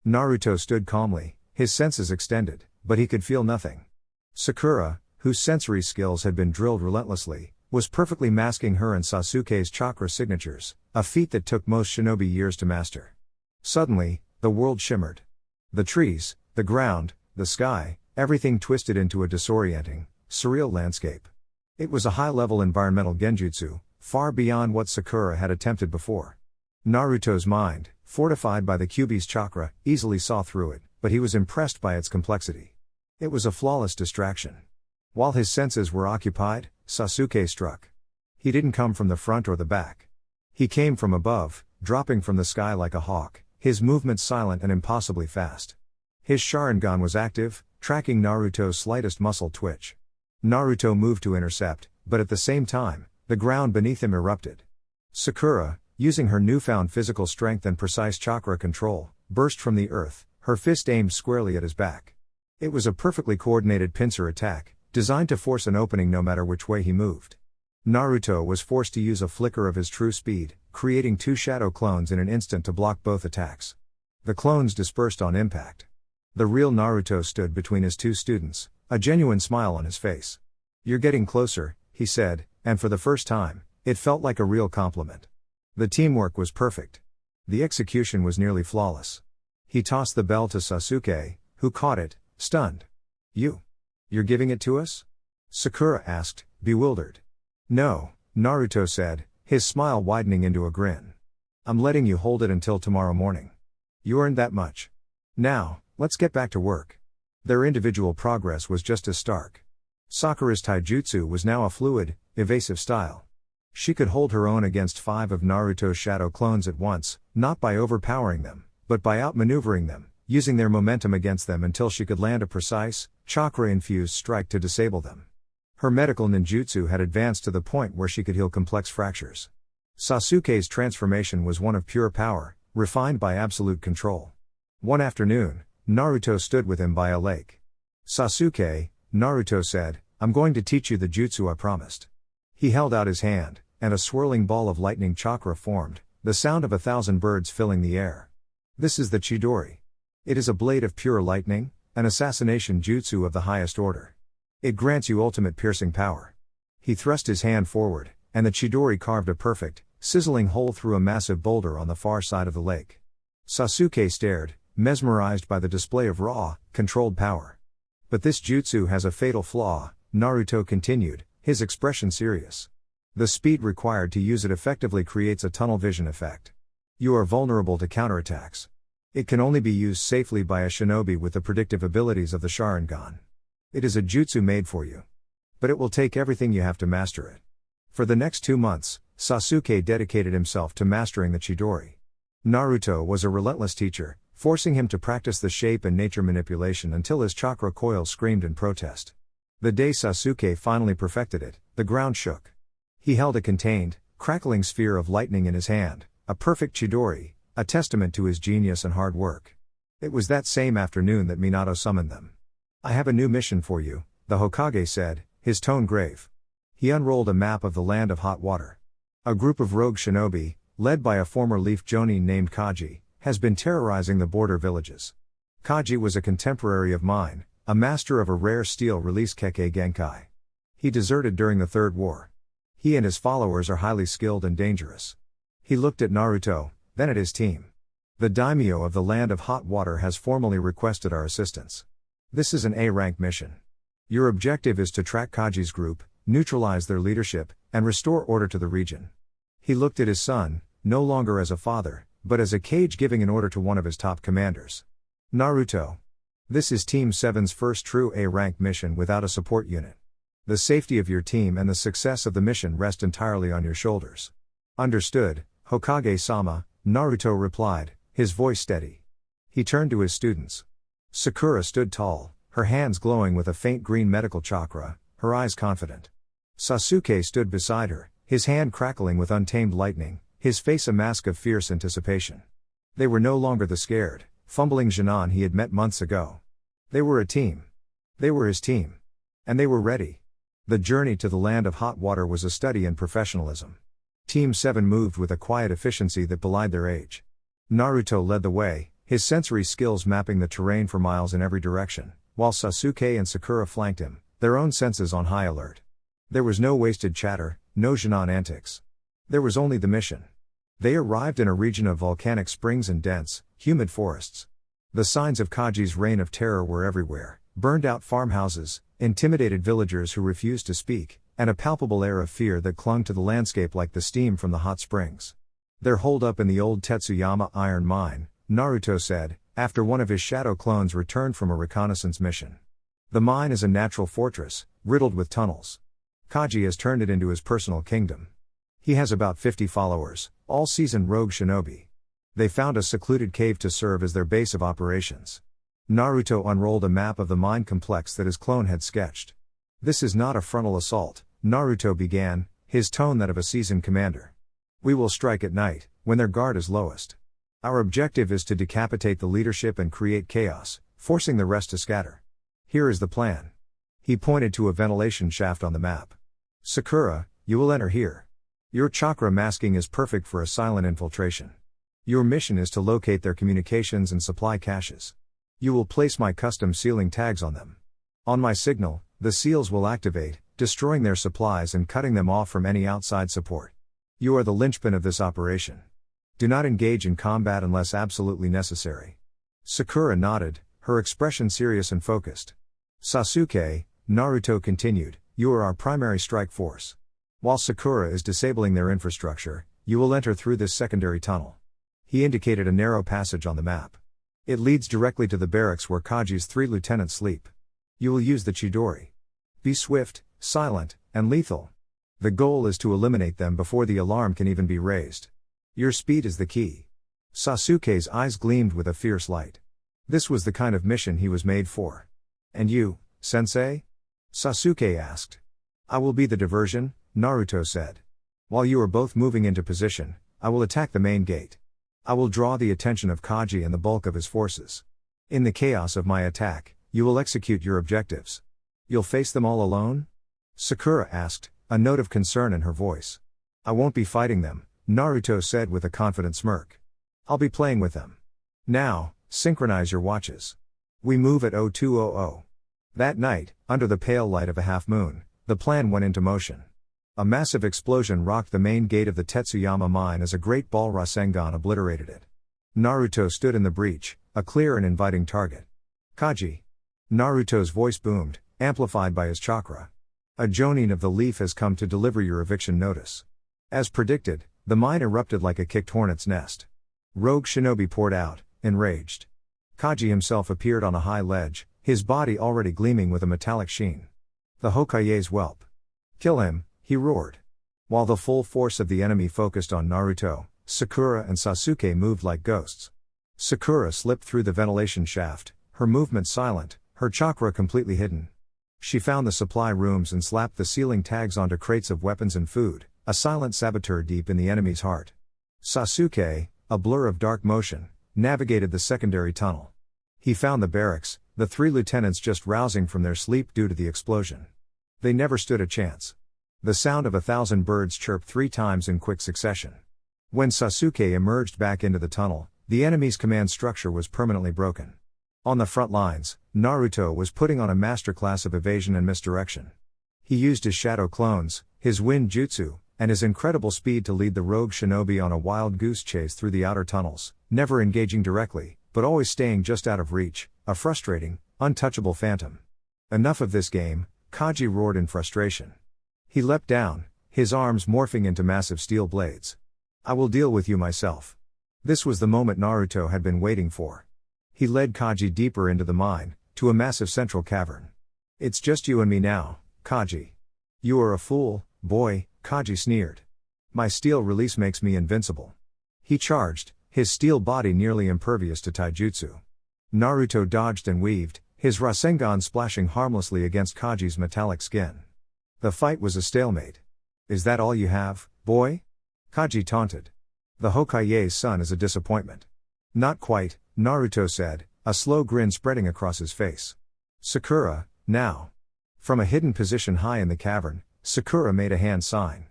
Naruto stood calmly, his senses extended, but he could feel nothing. Sakura, whose sensory skills had been drilled relentlessly, was perfectly masking her and Sasuke's chakra signatures, a feat that took most shinobi years to master. Suddenly, the world shimmered. The trees, the ground, the sky, everything twisted into a disorienting, surreal landscape. It was a high-level environmental genjutsu, far beyond what Sakura had attempted before. Naruto's mind, fortified by the Kyuubi's chakra, easily saw through it, but he was impressed by its complexity. It was a flawless distraction. While his senses were occupied, Sasuke struck. He didn't come from the front or the back. He came from above, dropping from the sky like a hawk, his movements silent and impossibly fast. His Sharingan was active, tracking Naruto's slightest muscle twitch. Naruto moved to intercept, but at the same time, the ground beneath him erupted. Sakura, using her newfound physical strength and precise chakra control, burst from the earth, her fist aimed squarely at his back. It was a perfectly coordinated pincer attack, designed to force an opening no matter which way he moved. Naruto was forced to use a flicker of his true speed, creating 2 shadow clones in an instant to block both attacks. The clones dispersed on impact. The real Naruto stood between his 2 students, a genuine smile on his face. "You're getting closer," he said, and for the first time, it felt like a real compliment. The teamwork was perfect. The execution was nearly flawless. He tossed the bell to Sasuke, who caught it, stunned. You're giving it to us?" Sakura asked, bewildered. "No," Naruto said, his smile widening into a grin. "I'm letting you hold it until tomorrow morning. You earned that much. Now, let's get back to work." Their individual progress was just as stark. Sakura's taijutsu was now a fluid, evasive style. She could hold her own against 5 of Naruto's shadow clones at once, not by overpowering them, but by outmaneuvering them, using their momentum against them until she could land a precise, chakra-infused strike to disable them. Her medical ninjutsu had advanced to the point where she could heal complex fractures. Sasuke's transformation was one of pure power, refined by absolute control. One afternoon, Naruto stood with him by a lake. "Sasuke," Naruto said, "I'm going to teach you the jutsu I promised." He held out his hand, and a swirling ball of lightning chakra formed, the sound of 1,000 birds filling the air. "This is the Chidori. It is a blade of pure lightning, an assassination jutsu of the highest order. It grants you ultimate piercing power." He thrust his hand forward, and the Chidori carved a perfect, sizzling hole through a massive boulder on the far side of the lake. Sasuke stared, mesmerized by the display of raw, controlled power. "But this jutsu has a fatal flaw," Naruto continued, his expression serious. "The speed required to use it effectively creates a tunnel vision effect. You are vulnerable to counterattacks. It can only be used safely by a shinobi with the predictive abilities of the Sharingan. It is a jutsu made for you. But it will take everything you have to master it. For the next 2 months, Sasuke dedicated himself to mastering the Chidori. Naruto was a relentless teacher, forcing him to practice the shape and nature manipulation until his chakra coil screamed in protest. The day Sasuke finally perfected it, the ground shook. He held a contained, crackling sphere of lightning in his hand, a perfect Chidori, a testament to his genius and hard work. It was that same afternoon that Minato summoned them. "I have a new mission for you," the Hokage said, his tone grave. He unrolled a map of the land of hot water. A group of rogue shinobi, led by a former leaf jonin named Kaji, has been terrorizing the border villages. Kaji was a contemporary of mine, a master of a rare steel release Kekkei Genkai. He deserted during the Third War. He and his followers are highly skilled and dangerous. He looked at Naruto, then at his team. "The daimyo of the land of hot water has formally requested our assistance. This is an A-rank mission. Your objective is to track Kaji's group, neutralize their leadership, and restore order to the region." He looked at his son, no longer as a father, but as a Kage giving an order to one of his top commanders. "Naruto. This is Team 7's first true A-rank mission without a support unit. The safety of your team and the success of the mission rest entirely on your shoulders." "Understood, Hokage-sama," Naruto replied, his voice steady. He turned to his students. Sakura stood tall, her hands glowing with a faint green medical chakra, her eyes confident. Sasuke stood beside her, his hand crackling with untamed lightning, his face a mask of fierce anticipation. They were no longer the scared, fumbling genin he had met months ago. They were a team. They were his team. And they were ready. The journey to the land of hot water was a study in professionalism. Team 7 moved with a quiet efficiency that belied their age. Naruto led the way, his sensory skills mapping the terrain for miles in every direction, while Sasuke and Sakura flanked him, their own senses on high alert. There was no wasted chatter, no genin antics. There was only the mission. They arrived in a region of volcanic springs and dense, humid forests. The signs of Kaji's reign of terror were everywhere: burned-out farmhouses, intimidated villagers who refused to speak, and a palpable air of fear that clung to the landscape like the steam from the hot springs. "They're holed up in the old Tetsuyama iron mine," Naruto said, after one of his shadow clones returned from a reconnaissance mission. "The mine is a natural fortress, riddled with tunnels. Kaji has turned it into his personal kingdom. He has about 50 followers, all seasoned rogue shinobi. They found a secluded cave to serve as their base of operations." Naruto unrolled a map of the mine complex that his clone had sketched. "This is not a frontal assault," Naruto began, his tone that of a seasoned commander. "We will strike at night, when their guard is lowest. Our objective is to decapitate the leadership and create chaos, forcing the rest to scatter. Here is the plan." He pointed to a ventilation shaft on the map. "Sakura, you will enter here. Your chakra masking is perfect for a silent infiltration. Your mission is to locate their communications and supply caches. You will place my custom sealing tags on them. On my signal, the seals will activate, destroying their supplies and cutting them off from any outside support. You are the linchpin of this operation. Do not engage in combat unless absolutely necessary." Sakura nodded, her expression serious and focused. "Sasuke," Naruto continued, "you are our primary strike force. While Sakura is disabling their infrastructure, you will enter through this secondary tunnel." He indicated a narrow passage on the map. "It leads directly to the barracks where Kaji's 3 lieutenants sleep. You will use the Chidori. Be swift, silent, and lethal. The goal is to eliminate them before the alarm can even be raised. Your speed is the key." Sasuke's eyes gleamed with a fierce light. This was the kind of mission he was made for. "And you, sensei?" Sasuke asked. "I will be the diversion," Naruto said. "While you are both moving into position, I will attack the main gate. I will draw the attention of Kaji and the bulk of his forces. In the chaos of my attack, you will execute your objectives." "You'll face them all alone?" Sakura asked, a note of concern in her voice. "I won't be fighting them," Naruto said with a confident smirk. "I'll be playing with them. Now, synchronize your watches. We move at 0200. That night, under the pale light of a half-moon, the plan went into motion. A massive explosion rocked the main gate of the Tetsuyama mine as a great ball Rasengan obliterated it. Naruto stood in the breach, a clear and inviting target. "Kaji." Naruto's voice boomed, amplified by his chakra. "A jonin of the leaf has come to deliver your eviction notice." As predicted, the mine erupted like a kicked hornet's nest. Rogue shinobi poured out, enraged. Kaji himself appeared on a high ledge, his body already gleaming with a metallic sheen. The Hokage's whelp. Kill him, he roared. While the full force of the enemy focused on Naruto, Sakura and Sasuke moved like ghosts. Sakura slipped through the ventilation shaft, her movement silent, her chakra completely hidden. She found the supply rooms and slapped the ceiling tags onto crates of weapons and food, a silent saboteur deep in the enemy's heart. Sasuke, a blur of dark motion, navigated the secondary tunnel. He found the barracks, the 3 lieutenants just rousing from their sleep due to the explosion. They never stood a chance. The sound of 1,000 birds chirped 3 times in quick succession. When Sasuke emerged back into the tunnel, the enemy's command structure was permanently broken. On the front lines, Naruto was putting on a masterclass of evasion and misdirection. He used his shadow clones, his wind jutsu, and his incredible speed to lead the rogue shinobi on a wild goose chase through the outer tunnels, never engaging directly, but always staying just out of reach, a frustrating, untouchable phantom. Enough of this game, Kaji roared in frustration. He leapt down, his arms morphing into massive steel blades. I will deal with you myself. This was the moment Naruto had been waiting for. He led Kaji deeper into the mine, to a massive central cavern. It's just you and me now, Kaji. You are a fool, boy, Kaji sneered. My steel release makes me invincible. He charged, his steel body nearly impervious to taijutsu. Naruto dodged and weaved, his Rasengan splashing harmlessly against Kaji's metallic skin. The fight was a stalemate. Is that all you have, boy? Kaji taunted. The Hokage's son is a disappointment. Not quite, Naruto said, a slow grin spreading across his face. Sakura, now. From a hidden position high in the cavern, Sakura made a hand sign.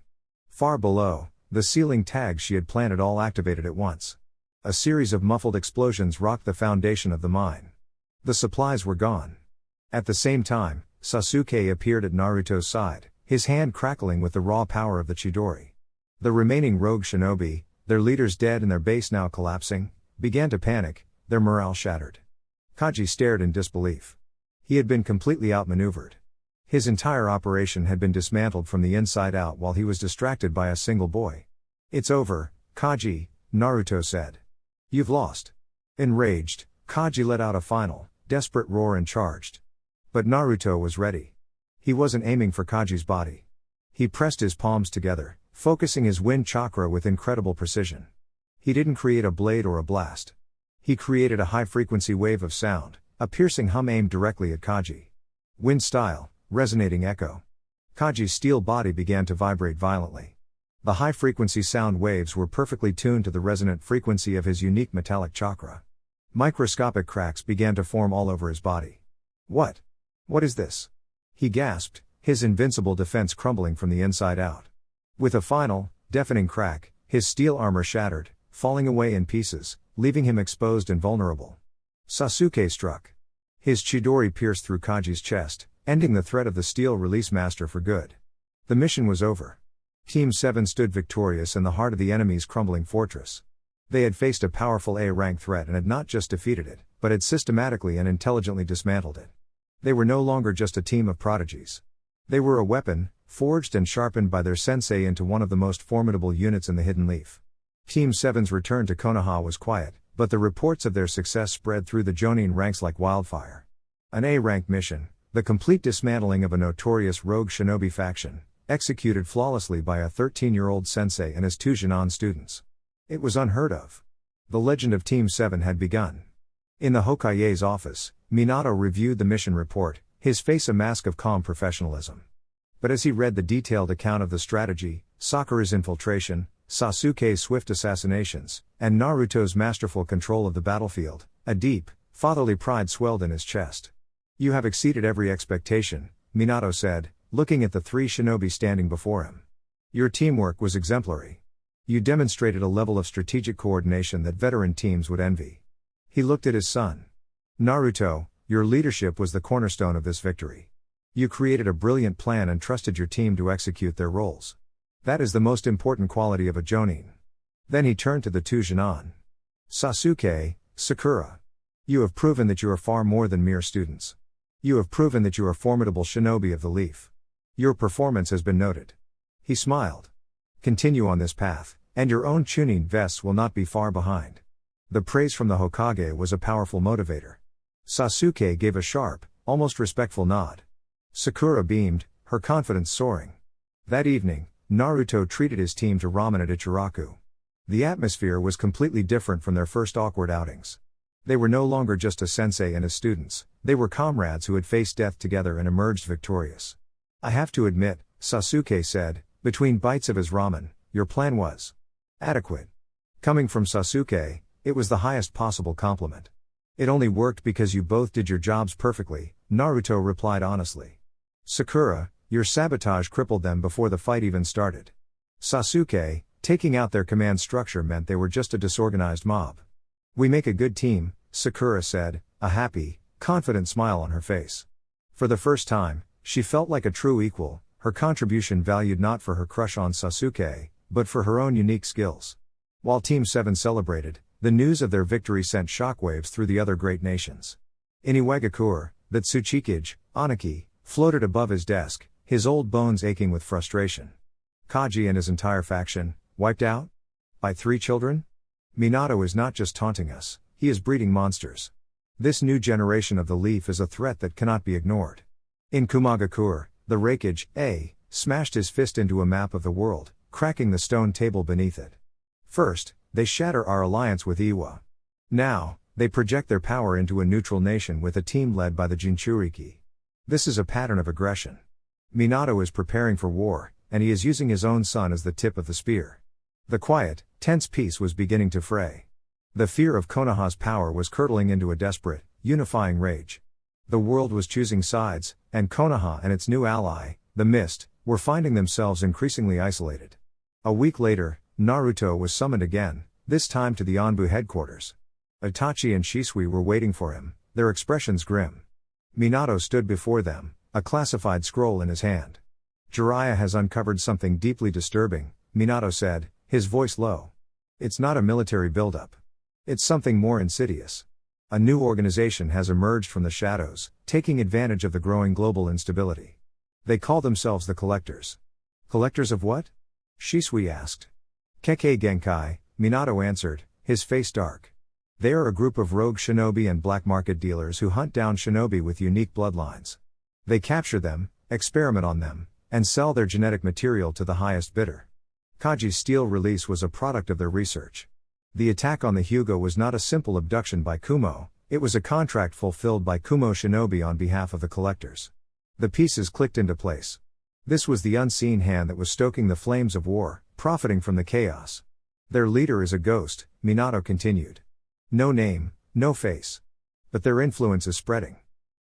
Far below, the ceiling tags she had planted all activated at once. A series of muffled explosions rocked the foundation of the mine. The supplies were gone. At the same time, Sasuke appeared at Naruto's side, his hand crackling with the raw power of the Chidori. The remaining rogue shinobi, their leaders dead and their base now collapsing, began to panic, their morale shattered. Kaji stared in disbelief. He had been completely outmaneuvered. His entire operation had been dismantled from the inside out while he was distracted by a single boy. It's over, Kaji, Naruto said. You've lost. Enraged, Kaji let out a final, desperate roar and charged. But Naruto was ready. He wasn't aiming for Kaji's body. He pressed his palms together, focusing his wind chakra with incredible precision. He didn't create a blade or a blast. He created a high-frequency wave of sound, a piercing hum aimed directly at Kaji. Wind style, resonating echo. Kaji's steel body began to vibrate violently. The high-frequency sound waves were perfectly tuned to the resonant frequency of his unique metallic chakra. Microscopic cracks began to form all over his body. What? What is this? He gasped, his invincible defense crumbling from the inside out. With a final, deafening crack, his steel armor shattered, falling away in pieces, leaving him exposed and vulnerable. Sasuke struck. His Chidori pierced through Kaji's chest, ending the threat of the steel release master for good. The mission was over. Team 7 stood victorious in the heart of the enemy's crumbling fortress. They had faced a powerful A-rank threat and had not just defeated it, but had systematically and intelligently dismantled it. They were no longer just a team of prodigies. They were a weapon, forged and sharpened by their sensei into one of the most formidable units in the Hidden Leaf. Team 7's return to Konoha was quiet, but the reports of their success spread through the Jonin ranks like wildfire. An A-rank mission, the complete dismantling of a notorious rogue shinobi faction, executed flawlessly by a 13-year-old sensei and his 2 Jinan students. It was unheard of. The legend of Team 7 had begun. In the Hokage's office, Minato reviewed the mission report, his face a mask of calm professionalism. But as he read the detailed account of the strategy, Sakura's infiltration, Sasuke's swift assassinations, and Naruto's masterful control of the battlefield, a deep, fatherly pride swelled in his chest. You have exceeded every expectation, Minato said, looking at the 3 shinobi standing before him. Your teamwork was exemplary. You demonstrated a level of strategic coordination that veteran teams would envy. He looked at his son. Naruto, your leadership was the cornerstone of this victory. You created a brilliant plan and trusted your team to execute their roles. That is the most important quality of a Jonin. Then he turned to the 2 Jinan. Sasuke, Sakura. You have proven that you are far more than mere students. You have proven that you are formidable shinobi of the Leaf. Your performance has been noted. He smiled. Continue on this path, and your own Chunin vests will not be far behind. The praise from the Hokage was a powerful motivator. Sasuke gave a sharp, almost respectful nod. Sakura beamed, her confidence soaring. That evening, Naruto treated his team to ramen at Ichiraku. The atmosphere was completely different from their first awkward outings. They were no longer just a sensei and his students, they were comrades who had faced death together and emerged victorious. I have to admit, Sasuke said, between bites of his ramen, your plan was adequate. Coming from Sasuke, it was the highest possible compliment. It only worked because you both did your jobs perfectly, Naruto replied honestly. Sakura, your sabotage crippled them before the fight even started. Sasuke, taking out their command structure meant they were just a disorganized mob. We make a good team, Sakura said, a happy, confident smile on her face. For the first time, she felt like a true equal, her contribution valued not for her crush on Sasuke, but for her own unique skills. While Team 7 celebrated, the news of their victory sent shockwaves through the other great nations. In Iwagakure, that Tsuchikage, Aniki, floated above his desk, his old bones aching with frustration. Kaji and his entire faction, wiped out? By 3 children? Minato is not just taunting us, he is breeding monsters. This new generation of the Leaf is a threat that cannot be ignored. In Kumagakure, the Raikage, smashed his fist into a map of the world, cracking the stone table beneath it. First, they shatter our alliance with Iwa. Now, they project their power into a neutral nation with a team led by the Jinchuriki. This is a pattern of aggression. Minato is preparing for war, and he is using his own son as the tip of the spear. The quiet, tense peace was beginning to fray. The fear of Konoha's power was curdling into a desperate, unifying rage. The world was choosing sides, and Konoha and its new ally, the Mist, were finding themselves increasingly isolated. A week later, Naruto was summoned again, this time to the Anbu headquarters. Itachi and Shisui were waiting for him, their expressions grim. Minato stood before them, a classified scroll in his hand. Jiraiya has uncovered something deeply disturbing, Minato said, his voice low. It's not a military buildup. It's something more insidious. A new organization has emerged from the shadows, taking advantage of the growing global instability. They call themselves the Collectors. Collectors of what? Shisui asked. Kekkei Genkai, Minato answered, his face dark. They are a group of rogue shinobi and black market dealers who hunt down shinobi with unique bloodlines. They capture them, experiment on them, and sell their genetic material to the highest bidder. Kaji's steel release was a product of their research. The attack on the Hyuga was not a simple abduction by Kumo, it was a contract fulfilled by Kumo shinobi on behalf of the Collectors. The pieces clicked into place. This was the unseen hand that was stoking the flames of war, profiting from the chaos. Their leader is a ghost, Minato continued. No name, no face. But their influence is spreading.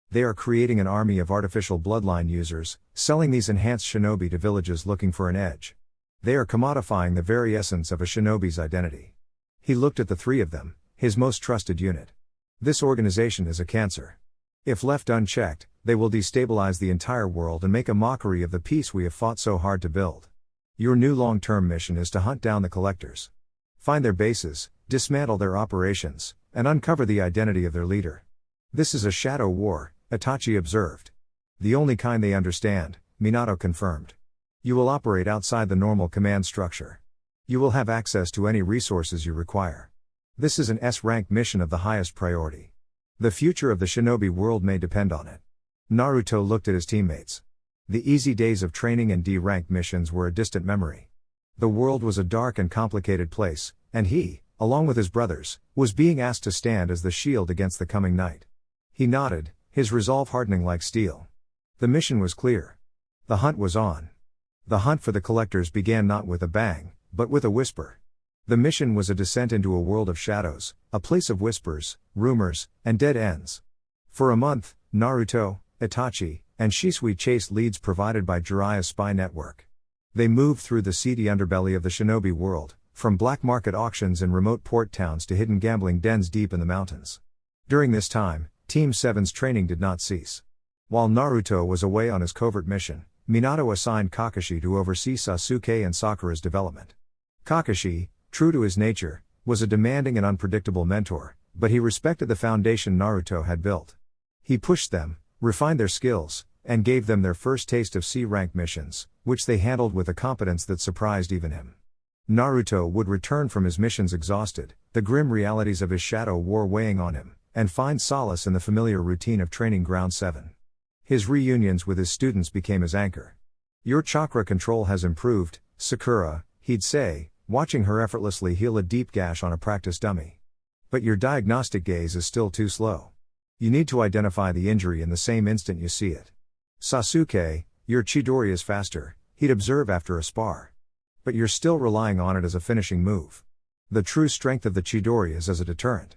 They are creating an army of artificial bloodline users, selling these enhanced shinobi to villages looking for an edge. They are commodifying the very essence of a shinobi's identity. He looked at the 3 of them, his most trusted unit. This organization is a cancer. If left unchecked, they will destabilize the entire world and make a mockery of the peace we have fought so hard to build. Your new long-term mission is to hunt down the Collectors. Find their bases, dismantle their operations, and uncover the identity of their leader. This is a shadow war, Itachi observed. The only kind they understand, Minato confirmed. You will operate outside the normal command structure. You will have access to any resources you require. This is an S-rank mission of the highest priority. The future of the shinobi world may depend on it. Naruto looked at his teammates. The easy days of training and D-rank missions were a distant memory. The world was a dark and complicated place, and he, along with his brothers, was being asked to stand as the shield against the coming night. He nodded, his resolve hardening like steel. The mission was clear. The hunt was on. The hunt for the Collectors began not with a bang, but with a whisper. The mission was a descent into a world of shadows, a place of whispers, rumors, and dead ends. For a month, Naruto, Itachi, and Shisui chased leads provided by Jiraiya's spy network. They moved through the seedy underbelly of the shinobi world, from black market auctions in remote port towns to hidden gambling dens deep in the mountains. During this time, Team 7's training did not cease. While Naruto was away on his covert mission, Minato assigned Kakashi to oversee Sasuke and Sakura's development. Kakashi, true to his nature, was a demanding and unpredictable mentor, but he respected the foundation Naruto had built. He pushed them, refined their skills, and gave them their first taste of C-rank missions, which they handled with a competence that surprised even him. Naruto would return from his missions exhausted, the grim realities of his shadow war weighing on him, and find solace in the familiar routine of training ground 7. His reunions with his students became his anchor. "Your chakra control has improved, Sakura," he'd say, watching her effortlessly heal a deep gash on a practice dummy. "But your diagnostic gaze is still too slow. You need to identify the injury in the same instant you see it." "Sasuke, your Chidori is faster," he'd observe after a spar. "But you're still relying on it as a finishing move. The true strength of the Chidori is as a deterrent.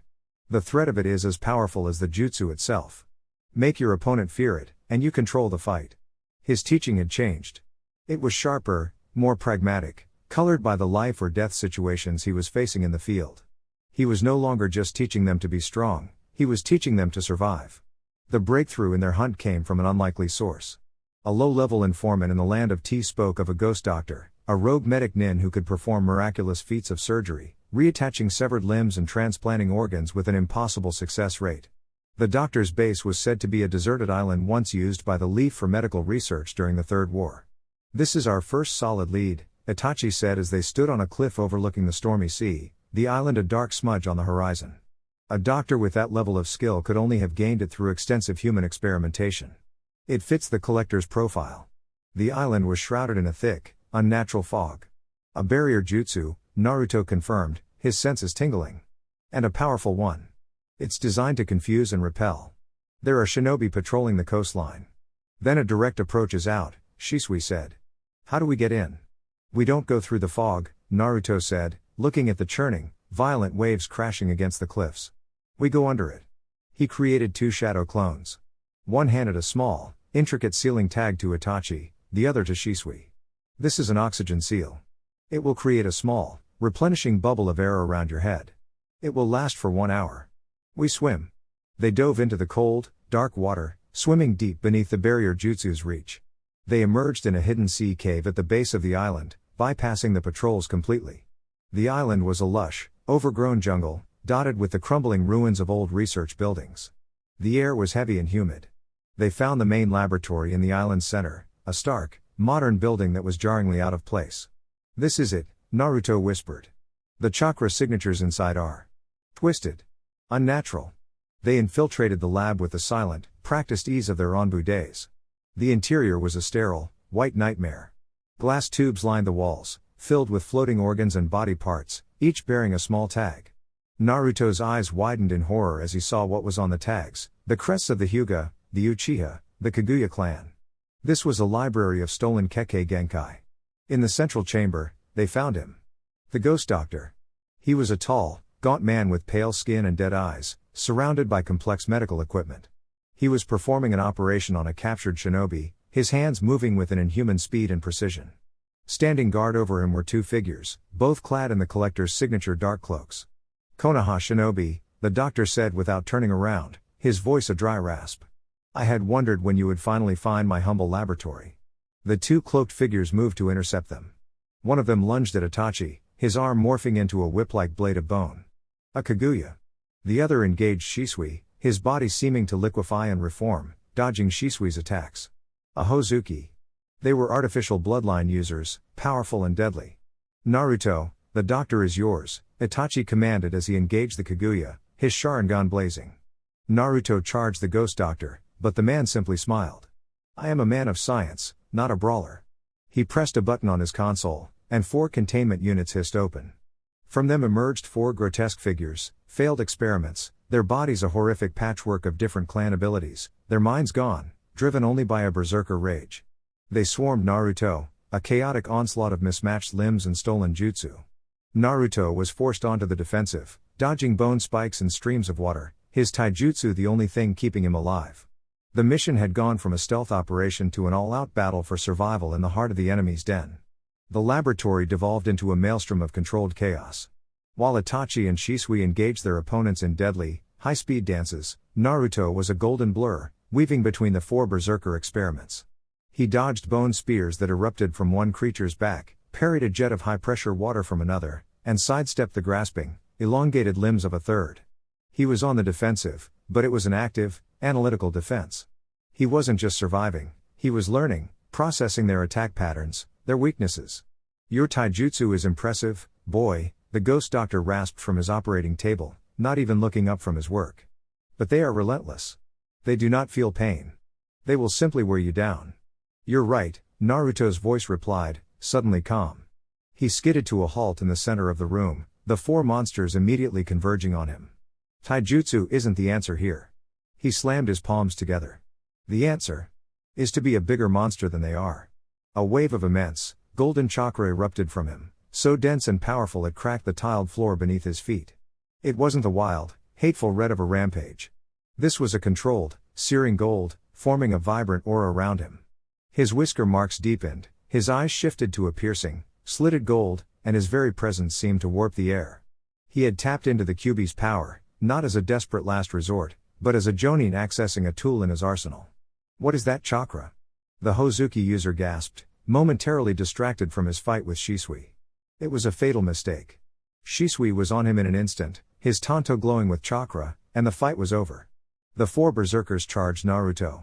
The threat of it is as powerful as the jutsu itself. Make your opponent fear it, and you control the fight." His teaching had changed. It was sharper, more pragmatic, colored by the life or death situations he was facing in the field. He was no longer just teaching them to be strong, he was teaching them to survive. The breakthrough in their hunt came from an unlikely source. A low-level informant in the land of Tea spoke of a ghost doctor, a rogue medic nin who could perform miraculous feats of surgery, reattaching severed limbs and transplanting organs with an impossible success rate. The doctor's base was said to be a deserted island once used by the Leaf for medical research during the Third War. "This is our first solid lead," Itachi said as they stood on a cliff overlooking the stormy sea, the island a dark smudge on the horizon. A doctor with that level of skill could only have gained it through extensive human experimentation. It fits the collector's profile. The island was shrouded in a thick, unnatural fog. "A barrier jutsu," Naruto confirmed, his senses tingling. "And a powerful one. It's designed to confuse and repel. There are shinobi patrolling the coastline." "Then a direct approach is out," Shisui said. "How do we get in?" "We don't go through the fog," Naruto said, looking at the churning, violent waves crashing against the cliffs. "We go under it." He created 2 shadow clones. One handed a small, intricate sealing tag to Itachi, the other to Shisui. "This is an oxygen seal. It will create a small, replenishing bubble of air around your head. It will last for 1 hour. We swim." They dove into the cold, dark water, swimming deep beneath the barrier jutsu's reach. They emerged in a hidden sea cave at the base of the island, bypassing the patrols completely. The island was a lush, overgrown jungle, dotted with the crumbling ruins of old research buildings. The air was heavy and humid. They found the main laboratory in the island's center, a stark, modern building that was jarringly out of place. "This is it," Naruto whispered. "The chakra signatures inside are twisted. Unnatural." They infiltrated the lab with the silent, practiced ease of their Anbu days. The interior was a sterile, white nightmare. Glass tubes lined the walls, filled with floating organs and body parts, each bearing a small tag. Naruto's eyes widened in horror as he saw what was on the tags: the crests of the Hyuga, the Uchiha, the Kaguya clan. This was a library of stolen Kekkei Genkai. In the central chamber, they found him. The ghost doctor. He was a tall, gaunt man with pale skin and dead eyes, surrounded by complex medical equipment. He was performing an operation on a captured shinobi, his hands moving with an inhuman speed and precision. Standing guard over him were 2 figures, both clad in the collector's signature dark cloaks. "Konoha shinobi," the doctor said without turning around, his voice a dry rasp. "I had wondered when you would finally find my humble laboratory." The 2 cloaked figures moved to intercept them. One of them lunged at Itachi, his arm morphing into a whip-like blade of bone. A Kaguya. The other engaged Shisui, his body seeming to liquefy and reform, dodging Shisui's attacks. A Hozuki. They were artificial bloodline users, powerful and deadly. "Naruto, the doctor is yours," Itachi commanded as he engaged the Kaguya, his Sharingan blazing. Naruto charged the ghost doctor, but the man simply smiled. "I am a man of science, not a brawler." He pressed a button on his console, and 4 containment units hissed open. From them emerged 4 grotesque figures, failed experiments, their bodies a horrific patchwork of different clan abilities, their minds gone, driven only by a berserker rage. They swarmed Naruto, a chaotic onslaught of mismatched limbs and stolen jutsu. Naruto was forced onto the defensive, dodging bone spikes and streams of water, his taijutsu the only thing keeping him alive. The mission had gone from a stealth operation to an all-out battle for survival in the heart of the enemy's den. The laboratory devolved into a maelstrom of controlled chaos. While Itachi and Shisui engaged their opponents in deadly, high-speed dances, Naruto was a golden blur, weaving between the 4 berserker experiments. He dodged bone spears that erupted from one creature's back, parried a jet of high-pressure water from another, and sidestepped the grasping, elongated limbs of a third. He was on the defensive, but it was an active, analytical defense. He wasn't just surviving, he was learning, processing their attack patterns, their weaknesses. "Your taijutsu is impressive, boy," The ghost doctor rasped from his operating table, not even looking up from his work. But they are relentless. They do not feel pain. They will simply wear you down. You're right, Naruto's voice replied, suddenly calm. He skidded to a halt in the center of the room, the four monsters immediately converging on him. Taijutsu isn't the answer here. He slammed his palms together. The answer is to be a bigger monster than they are. A wave of immense, golden chakra erupted from him, so dense and powerful it cracked the tiled floor beneath his feet. It wasn't the wild, hateful red of a rampage. This was a controlled, searing gold, forming a vibrant aura around him. His whisker marks deepened, his eyes shifted to a piercing, slitted gold, and his very presence seemed to warp the air. He had tapped into the Kyuubi's power, not as a desperate last resort, but as a Jonin accessing a tool in his arsenal. What is that chakra? The Hozuki user gasped, momentarily distracted from his fight with Shisui. It was a fatal mistake. Shisui was on him in an instant, his tanto glowing with chakra, and the fight was over. The four berserkers charged Naruto.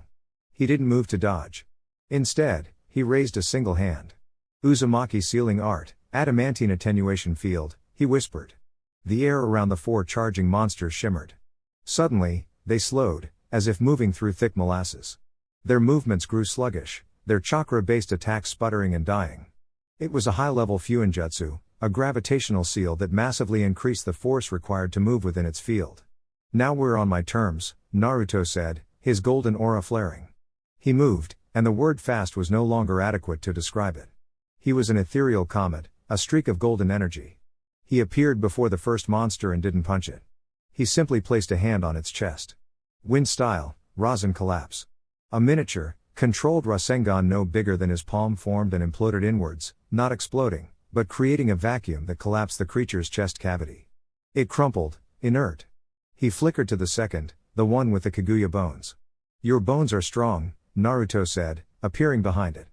He didn't move to dodge. Instead, he raised a single hand. Uzumaki sealing art, adamantine attenuation field, he whispered. The air around the four charging monsters shimmered. Suddenly, they slowed, as if moving through thick molasses. Their movements grew sluggish, their chakra-based attacks sputtering and dying. It was a high-level Fuinjutsu, a gravitational seal that massively increased the force required to move within its field. Now we're on my terms, Naruto said, his golden aura flaring. He moved, and the word fast was no longer adequate to describe it. He was an ethereal comet, a streak of golden energy. He appeared before the first monster and didn't punch it. He simply placed a hand on its chest. Wind style, Rasen collapse. A miniature, controlled Rasengan no bigger than his palm formed and imploded inwards, not exploding, but creating a vacuum that collapsed the creature's chest cavity. It crumpled, inert. He flickered to the second, the one with the Kaguya bones. Your bones are strong, Naruto said, appearing behind it.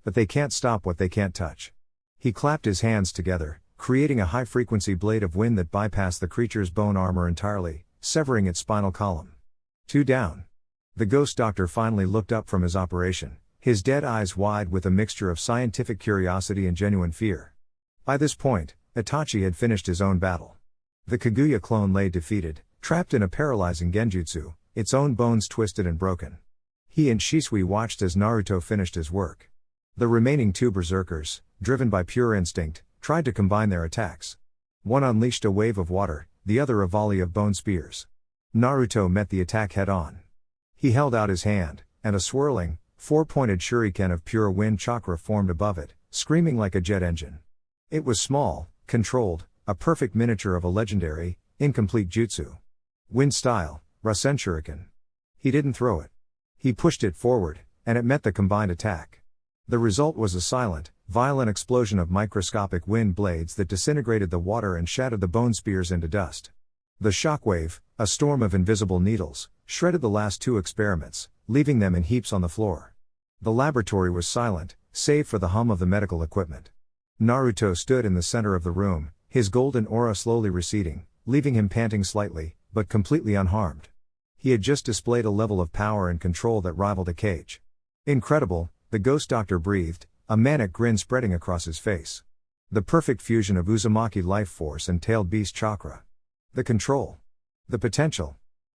But they can't stop what they can't touch. He clapped his hands together, creating a high-frequency blade of wind that bypassed the creature's bone armor entirely, severing its spinal column. 2 down. The ghost doctor finally looked up from his operation, his dead eyes wide with a mixture of scientific curiosity and genuine fear. By this point, Itachi had finished his own battle. The Kaguya clone lay defeated, trapped in a paralyzing genjutsu, its own bones twisted and broken. He and Shisui watched as Naruto finished his work. The remaining 2 berserkers, driven by pure instinct, tried to combine their attacks. One unleashed a wave of water, the other a volley of bone spears. Naruto met the attack head-on. He held out his hand, and a swirling, 4-pointed shuriken of pure wind chakra formed above it, screaming like a jet engine. It was small, controlled, a perfect miniature of a legendary, incomplete jutsu. Wind style, Rasen shuriken. He didn't throw it. He pushed it forward, and it met the combined attack. The result was a silent, violent explosion of microscopic wind blades that disintegrated the water and shattered the bone spears into dust. The shockwave, a storm of invisible needles, shredded the last 2 experiments, leaving them in heaps on the floor. The laboratory was silent, save for the hum of the medical equipment. Naruto stood in the center of the room, his golden aura slowly receding, leaving him panting slightly, but completely unharmed. He had just displayed a level of power and control that rivaled a cage. Incredible, the ghost doctor breathed, a manic grin spreading across his face. The perfect fusion of Uzumaki life force and tailed beast chakra. The control. The potential.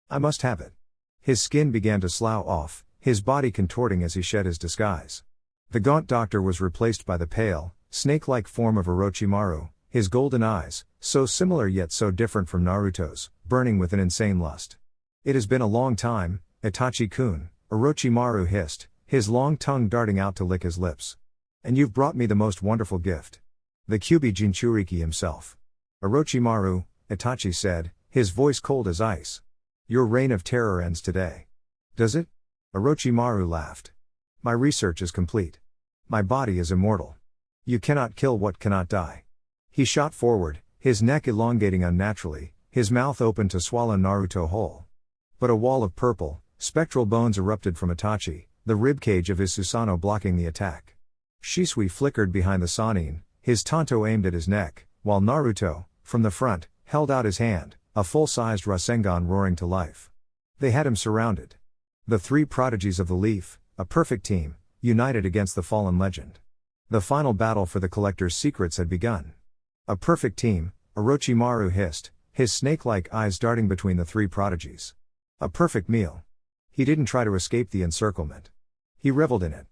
I must have it. His skin began to slough off, his body contorting as he shed his disguise. The gaunt doctor was replaced by the pale, snake-like form of Orochimaru, his golden eyes, so similar yet so different from Naruto's, burning with an insane lust. It has been a long time, Itachi-kun, Orochimaru hissed, his long tongue darting out to lick his lips. And you've brought me the most wonderful gift. The Kyuubi Jinchuriki himself. Orochimaru, Itachi said, his voice cold as ice. Your reign of terror ends today. Does it? Orochimaru laughed. My research is complete. My body is immortal. You cannot kill what cannot die. He shot forward, his neck elongating unnaturally, his mouth open to swallow Naruto whole. But a wall of purple, spectral bones erupted from Itachi, the ribcage of his Susanoo blocking the attack. Shisui flickered behind the Sannin, his tanto aimed at his neck, while Naruto, from the front, held out his hand, a full-sized Rasengan roaring to life. They had him surrounded. The 3 prodigies of the leaf, a perfect team, united against the fallen legend. The final battle for the collector's secrets had begun. A perfect team, Orochimaru hissed, his snake-like eyes darting between the three prodigies. A perfect meal. He didn't try to escape the encirclement. He reveled in it.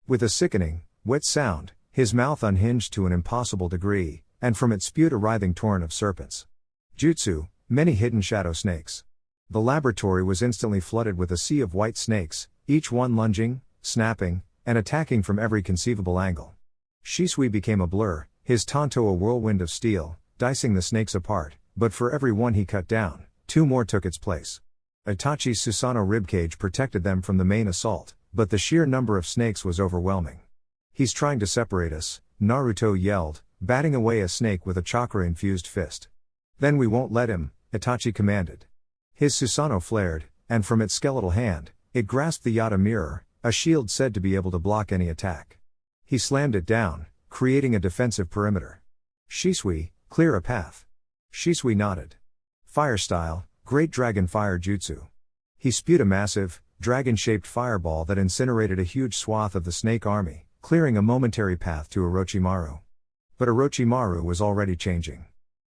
With a sickening, wet sound, his mouth unhinged to an impossible degree, and from it spewed a writhing torrent of serpents. Jutsu, many hidden shadow snakes. The laboratory was instantly flooded with a sea of white snakes, each one lunging, snapping, and attacking from every conceivable angle. Shisui became a blur, his tanto a whirlwind of steel, dicing the snakes apart, but for every one he cut down, two more took its place. Itachi's Susanoo ribcage protected them from the main assault, but the sheer number of snakes was overwhelming. "He's trying to separate us," Naruto yelled, batting away a snake with a chakra-infused fist. "Then we won't let him," Itachi commanded. His Susanoo flared, and from its skeletal hand, it grasped the Yata mirror, a shield said to be able to block any attack. He slammed it down, creating a defensive perimeter. "Shisui, clear a path." Shisui nodded. "Fire style, Great Dragon Fire Jutsu." He spewed a massive, dragon-shaped fireball that incinerated a huge swath of the snake army, clearing a momentary path to Orochimaru. But Orochimaru was already changing.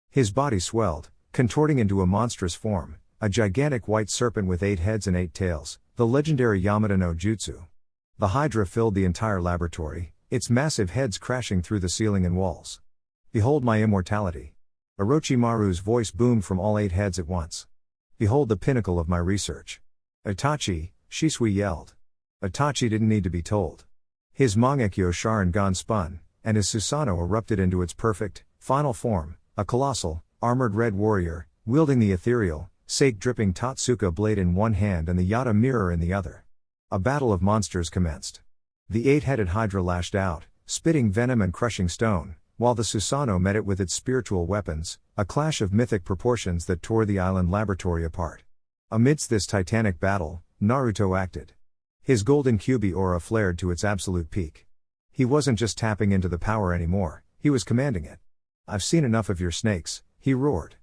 His body swelled, contorting into a monstrous form, a gigantic white serpent with 8 heads and 8 tails, the legendary Yamada no Jutsu. The Hydra filled the entire laboratory, its massive heads crashing through the ceiling and walls. "Behold my immortality." Orochimaru's voice boomed from all 8 heads at once. "Behold the pinnacle of my research." "Itachi," Shisui yelled. Itachi didn't need to be told. His Mangekyo Sharingan spun, and his Susanoo erupted into its perfect, final form, a colossal, armored red warrior, wielding the ethereal, sake-dripping Totsuka blade in one hand and the Yata mirror in the other. A battle of monsters commenced. The 8-headed Hydra lashed out, spitting venom and crushing stone, while the Susanoo met it with its spiritual weapons, a clash of mythic proportions that tore the island laboratory apart. Amidst this titanic battle, Naruto acted. His golden Kyuubi aura flared to its absolute peak. He wasn't just tapping into the power anymore, he was commanding it. "I've seen enough of your snakes," he roared.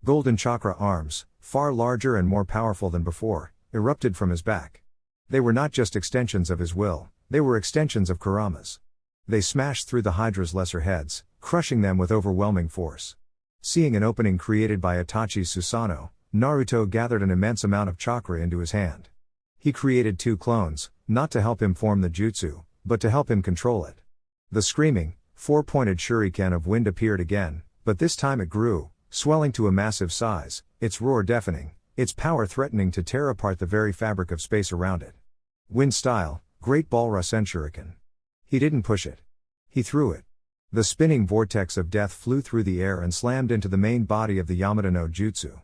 Golden chakra arms, far larger and more powerful than before, erupted from his back. They were not just extensions of his will, they were extensions of Kurama's. They smashed through the Hydra's lesser heads, crushing them with overwhelming force. Seeing an opening created by Itachi's Susanoo, Naruto gathered an immense amount of chakra into his hand. He created 2 clones, not to help him form the jutsu, but to help him control it. The screaming, 4-pointed shuriken of wind appeared again, but this time it grew, swelling to a massive size, its roar deafening, its power threatening to tear apart the very fabric of space around it. Wind style, Great Ball Rasen Shuriken. He didn't push it. He threw it. The spinning vortex of death flew through the air and slammed into the main body of the Yamada no Jutsu.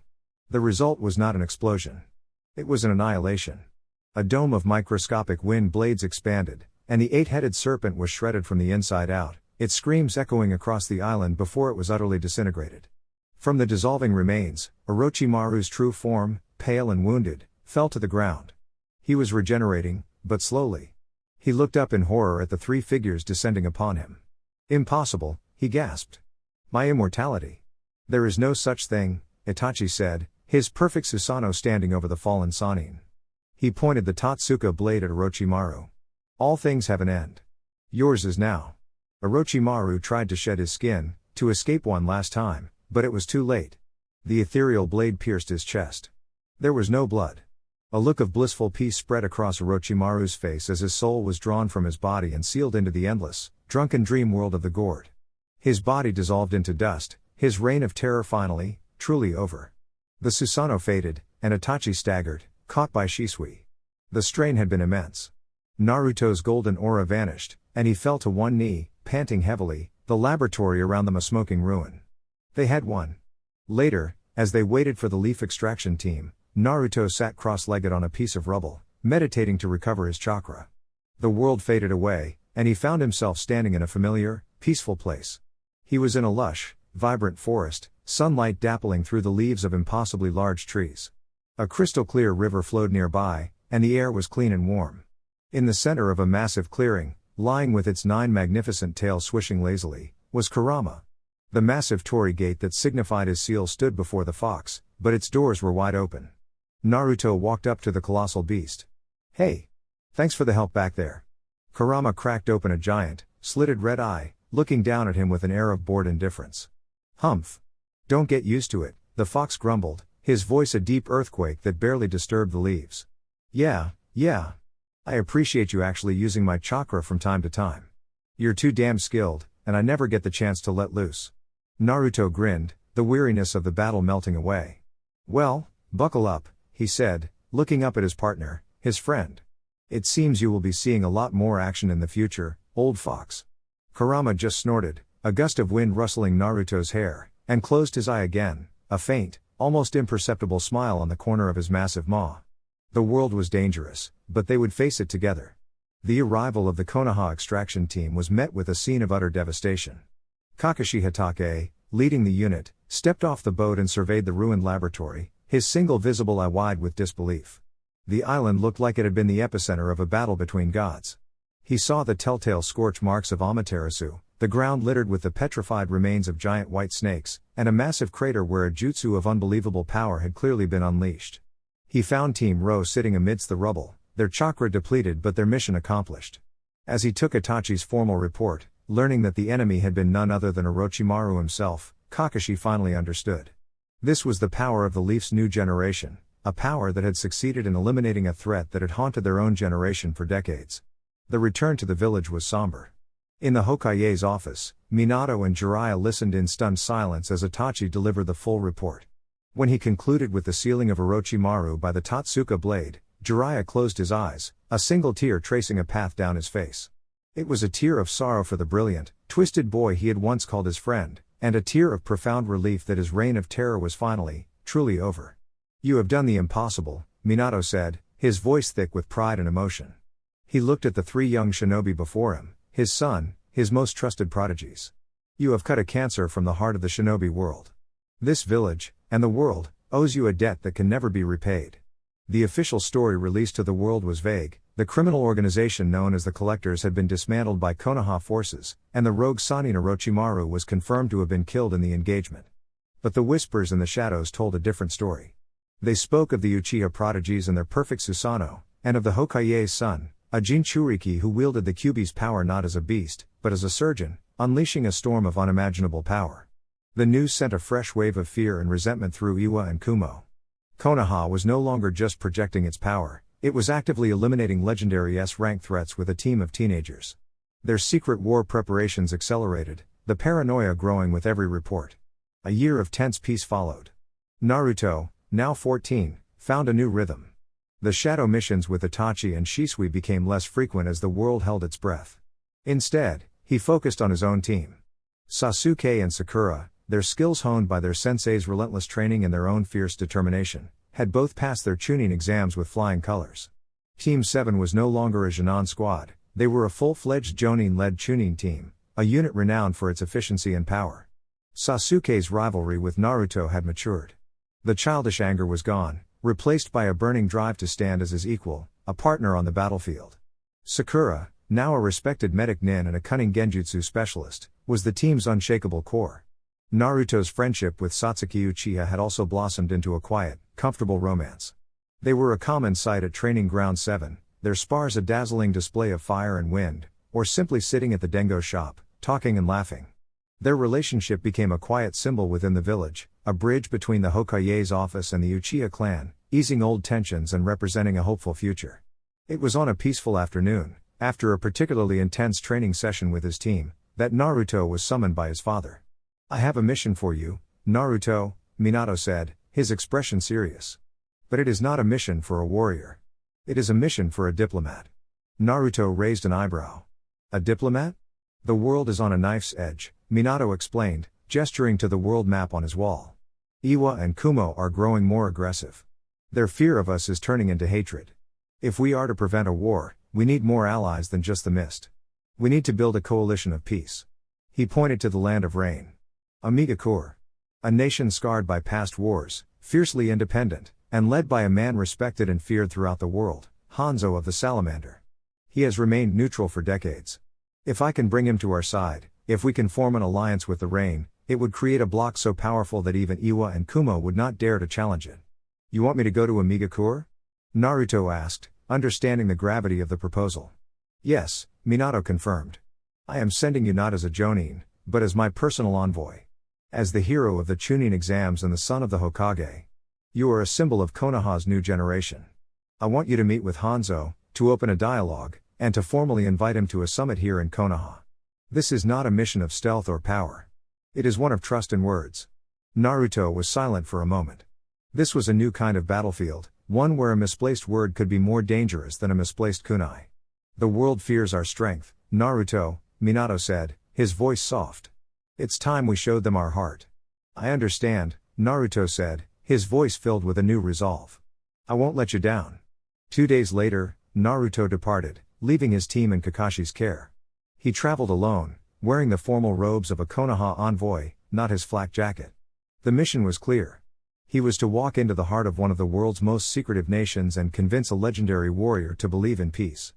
The result was not an explosion. It was an annihilation. A dome of microscopic wind blades expanded, and the 8-headed serpent was shredded from the inside out, its screams echoing across the island before it was utterly disintegrated. From the dissolving remains, Orochimaru's true form, pale and wounded, fell to the ground. He was regenerating, but slowly. He looked up in horror at the 3 figures descending upon him. "Impossible," he gasped. "My immortality." "There is no such thing," Itachi said, his perfect Susanoo standing over the fallen Sannin. He pointed the Totsuka blade at Orochimaru. "All things have an end. Yours is now." Orochimaru tried to shed his skin, to escape one last time, but it was too late. The ethereal blade pierced his chest. There was no blood. A look of blissful peace spread across Orochimaru's face as his soul was drawn from his body and sealed into the endless, drunken dream world of the gourd. His body dissolved into dust, his reign of terror finally, truly over. The Susanoo faded, and Itachi staggered, caught by Shisui. The strain had been immense. Naruto's golden aura vanished, and he fell to one knee, panting heavily, the laboratory around them a smoking ruin. They had won. Later, as they waited for the leaf extraction team, Naruto sat cross-legged on a piece of rubble, meditating to recover his chakra. The world faded away, and he found himself standing in a familiar, peaceful place. He was in a lush, vibrant forest, sunlight dappling through the leaves of impossibly large trees. A crystal-clear river flowed nearby, and the air was clean and warm. In the center of a massive clearing, lying with its 9 magnificent tails swishing lazily, was Kurama. The massive torii gate that signified his seal stood before the fox, but its doors were wide open. Naruto walked up to the colossal beast. "Hey! Thanks for the help back there." Kurama cracked open a giant, slitted red eye, looking down at him with an air of bored indifference. "Humph! Don't get used to it, the fox grumbled, his voice a deep earthquake that barely disturbed the leaves. Yeah. I appreciate you actually using my chakra from time to time. You're too damn skilled, and I never get the chance to let loose. Naruto grinned, the weariness of the battle melting away. Well, buckle up, he said, looking up at his partner, his friend. It seems you will be seeing a lot more action in the future, old fox. Kurama just snorted, a gust of wind rustling Naruto's hair, and closed his eye again, a faint, almost imperceptible smile on the corner of his massive maw. The world was dangerous, but they would face it together. The arrival of the Konoha extraction team was met with a scene of utter devastation. Kakashi Hatake, leading the unit, stepped off the boat and surveyed the ruined laboratory, his single visible eye wide with disbelief. The island looked like it had been the epicenter of a battle between gods. He saw the telltale scorch marks of Amaterasu, the ground littered with the petrified remains of giant white snakes, and a massive crater where a jutsu of unbelievable power had clearly been unleashed. He found Team Rho sitting amidst the rubble, their chakra depleted but their mission accomplished. As he took Itachi's formal report, learning that the enemy had been none other than Orochimaru himself, Kakashi finally understood. This was the power of the Leaf's new generation, a power that had succeeded in eliminating a threat that had haunted their own generation for decades. The return to the village was somber. In the Hokage's office, Minato and Jiraiya listened in stunned silence as Itachi delivered the full report. When he concluded with the sealing of Orochimaru by the Totsuka blade, Jiraiya closed his eyes, a single tear tracing a path down his face. It was a tear of sorrow for the brilliant, twisted boy he had once called his friend, and a tear of profound relief that his reign of terror was finally, truly over. You have done the impossible, Minato said, his voice thick with pride and emotion. He looked at the three young shinobi before him, his son, his most trusted prodigies. You have cut a cancer from the heart of the shinobi world. This village, and the world, owes you a debt that can never be repaid. The official story released to the world was vague. The criminal organization known as the Collectors had been dismantled by Konoha forces, and the rogue Sannin Orochimaru was confirmed to have been killed in the engagement. But the whispers in the shadows told a different story. They spoke of the Uchiha prodigies and their perfect Susanoo, and of the Hokage's son, a Jinchuriki who wielded the Kyuubi's power not as a beast, but as a surgeon, unleashing a storm of unimaginable power. The news sent a fresh wave of fear and resentment through Iwa and Kumo. Konoha was no longer just projecting its power, it was actively eliminating legendary S-rank threats with a team of teenagers. Their secret war preparations accelerated, the paranoia growing with every report. A year of tense peace followed. Naruto, now 14, found a new rhythm. The shadow missions with Itachi and Shisui became less frequent as the world held its breath. Instead, he focused on his own team. Sasuke and Sakura, their skills honed by their sensei's relentless training and their own fierce determination, had both passed their Chunin exams with flying colors. Team 7 was no longer a Jonin squad, they were a full-fledged Jonin-led Chunin team, a unit renowned for its efficiency and power. Sasuke's rivalry with Naruto had matured. The childish anger was gone, replaced by a burning drive to stand as his equal, a partner on the battlefield. Sakura, now a respected medic nin and a cunning genjutsu specialist, was the team's unshakable core. Naruto's friendship with Satsuki Uchiha had also blossomed into a quiet, comfortable romance. They were a common sight at Training Ground 7, their spars a dazzling display of fire and wind, or simply sitting at the Dengo shop, talking and laughing. Their relationship became a quiet symbol within the village, a bridge between the Hokage's office and the Uchiha clan, easing old tensions and representing a hopeful future. It was on a peaceful afternoon, after a particularly intense training session with his team, that Naruto was summoned by his father. I have a mission for you, Naruto, Minato said, his expression serious. But it is not a mission for a warrior. It is a mission for a diplomat. Naruto raised an eyebrow. A diplomat? The world is on a knife's edge, Minato explained, gesturing to the world map on his wall. Iwa and Kumo are growing more aggressive. Their fear of us is turning into hatred. If we are to prevent a war, we need more allies than just the mist. We need to build a coalition of peace. He pointed to the land of rain. Amigakure. A nation scarred by past wars, fiercely independent, and led by a man respected and feared throughout the world, Hanzo of the Salamander. He has remained neutral for decades. If I can bring him to our side, if we can form an alliance with the rain, it would create a bloc so powerful that even Iwa and Kumo would not dare to challenge it. You want me to go to Amigakure? Naruto asked, understanding the gravity of the proposal. Yes, Minato confirmed. I am sending you not as a Jonin, but as my personal envoy. As the hero of the Chunin exams and the son of the Hokage, you are a symbol of Konoha's new generation. I want you to meet with Hanzo, to open a dialogue, and to formally invite him to a summit here in Konoha. This is not a mission of stealth or power. It is one of trust and words. Naruto was silent for a moment. This was a new kind of battlefield, one where a misplaced word could be more dangerous than a misplaced kunai. The world fears our strength, Naruto, Minato said, his voice soft. It's time we showed them our heart. I understand, Naruto said, his voice filled with a new resolve. I won't let you down. 2 days later, Naruto departed, leaving his team in Kakashi's care. He traveled alone, wearing the formal robes of a Konoha envoy, not his flak jacket. The mission was clear. He was to walk into the heart of one of the world's most secretive nations and convince a legendary warrior to believe in peace.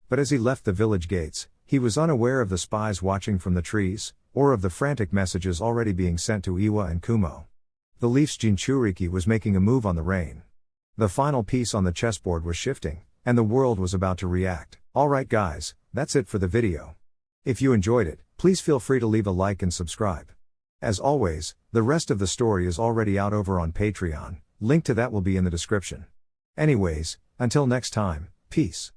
But as he left the village gates, he was unaware of the spies watching from the trees, or of the frantic messages already being sent to Iwa and Kumo. The Leaf's Jinchuriki was making a move on the rain. The final piece on the chessboard was shifting, and the world was about to react. Alright guys, that's it for the video. If you enjoyed it, please feel free to leave a like and subscribe. As always, the rest of the story is already out over on Patreon, link to that will be in the description. Anyways, until next time, peace.